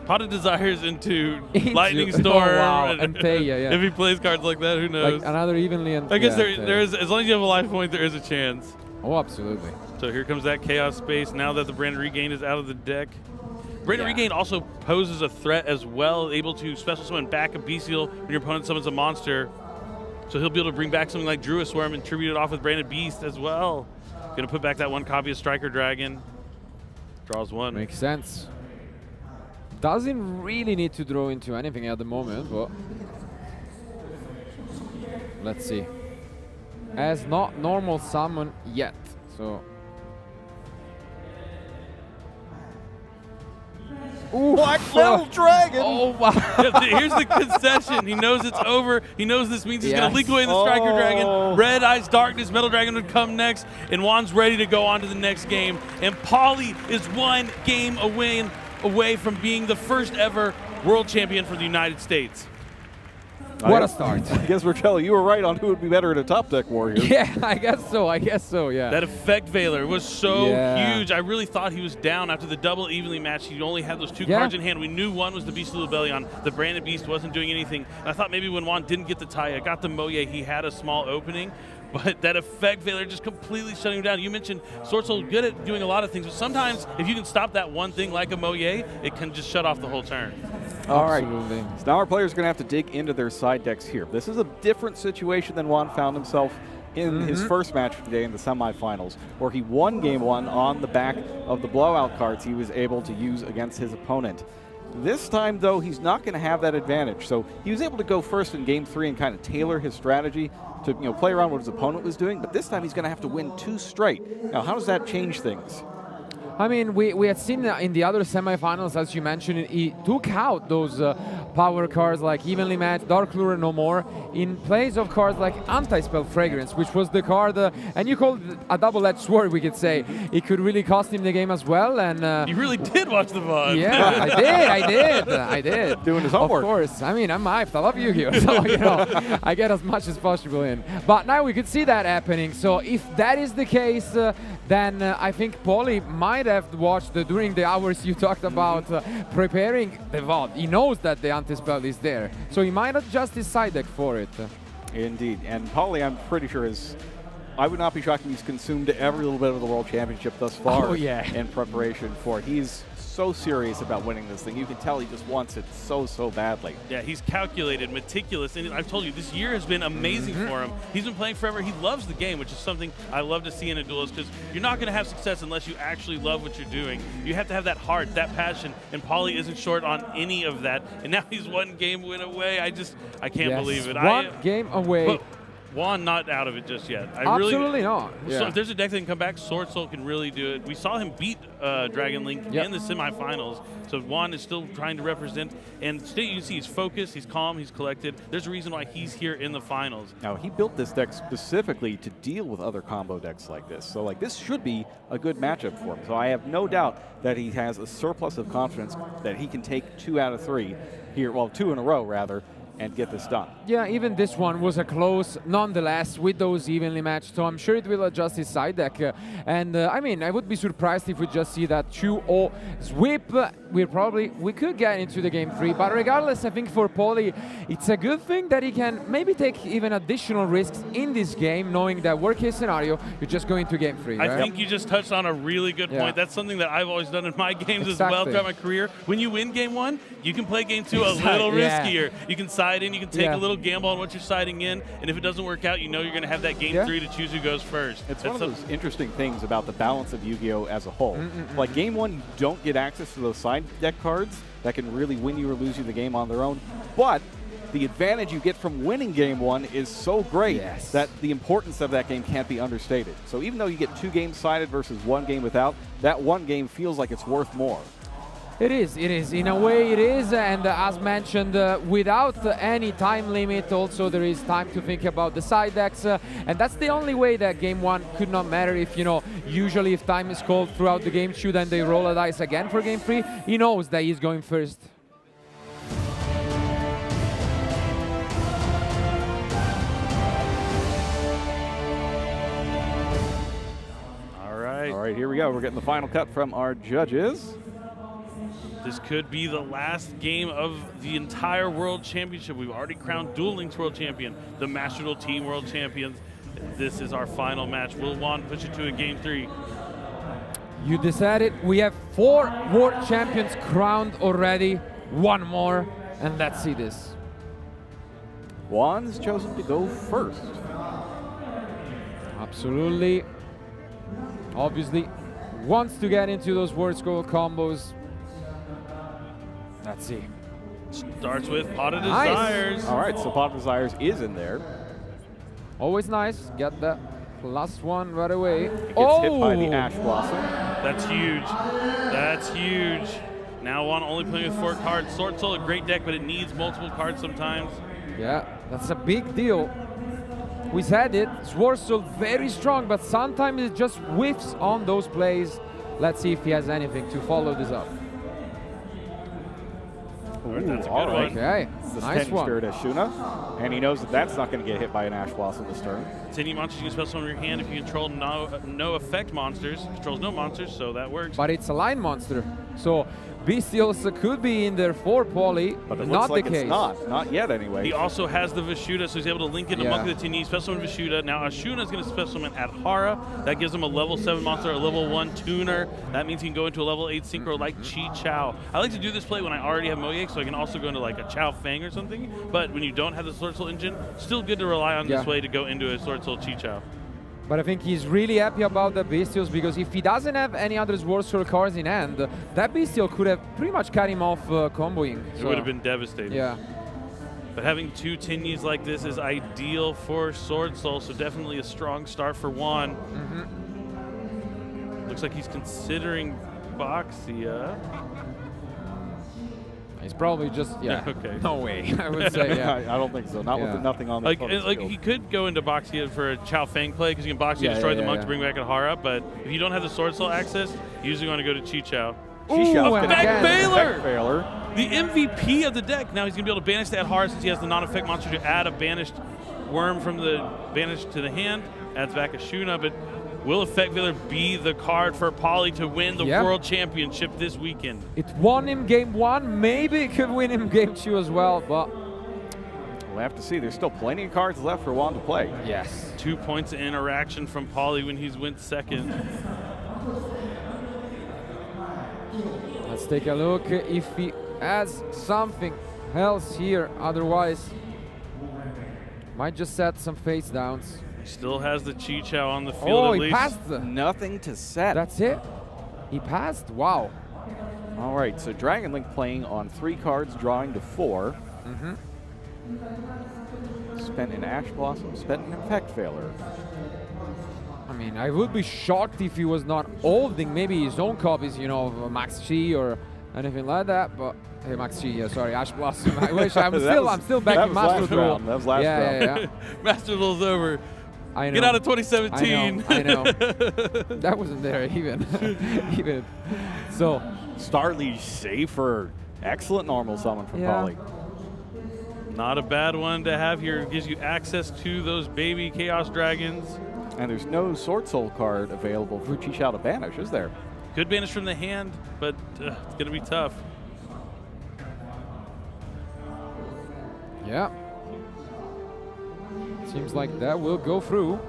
Speaker 3: Pot of Desires into Lightning Storm.
Speaker 4: And Taya, yeah.
Speaker 3: If he plays cards like that, who knows?
Speaker 4: Like another evenly. And
Speaker 3: I guess there is, as long as you have a life point, there is a chance.
Speaker 4: Oh, absolutely.
Speaker 3: So here comes that Chaos Space now that the Branded Regain is out of the deck. Branded Regain also poses a threat as well, able to special summon back a Bestial when your opponent summons a monster. So he'll be able to bring back something like Druisworm and tribute it off with Branded Beast as well. Going to put back that one copy of Striker Dragon. Draws 1.
Speaker 4: Makes sense. Doesn't really need to draw into anything at the moment, but let's see. Has not normal summon yet, so. Ooh,
Speaker 19: Black Metal Dragon!
Speaker 4: Oh, wow.
Speaker 3: Here's the concession. He knows it's over. He knows this means he's going to leak away the Striker Dragon. Red Eyes Darkness, Metal Dragon would come next, and Juan's ready to go on to the next game. And Paulie is one game away from being the first ever world champion for the United States.
Speaker 4: What a start.
Speaker 19: I guess, Rogello, you were right on who would be better at a top deck warrior.
Speaker 4: Yeah, I guess so, yeah.
Speaker 3: That effect Veiler was so huge. I really thought he was down after the double evenly match. He only had those two cards in hand. We knew one was the Beast of Lebellion. The Branded Beast wasn't doing anything. And I thought maybe when Juan didn't get the tie, I got the Moye, he had a small opening. But that effect Veiler just completely shutting him down. You mentioned Sword Soul good at doing a lot of things, but sometimes if you can stop that one thing like a Moye, it can just shut off the whole turn.
Speaker 19: All right, so now our players are going to have to dig into their side decks here. This is a different situation than Juan found himself in his first match of the day in the semifinals, where he won game one on the back of the blowout cards he was able to use against his opponent. This time, though, he's not going to have that advantage. So he was able to go first in game three and kind of tailor his strategy to play around what his opponent was doing, but this time he's going to have to win 2 straight. Now, how does that change things?
Speaker 4: I mean, we had seen in the other semifinals, as you mentioned, he took out those power cards like Evenly Matched, Dark Lure No More, in place of cards like Anti-Spell Fragrance, which was the card, and you called it a double-edged sword, we could say. It could really cost him the game as well. And
Speaker 3: you really did watch the VOD.
Speaker 4: Yeah, I did.
Speaker 19: Doing his homework.
Speaker 4: Of course. I mean, I'm hyped. I love Yu-Gi-Oh! So, I get as much as possible in. But now we could see that happening. So if that is the case, then I think Paulie might have watched during the hours you talked about preparing the VOD. He knows that the anti-spell is there, so he might adjust his side deck for it.
Speaker 19: Indeed, and Paulie, I'm pretty sure I would not be shocked if he's consumed every little bit of the World Championship thus far in preparation for it. He's so serious about winning this thing. You can tell he just wants it so badly.
Speaker 3: Yeah, he's calculated, meticulous, and I've told you, this year has been amazing for him. He's been playing forever. He loves the game, which is something I love to see in a duelist, because you're not going to have success unless you actually love what you're doing. You have to have that heart, that passion, and Paulie isn't short on any of that. And now he's one game win away. I can't believe it.
Speaker 4: One game away.
Speaker 3: But Juan not out of it just yet.
Speaker 4: Absolutely not.
Speaker 3: So if there's a deck that can come back, Sword Soul can really do it. We saw him beat Dragon Link in the semifinals. So Juan is still trying to represent, and still you can see he's focused, he's calm, he's collected. There's a reason why he's here in the finals.
Speaker 19: Now, he built this deck specifically to deal with other combo decks like this. So this should be a good matchup for him. So I have no doubt that he has a surplus of confidence that he can take 2 out of 3 here, well, 2 in a row rather, and get this done.
Speaker 4: Yeah, even this one was a close, nonetheless, with those evenly matched, so I'm sure it will adjust his side deck. I mean, I would be surprised if we just see that 2-0 sweep. We could get into the game 3, but regardless, I think for Paulie, it's a good thing that he can maybe take even additional risks in this game, knowing that worst case scenario, you're just going to game 3, right?
Speaker 3: I think you just touched on a really good point. That's something that I've always done in my games as well throughout my career. When you win game 1, you can play game 2 a little riskier. You can side in, you can take a little gamble on what you're siding in, and if it doesn't work out, you know you're going to have that game 3 to choose who goes first.
Speaker 19: It's one of those interesting things about the balance of Yu-Gi-Oh! As a whole. Like game 1, you don't get access to those side deck cards that can really win you or lose you the game on their own, but the advantage you get from winning game 1 is so great that the importance of that game can't be understated. So even though you get 2 games sided versus 1 game without, that 1 game feels like it's worth more.
Speaker 4: It is. In a way, it is. And as mentioned, without any time limit, also there is time to think about the side decks. And that's the only way that game 1 could not matter. If, usually if time is called throughout the game 2, then they roll a dice again for game 3. He knows that he's going first.
Speaker 3: All right,
Speaker 19: here we go. We're getting the final cut from our judges.
Speaker 3: This could be the last game of the entire World Championship. We've already crowned Duel Links World Champion, the Master Duel Team World Champions. This is our final match. Will Juan push it to a game 3?
Speaker 4: You decided. We have 4 World Champions crowned already. 1 more, and let's see this.
Speaker 19: Juan has chosen to go first.
Speaker 4: Absolutely. Obviously, wants to get into those World Gold combos.
Speaker 2: Let's see.
Speaker 3: Starts with Pot of
Speaker 2: Nice.
Speaker 3: Desires.
Speaker 19: All right, so Pot of Desires is in there.
Speaker 4: Always nice. Get that last one right away.
Speaker 19: It gets hit by the Ash Blossom.
Speaker 3: That's huge. That's huge. Now Juan only playing with 4 cards. Sword Soul, a great deck, but it needs multiple cards sometimes.
Speaker 4: Yeah, that's a big deal. We said it, Sword Soul very strong, but sometimes it just whiffs on those plays. Let's see if he has anything to follow this up.
Speaker 3: Ooh, that's a good
Speaker 19: all right.
Speaker 3: one.
Speaker 4: Okay,
Speaker 19: The
Speaker 4: nice
Speaker 19: Standing
Speaker 4: one.
Speaker 19: Spirit as Shuna, and he knows that that's not going to get hit by an Ash Blossom this turn.
Speaker 3: It's any monsters you can special summon in your hand if you control no effect monsters. Controls no monsters, so that works.
Speaker 4: But it's a line monster, so Bestials could be in there for Poly,
Speaker 19: But it
Speaker 4: not
Speaker 19: looks like
Speaker 4: the case.
Speaker 19: it's not yet anyway.
Speaker 3: He also has the Vishuda, so he's able to link it among the Tini, special summon Vishuda. Now Ashuna is going to special summon Adhara. That gives him a level 7 monster, a level 1 tuner. That means he can go into a level 8 synchro like Chi Chao. I like to do this play when I already have Moyek, so I can also go into like a Chao Fang or something. But when you don't have the Sword Soul engine, still good to rely on this way to go into a Sword Soul Chi Chao.
Speaker 4: But I think he's really happy about the Bestials because if he doesn't have any other Sword Soul cards in hand, that Bestial could have pretty much cut him off comboing.
Speaker 3: It would have been devastating.
Speaker 4: Yeah.
Speaker 3: But having 2 Tinyis like this is ideal for Sword Soul, so definitely a strong start for Juan. Looks like he's considering Boxia.
Speaker 4: He's probably just,
Speaker 3: Okay.
Speaker 4: no way, I would say, yeah.
Speaker 19: I don't think so. Not with nothing on the
Speaker 3: Like he could go into Boxia for a Chao Fang play because you can Boxia destroy the monk to bring back Adhara, but if you don't have the Sword Soul access, you usually want to go to Chi Chao. Effect Veiler! The MVP of the deck. Now he's going to be able to banish the Adhara since he has the non-effect monster to add a banished worm from the banished to the hand. Adds back a Shuna, but will Effect Veiler be the card for Poly to win the World Championship this weekend?
Speaker 4: It won him game 1, maybe it could win him game 2 as well, but
Speaker 19: we'll have to see. There's still plenty of cards left for Juan to play.
Speaker 4: Yes.
Speaker 3: 2 points of interaction from Poly when he's went second.
Speaker 4: Let's take a look if he has something else here, otherwise might just set some face downs.
Speaker 3: Still has the Chi Chao on the field at least.
Speaker 4: He passed.
Speaker 19: Nothing to set.
Speaker 4: That's it. He passed. Wow.
Speaker 19: All right, so Dragon Link playing on 3 cards, drawing to 4. Spent an Ash Blossom, spent an Effect Veiler.
Speaker 4: I mean, I would be shocked if he was not holding maybe his own copies, you know, of Max Chi or anything like that. But hey, Max Chi, sorry, Ash Blossom. I wish I'm still back in Master Duel.
Speaker 19: That was last round.
Speaker 4: Yeah.
Speaker 3: Master Duel's over.
Speaker 4: I know.
Speaker 3: Get out of 2017.
Speaker 4: I know. That wasn't there even. So
Speaker 19: Starly safer. Excellent normal summon from Poly.
Speaker 3: Not a bad one to have here. It gives you access to those baby Chaos Dragons.
Speaker 19: And there's no Sword Soul card available for Chi Chao to banish, is there?
Speaker 3: Could banish from the hand, but it's going to be tough.
Speaker 4: Yeah. Seems like that will go through.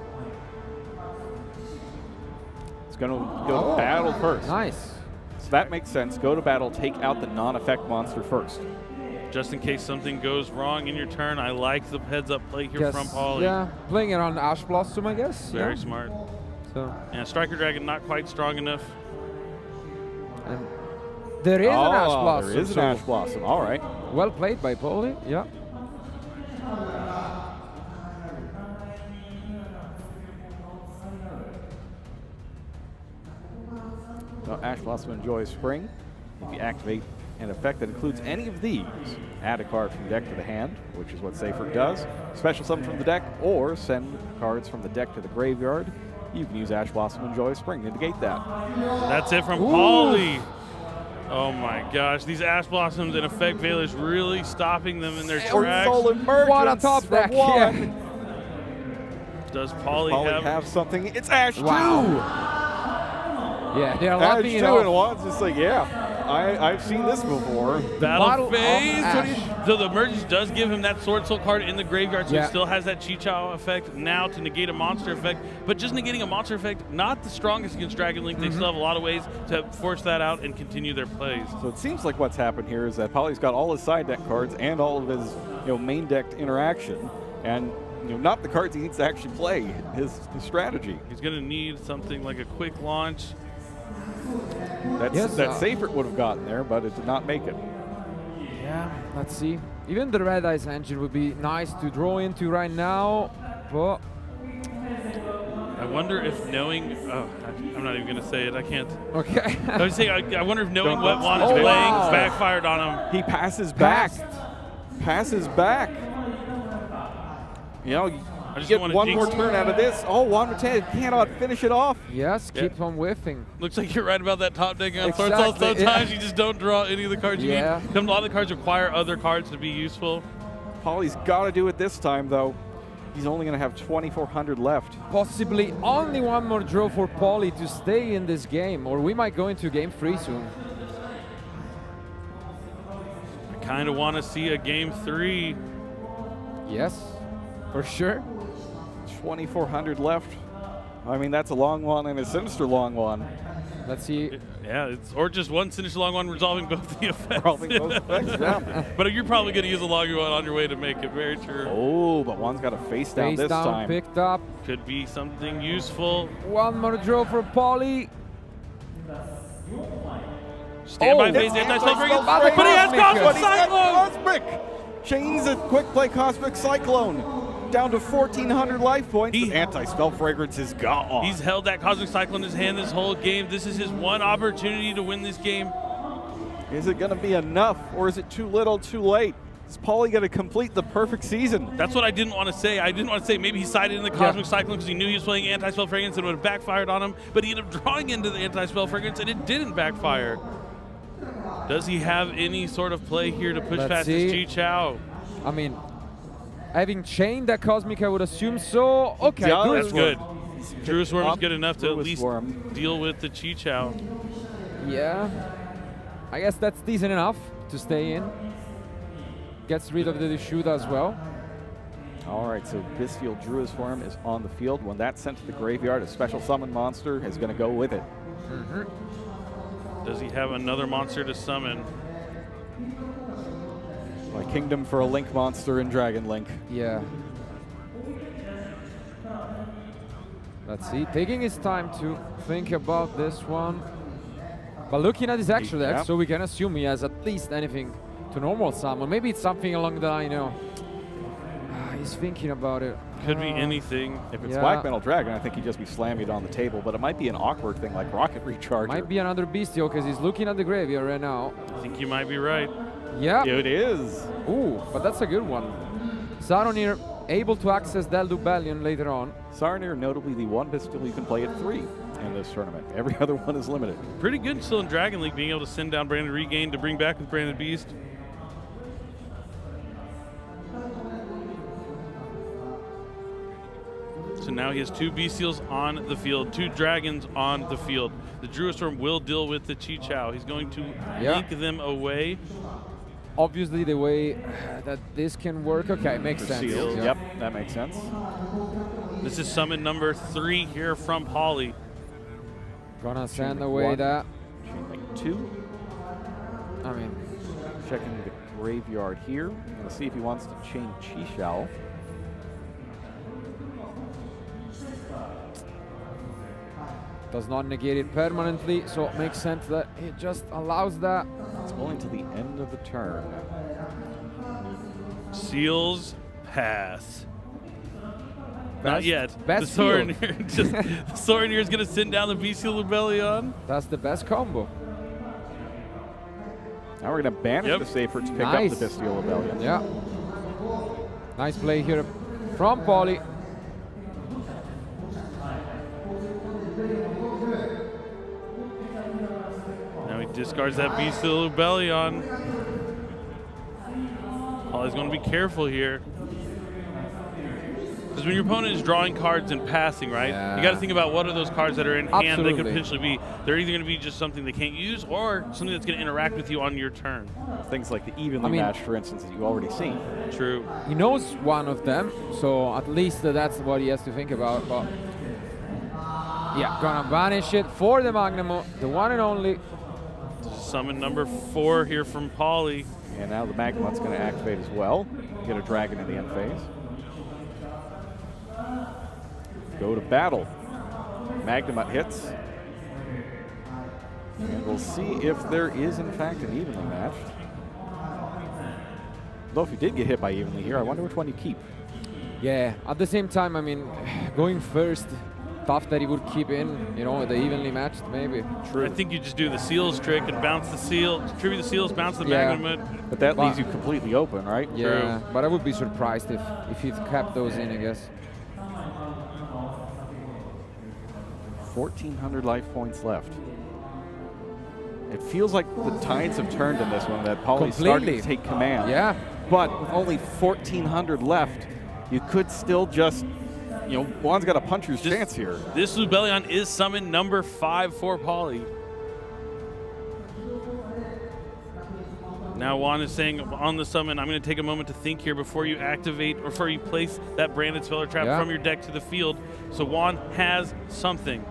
Speaker 19: It's going to go to battle first.
Speaker 4: Nice.
Speaker 19: So that makes sense. Go to battle, take out the non-effect monster first.
Speaker 3: Just in case something goes wrong in your turn, I like the heads-up play here from Poly.
Speaker 4: Yeah, playing it on Ash Blossom, I guess.
Speaker 3: Very smart.
Speaker 4: So.
Speaker 3: Yeah, Striker Dragon not quite strong enough.
Speaker 4: And there is an Ash Blossom.
Speaker 19: There is an Ash Blossom. All right.
Speaker 4: Well played by Poly. Yeah.
Speaker 19: So Ash Blossom enjoys Spring. If you activate an effect that includes any of these, add a card from deck to the hand, which is what Safer does. Special summon from the deck, or send cards from the deck to the graveyard. You can use Ash Blossom Enjoy Spring to negate that.
Speaker 3: That's it from Poly. Oh my gosh, these Ash Blossoms and Effect Veilers really stopping them in their tracks.
Speaker 4: What a top deck. Yeah.
Speaker 3: Does Poly
Speaker 19: have something? It's Ash 2!
Speaker 4: Yeah, they're
Speaker 19: Ash
Speaker 4: laughing
Speaker 19: 2
Speaker 4: it off.
Speaker 19: and Juan's just like, yeah. I've seen this before.
Speaker 3: Battle phase. So the emergence does give him that Sword Soul card in the graveyard, so he still has that Chi Chao effect now to negate a monster effect. But just negating a monster effect, not the strongest against Dragon Link. They still have a lot of ways to force that out and continue their plays.
Speaker 19: So it seems like what's happened here is that Poly's got all his side deck cards and all of his main decked interaction, and not the cards he needs to actually play. His strategy.
Speaker 3: He's going to need something like a quick launch.
Speaker 19: That Safer would have gotten there, but it did not make it.
Speaker 4: Yeah, let's see. Even the Red Eyes engine would be nice to draw into right now, but
Speaker 3: I wonder if knowing. Oh, I'm not even going to say it. I can't.
Speaker 4: Okay.
Speaker 3: I was saying, I wonder if knowing
Speaker 19: Don't
Speaker 3: what
Speaker 19: go
Speaker 3: Juan is
Speaker 19: speak.
Speaker 3: playing
Speaker 19: Wow.
Speaker 3: backfired on him.
Speaker 19: He passes back. Passes back. You know, you
Speaker 3: just
Speaker 19: get
Speaker 3: wanna
Speaker 19: one
Speaker 3: jinx
Speaker 19: more
Speaker 3: it.
Speaker 19: turn out of this. Oh, Juan Mateo cannot finish it off.
Speaker 4: Yes,
Speaker 3: Yeah.
Speaker 4: keep on whiffing.
Speaker 3: Looks like you're right about that top deck on
Speaker 4: Exactly,
Speaker 3: Sword. Sometimes
Speaker 4: yeah.
Speaker 3: you just don't draw any of the cards you
Speaker 4: Yeah.
Speaker 3: need. A lot of the cards require other cards to be useful.
Speaker 19: Pauly's got to do it this time, though. He's only going to have 2,400 left.
Speaker 4: Possibly only one more draw for Pauly to stay in this game, or we might go into game 3 soon.
Speaker 3: I kind of want to see a game 3.
Speaker 4: Yes, for sure.
Speaker 19: 2,400 left. I mean, that's a long one and a sinister long one.
Speaker 4: Let's see.
Speaker 3: Yeah, or just one sinister long one resolving both the effects.
Speaker 19: Resolving both effects, yeah.
Speaker 3: But you're probably going to use a longer one on your way to make it very true.
Speaker 19: Oh, but one's got a face down this time.
Speaker 4: Picked up.
Speaker 3: Could be something useful.
Speaker 4: One more draw for Pauly.
Speaker 3: Standby phase, anti-spell fragrance,
Speaker 19: But
Speaker 3: but he has Cosmic Cyclone!
Speaker 19: Cosmic! Chains a quick play Cosmic Cyclone. Down to 1,400 life points. Anti-spell fragrance is gone.
Speaker 3: He's held that Cosmic Cyclone in his hand this whole game. This is his one opportunity to win this game.
Speaker 19: Is it going to be enough, or is it too little, too late? Is Pauly going to complete the perfect season?
Speaker 3: That's what I didn't want to say. I didn't want to say maybe he sided in the Cosmic Cyclone because he knew he was playing anti-spell fragrance and it would have backfired on him, but he ended up drawing into the anti-spell fragrance and it didn't backfire. Does he have any sort of play here to push past his Chi Chao?
Speaker 4: I mean, having chained that Cosmic, I would assume so. Okay,
Speaker 3: That's good. Druid Swarm is good enough to at
Speaker 19: Druid
Speaker 3: least
Speaker 19: Swarm.
Speaker 3: deal with the Chi Chao.
Speaker 4: Yeah. I guess that's decent enough to stay in. Gets rid of the shoot as well.
Speaker 19: All right, so Bestial Druid Swarm is on the field. When that's sent to the graveyard, a special summon monster is going to go with it.
Speaker 3: Does he have another monster to summon?
Speaker 19: My Kingdom for a Link monster in Dragon Link.
Speaker 4: Yeah. Let's see. Taking his time to think about this one. But looking at his extra deck,
Speaker 19: Yeah.
Speaker 4: so we can assume he has at least anything to normal summon. Maybe it's something along the line, you know. He's thinking about it.
Speaker 3: Could be anything.
Speaker 19: If it's
Speaker 4: Yeah.
Speaker 19: Black Metal Dragon, I think he'd just be slamming it on the table, but it might be an awkward thing like Rocket Recharger.
Speaker 4: Might be another Bestial because he's looking at the graveyard right now.
Speaker 3: I think you might be right.
Speaker 4: Yeah.
Speaker 19: It is.
Speaker 4: Ooh, but that's a good one. Saronir able to access that Dubellion later on.
Speaker 19: Saronir, notably the one Bestial you can play at 3 in this tournament. Every other one is limited.
Speaker 3: Pretty good still in Dragon League, being able to send down Branded Regain to bring back with Branded Beast. So now he has 2 Bestials on the field, 2 Dragons on the field. The Druid Storm will deal with the Chi Chao. He's going to link them away.
Speaker 4: Obviously, the way that this can work, okay, makes sense.
Speaker 19: Sealed.
Speaker 4: Yeah.
Speaker 19: Yep, that makes sense.
Speaker 3: This is summon number 3 here from Pauly.
Speaker 4: Gonna send away that.
Speaker 19: Chain link 2.
Speaker 4: I mean,
Speaker 19: checking the graveyard here. Gonna see if he wants to chain Chi Chao.
Speaker 4: does not negate it permanently, so it makes sense that it just allows that.
Speaker 19: It's only to the end of the turn.
Speaker 3: Seals pass. Not
Speaker 4: Best-
Speaker 3: yet.
Speaker 4: best
Speaker 3: The Sorenir is going to send down the Bestial Rebellion.
Speaker 4: That's the best combo.
Speaker 19: Now we're going to banish the Safer to pick up the Bestial Rebellion.
Speaker 4: Yeah. Nice play here from Pauly.
Speaker 3: Now he discards that Bestial Rebellion. Pauly's going to be careful here. Because when your opponent is drawing cards and passing, right?
Speaker 4: Yeah.
Speaker 3: You got to think about what are those cards that are in hand that could
Speaker 4: Absolutely.
Speaker 3: potentially be. They're either going to be just something they can't use or something that's going to interact with you on your turn.
Speaker 19: Things like the evenly matched, for instance, that you've already seen.
Speaker 3: True.
Speaker 4: He knows one of them, so at least that's what he has to think about. But yeah, gonna banish it for the Magnamo, the one and only.
Speaker 3: Summon number 4 here from Pauly.
Speaker 19: And now the Magnemut's going to activate as well. Get a dragon in the end phase. Go to battle. Magnemut hits. And we'll see if there is, in fact, an evenly matched. Though if you did get hit by evenly here, I wonder which one you keep.
Speaker 4: Yeah, at the same time, I mean, going first, tough that he would keep in, you know, the evenly matched, maybe.
Speaker 3: True. I think you just do the seals trick and bounce the seal, tribute the seals, bounce the Magnum.
Speaker 19: But that leaves you completely open, right?
Speaker 4: Yeah, but I would be surprised if he kept those in, I guess.
Speaker 19: 1,400 life points left. It feels like the tides have turned in this one, that Pauly's starting to take command.
Speaker 4: Yeah.
Speaker 19: But with only 1,400 left, you could still just, you know, Juan's got a puncher's chance here.
Speaker 3: This Lubellion is summon number 5 for Pauly. Now Juan is saying on the summon, I'm going to take a moment to think here before you activate or before you place that branded spell or trap from your deck to the field. So Juan has something.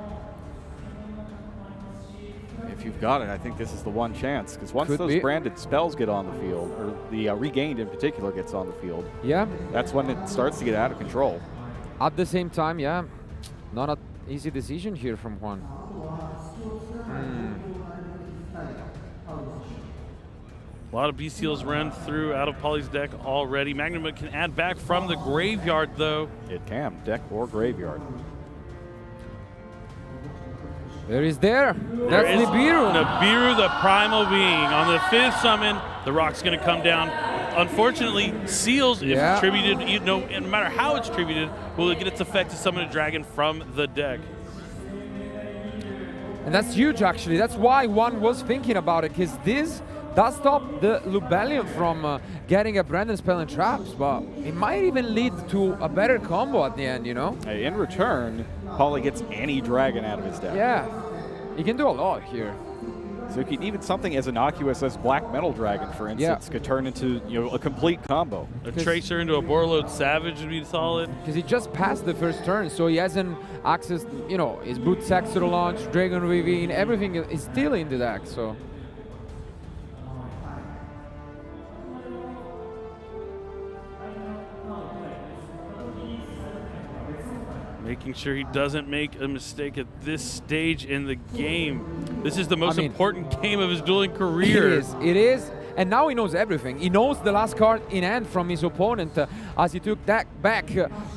Speaker 19: If you've got it, I think this is the one chance, because once those branded spells get on the field, or the regained in particular gets on the field, that's when it starts to get out of control.
Speaker 4: At the same time, yeah, not an easy decision here from Juan.
Speaker 3: A lot of B seals run through out of Pauly's deck already. Magnum can add back from the graveyard, though.
Speaker 19: It can, deck or graveyard.
Speaker 4: There is there. That's Nibiru.
Speaker 3: Nibiru, the primal being. On the 5th summon, the rock's going to come down. Unfortunately, seals, if tributed, you know, no matter how it's tributed, will get its effect to summon a dragon from the deck.
Speaker 4: And that's huge, actually. That's why Juan was thinking about it, because this does stop the Lubellion from getting a branded spell and traps, but it might even lead to a better combo at the end, you know?
Speaker 19: In return, Pauly gets any dragon out of his deck.
Speaker 4: Yeah, he can do a lot here.
Speaker 19: So he can, even something as innocuous as Black Metal Dragon, for instance, could turn into, you know, a complete combo.
Speaker 3: A Tracer into a Borreload Savage would be solid.
Speaker 4: Because he just passed the first turn, so he hasn't accessed, you know, his Boot Sax to the launch, Dragon Ravine, everything is still in the deck, so.
Speaker 3: Making sure he doesn't make a mistake at this stage in the game. This is the most important game of his dueling career.
Speaker 4: It is. And now he knows everything. He knows the last card in hand from his opponent as he took that back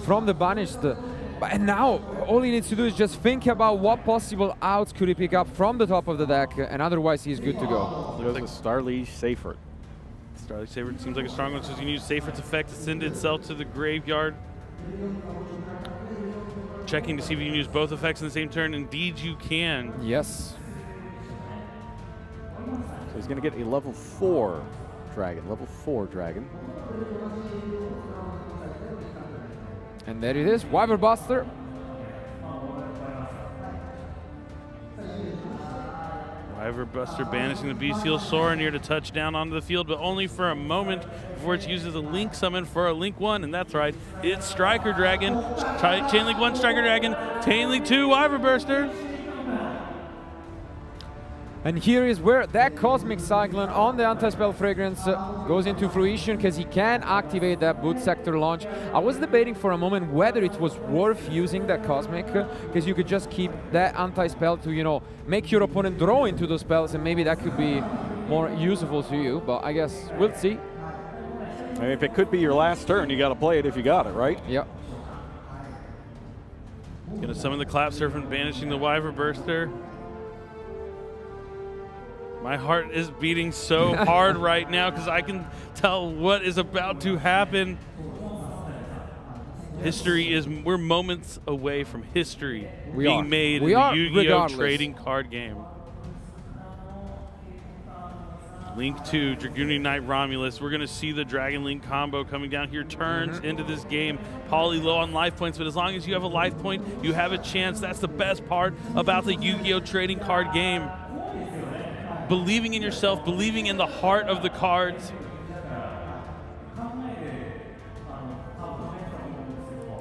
Speaker 4: from the banished. And now all he needs to do is just think about what possible outs could he pick up from the top of the deck, and otherwise he's good to go.
Speaker 19: There's a Starliege Seifert.
Speaker 3: Starliege Seifert seems like a strong one, so he's going to use Seifert's effect to send itself to the graveyard. Checking to see if you can use both effects in the same turn. Indeed, you can.
Speaker 4: Yes.
Speaker 19: So he's going to get a level 4 dragon. Level 4 dragon.
Speaker 4: And there it is, Wyver Buster.
Speaker 3: Wyver Buster banishing the B-Seal Soarin' here to touch down onto the field, but only for a moment before it's used as a Link summon for a Link 1, and that's right, it's Striker Dragon. Chain Link 1, Striker Dragon, Chain Link 2, Wyver Buster.
Speaker 4: And here is where that Cosmic Cyclone on the Anti-Spell Fragrance goes into fruition, because he can activate that Boot Sector launch. I was debating for a moment whether it was worth using that Cosmic, because you could just keep that Anti-Spell to, you know, make your opponent draw into those spells, and maybe that could be more useful to you, but I guess we'll see.
Speaker 19: I mean, if it could be your last turn, you got to play it if you got it, right?
Speaker 4: Yep.
Speaker 3: Gonna summon the Clap Serpent, banishing the Wyver Burster. My heart is beating so hard right now because I can tell what is about to happen. We're moments away from history being made in the Yu-Gi-Oh! Trading card game. Link 2, Dragoon Knight Romulus. We're going to see the Dragon Link combo coming down here. Turns into this game. Pauly low on life points, but as long as you have a life point, you have a chance. That's the best part about the Yu-Gi-Oh! Trading card game. Believing in yourself, believing in the heart of the cards.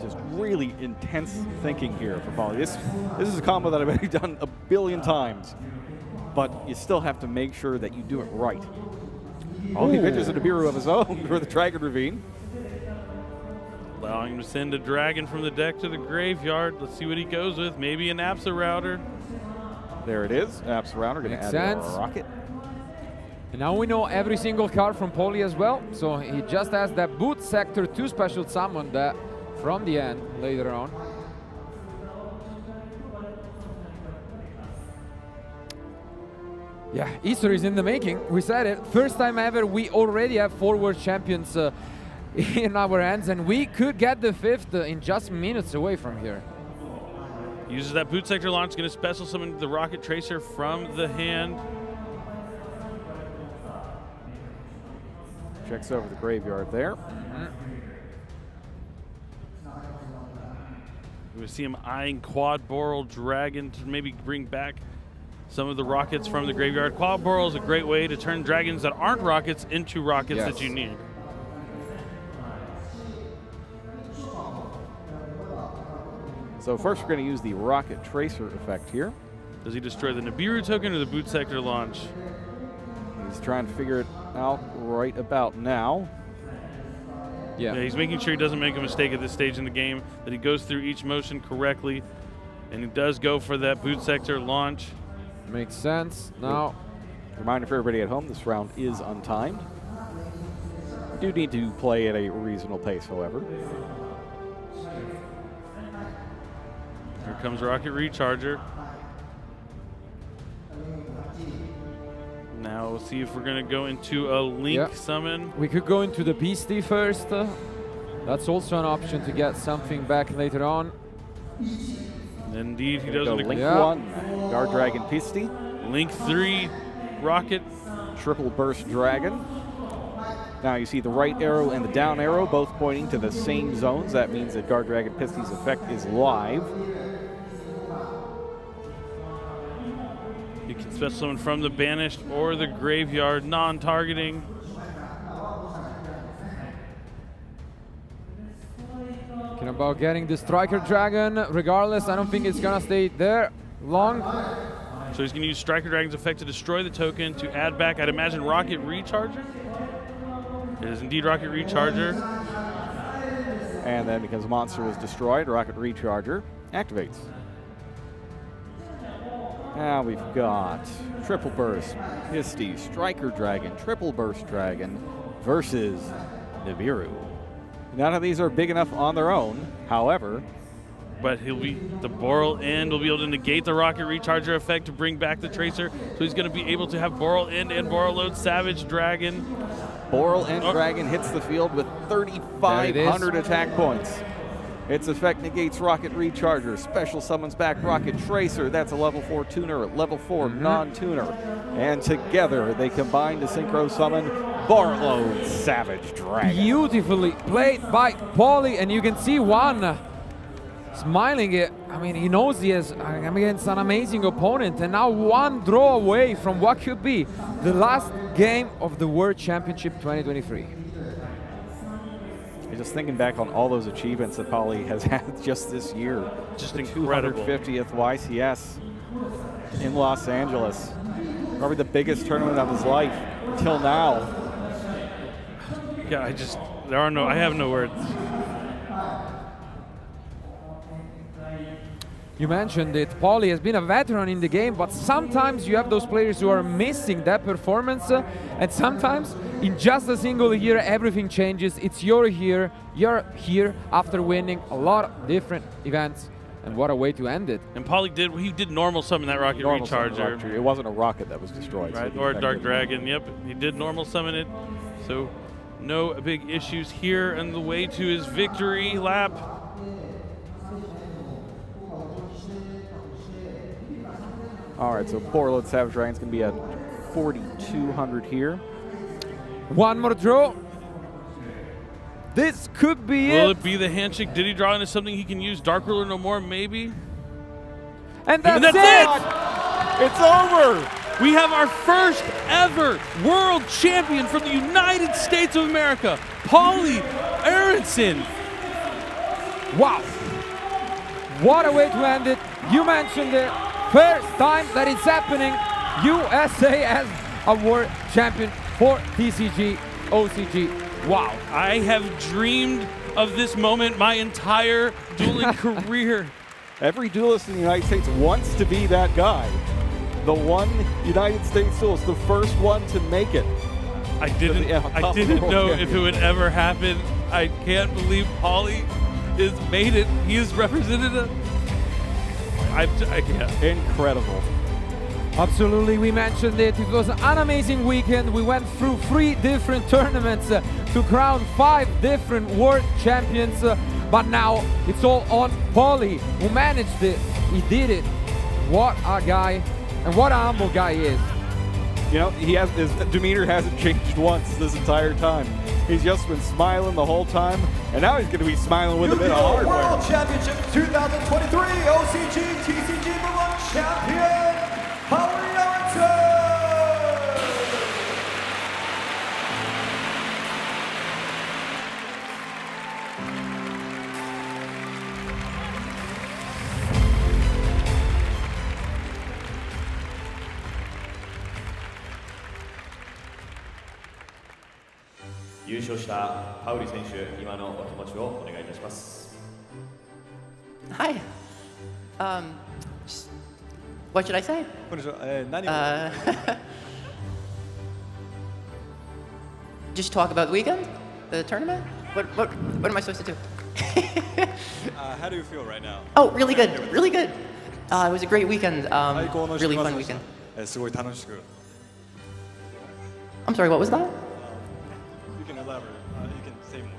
Speaker 19: Just really intense thinking here for Pauly. This is a combo that I've already done a billion times, but you still have to make sure that you do it right. Oh, he pitches a Nibiru of his own for the Dragon Ravine.
Speaker 3: Allowing him to send a dragon from the deck to the graveyard. Let's see what he goes with. Maybe an Apsa Router.
Speaker 19: There it is. Apsa Router going to add a rocket.
Speaker 4: And now we know every single card from Paulie as well, so he just has that boot sector 2 special summon that from the end later on. Yeah, history is in the making. We said it. First time ever, we already have 4 world champions in our hands, and we could get the 5th in just minutes away from here.
Speaker 3: Uses that boot sector launch, going to special summon the Rocket Tracer from the hand.
Speaker 19: Checks over the graveyard there.
Speaker 3: We see him eyeing Quad Boral Dragon to maybe bring back some of the rockets from the graveyard. Quad Boral is a great way to turn dragons that aren't rockets into rockets that you need.
Speaker 19: So first we're going to use the Rocket Tracer effect here.
Speaker 3: Does he destroy the Nibiru token or the boot sector launch?
Speaker 19: He's trying to figure it out right about now.
Speaker 3: Yeah, he's making sure he doesn't make a mistake at this stage in the game, that he goes through each motion correctly, and he does go for that boot sector launch.
Speaker 4: Makes sense. Now,
Speaker 19: reminder for everybody at home, this round is untimed. You do need to play at a reasonable pace, however.
Speaker 3: Here comes Rocket Recharger. Now we'll see if we're going to go into a Link summon.
Speaker 4: We could go into the Beastie first. That's also an option to get something back later on.
Speaker 3: Indeed, he doesn't.
Speaker 19: Link 1, Guard Dragon Beastie.
Speaker 3: Link 3, Rocket.
Speaker 19: Triple Burst Dragon. Now you see the right arrow and the down arrow both pointing to the same zones. That means that Guard Dragon Pistie's effect is live.
Speaker 3: You can special summon from the Banished or the Graveyard, non-targeting.
Speaker 4: Thinking about getting the Striker Dragon. Regardless, I don't think it's gonna stay there long.
Speaker 3: So he's gonna use Striker Dragon's effect to destroy the token to add back, I'd imagine, Rocket Recharger? It is indeed Rocket Recharger.
Speaker 19: And then because the monster was destroyed, Rocket Recharger activates. Now we've got Triple Burst, Pisty, Striker Dragon, Triple Burst Dragon versus Nibiru. None of these are big enough on their own, however.
Speaker 3: But the Boral End will be able to negate the Rocket Recharger effect to bring back the Tracer. So he's going to be able to have Boral End and Boral Load Savage Dragon.
Speaker 19: Boral End Dragon hits the field with 3,500 attack points. Its effect negates Rocket Recharger, special summons back Rocket Tracer. That's a level 4 tuner, level 4 non-tuner. And together they combine to synchro summon Boral Savage Dragon.
Speaker 4: Beautifully played by Paulie, and you can see Juan smiling it. I mean, he knows he is against an amazing opponent, and now one draw away from what could be the last game of the World Championship 2023.
Speaker 19: Just thinking back on all those achievements that Paulie has had just this year.
Speaker 3: Just
Speaker 19: the
Speaker 3: incredible.
Speaker 19: 250th YCS in Los Angeles. Probably the biggest tournament of his life until now.
Speaker 3: Yeah, I have no words.
Speaker 4: You mentioned it, Paulie has been a veteran in the game, but sometimes you have those players who are missing that performance, and sometimes in just a single year everything changes. It's you're here after winning a lot of different events, and what a way to end it.
Speaker 3: And Paulie did normal summon that Rocket Recharger.
Speaker 19: It wasn't a rocket that was destroyed.
Speaker 3: Right,
Speaker 19: so
Speaker 3: or a Dark Dragon, yep. He did normal summon it, so no big issues here on the way to his victory lap.
Speaker 19: All right, so Boral Savage Dragon's going to be at 4,200 here.
Speaker 4: One more draw. This could be
Speaker 3: Will it be the handshake? Did he draw into something he can use? Dark Ruler no more, maybe?
Speaker 4: And that's it!
Speaker 3: It's over! We have our first ever world champion from the United States of America, Paulie Aronson.
Speaker 4: Wow. What a way to end it. You mentioned it. First time that it's happening. USA as a world champion for TCG, OCG. Wow.
Speaker 3: I have dreamed of this moment my entire dueling career.
Speaker 19: Every duelist in the United States wants to be that guy. the one United States duelist, the first one to make it.
Speaker 3: I didn't know if it would ever happen. I can't believe Paulie has made it. He has represented a... I can't.
Speaker 19: Incredible.
Speaker 4: Absolutely, we mentioned it. It was an amazing weekend. We went through 3 different tournaments to crown 5 different world champions. But now it's all on Paulie, who managed it. He did it. What a guy, and what a humble guy he is.
Speaker 19: You know, his demeanor hasn't changed once this entire time. He's just been smiling the whole time, and now he's going to be smiling with a bit of hardware.
Speaker 1: World Championship 2023 OCG TCG World Champion, Paulie Aronson! 優勝したパウリ選手、今のお気持ちをお願いいたします。
Speaker 16: Hi. What should I say?
Speaker 18: こんにちは。何を
Speaker 16: Just talk about the weekend, the tournament. What am I supposed to do?
Speaker 18: How do you feel right now?
Speaker 16: Oh, really good, really good. It was a great weekend. Really fun weekend.
Speaker 18: すごい楽しく。
Speaker 16: I'm sorry, what was that?
Speaker 18: You can elaborate. You can say more.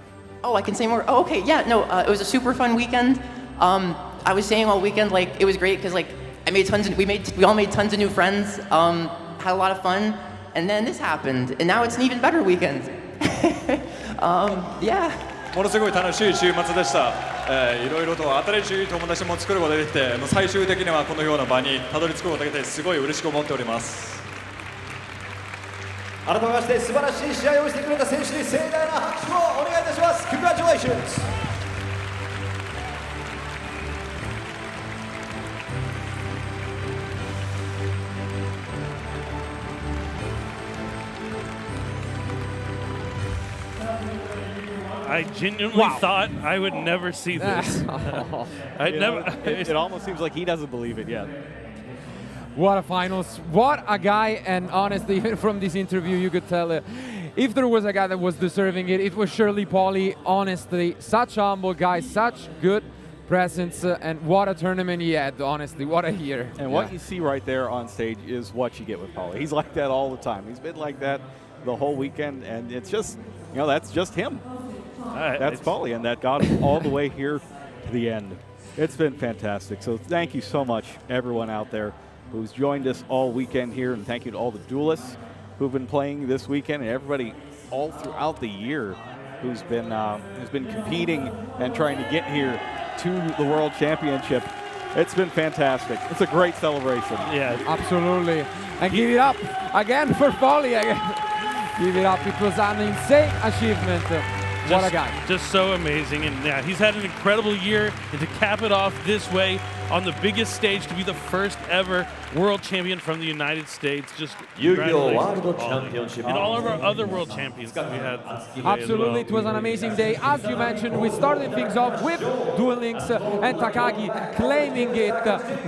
Speaker 16: Oh, I can say more. Oh, okay. Yeah, no, it was a super fun weekend. I was saying all weekend, like, it was great because, like, we all made tons of new friends. Had a lot of fun, and then this happened, and now it's an even better weekend. Yeah.
Speaker 18: ものすごい楽しい週末でした。いろいろと新しい友達も作ることができて、最終的にはこのような場にたどり着くことができて、すごい嬉しく思っております。
Speaker 1: 改めまして素晴らしい試合をしてくれた選手に盛大な拍手をお願いいたします。Congratulations!
Speaker 3: I genuinely thought I would never see this.
Speaker 19: It almost seems like he doesn't believe it yet.
Speaker 4: What a finals. What a guy. And honestly, even from this interview, you could tell if there was a guy that was deserving it, it was surely Paulie. Honestly, such a humble guy, such good presence, and what a tournament he had. Honestly, what a year.
Speaker 19: And what you see right there on stage is what you get with Paulie. He's like that all the time. He's been like that the whole weekend, and it's just, you know, that's just him. That's Paulie, and that got him all the way here to the end. It's been fantastic. So thank you so much, everyone out there who's joined us all weekend here, and thank you to all the duelists who've been playing this weekend, and everybody all throughout the year who's been competing and trying to get here to the World Championship. It's been fantastic. It's a great celebration.
Speaker 4: Yeah, absolutely. And give it up again for Paulie. Give it up. It was an insane achievement. What a guy.
Speaker 3: Just so amazing. And yeah, he's had an incredible year. And to cap it off this way on the biggest stage, to be the first ever world champion from the United States. Just
Speaker 1: Yu-Gi-Oh! World Championship.
Speaker 3: And all of our other world champions that we had.
Speaker 4: Absolutely, it was an amazing day. As you mentioned, we started things off with Duel Links and Takagi claiming it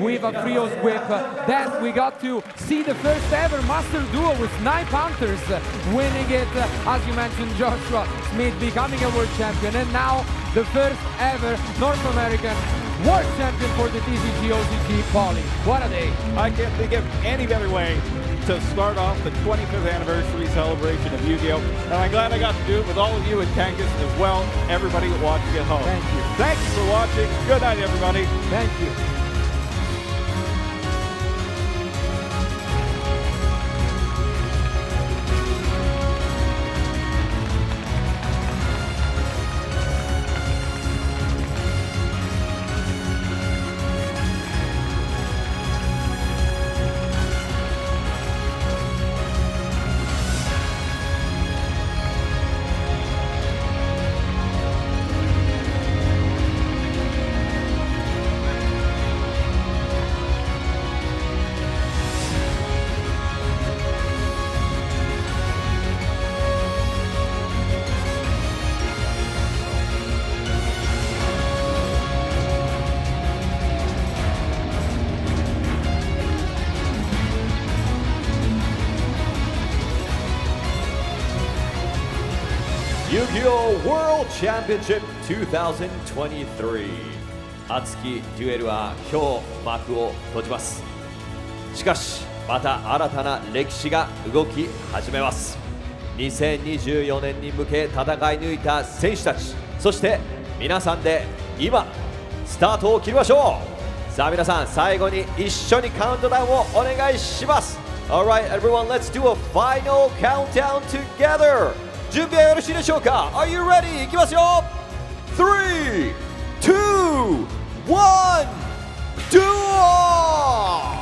Speaker 4: with a trios whip. Then we got to see the first ever Master Duel with 9 Panthers winning it. As you mentioned, Joshua Smith becoming a world champion. And now the first ever North American world champion for the TCG OCG, Paulie. What a day.
Speaker 19: I can't think of any better way to start off the 25th anniversary celebration of Yu-Gi-Oh! And I'm glad I got to do it with all of you at Kangas as well, everybody watching at home.
Speaker 4: Thank you.
Speaker 19: Thank you for watching. Good night, everybody.
Speaker 4: Thank you.
Speaker 1: Yu-Gi-Oh! World Championship 2023熱きデュエルは今日幕を閉じます。しかしまた新たな歴史が動き始めます。2024年に向け戦い抜いた選手たち、そして皆さんで今スタートを切りましょう。さあ皆さん、最後に一緒にカウントダウンをお願いします。 Alright everyone, let's do a final countdown together. 準備はよろしいでしょうか？ Are you ready? いきますよ。 3, 2, 1, Duel!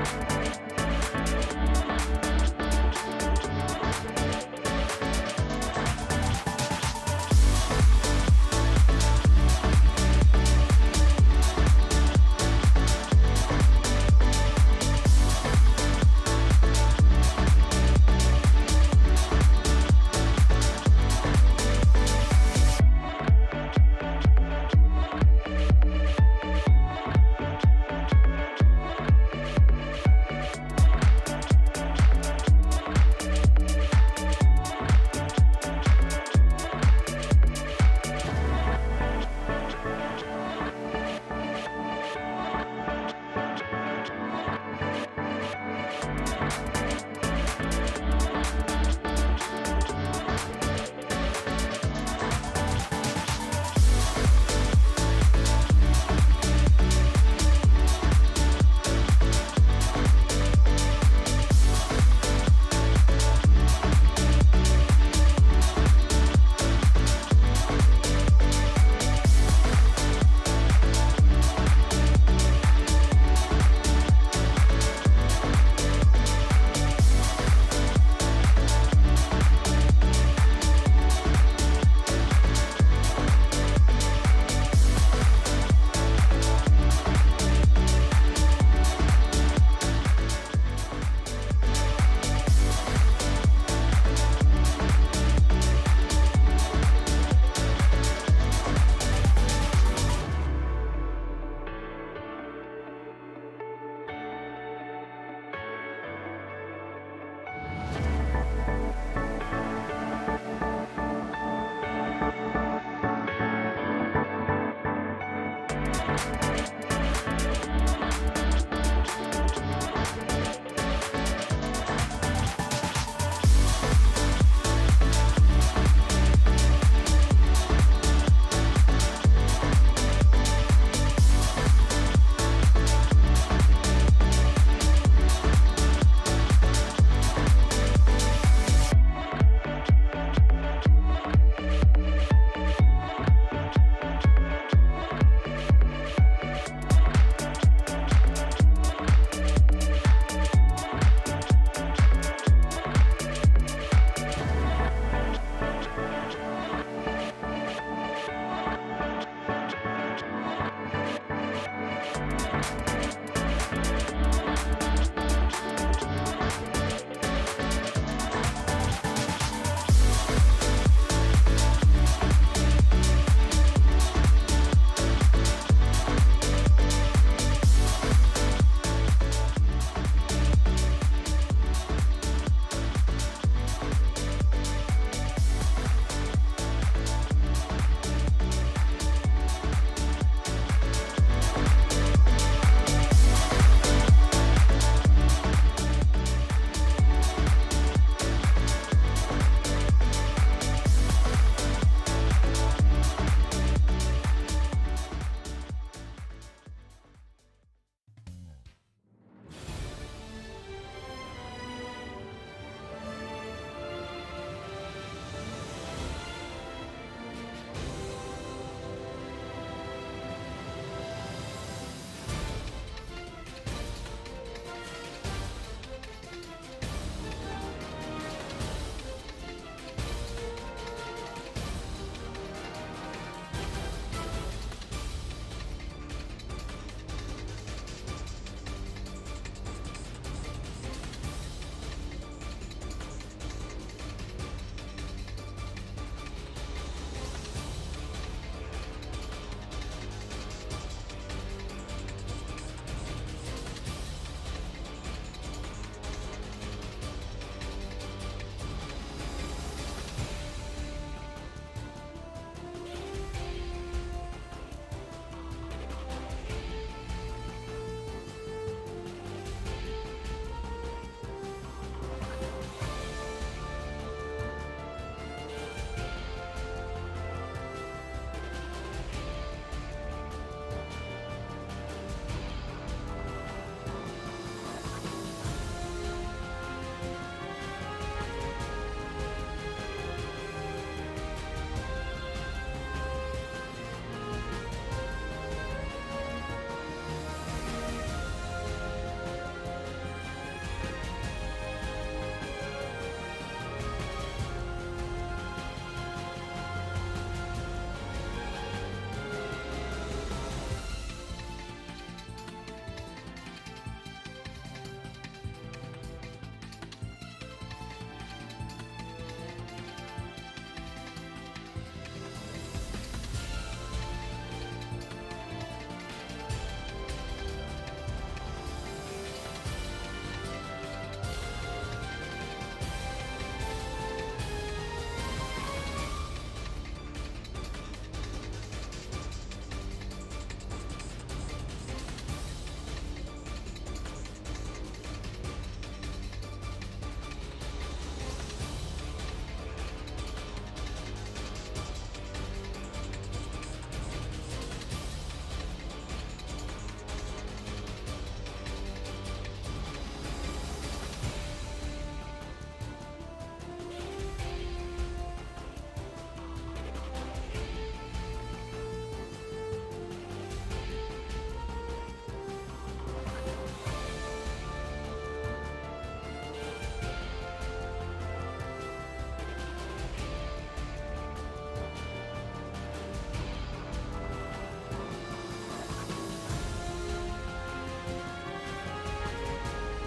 Speaker 2: Bye.